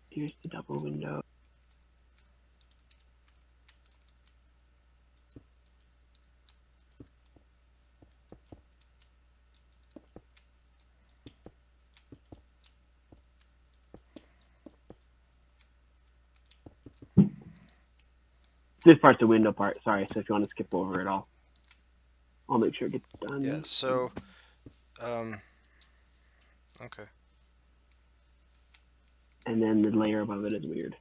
Speaker 2: Here's the double window. This part's the window part. Sorry, so if you want to skip over it all, I'll make sure it gets done.
Speaker 1: Yeah. So. Um. Okay.
Speaker 2: And then the layer above it is weird.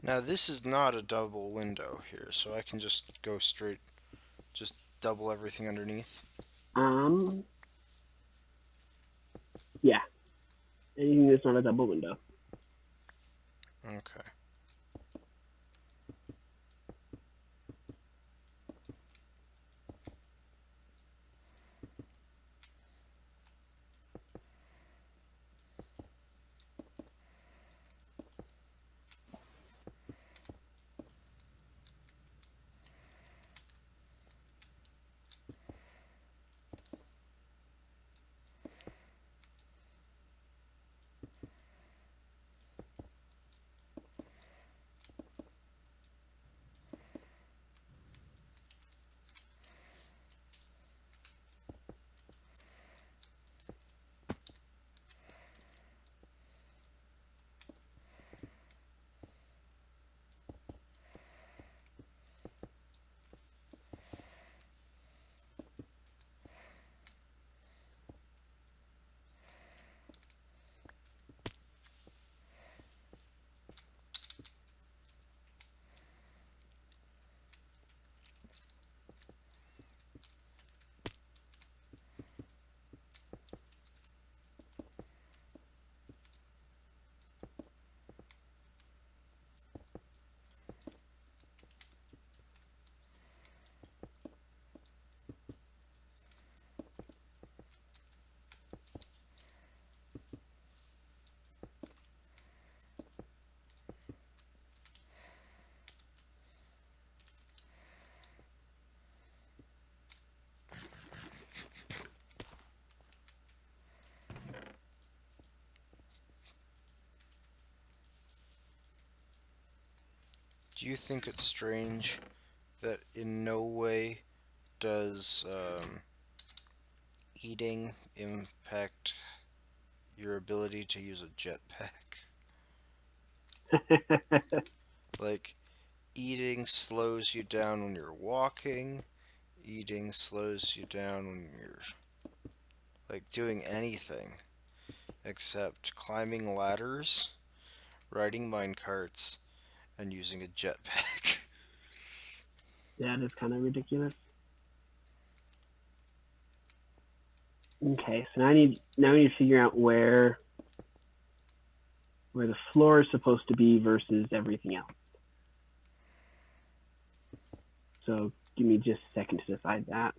Speaker 1: Now this is not a double window here, so I can just go straight, just double everything underneath.
Speaker 2: Yeah. Anything that's not a double window.
Speaker 1: Okay. Do you think it's strange that in no way does eating impact your ability to use a jetpack? Like, eating slows you down when you're walking, eating slows you down when you're, like, doing anything except climbing ladders, riding mine carts, and using a jetpack.
Speaker 2: That is kind of ridiculous. Okay, so now we need to figure out where the floor is supposed to be versus everything else. So give me just a second to decide that.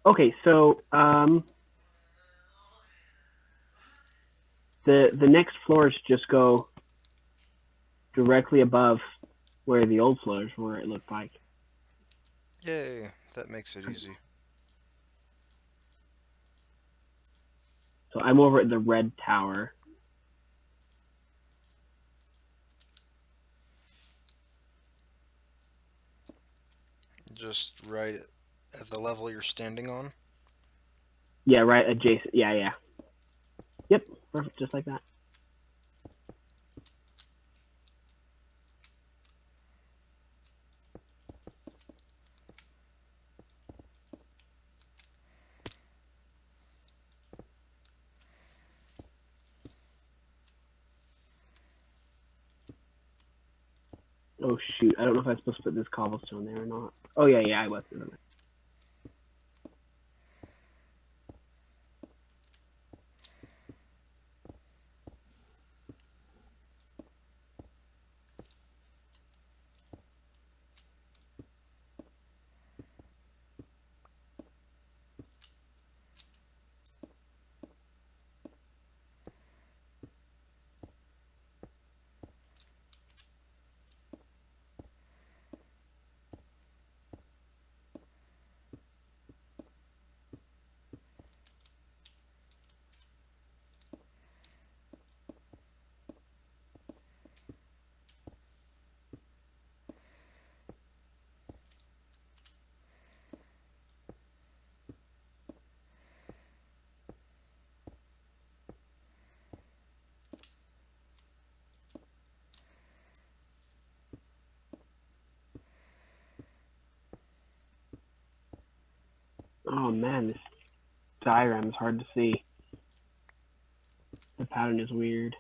Speaker 2: Okay, so the next floors just go directly above where the old floors were. It looked like.
Speaker 1: Yay, that makes it easy.
Speaker 2: So I'm over at the red tower.
Speaker 1: Just right at the level you're standing on.
Speaker 2: Yeah, right adjacent. Yeah. Yep, perfect, just like that. Oh shoot, I don't know if I'm supposed to put this cobblestone there or not. Oh yeah, I was. Oh man, this diagram is hard to see. The pattern is weird.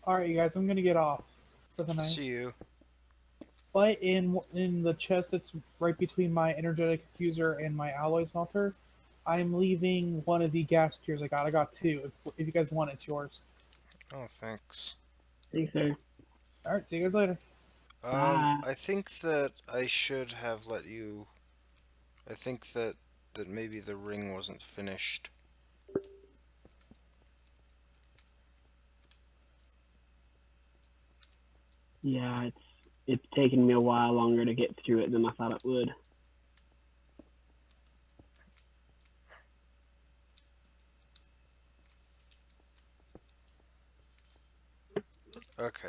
Speaker 3: All right, you guys, I'm gonna get off for the night.
Speaker 1: See you.
Speaker 3: But in the chest that's right between my energetic diffuser and my alloy smelter, I'm leaving one of the gas tiers I got. I got two. If you guys want it, it's yours.
Speaker 1: Oh, thanks.
Speaker 2: Thanks, sir.
Speaker 3: All right, see you guys later.
Speaker 2: Bye.
Speaker 1: I think that I should have let you. I think that maybe the ring wasn't finished.
Speaker 2: Yeah, it's taken me a while longer to get through it than I thought it would.
Speaker 1: Okay.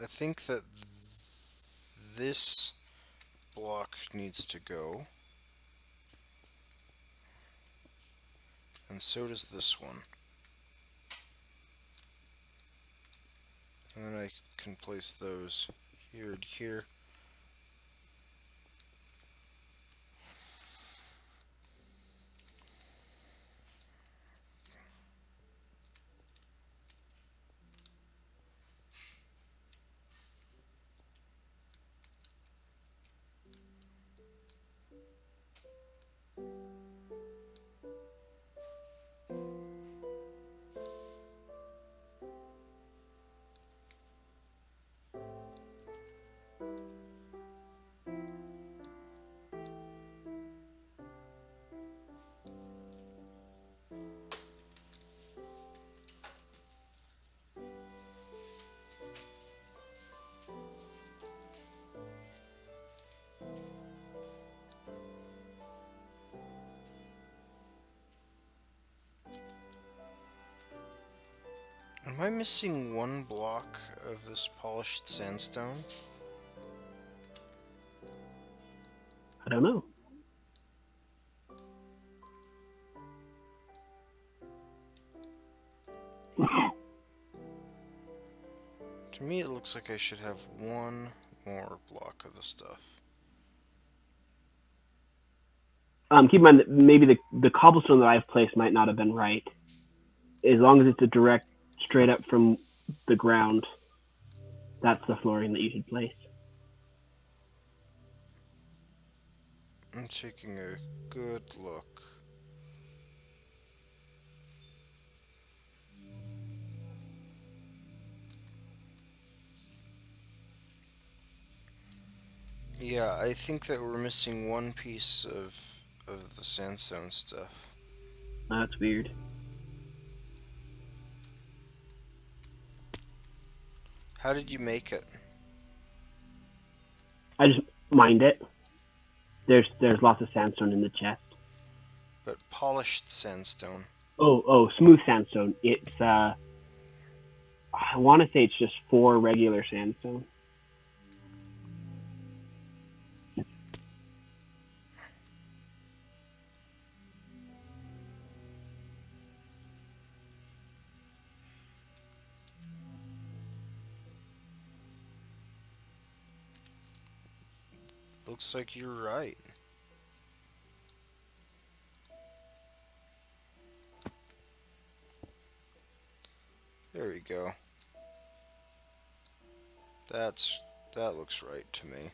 Speaker 1: I think that this block needs to go. And so does this one. And then I can place those here and here. Am I missing one block of this polished sandstone?
Speaker 2: I don't know.
Speaker 1: To me, it looks like I should have one more block of the stuff.
Speaker 2: Keep in mind that maybe the cobblestone that I've placed might not have been right. As long as it's a direct, straight up from the ground, that's the flooring that you should place.
Speaker 1: I'm taking a good look. Yeah, I think that we're missing one piece of the sandstone stuff.
Speaker 2: That's weird.
Speaker 1: How did you make it?
Speaker 2: I just mined it. There's lots of sandstone in the chest.
Speaker 1: But polished sandstone.
Speaker 2: Oh, smooth sandstone. It's I want to say it's just 4 regular sandstone.
Speaker 1: Looks like you're right. There we go. That looks right to me.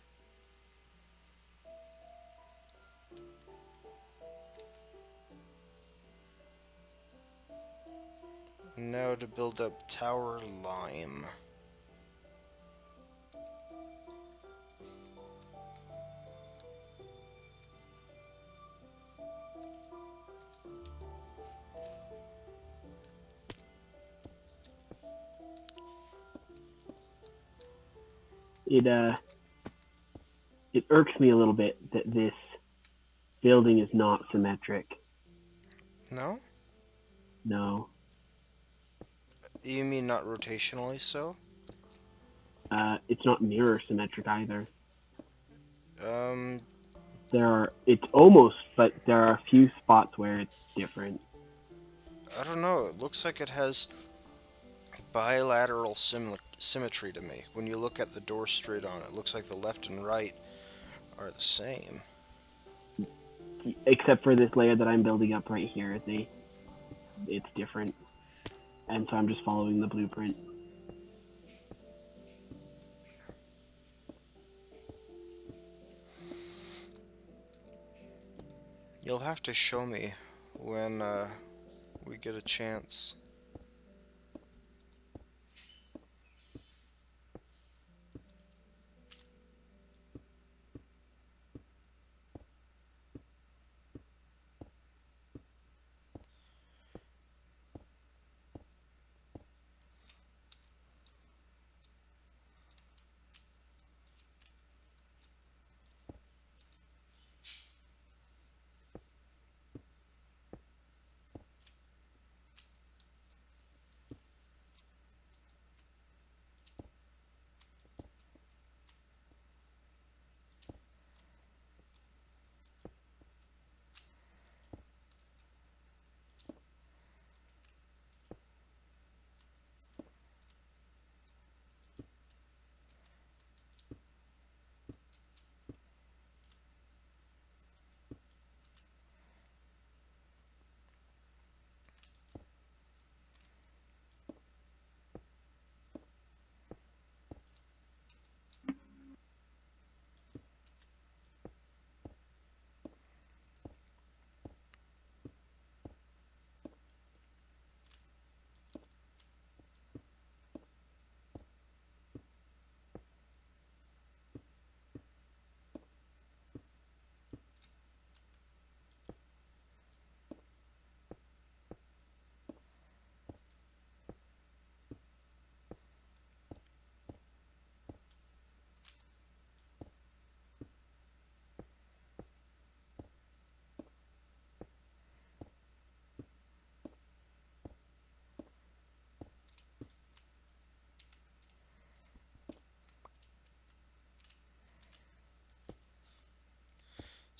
Speaker 1: And now to build up tower lime.
Speaker 2: It irks me a little bit that this building is not symmetric.
Speaker 1: No?
Speaker 2: No.
Speaker 1: You mean not rotationally so?
Speaker 2: It's not mirror symmetric either.
Speaker 1: Um,
Speaker 2: It's almost, but there are a few spots where it's different.
Speaker 1: I don't know. It looks like it has bilateral symmetry to me. When you look at the door straight on, it looks like the left and right are the same.
Speaker 2: Except for this layer that I'm building up right here, it's different. And so I'm just following the blueprint.
Speaker 1: You'll have to show me when we get a chance.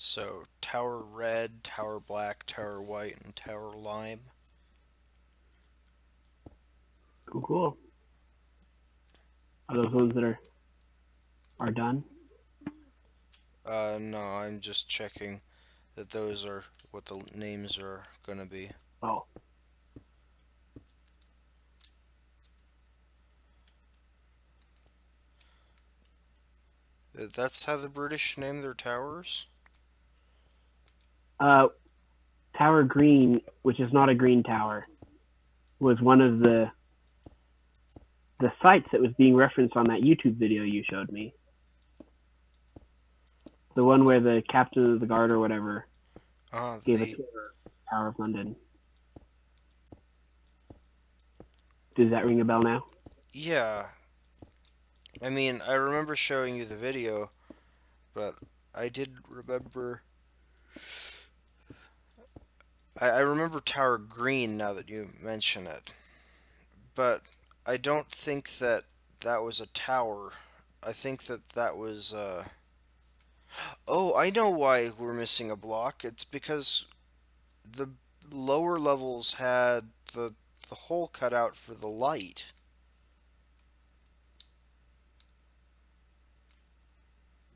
Speaker 1: So, Tower Red, Tower Black, Tower White, and Tower Lime.
Speaker 2: Cool, cool. Are those ones that are done?
Speaker 1: No, I'm just checking that those are what the names are gonna be.
Speaker 2: Oh,
Speaker 1: That's how the British name their towers?
Speaker 2: uh, Tower Green, which is not a green tower, was one of the sites that was being referenced on that YouTube video you showed me. The one where the captain of the guard or whatever gave a
Speaker 1: The
Speaker 2: tour of Tower of London. Does that ring a bell now?
Speaker 1: yeah. I mean, I remember showing you the video, but I did remember. I remember Tower Green now that you mention it, but I don't think that that was a tower. I think that that was. Oh, I know why we're missing a block. It's because the lower levels had the hole cut out for the light.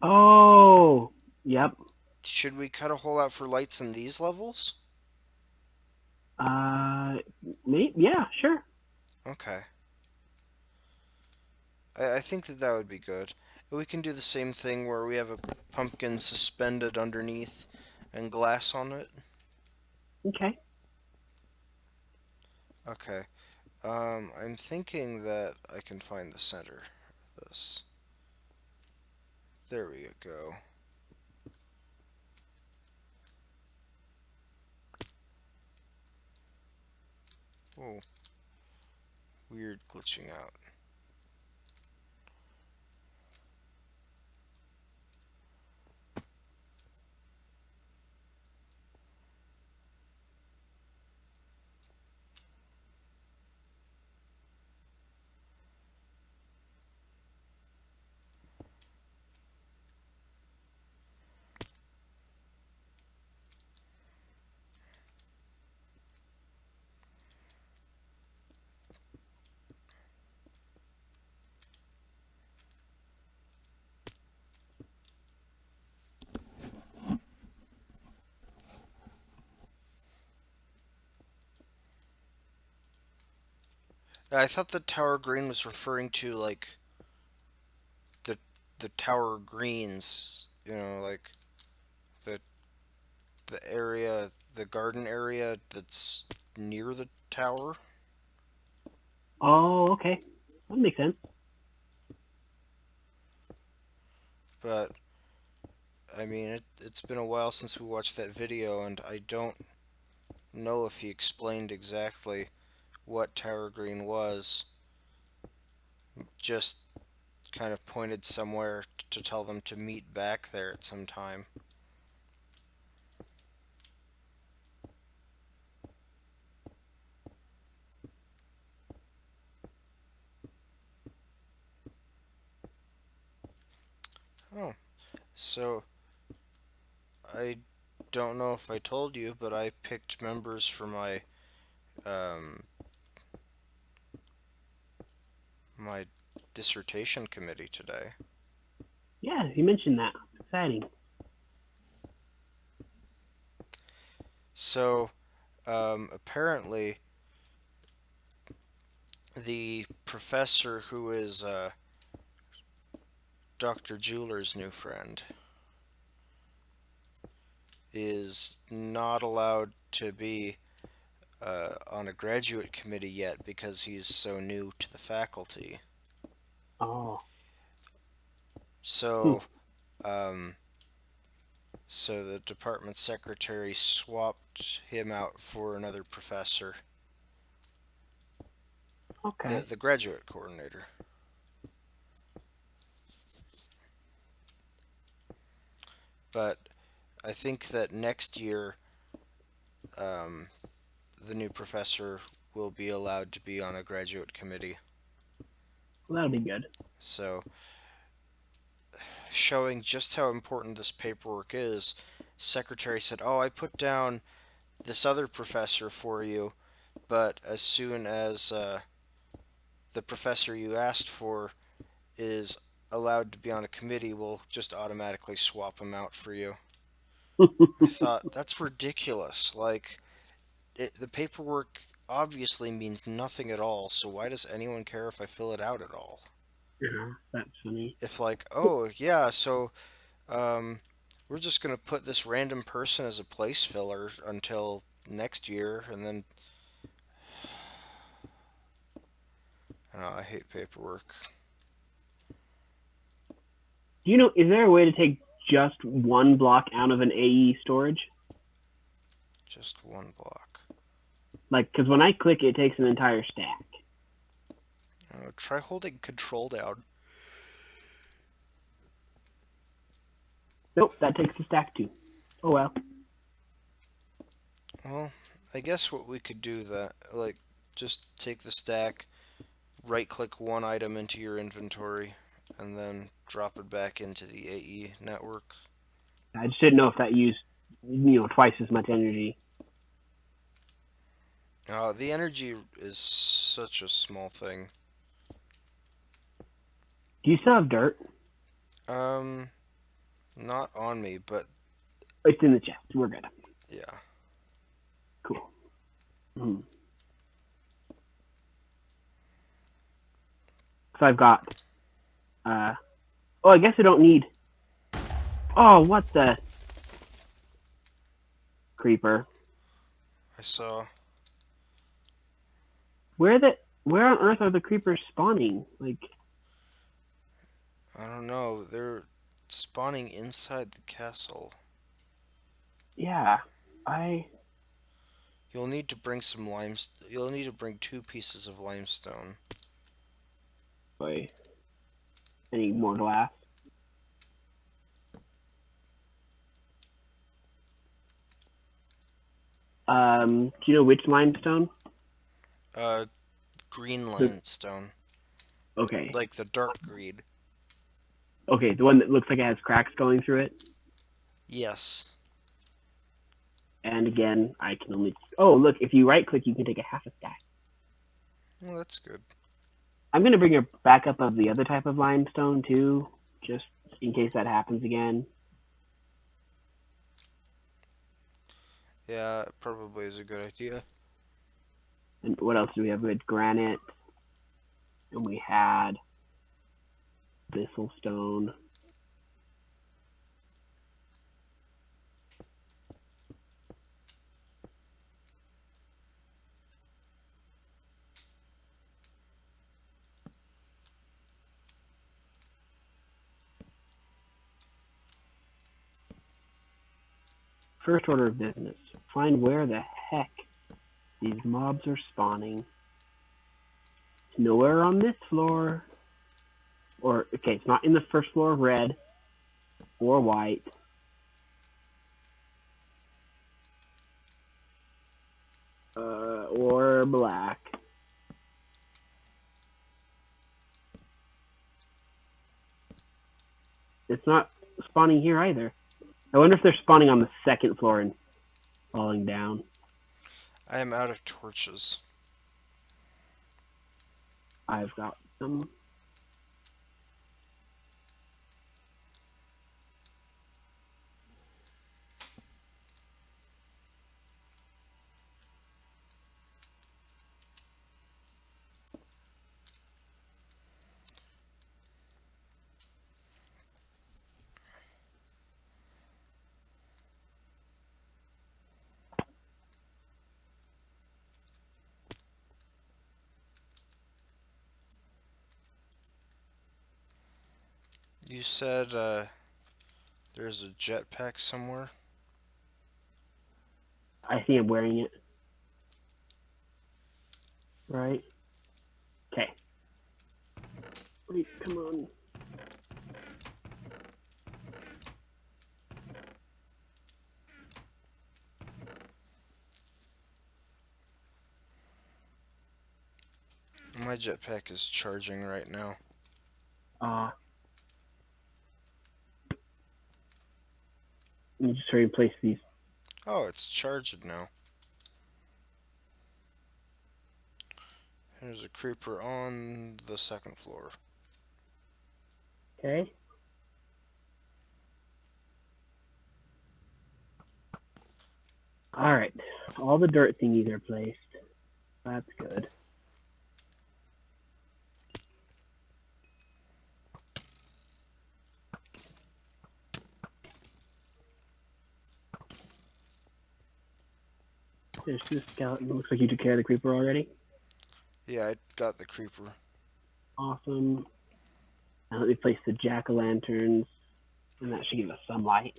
Speaker 2: Oh, yep.
Speaker 1: Should we cut a hole out for lights in these levels?
Speaker 2: Uh, yeah, sure.
Speaker 1: Okay. I think that that would be good. We can do the same thing where we have a pumpkin suspended underneath and glass on it.
Speaker 2: Okay.
Speaker 1: Okay. I'm thinking that I can find the center of this. There we go. Oh, weird glitching out. I thought the tower green was referring to like the tower greens, like the the garden area that's near the tower.
Speaker 2: Oh, okay. That makes sense.
Speaker 1: But I mean, it's been a while since we watched that video, and I don't know if he explained exactly what Tower Green was. Just kind of pointed somewhere to tell them to meet back there at some time. Oh, so I don't know if I told you, but I picked members for um, my dissertation committee today.
Speaker 2: Yeah, you mentioned that. Exciting.
Speaker 1: So apparently, the professor who is Dr. Jeweler's new friend is not allowed to be on a graduate committee yet because he's so new to the faculty.
Speaker 2: Oh. Hmm.
Speaker 1: So, um, so the department secretary swapped him out for another professor,
Speaker 2: Okay.
Speaker 1: the graduate coordinator. But I think that next year, um, the new professor will be allowed to be on a graduate committee.
Speaker 2: Well, that'll be good.
Speaker 1: So, showing just how important this paperwork is, secretary said, "Oh, I put down this other professor for you, but as soon as the professor you asked for is allowed to be on a committee, we'll just automatically swap him out for you." I thought, that's ridiculous. Like, the paperwork obviously means nothing at all, so why does anyone care if I fill it out at all?
Speaker 2: Yeah, that's funny.
Speaker 1: If, like, oh, yeah, so um, we're just going to put this random person as a place filler until next year, and then I don't know, I hate paperwork.
Speaker 2: Do you know, is there a way to take just one block out of an AE storage?
Speaker 1: Just one block.
Speaker 2: Like, because when I click, it takes an entire stack.
Speaker 1: Try holding control down.
Speaker 2: Nope, that takes the stack too. Oh well.
Speaker 1: Well, I guess what we could do that, like, just take the stack, right click one item into your inventory, and then drop it back into the AE network.
Speaker 2: I just didn't know if that used, twice as much energy.
Speaker 1: The energy is such a small thing.
Speaker 2: Do you still have dirt?
Speaker 1: Um, Not on me, but
Speaker 2: It's in the chest. We're good.
Speaker 1: yeah.
Speaker 2: Cool. Hmm. So I've got. Oh, I guess I don't need. Oh, what the creeper?
Speaker 1: I saw.
Speaker 2: Where on earth are the creepers spawning? Like,
Speaker 1: I don't know. They're spawning inside the castle.
Speaker 2: yeah,
Speaker 1: You'll need to bring some You'll need to bring 2 pieces of limestone.
Speaker 2: boy, I need more glass. Do you know which limestone?
Speaker 1: Uh, Green limestone,
Speaker 2: Okay.
Speaker 1: like the dark green.
Speaker 2: Okay, the one that looks like it has cracks going through it.
Speaker 1: Yes.
Speaker 2: And again, I can only. Oh, look! If you right click, you can take a half a stack.
Speaker 1: Well, that's good.
Speaker 2: I'm gonna bring a backup of the other type of limestone too, just in case that happens again.
Speaker 1: Yeah, it probably is a good idea.
Speaker 2: And what else do we have? We had granite, and we had stone. First order of business: find where the heck these mobs are spawning. It's nowhere on this floor. Or, okay, it's not in the first floor of red or white. Or black. It's not spawning here either. I wonder if they're spawning on the second floor and falling down.
Speaker 1: I am out of torches.
Speaker 2: I've got some.
Speaker 1: You said there's a jetpack somewhere?
Speaker 2: I see him wearing it. Right? Okay. Wait, come on.
Speaker 1: My jetpack is charging right now.
Speaker 2: Let me just replace these.
Speaker 1: Oh, it's charged now. There's a creeper on the second floor.
Speaker 2: Okay. Alright. All the dirt thingies are placed. That's good. There's two skeletons. Looks like you took care of the creeper already.
Speaker 1: Yeah, I got the creeper.
Speaker 2: Awesome. Now let me place the jack-o'-lanterns, and that should give us some light.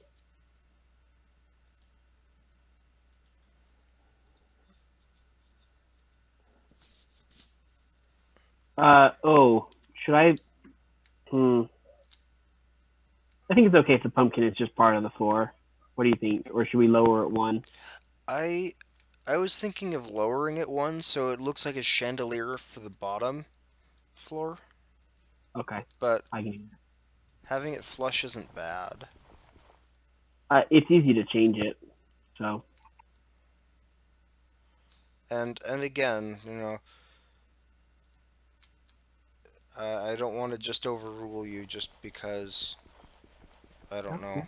Speaker 2: Should I? I think it's okay if the pumpkin is just part of the floor. What do you think? Or should we lower it one?
Speaker 1: I was thinking of lowering it one so it looks like a chandelier for the bottom floor,
Speaker 2: Okay,
Speaker 1: but
Speaker 2: I can.
Speaker 1: having it flush isn't bad.
Speaker 2: It's easy to change it, so.
Speaker 1: And again, I don't want to just overrule you just because I don't know,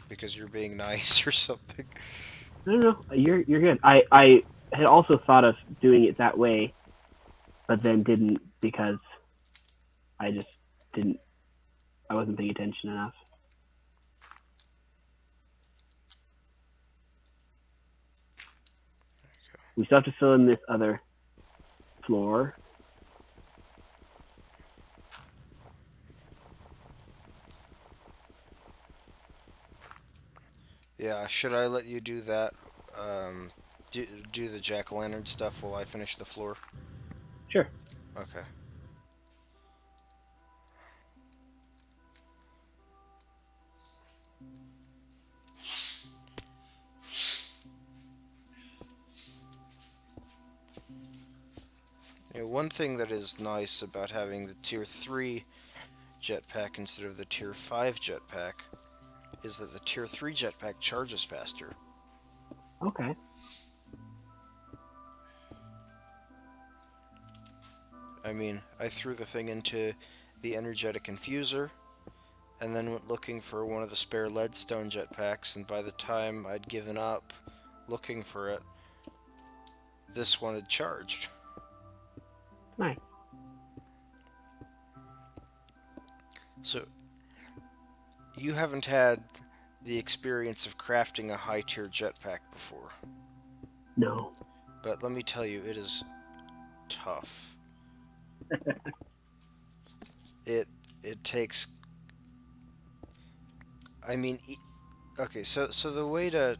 Speaker 1: because you're being nice or something.
Speaker 2: No. You're good. I had also thought of doing it that way, but then didn't because I just didn't. I wasn't paying attention enough. We still have to fill in this other floor.
Speaker 1: Yeah, should I let you do that? Um, do the jack-o'-lantern stuff while I finish the floor?
Speaker 2: Sure.
Speaker 1: Okay. One thing that is nice about having the Tier 3 jetpack instead of the Tier 5 jetpack is that the Tier 3 jetpack charges faster.
Speaker 2: Okay.
Speaker 1: I mean, I threw the thing into the energetic infuser, and then went looking for one of the spare leadstone jetpacks, and by the time I'd given up looking for it, this one had charged.
Speaker 2: Nice.
Speaker 1: So, you haven't had the experience of crafting a high-tier jetpack before.
Speaker 2: No.
Speaker 1: But let me tell you, it is tough. It takes... I mean, okay, so the way to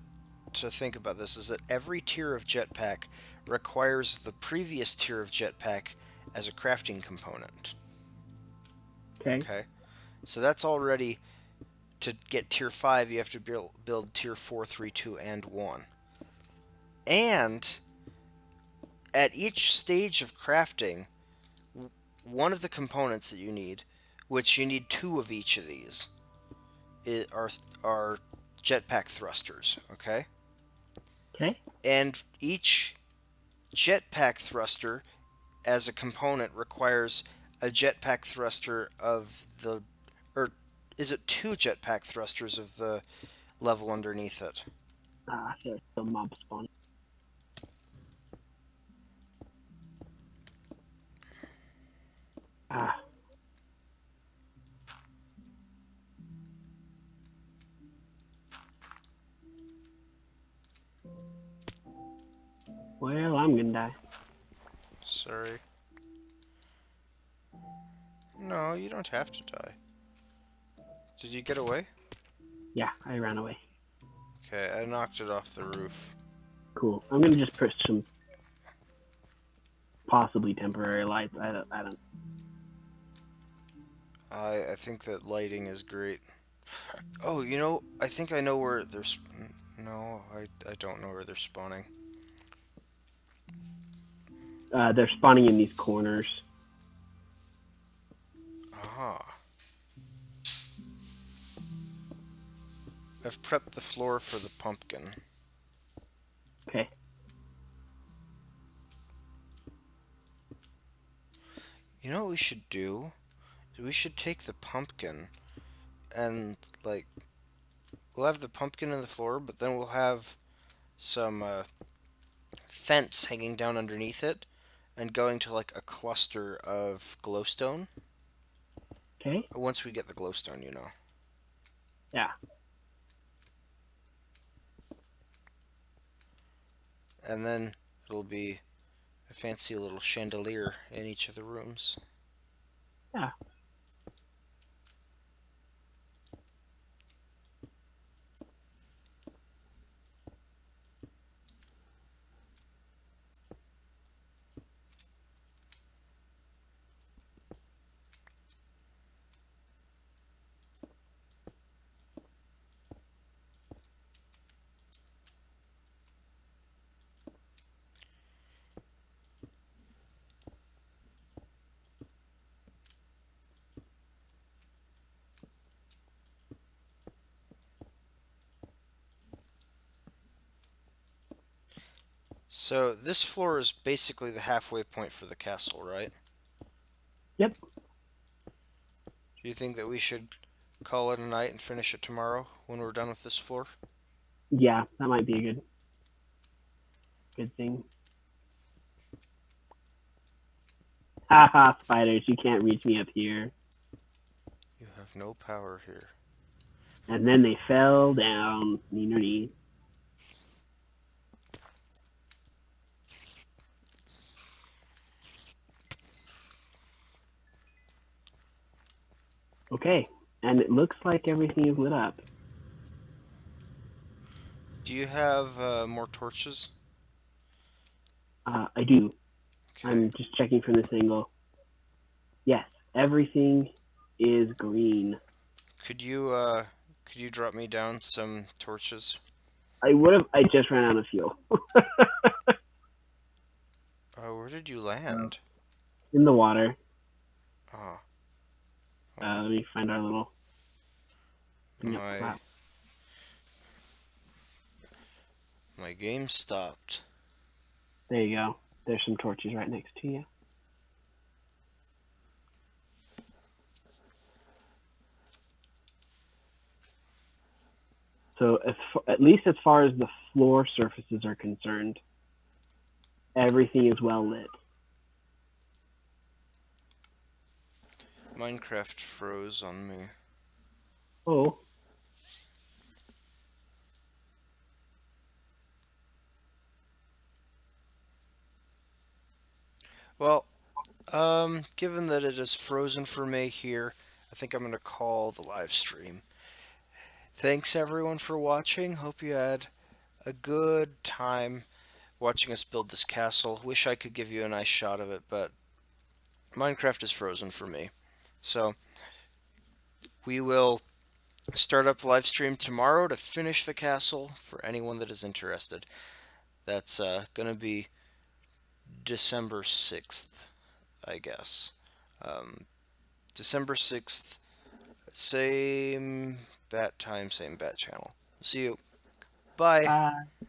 Speaker 1: to think about this is that every tier of jetpack requires the previous tier of jetpack as a crafting component.
Speaker 2: Okay.
Speaker 1: Okay, so that's already to get tier 5. You have to build tier 4, 3, 2, and 1. And at each stage of crafting, one of the components that you need, which you need two of each of these, are jetpack thrusters. Okay,
Speaker 2: Okay.
Speaker 1: and each jetpack thruster as a component requires a jetpack thruster of the, or is it two jetpack thrusters of the level underneath it?
Speaker 2: There's the mob spawn. Ah. Well, I'm gonna die.
Speaker 1: Sorry. No, you don't have to die. Did you get away?
Speaker 2: Yeah, I ran away.
Speaker 1: Okay, I knocked it off the roof.
Speaker 2: Cool. I'm gonna just put some possibly temporary lights. I don't.
Speaker 1: I think that lighting is great. Oh, I think I know where there's. No, I don't know where they're spawning.
Speaker 2: They're spawning in these corners.
Speaker 1: Aha. I've prepped the floor for the pumpkin.
Speaker 2: Okay.
Speaker 1: You know what we should do? We should take the pumpkin and, like, we'll have the pumpkin in the floor, but then we'll have some fence hanging down underneath it and going to, like, a cluster of glowstone.
Speaker 2: Okay.
Speaker 1: Once we get the glowstone.
Speaker 2: Yeah.
Speaker 1: And then it'll be a fancy little chandelier in each of the rooms.
Speaker 2: Yeah.
Speaker 1: So this floor is basically the halfway point for the castle, right?
Speaker 2: Yep.
Speaker 1: Do you think that we should call it a night and finish it tomorrow when we're done with this floor?
Speaker 2: Yeah, that might be a good thing. Haha, spiders! You can't reach me up here.
Speaker 1: You have no power here.
Speaker 2: And then they fell down. Knee. Okay, and it looks like everything is lit up.
Speaker 1: Do you have more torches?
Speaker 2: I do.
Speaker 1: Okay.
Speaker 2: I'm just checking from this angle. Yes, everything is green.
Speaker 1: Could you drop me down some torches?
Speaker 2: I would have. I just ran out of fuel.
Speaker 1: Where did you land?
Speaker 2: In the water.
Speaker 1: Oh,
Speaker 2: Let me find our little.
Speaker 1: my my game stopped.
Speaker 2: There you go. There's some torches right next to you. So, at least as far as the floor surfaces are concerned, everything is well lit.
Speaker 1: Minecraft froze on me.
Speaker 2: Oh.
Speaker 1: Well, given that it is frozen for me here, I think I'm going to call the live stream. Thanks everyone for watching. Hope you had a good time watching us build this castle. Wish I could give you a nice shot of it, but Minecraft is frozen for me. So we will start up the live stream tomorrow to finish the castle for anyone that is interested. That's gonna be December 6th, I guess. Um, December 6th, same bat time, same bat channel. See you. Bye.
Speaker 2: Bye.